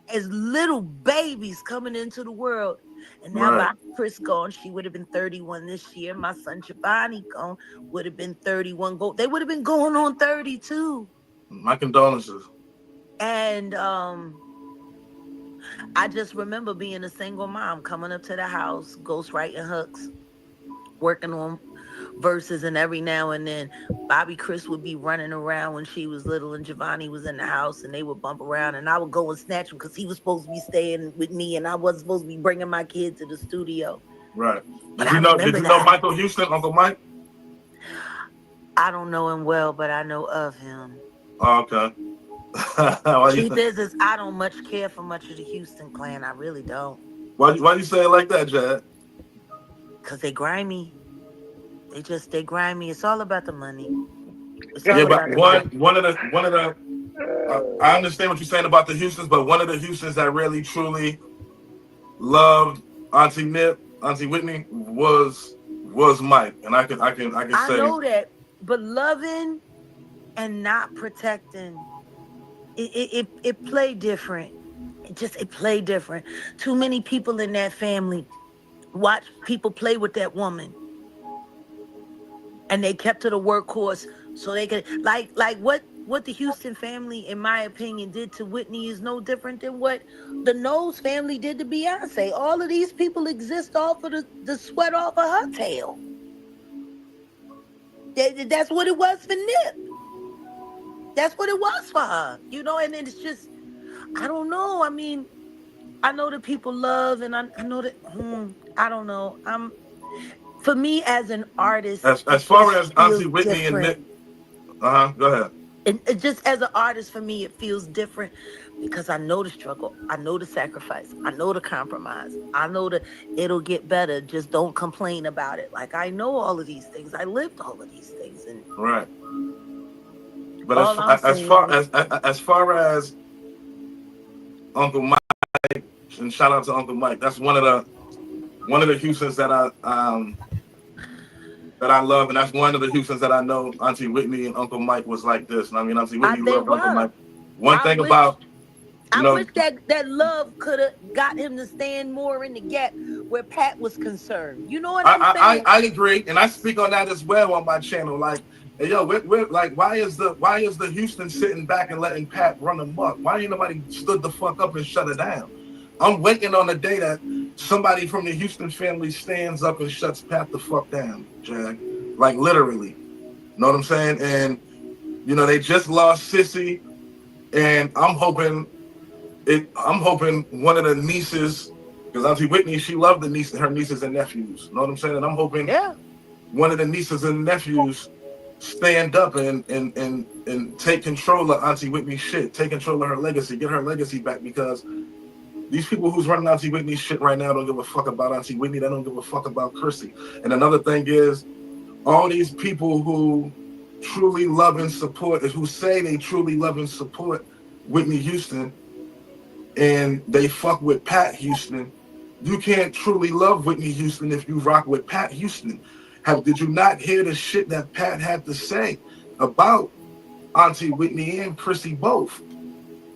H: as little babies coming into the world. And now Bobby Chris gone. She would have been 31 this year. My son Giovanni gone, would have been 31. They would have been going on 32.
I: My condolences.
H: And I just remember being a single mom, coming up to the house, ghostwriting hooks, working on verses, and every now and then Bobby Chris would be running around when she was little and Giovanni was in the house, and they would bump around, and I would go and snatch him because he was supposed to be staying with me and I wasn't supposed to be bringing my kid to the studio.
I: Right. Did you know Michael Houston, Uncle Mike?
H: I don't know him well, but I know of him.
I: Oh, okay.
H: Truth is I don't much care for much of the Houston clan. I really don't.
I: Why you say it like that, Jad?
H: Because they grimy. They grimy. It's all about the money.
I: But one of the I understand what you're saying about the Houstons, but one of the Houstons that really truly loved Auntie Nip, Auntie Whitney was Mike, and I can say
H: I know that, but loving and not protecting, it played different. It played different. Too many people in that family watched people play with that woman, and they kept to the workhorse so they could like what the Houston family, in my opinion, did to Whitney is no different than what the Knowles family did to Beyonce. All of these people exist off of the sweat off of her tail. That's what it was for Nip. That's what it was for her, you know. And it's just, I don't know. I mean, I know that people love, and I know that I don't know. For me as an artist,
I: as far as Auntie Whitney and Nip, go ahead.
H: And just as an artist, for me, it feels different because I know the struggle, I know the sacrifice, I know the compromise, I know that it'll get better. Just don't complain about it. Like, I know all of these things. I lived all of these things, and
I: right. But as far as Uncle Mike, and shout out to Uncle Mike, that's one of the Houstons that I love, and that's one of the Houstons that I know. Auntie Whitney and Uncle Mike was like this. And I mean, Auntie Whitney loved Uncle Mike.
H: I wish that love could have got him to stand more in the gap where Pat was concerned. You know what I'm saying?
I: I agree, and I speak on that as well on my channel. Like, hey, yo, we're like, why is the Houston sitting back and letting Pat run amok? Why ain't nobody stood the fuck up and shut it down? I'm waiting on the day that somebody from the Houston family stands up and shuts Pat the fuck down, Jag. Like, literally. Know what I'm saying? And, you know, they just lost Sissy, and I'm hoping one of the nieces, because Auntie Whitney, she loved her nieces and nephews. Know what I'm saying? And I'm hoping one of the nieces and nephews stand up and take control of Auntie Whitney's shit, take control of her legacy, get her legacy back, because these people who's running Auntie Whitney's shit right now don't give a fuck about Auntie Whitney. They don't give a fuck about Chrissy. And another thing is, all these people who truly love and support, who say they truly love and support Whitney Houston, and they fuck with Pat Houston, you can't truly love Whitney Houston if you rock with Pat Houston. Did you not hear the shit that Pat had to say about Auntie Whitney and Chrissy both?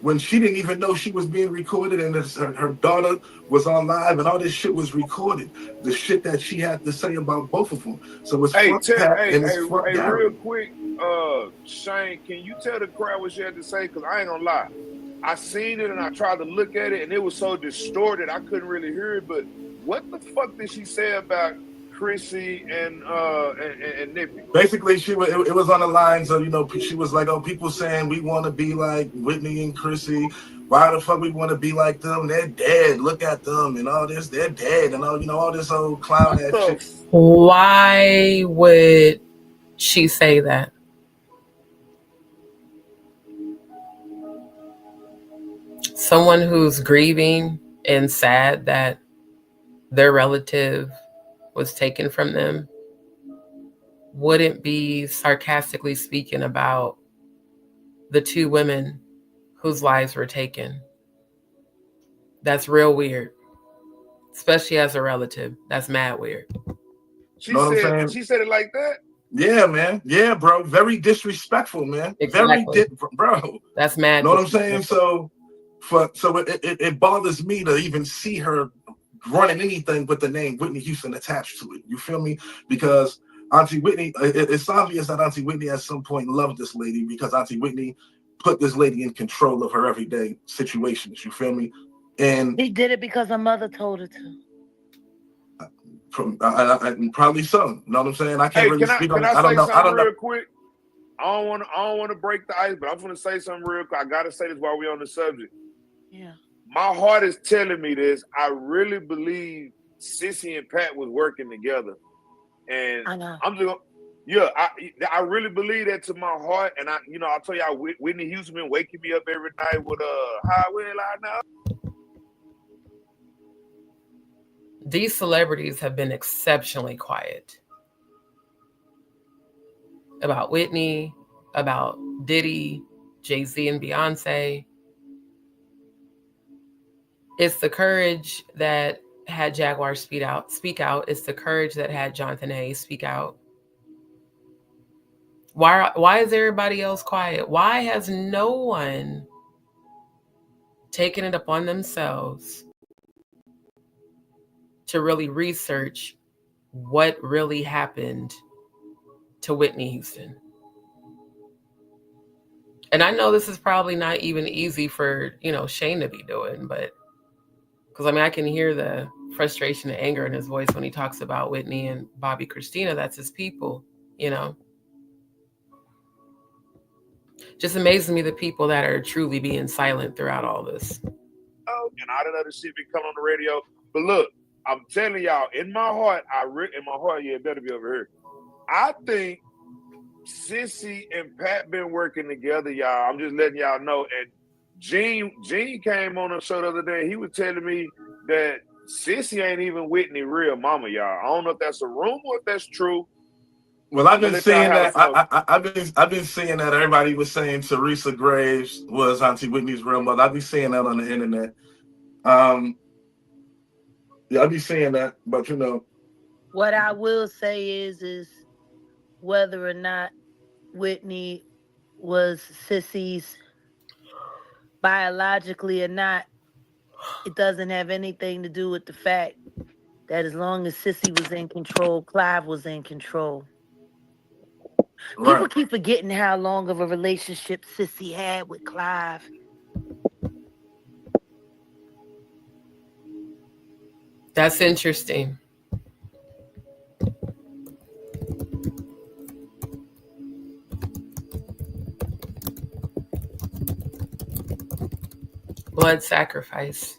I: When she didn't even know she was being recorded, and her daughter was on live, and all this shit was recorded. The shit that she had to say about both of them. So it's
J: real quick, Shayne, can you tell the crowd what she had to say? Because I ain't gonna lie, I seen it and I tried to look at it, and it was so distorted I couldn't really hear it. But what the fuck did she say about Chrissy and Nippy?
I: Basically, it was on the lines of, you know, she was like, oh, people saying we want to be like Whitney and Chrissy. Why the fuck we want to be like them? They're dead. Look at them and all this. They're dead and all, you know, all this old clown ass shit.
B: Why would she say that? Someone who's grieving and sad that their relative was taken from them wouldn't be sarcastically speaking about the two women whose lives were taken. That's real weird, especially as a relative. That's mad weird.
J: She said it like that?
I: Yeah, man. Yeah, bro. Very disrespectful, man.
B: Exactly.
I: Bro.
B: That's mad.
I: Know what I'm saying? So it bothers me to even see her running anything with the name Whitney Houston attached to it. You feel me? Because Auntie Whitney, it's obvious that Auntie Whitney at some point loved this lady, because Auntie Whitney put this lady in control of her everyday situations. You feel me? And
H: he did it because her mother told her to.
I: Probably so. You know what I'm saying? I can't really speak on it.
J: I don't know. Real quick? I don't want to break the ice, but I'm going to say something real quick. I got to say this while we're on the subject.
H: Yeah.
J: My heart is telling me this. I really believe Sissy and Pat was working together. And
H: I know.
J: I really believe that to my heart. And I tell y'all, Whitney Houston been waking me up every night with how will I know?
B: These celebrities have been exceptionally quiet about Whitney, about Diddy, Jay-Z, and Beyonce. It's the courage that had Jaguar speak out. It's the courage that had Jonathan A. speak out. Why is everybody else quiet? Why has no one taken it upon themselves to really research what really happened to Whitney Houston? And I know this is probably not even easy for, Shayne to be doing, but because I can hear the frustration and anger in his voice when he talks about Whitney and Bobby Christina. That's his people, Just amazes me the people that are truly being silent throughout all this.
J: Oh, and I don't know the shit be coming on the radio. But look, I'm telling y'all, in my heart, yeah, it better be over here. I think Sissy and Pat been working together, y'all. I'm just letting y'all know. And Gene came on the show the other day. He was telling me that Sissy ain't even Whitney real mama, y'all. I don't know if that's a rumor or if that's true.
I: Well, I've been seeing that. I've been seeing that everybody was saying Teresa Graves was Auntie Whitney's real mother. I've been seeing that on the internet. Yeah, I've been seeing that, but
H: What I will say is whether or not Whitney was Sissy's biologically or not, it doesn't have anything to do with the fact that as long as Sissy was in control, Clive was in control. People
I: Right.
H: keep forgetting how long of a relationship Sissy had with Clive.
B: That's interesting. Blood sacrifice.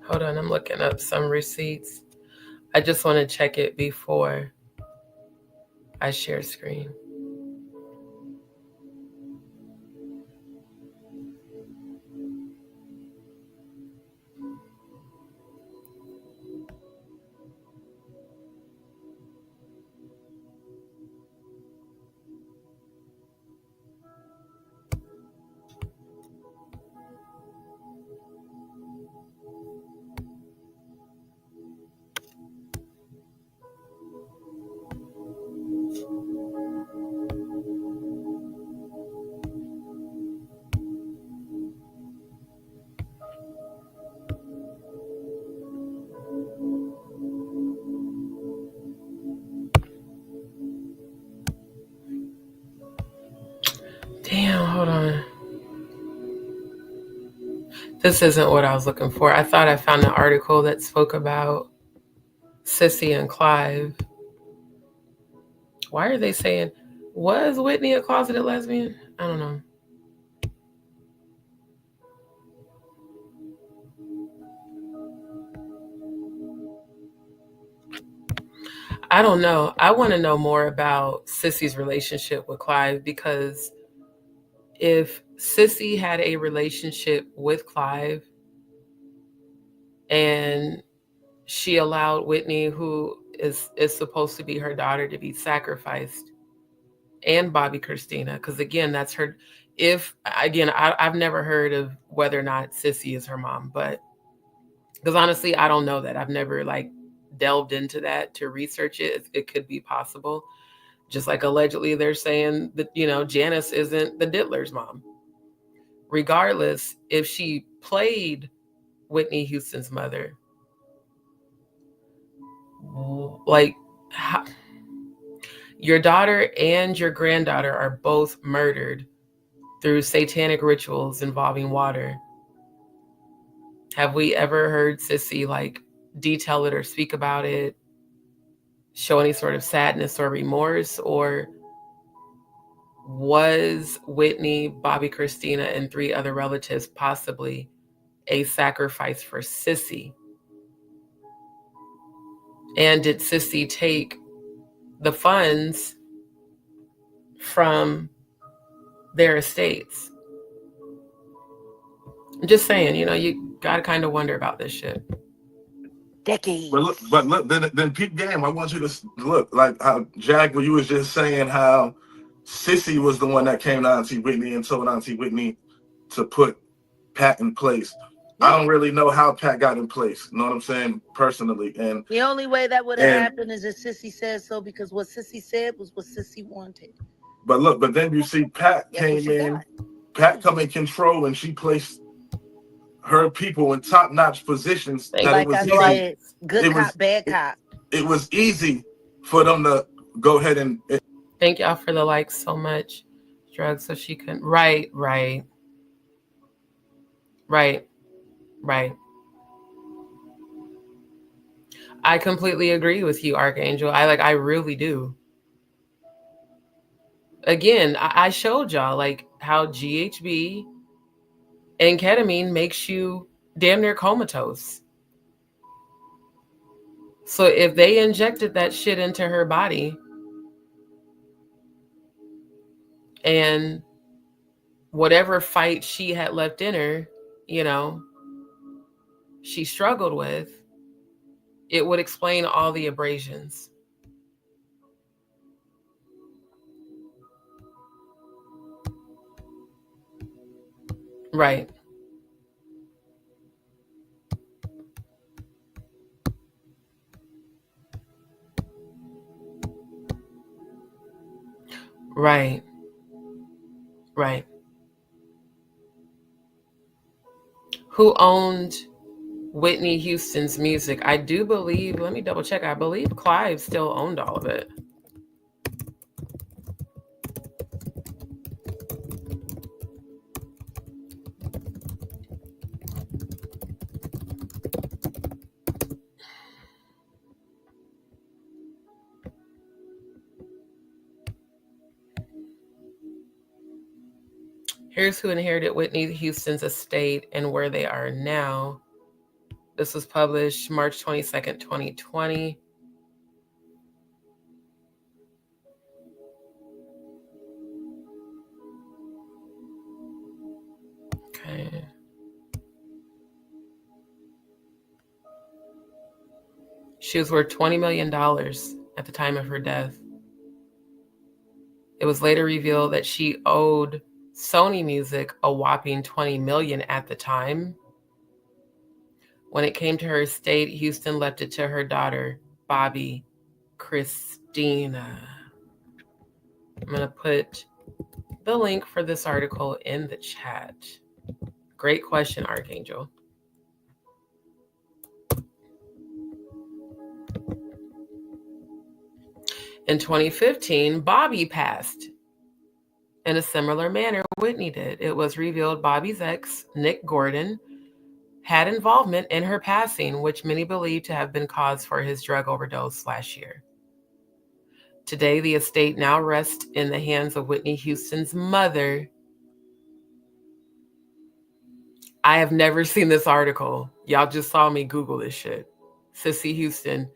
B: Hold on, I'm looking up some receipts. I just want to check it before I share screen. Damn, hold on. This isn't what I was looking for. I thought I found an article that spoke about Sissy and Clive. Why are they saying, was Whitney a closeted lesbian? I don't know. I don't know. I want to know more about Sissy's relationship with Clive, because if Sissy had a relationship with Clive and she allowed Whitney, who is supposed to be her daughter, to be sacrificed, and Bobby Christina, because again, that's her. If again, I've never heard of whether or not Sissy is her mom, but because honestly, I don't know that. I've never delved into that to research it. It could be possible. Just like allegedly they're saying that, Janice isn't the Diddler's mom. Regardless, if she played Whitney Houston's mother, your daughter and your granddaughter are both murdered through satanic rituals involving water. Have we ever heard Sissy detail it or speak about it, show any sort of sadness or remorse? Or was Whitney, Bobby Christina, and 3 other relatives possibly a sacrifice for Sissy? And did Sissy take the funds from their estates? I'm just saying, you gotta kind of wonder about this shit.
H: Decades.
I: But look, then peep game. I want you to look like how Jag, when you was just saying how Sissy was the one that came to Auntie Whitney and told Auntie Whitney to put Pat in place. I don't really know how Pat got in place. You know what I'm saying? Personally. And
H: the only way that would have happened is if Sissy said so, because what Sissy said was what Sissy wanted.
I: But look, but then you see Pat came in, Pat come in control, and she placed her people in top-notch positions.
H: Like I said, good cop, bad cop.
I: It was easy for them to go ahead and...
B: Thank y'all for the likes so much. Drugs so she couldn't... Right. I completely agree with you, Archangel. I really do. Again, I showed y'all how GHB and ketamine makes you damn near comatose. So if they injected that shit into her body and whatever fight she had left in her, she struggled with, it would explain all the abrasions. Right. Right. Right. Who owned Whitney Houston's music? I do believe, let me double check. I believe Clive still owned all of it. Here's who inherited Whitney Houston's estate and where they are now. This was published March 22nd, 2020. Okay. She was worth $20 million at the time of her death. It was later revealed that she owed Sony Music a whopping $20 million at the time. When it came to her estate, Houston left it to her daughter, Bobby Christina. I'm going to put the link for this article in the chat. Great question, Archangel. In 2015, Bobby passed in a similar manner Whitney did. It was revealed Bobby's ex, Nick Gordon, had involvement in her passing, which many believe to have been cause for his drug overdose last year. Today, the estate now rests in the hands of Whitney Houston's mother. I have never seen this article. Y'all just saw me Google this shit. Cissy Houston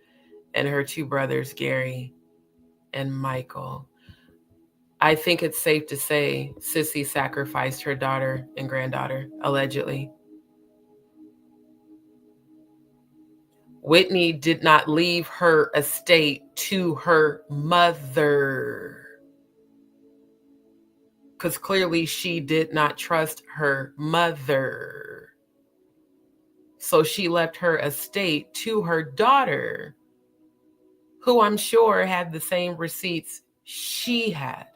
B: and her two brothers, Gary and Michael. I think it's safe to say Cissy sacrificed her daughter and granddaughter, allegedly. Whitney did not leave her estate to her mother, because clearly she did not trust her mother. So she left her estate to her daughter, who I'm sure had the same receipts she had.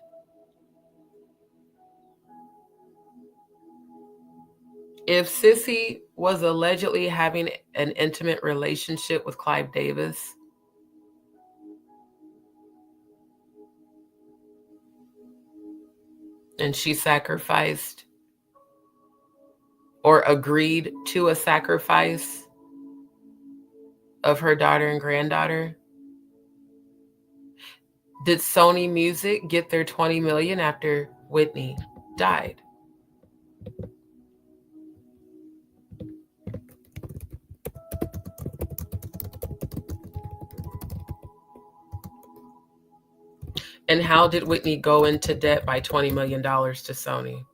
B: If Cissy was allegedly having an intimate relationship with Clive Davis, and she sacrificed or agreed to a sacrifice of her daughter and granddaughter, did Sony Music get their $20 million after Whitney died? And how did Whitney go into debt by $20 million to Sony?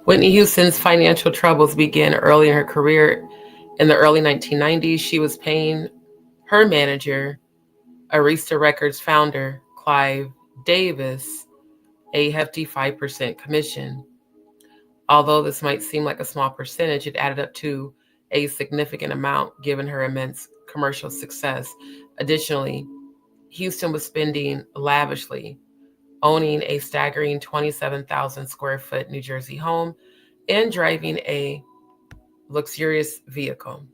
B: Whitney Houston's financial troubles began early in her career. In the early 1990s, she was paying her manager, Arista Records founder, Clive Davis, a hefty 5% commission. Although this might seem like a small percentage, it added up to a significant amount given her immense commercial success. Additionally, Houston was spending lavishly, owning a staggering 27,000 square foot New Jersey home and driving a luxurious vehicle.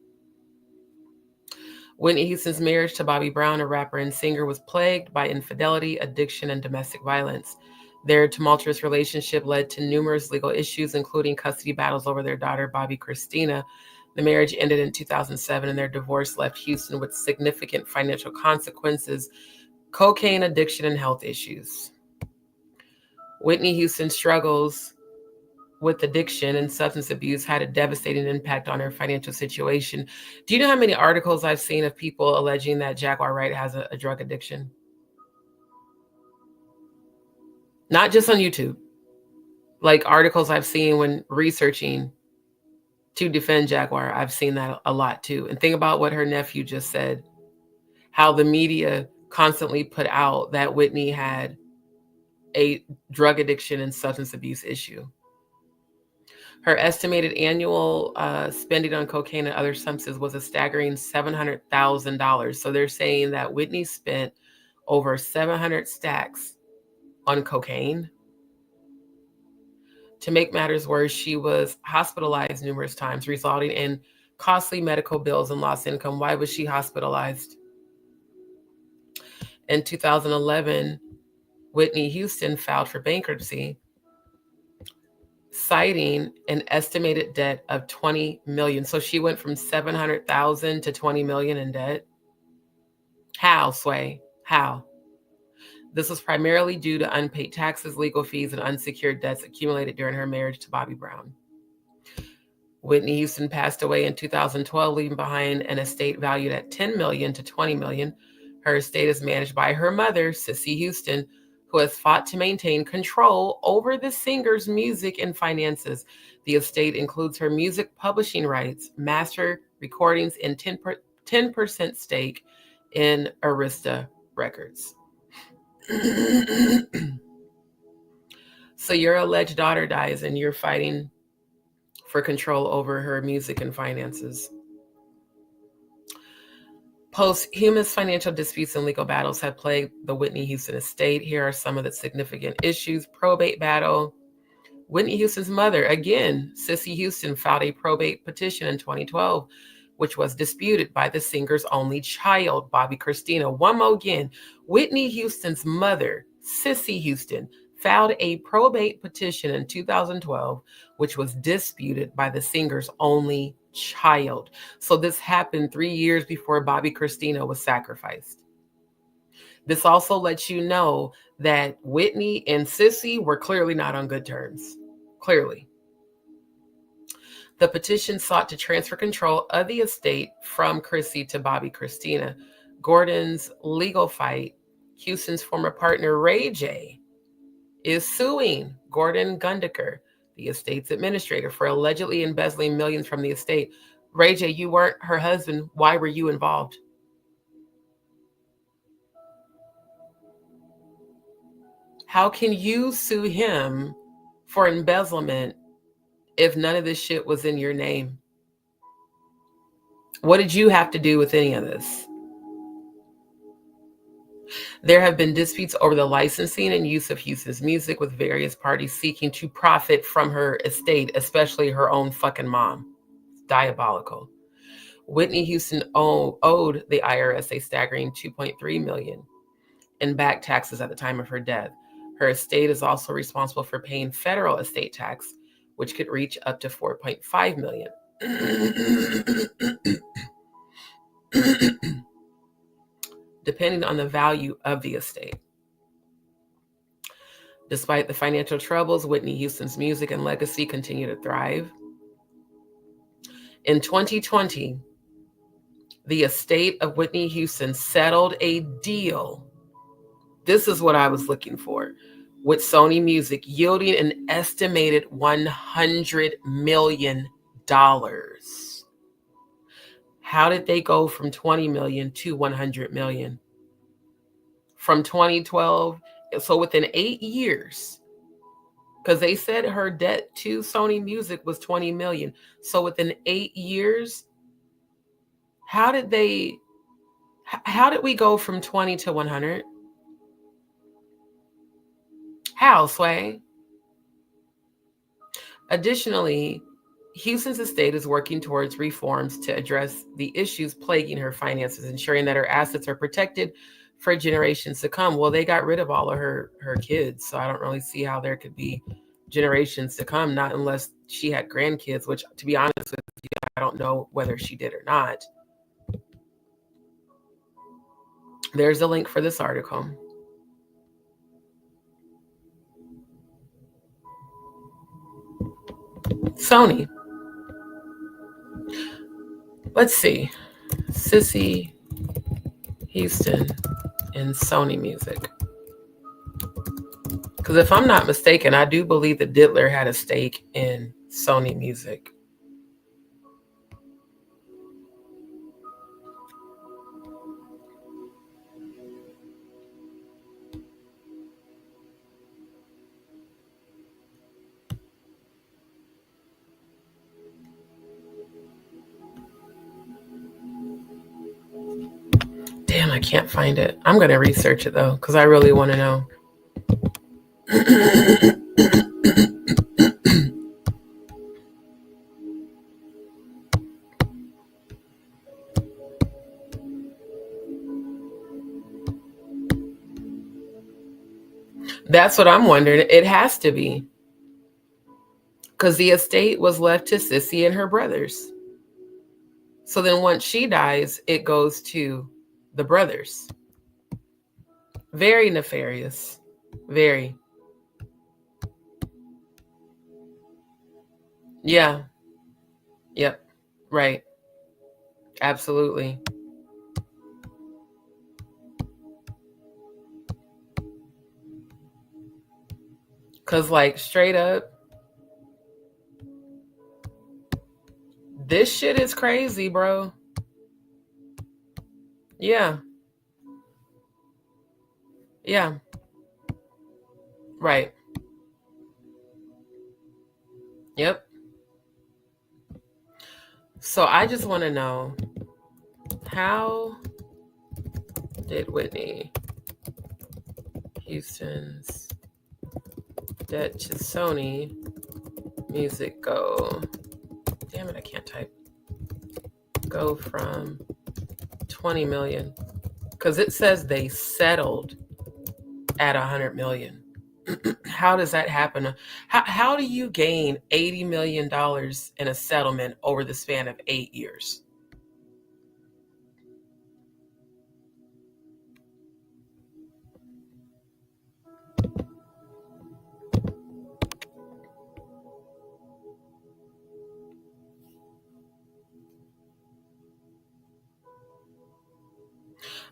B: Whitney Houston's marriage to Bobby Brown, a rapper and singer, was plagued by infidelity, addiction, and domestic violence. Their tumultuous relationship led to numerous legal issues, including custody battles over their daughter, Bobby Christina. The marriage ended in 2007, and their divorce left Houston with significant financial consequences, cocaine addiction, and health issues. Whitney Houston's struggles with addiction and substance abuse had a devastating impact on her financial situation. Do you know how many articles I've seen of people alleging that Jaguar Wright has a drug addiction? Not just on YouTube. Like articles I've seen when researching to defend Jaguar, I've seen that a lot too. And think about what her nephew just said, how the media constantly put out that Whitney had a drug addiction and substance abuse issue. Her estimated annual spending on cocaine and other substances was a staggering $700,000. So they're saying that Whitney spent over 700 stacks on cocaine. To make matters worse, she was hospitalized numerous times, resulting in costly medical bills and lost income. Why was she hospitalized? In 2011, Whitney Houston filed for bankruptcy, citing an estimated debt of $20 million. So she went from $700,000 to $20 million in debt. How, Sway? How? This was primarily due to unpaid taxes, legal fees, and unsecured debts accumulated during her marriage to Bobby Brown. Whitney Houston passed away in 2012, leaving behind an estate valued at $10 million to $20 million. Her estate is managed by her mother, Cissy Houston, who has fought to maintain control over the singer's music and finances. The estate includes her music publishing rights, master recordings, and 10% stake in Arista Records. So your alleged daughter dies and you're fighting for control over her music and finances. Posthumous financial disputes and legal battles have plagued the Whitney Houston estate. Here are some of the significant issues. Probate battle. Whitney Houston's mother, again, Cissy Houston, filed a probate petition in 2012, which was disputed by the singer's only child, Bobby Christina. One more again. Whitney Houston's mother, Cissy Houston, filed a probate petition in 2012, which was disputed by the singer's only child. So this happened 3 years before Bobby Christina was sacrificed. This also lets you know that Whitney and Cissy were clearly not on good terms. Clearly. The petition sought to transfer control of the estate from Chrissy to Bobby Christina. Gordon's legal fight, Houston's former partner Ray J is suing Gordon Gundaker, the estate's administrator, for allegedly embezzling millions from the estate. Ray J, you weren't her husband. Why were you involved? How can you sue him for embezzlement if none of this shit was in your name? What did you have to do with any of this? There have been disputes over the licensing and use of Houston's music, with various parties seeking to profit from her estate, especially her own fucking mom. It's diabolical. Whitney Houston owed the IRS a staggering $2.3 million in back taxes at the time of her death. Her estate is also responsible for paying federal estate tax, which could reach up to $4.5 million. Depending on the value of the estate. Despite the financial troubles, Whitney Houston's music and legacy continue to thrive. In 2020, the estate of Whitney Houston settled a deal. This is what I was looking for. With Sony Music, yielding an estimated $100 million. How did they go from 20 million to 100 million? From 2012, so within 8 years, because they said her debt to Sony Music was 20 million. So within 8 years, how did we go from 20 to 100? How, Sway? Additionally, Houston's estate is working towards reforms to address the issues plaguing her finances, ensuring that her assets are protected for generations to come. Well, they got rid of all of her kids, so I don't really see how there could be generations to come, not unless she had grandkids, which, to be honest with you, I don't know whether she did or not. There's a link for this article. Sony. Let's see. Sissy Houston in Sony Music. Because if I'm not mistaken, I do believe that Diddler had a stake in Sony Music. Damn, I can't find it. I'm going to research it though, because I really want to know. That's what I'm wondering. It has to be. Because the estate was left to Sissy and her brothers. So then once she dies, it goes to the brothers. Very nefarious. Very. Yeah. Yep. Right. Absolutely. Because, like, straight up, this shit is crazy, bro. Yeah. Yeah. Right. Yep. So I just want to know, how did Whitney Houston's debt to Sony Music go? Damn it, I can't type. Go from 20 million. Because it says they settled at 100 million. How does that happen? How do you gain $80 million in a settlement over the span of 8 years?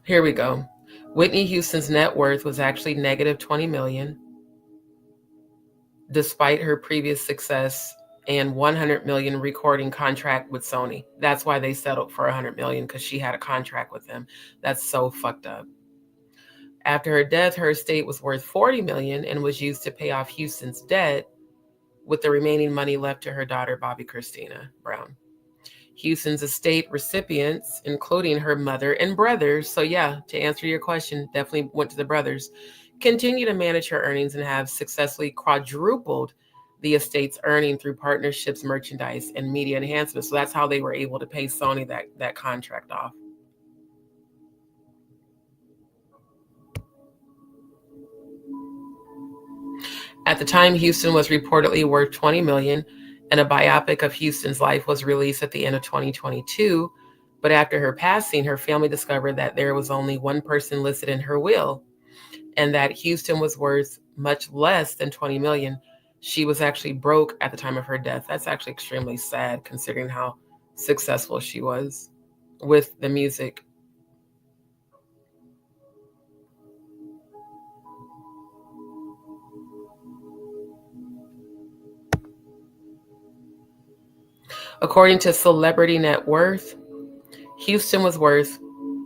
B: Here we go. Whitney Houston's net worth was actually negative 20 million, despite her previous success and 100 million recording contract with Sony. That's why they settled for 100 million, because she had a contract with them. That's so fucked up. After her death, her estate was worth 40 million and was used to pay off Houston's debt, with the remaining money left to her daughter, Bobby Christina Brown. Houston's estate recipients, including her mother and brothers, so yeah, to answer your question, definitely went to the brothers, continue to manage her earnings and have successfully quadrupled the estate's earning through partnerships, merchandise, and media enhancements. So that's how they were able to pay Sony that contract off. At the time, Houston was reportedly worth 20 million, and a biopic of Houston's life was released at the end of 2022. But after her passing, her family discovered that there was only one person listed in her will, and that Houston was worth much less than 20 million. She was actually broke at the time of her death. That's actually extremely sad, considering how successful she was with the music. According to Celebrity Net Worth, Houston was worth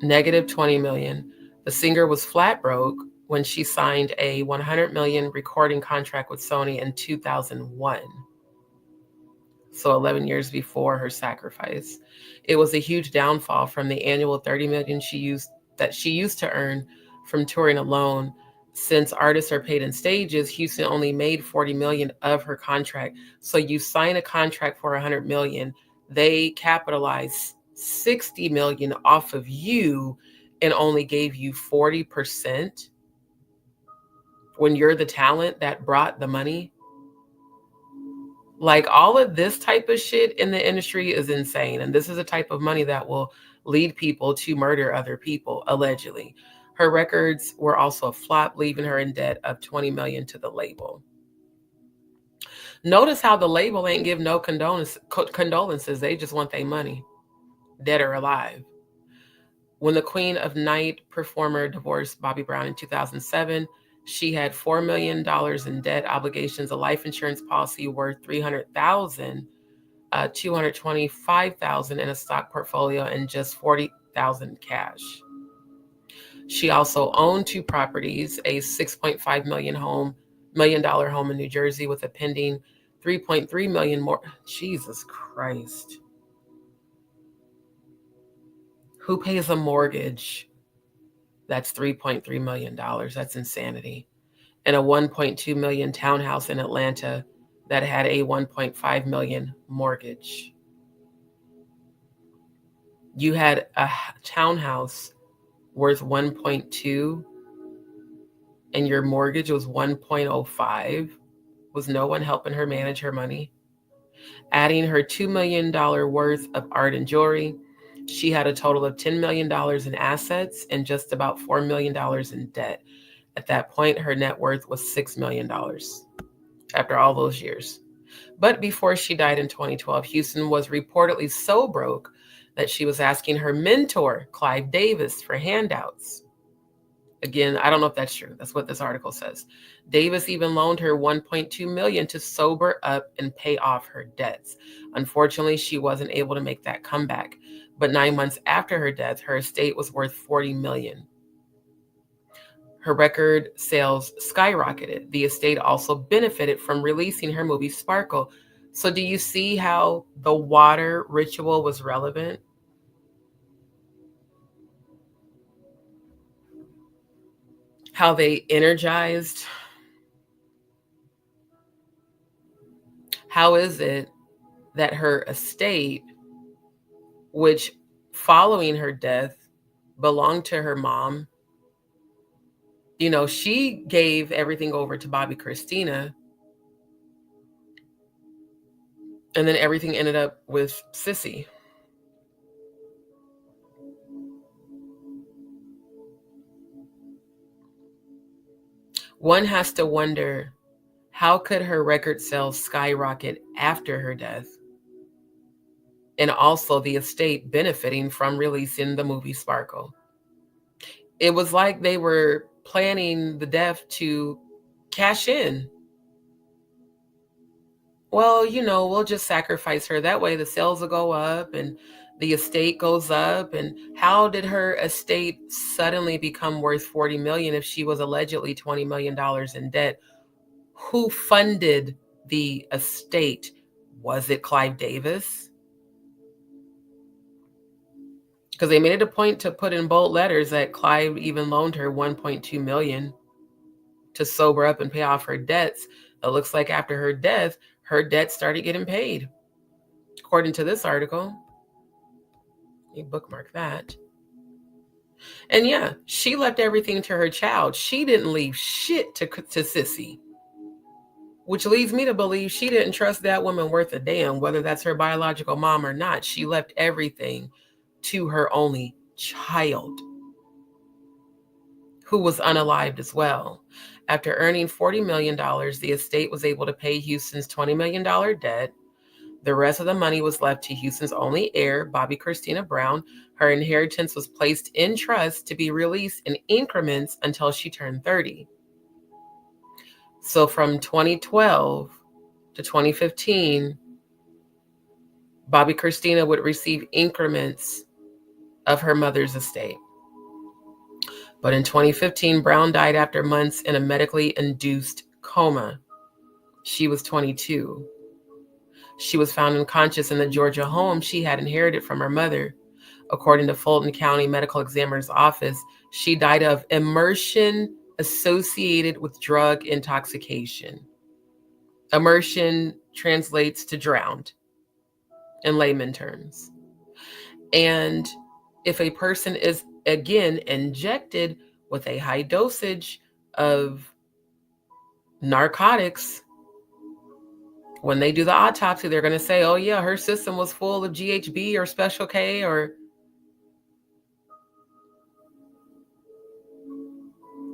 B: negative 20 million. The singer was flat broke when she signed a 100 million recording contract with Sony in 2001. So 11 years before her sacrifice. It was a huge downfall from the annual 30 million she used to earn from touring alone. Since artists are paid in stages, Houston only made 40 million of her contract. So you sign a contract for 100 million, they capitalize 60 million off of you and only gave you 40% when you're the talent that brought the money. Like, all of this type of shit in the industry is insane. And this is a type of money that will lead people to murder other people, allegedly. Her records were also a flop, leaving her in debt of 20 million to the label. Notice how the label ain't give no condolences. They just want their money, dead or alive. When the Queen of Night performer divorced Bobby Brown in 2007, she had $4 million in debt obligations, a life insurance policy worth $300,000, $225,000 in a stock portfolio, and just $40,000 cash. She also owned 2 properties, a $6.5 million home in New Jersey with a pending $3.3 million more. Jesus Christ. Who pays a mortgage? That's $3.3 million. That's insanity. And a $1.2 million townhouse in Atlanta that had a $1.5 million mortgage. You had a townhouse worth 1.2 and your mortgage was 1.05. Was no one helping her manage her money? Adding her $2 million worth of art and jewelry, she had a total of $10 million in assets and just about $4 million in debt. At that point, her net worth was $6 million after all those years. But before she died in 2012, Houston was reportedly so broke that she was asking her mentor, CLIVE DAVIS, for handouts. Again, I don't know if that's true. That's what this article says. Davis even loaned her $1.2 million to sober up and pay off her debts. Unfortunately, she wasn't able to make that comeback. But 9 months after her death, her estate was worth $40 million. Her record sales skyrocketed. The estate also benefited from releasing her movie Sparkle. So do you see how the water ritual was relevant? How they energized? How is it that her estate, which following her death belonged to her mom, you know, she gave everything over to Bobby Christina, and then everything ended up with Sissy. One has to wonder, how could her record sales skyrocket after her death? And also the estate benefiting from releasing the movie Sparkle. It was like they were planning the death to cash in. Well, you know, we'll just sacrifice her. That way the sales will go up and the estate goes up. And how did her estate suddenly become worth $40 million if she was allegedly $20 million in debt? Who funded the estate? Was it CLIVE DAVIS? Because they made it a point to put in bold letters that Clive even loaned her $1.2 million to sober up and pay off her debts. It looks like after her death, her debt started getting paid. According to this article, you bookmark that. And yeah, she left everything to her child. She didn't leave shit to Sissy, which leads me to believe she didn't trust that woman worth a damn, whether that's her biological mom or not. She left everything to her only child, who was unalived as well. After earning $40 million, the estate was able to pay Houston's $20 million debt. The rest of the money was left to Houston's only heir, Bobby Christina Brown. Her inheritance was placed in trust to be released in increments until she turned 30. So from 2012 to 2015, Bobby Christina would receive increments of her mother's estate. But in 2015, Brown died after months in a medically induced coma. She was 22. She was found unconscious in the Georgia home she had inherited from her mother. According to Fulton County Medical Examiner's Office, she died of immersion associated with drug intoxication. Immersion translates to drowned in layman terms. And if a person is, again, injected with a high dosage of narcotics, when they do the autopsy, they're going to say, oh yeah, her system was full of GHB or Special K, or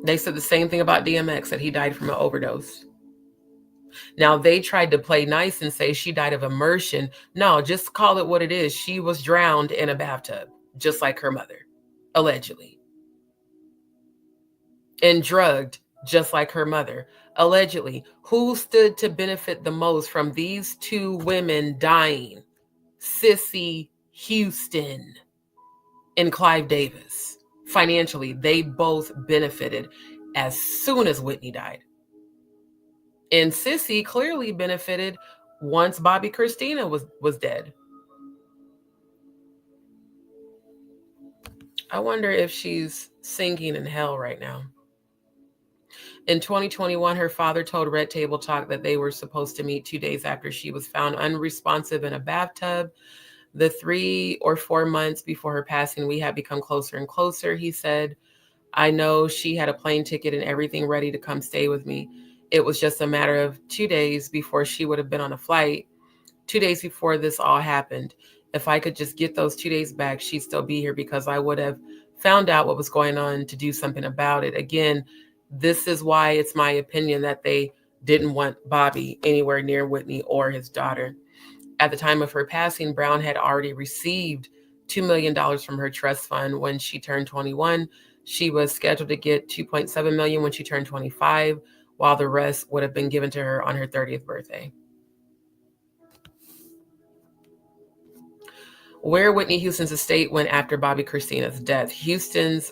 B: they said the same thing about DMX, that he died from an overdose. Now, they tried to play nice and say she died of immersion. No, just call it what it is. She was drowned in a bathtub, just like her mother, allegedly. And drugged, just like her mother, allegedly. Who stood to benefit the most from these two women dying? Cissy Houston and Clive Davis. Financially, they both benefited as soon as Whitney died. And Cissy clearly benefited once Bobby Christina was dead. I wonder if she's singing in hell right now. In 2021, her father told Red Table Talk that they were supposed to meet 2 days after she was found unresponsive in a bathtub. The 3 or 4 months before her passing, we had become closer and closer, he said. I know she had a plane ticket and everything ready to come stay with me. It was just a matter of 2 days before she would have been on a flight. 2 days before this all happened. If I could just get those 2 days back, she'd still be here because I would have found out what was going on to do something about it. Again, this is why it's my opinion that they didn't want Bobby anywhere near Whitney or his daughter. At the time of her passing, Brown had already received $2 million from her trust fund when she turned 21. She was scheduled to get $2.7 million when she turned 25, while the rest would have been given to her on her 30th birthday. Where Whitney Houston's estate went after Bobby Christina's death. Houston's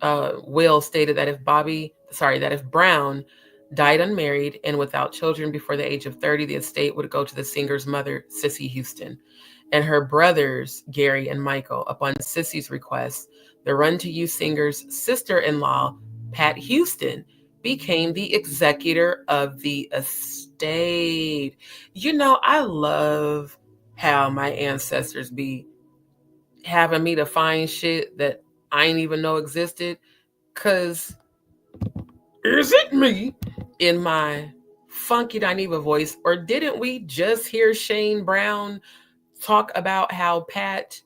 B: will stated that if Brown died unmarried and without children before the age of 30, the estate would go to the singer's mother, Cissy Houston, and her brothers, Gary and Michael. Upon Cissy's request, the Run to You singer's sister-in-law, Pat Houston, became the executor of the estate. You know, I love how my ancestors be having me to find shit that I ain't even know existed. Cause is it me in my funky Dineva voice, or didn't we just hear Shayne Brown talk about how Pat,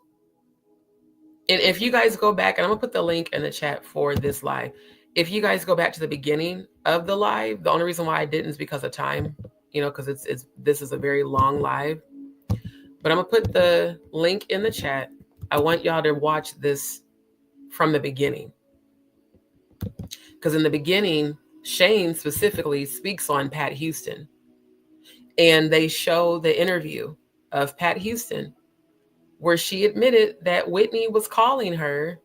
B: and if you guys go back, and I'm gonna put the link in the chat for this live. If you guys go back to the beginning of the live, the only reason why I didn't is because of time, you know, because this is a very long live. But I'm gonna put the link in the chat. I want y'all to watch this from the beginning. Because in the beginning, Shayne specifically speaks on Pat Houston. And they show the interview of Pat Houston where she admitted that Whitney was calling her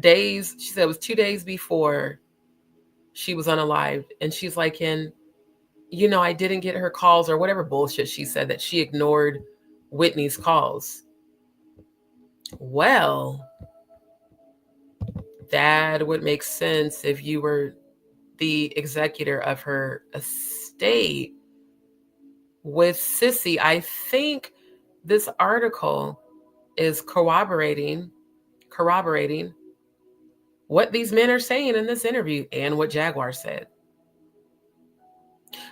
B: she said it was 2 days before she was unalived. And she's like, and, you know, I didn't get her calls or whatever bullshit she said, that she ignored Whitney's calls. Well, that would make sense if you were the executor of her estate. With Cissy, I think this article is corroborating what these men are saying in this interview and what Jaguar said.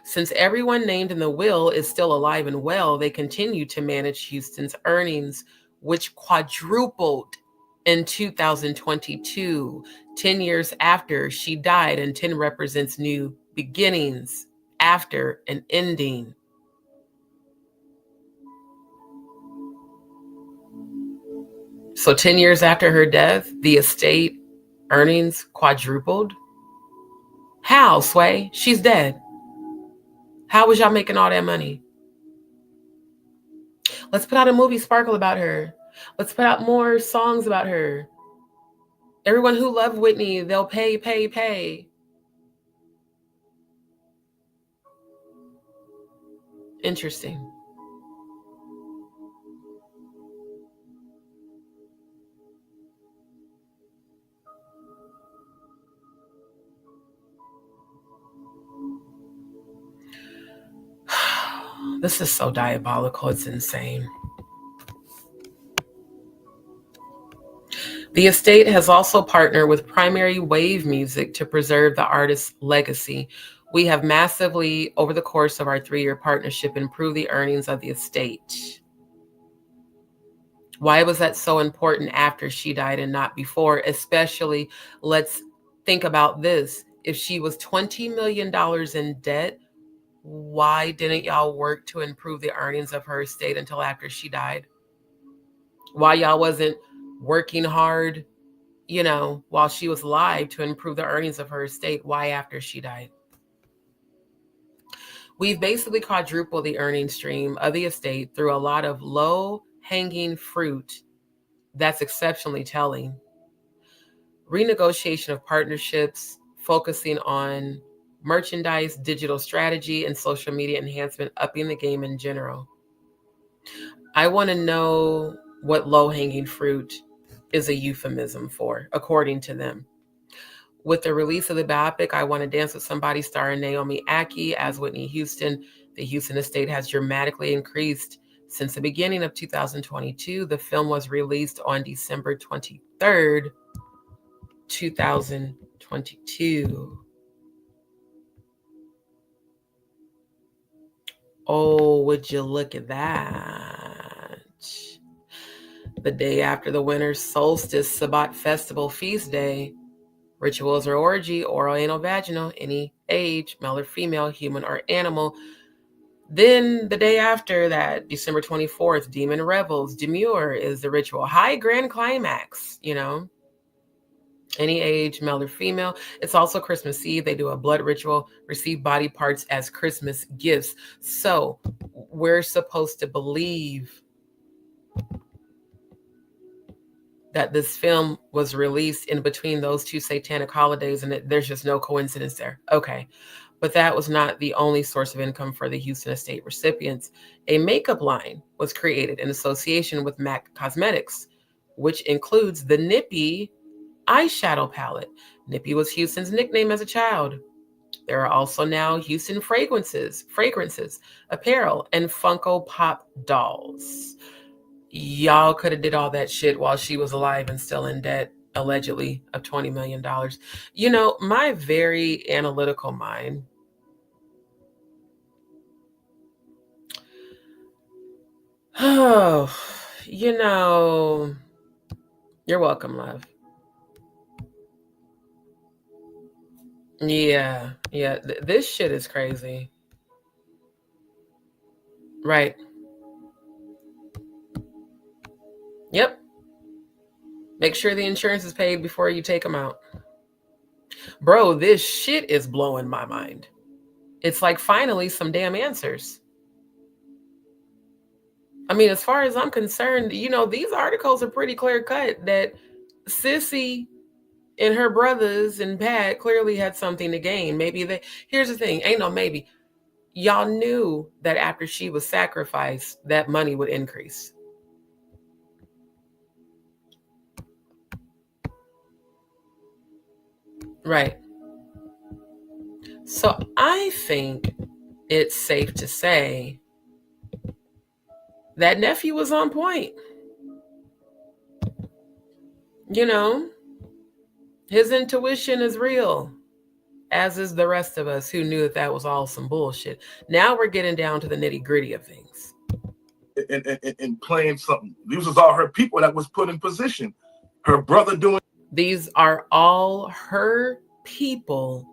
B: Since everyone named in the will is still alive and well, they continue to manage Houston's earnings, which quadrupled in 2022, 10 years after she died, and 10 represents new beginnings after an ending. So 10 years after her death, the estate earnings quadrupled? How, Sway? She's dead. How was y'all making all that money? Let's put out a movie Sparkle about her. Let's put out more songs about her. Everyone who loved Whitney, they'll pay. Interesting. This is so diabolical. It's insane. The estate has also partnered with Primary Wave Music to preserve the artist's legacy. We have massively, over the course of our 3-year partnership, improved the earnings of the estate. Why was that so important after she died and not before? Especially, let's think about this. If she was $20 million in debt, why didn't y'all work to improve the earnings of her estate until after she died? Why y'all wasn't working hard, you know, while she was alive to improve the earnings of her estate? Why after she died? We've basically quadrupled the earning stream of the estate through a lot of low-hanging fruit. That's exceptionally telling. Renegotiation of partnerships, focusing on merchandise, digital strategy, and social media enhancement, upping the game in general. I want to know what low-hanging fruit is a euphemism for, according to them. With the release of the biopic, I Want to Dance with Somebody, starring Naomi Ackie as Whitney Houston, the Houston estate has dramatically increased. Since the beginning of 2022, the film was released on December 23rd, 2022. Oh, would you look at that? The day after the winter solstice Sabbat festival feast day, rituals or orgy, oral, anal, vaginal, any age, male or female, human or animal. Then the day after that, December 24th, Demon Revels, Demure is the ritual. High grand climax, you know, any age, male or female. It's also Christmas Eve. They do a blood ritual, receive body parts as Christmas gifts. So we're supposed to believe that this film was released in between those two satanic holidays, and there's just no coincidence there. Okay. But that was not the only source of income for the Houston estate recipients. A makeup line was created in association with MAC Cosmetics, which includes the Nippy eyeshadow palette. Nippy was Houston's nickname as a child. There are also now Houston fragrances, apparel, and Funko Pop dolls. Y'all could have did all that shit while she was alive and still in debt, allegedly, of $20 million. You know, my very analytical mind, oh, you know, you're welcome, love. Yeah, this shit is crazy. Right. Yep. Make sure the insurance is paid before you take them out. Bro, this shit is blowing my mind. It's like finally some damn answers. I mean, as far as I'm concerned, you know, these articles are pretty clear cut that Sissy and her brothers and Pat clearly had something to gain. Maybe here's the thing, ain't no maybe. Y'all knew that after she was sacrificed, that money would increase. Right. So I think it's safe to say that nephew was on point. You know, his intuition is real, as is the rest of us who knew that that was all some bullshit. Now we're getting down to the nitty gritty of things.
I: And playing something. These was all her people that was put in position. Her brother doing.
B: These are all her people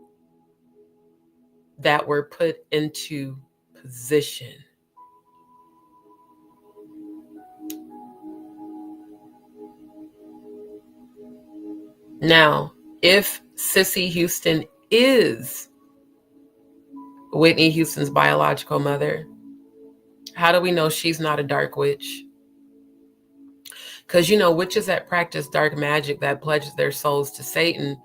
B: that were put into position. Now, if Sissy Houston is Whitney Houston's biological mother, how do we know she's not a dark witch? Because, you know, witches that practice dark magic, that pledges their souls to Satan,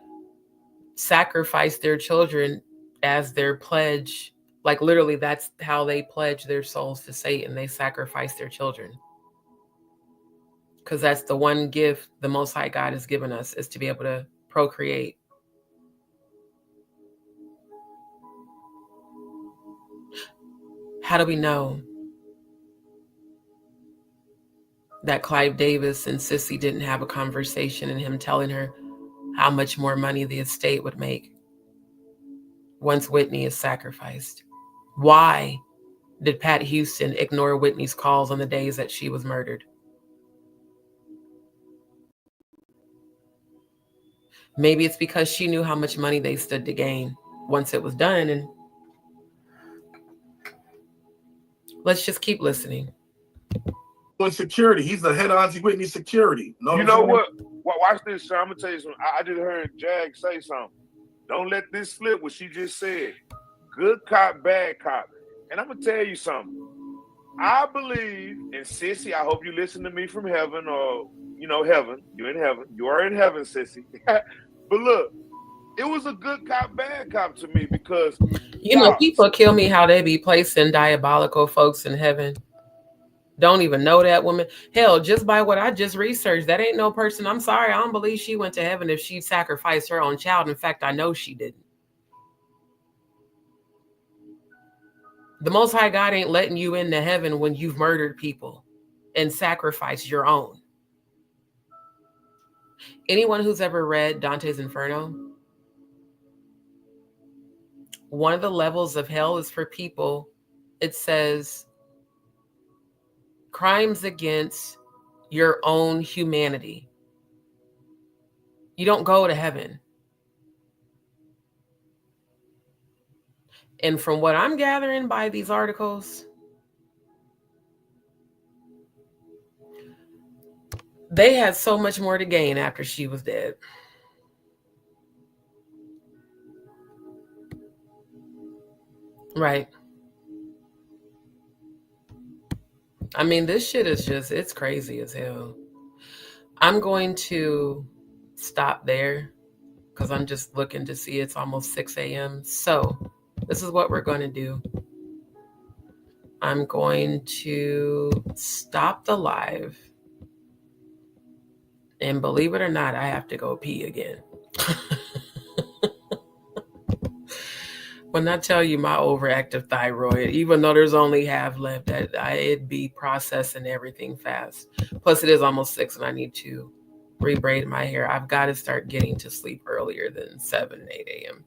B: sacrifice their children as their pledge. Like literally, that's how they pledge their souls to Satan. They sacrifice their children. Because that's the one gift the Most High God has given us, is to be able to procreate. How do we know that Clive Davis and Sissy didn't have a conversation and him telling her how much more money the estate would make once Whitney is sacrificed? Why did Pat Houston ignore Whitney's calls on the days that she was murdered? Maybe it's because she knew how much money they stood to gain once it was done. And let's just keep listening.
I: Security. He's the head Auntie Whitney security.
J: You know what? Watch this, Sean. I'm gonna tell you something. I just heard Jag say something. Don't let this flip what she just said. Good cop, bad cop. And I'm gonna tell you something. I believe, and Sissy, I hope you listen to me from heaven, or heaven. You're in heaven. You are in heaven, Sissy. But look, it was a good cop, bad cop to me because
B: people kill me how they be placing diabolical folks in heaven. Don't even know that woman. Hell, just by what I just researched, that ain't no person. I'm sorry, I don't believe she went to heaven if she sacrificed her own child. In fact, I know she didn't. The Most High God ain't letting you into heaven when you've murdered people and sacrificed your own. Anyone who's ever read Dante's Inferno, one of the levels of hell is for people, it says, crimes against your own humanity. You don't go to heaven. And from what I'm gathering by these articles, they had so much more to gain after she was dead. Right. I mean, this shit is just, it's crazy as hell. I'm going to stop there because I'm just looking to see it's almost 6 a.m. So this is what we're going to do. I'm going to stop the live. And believe it or not, I have to go pee again. When I tell you my overactive thyroid, even though there's only half left, it'd be processing everything fast. Plus, it is almost 6 and I need to rebraid my hair. I've got to start getting to sleep earlier than 7, 8 a.m.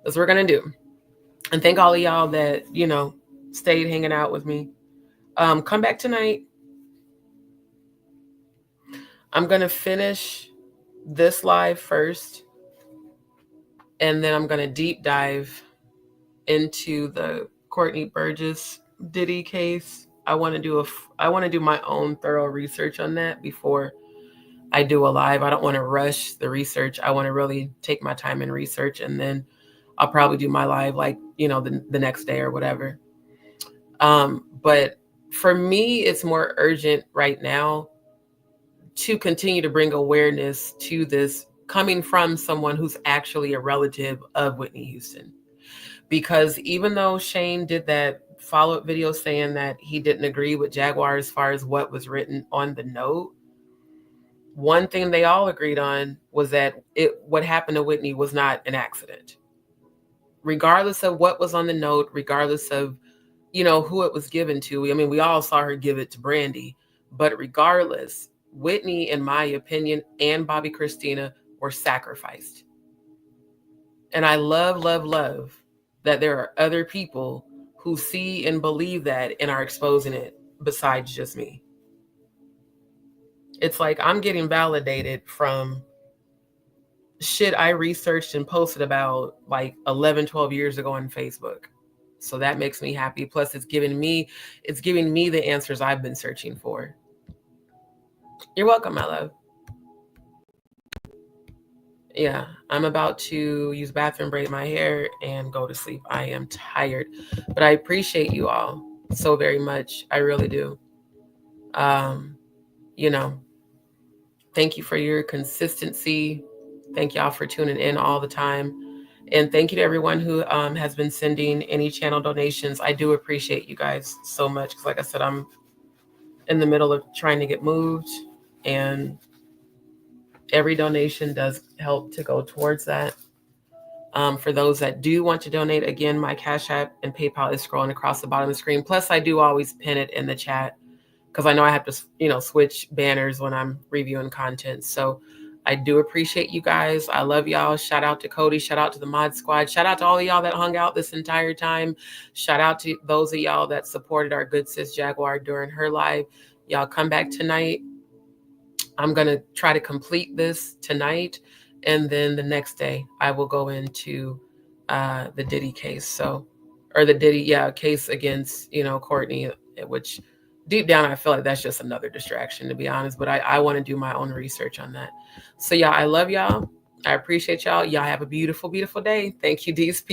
B: That's what we're going to do. And thank all of y'all that, stayed hanging out with me. Come back tonight. I'm going to finish this live first. And then I'm going to deep dive into the Courtney Burgess Diddy case. I want to do my own thorough research on that before I do a live. I don't want to rush the research. I want to really take my time and research, and then I'll probably do my live the next day or whatever. But for me, it's more urgent right now to continue to bring awareness to this coming from someone who's actually a relative of Whitney Houston. Because even though Shayne did that follow-up video saying that he didn't agree with Jaguar as far as what was written on the note, one thing they all agreed on was that what happened to Whitney was not an accident. Regardless of what was on the note, regardless of, who it was given to. I mean, we all saw her give it to Brandy, but regardless, Whitney, in my opinion, and Bobby Christina were sacrificed. And I love, love, love that there are other people who see and believe that and are exposing it besides just me. It's like I'm getting validated from shit I researched and posted about like 11, 12 years ago on Facebook. So that makes me happy. Plus it's giving me the answers I've been searching for. You're welcome, my love. Yeah, I'm about to use bathroom, braid my hair, and go to sleep. I am tired, but I appreciate you all so very much. I really do. Thank you for your consistency. Thank y'all for tuning in all the time. And thank you to everyone who has been sending any channel donations. I do appreciate you guys so much. Because like I said, I'm in the middle of trying to get moved, and every donation does help to go towards that. For those that do want to donate, again, my Cash App and PayPal is scrolling across the bottom of the screen. Plus, I do always pin it in the chat because I know I have to, switch banners when I'm reviewing content. So I do appreciate you guys. I love y'all. Shout out to Cody. Shout out to the Mod Squad. Shout out to all of y'all that hung out this entire time. Shout out to those of y'all that supported our good sis Jaguar during her live. Y'all come back tonight. I'm going to try to complete this tonight. And then the next day I will go into the Diddy case. So, or the Diddy, case against, Courtney, which deep down, I feel like that's just another distraction, to be honest. But I want to do my own research on that. So, I love y'all. I appreciate y'all. Y'all have a beautiful, beautiful day. Thank you, DzPeepz.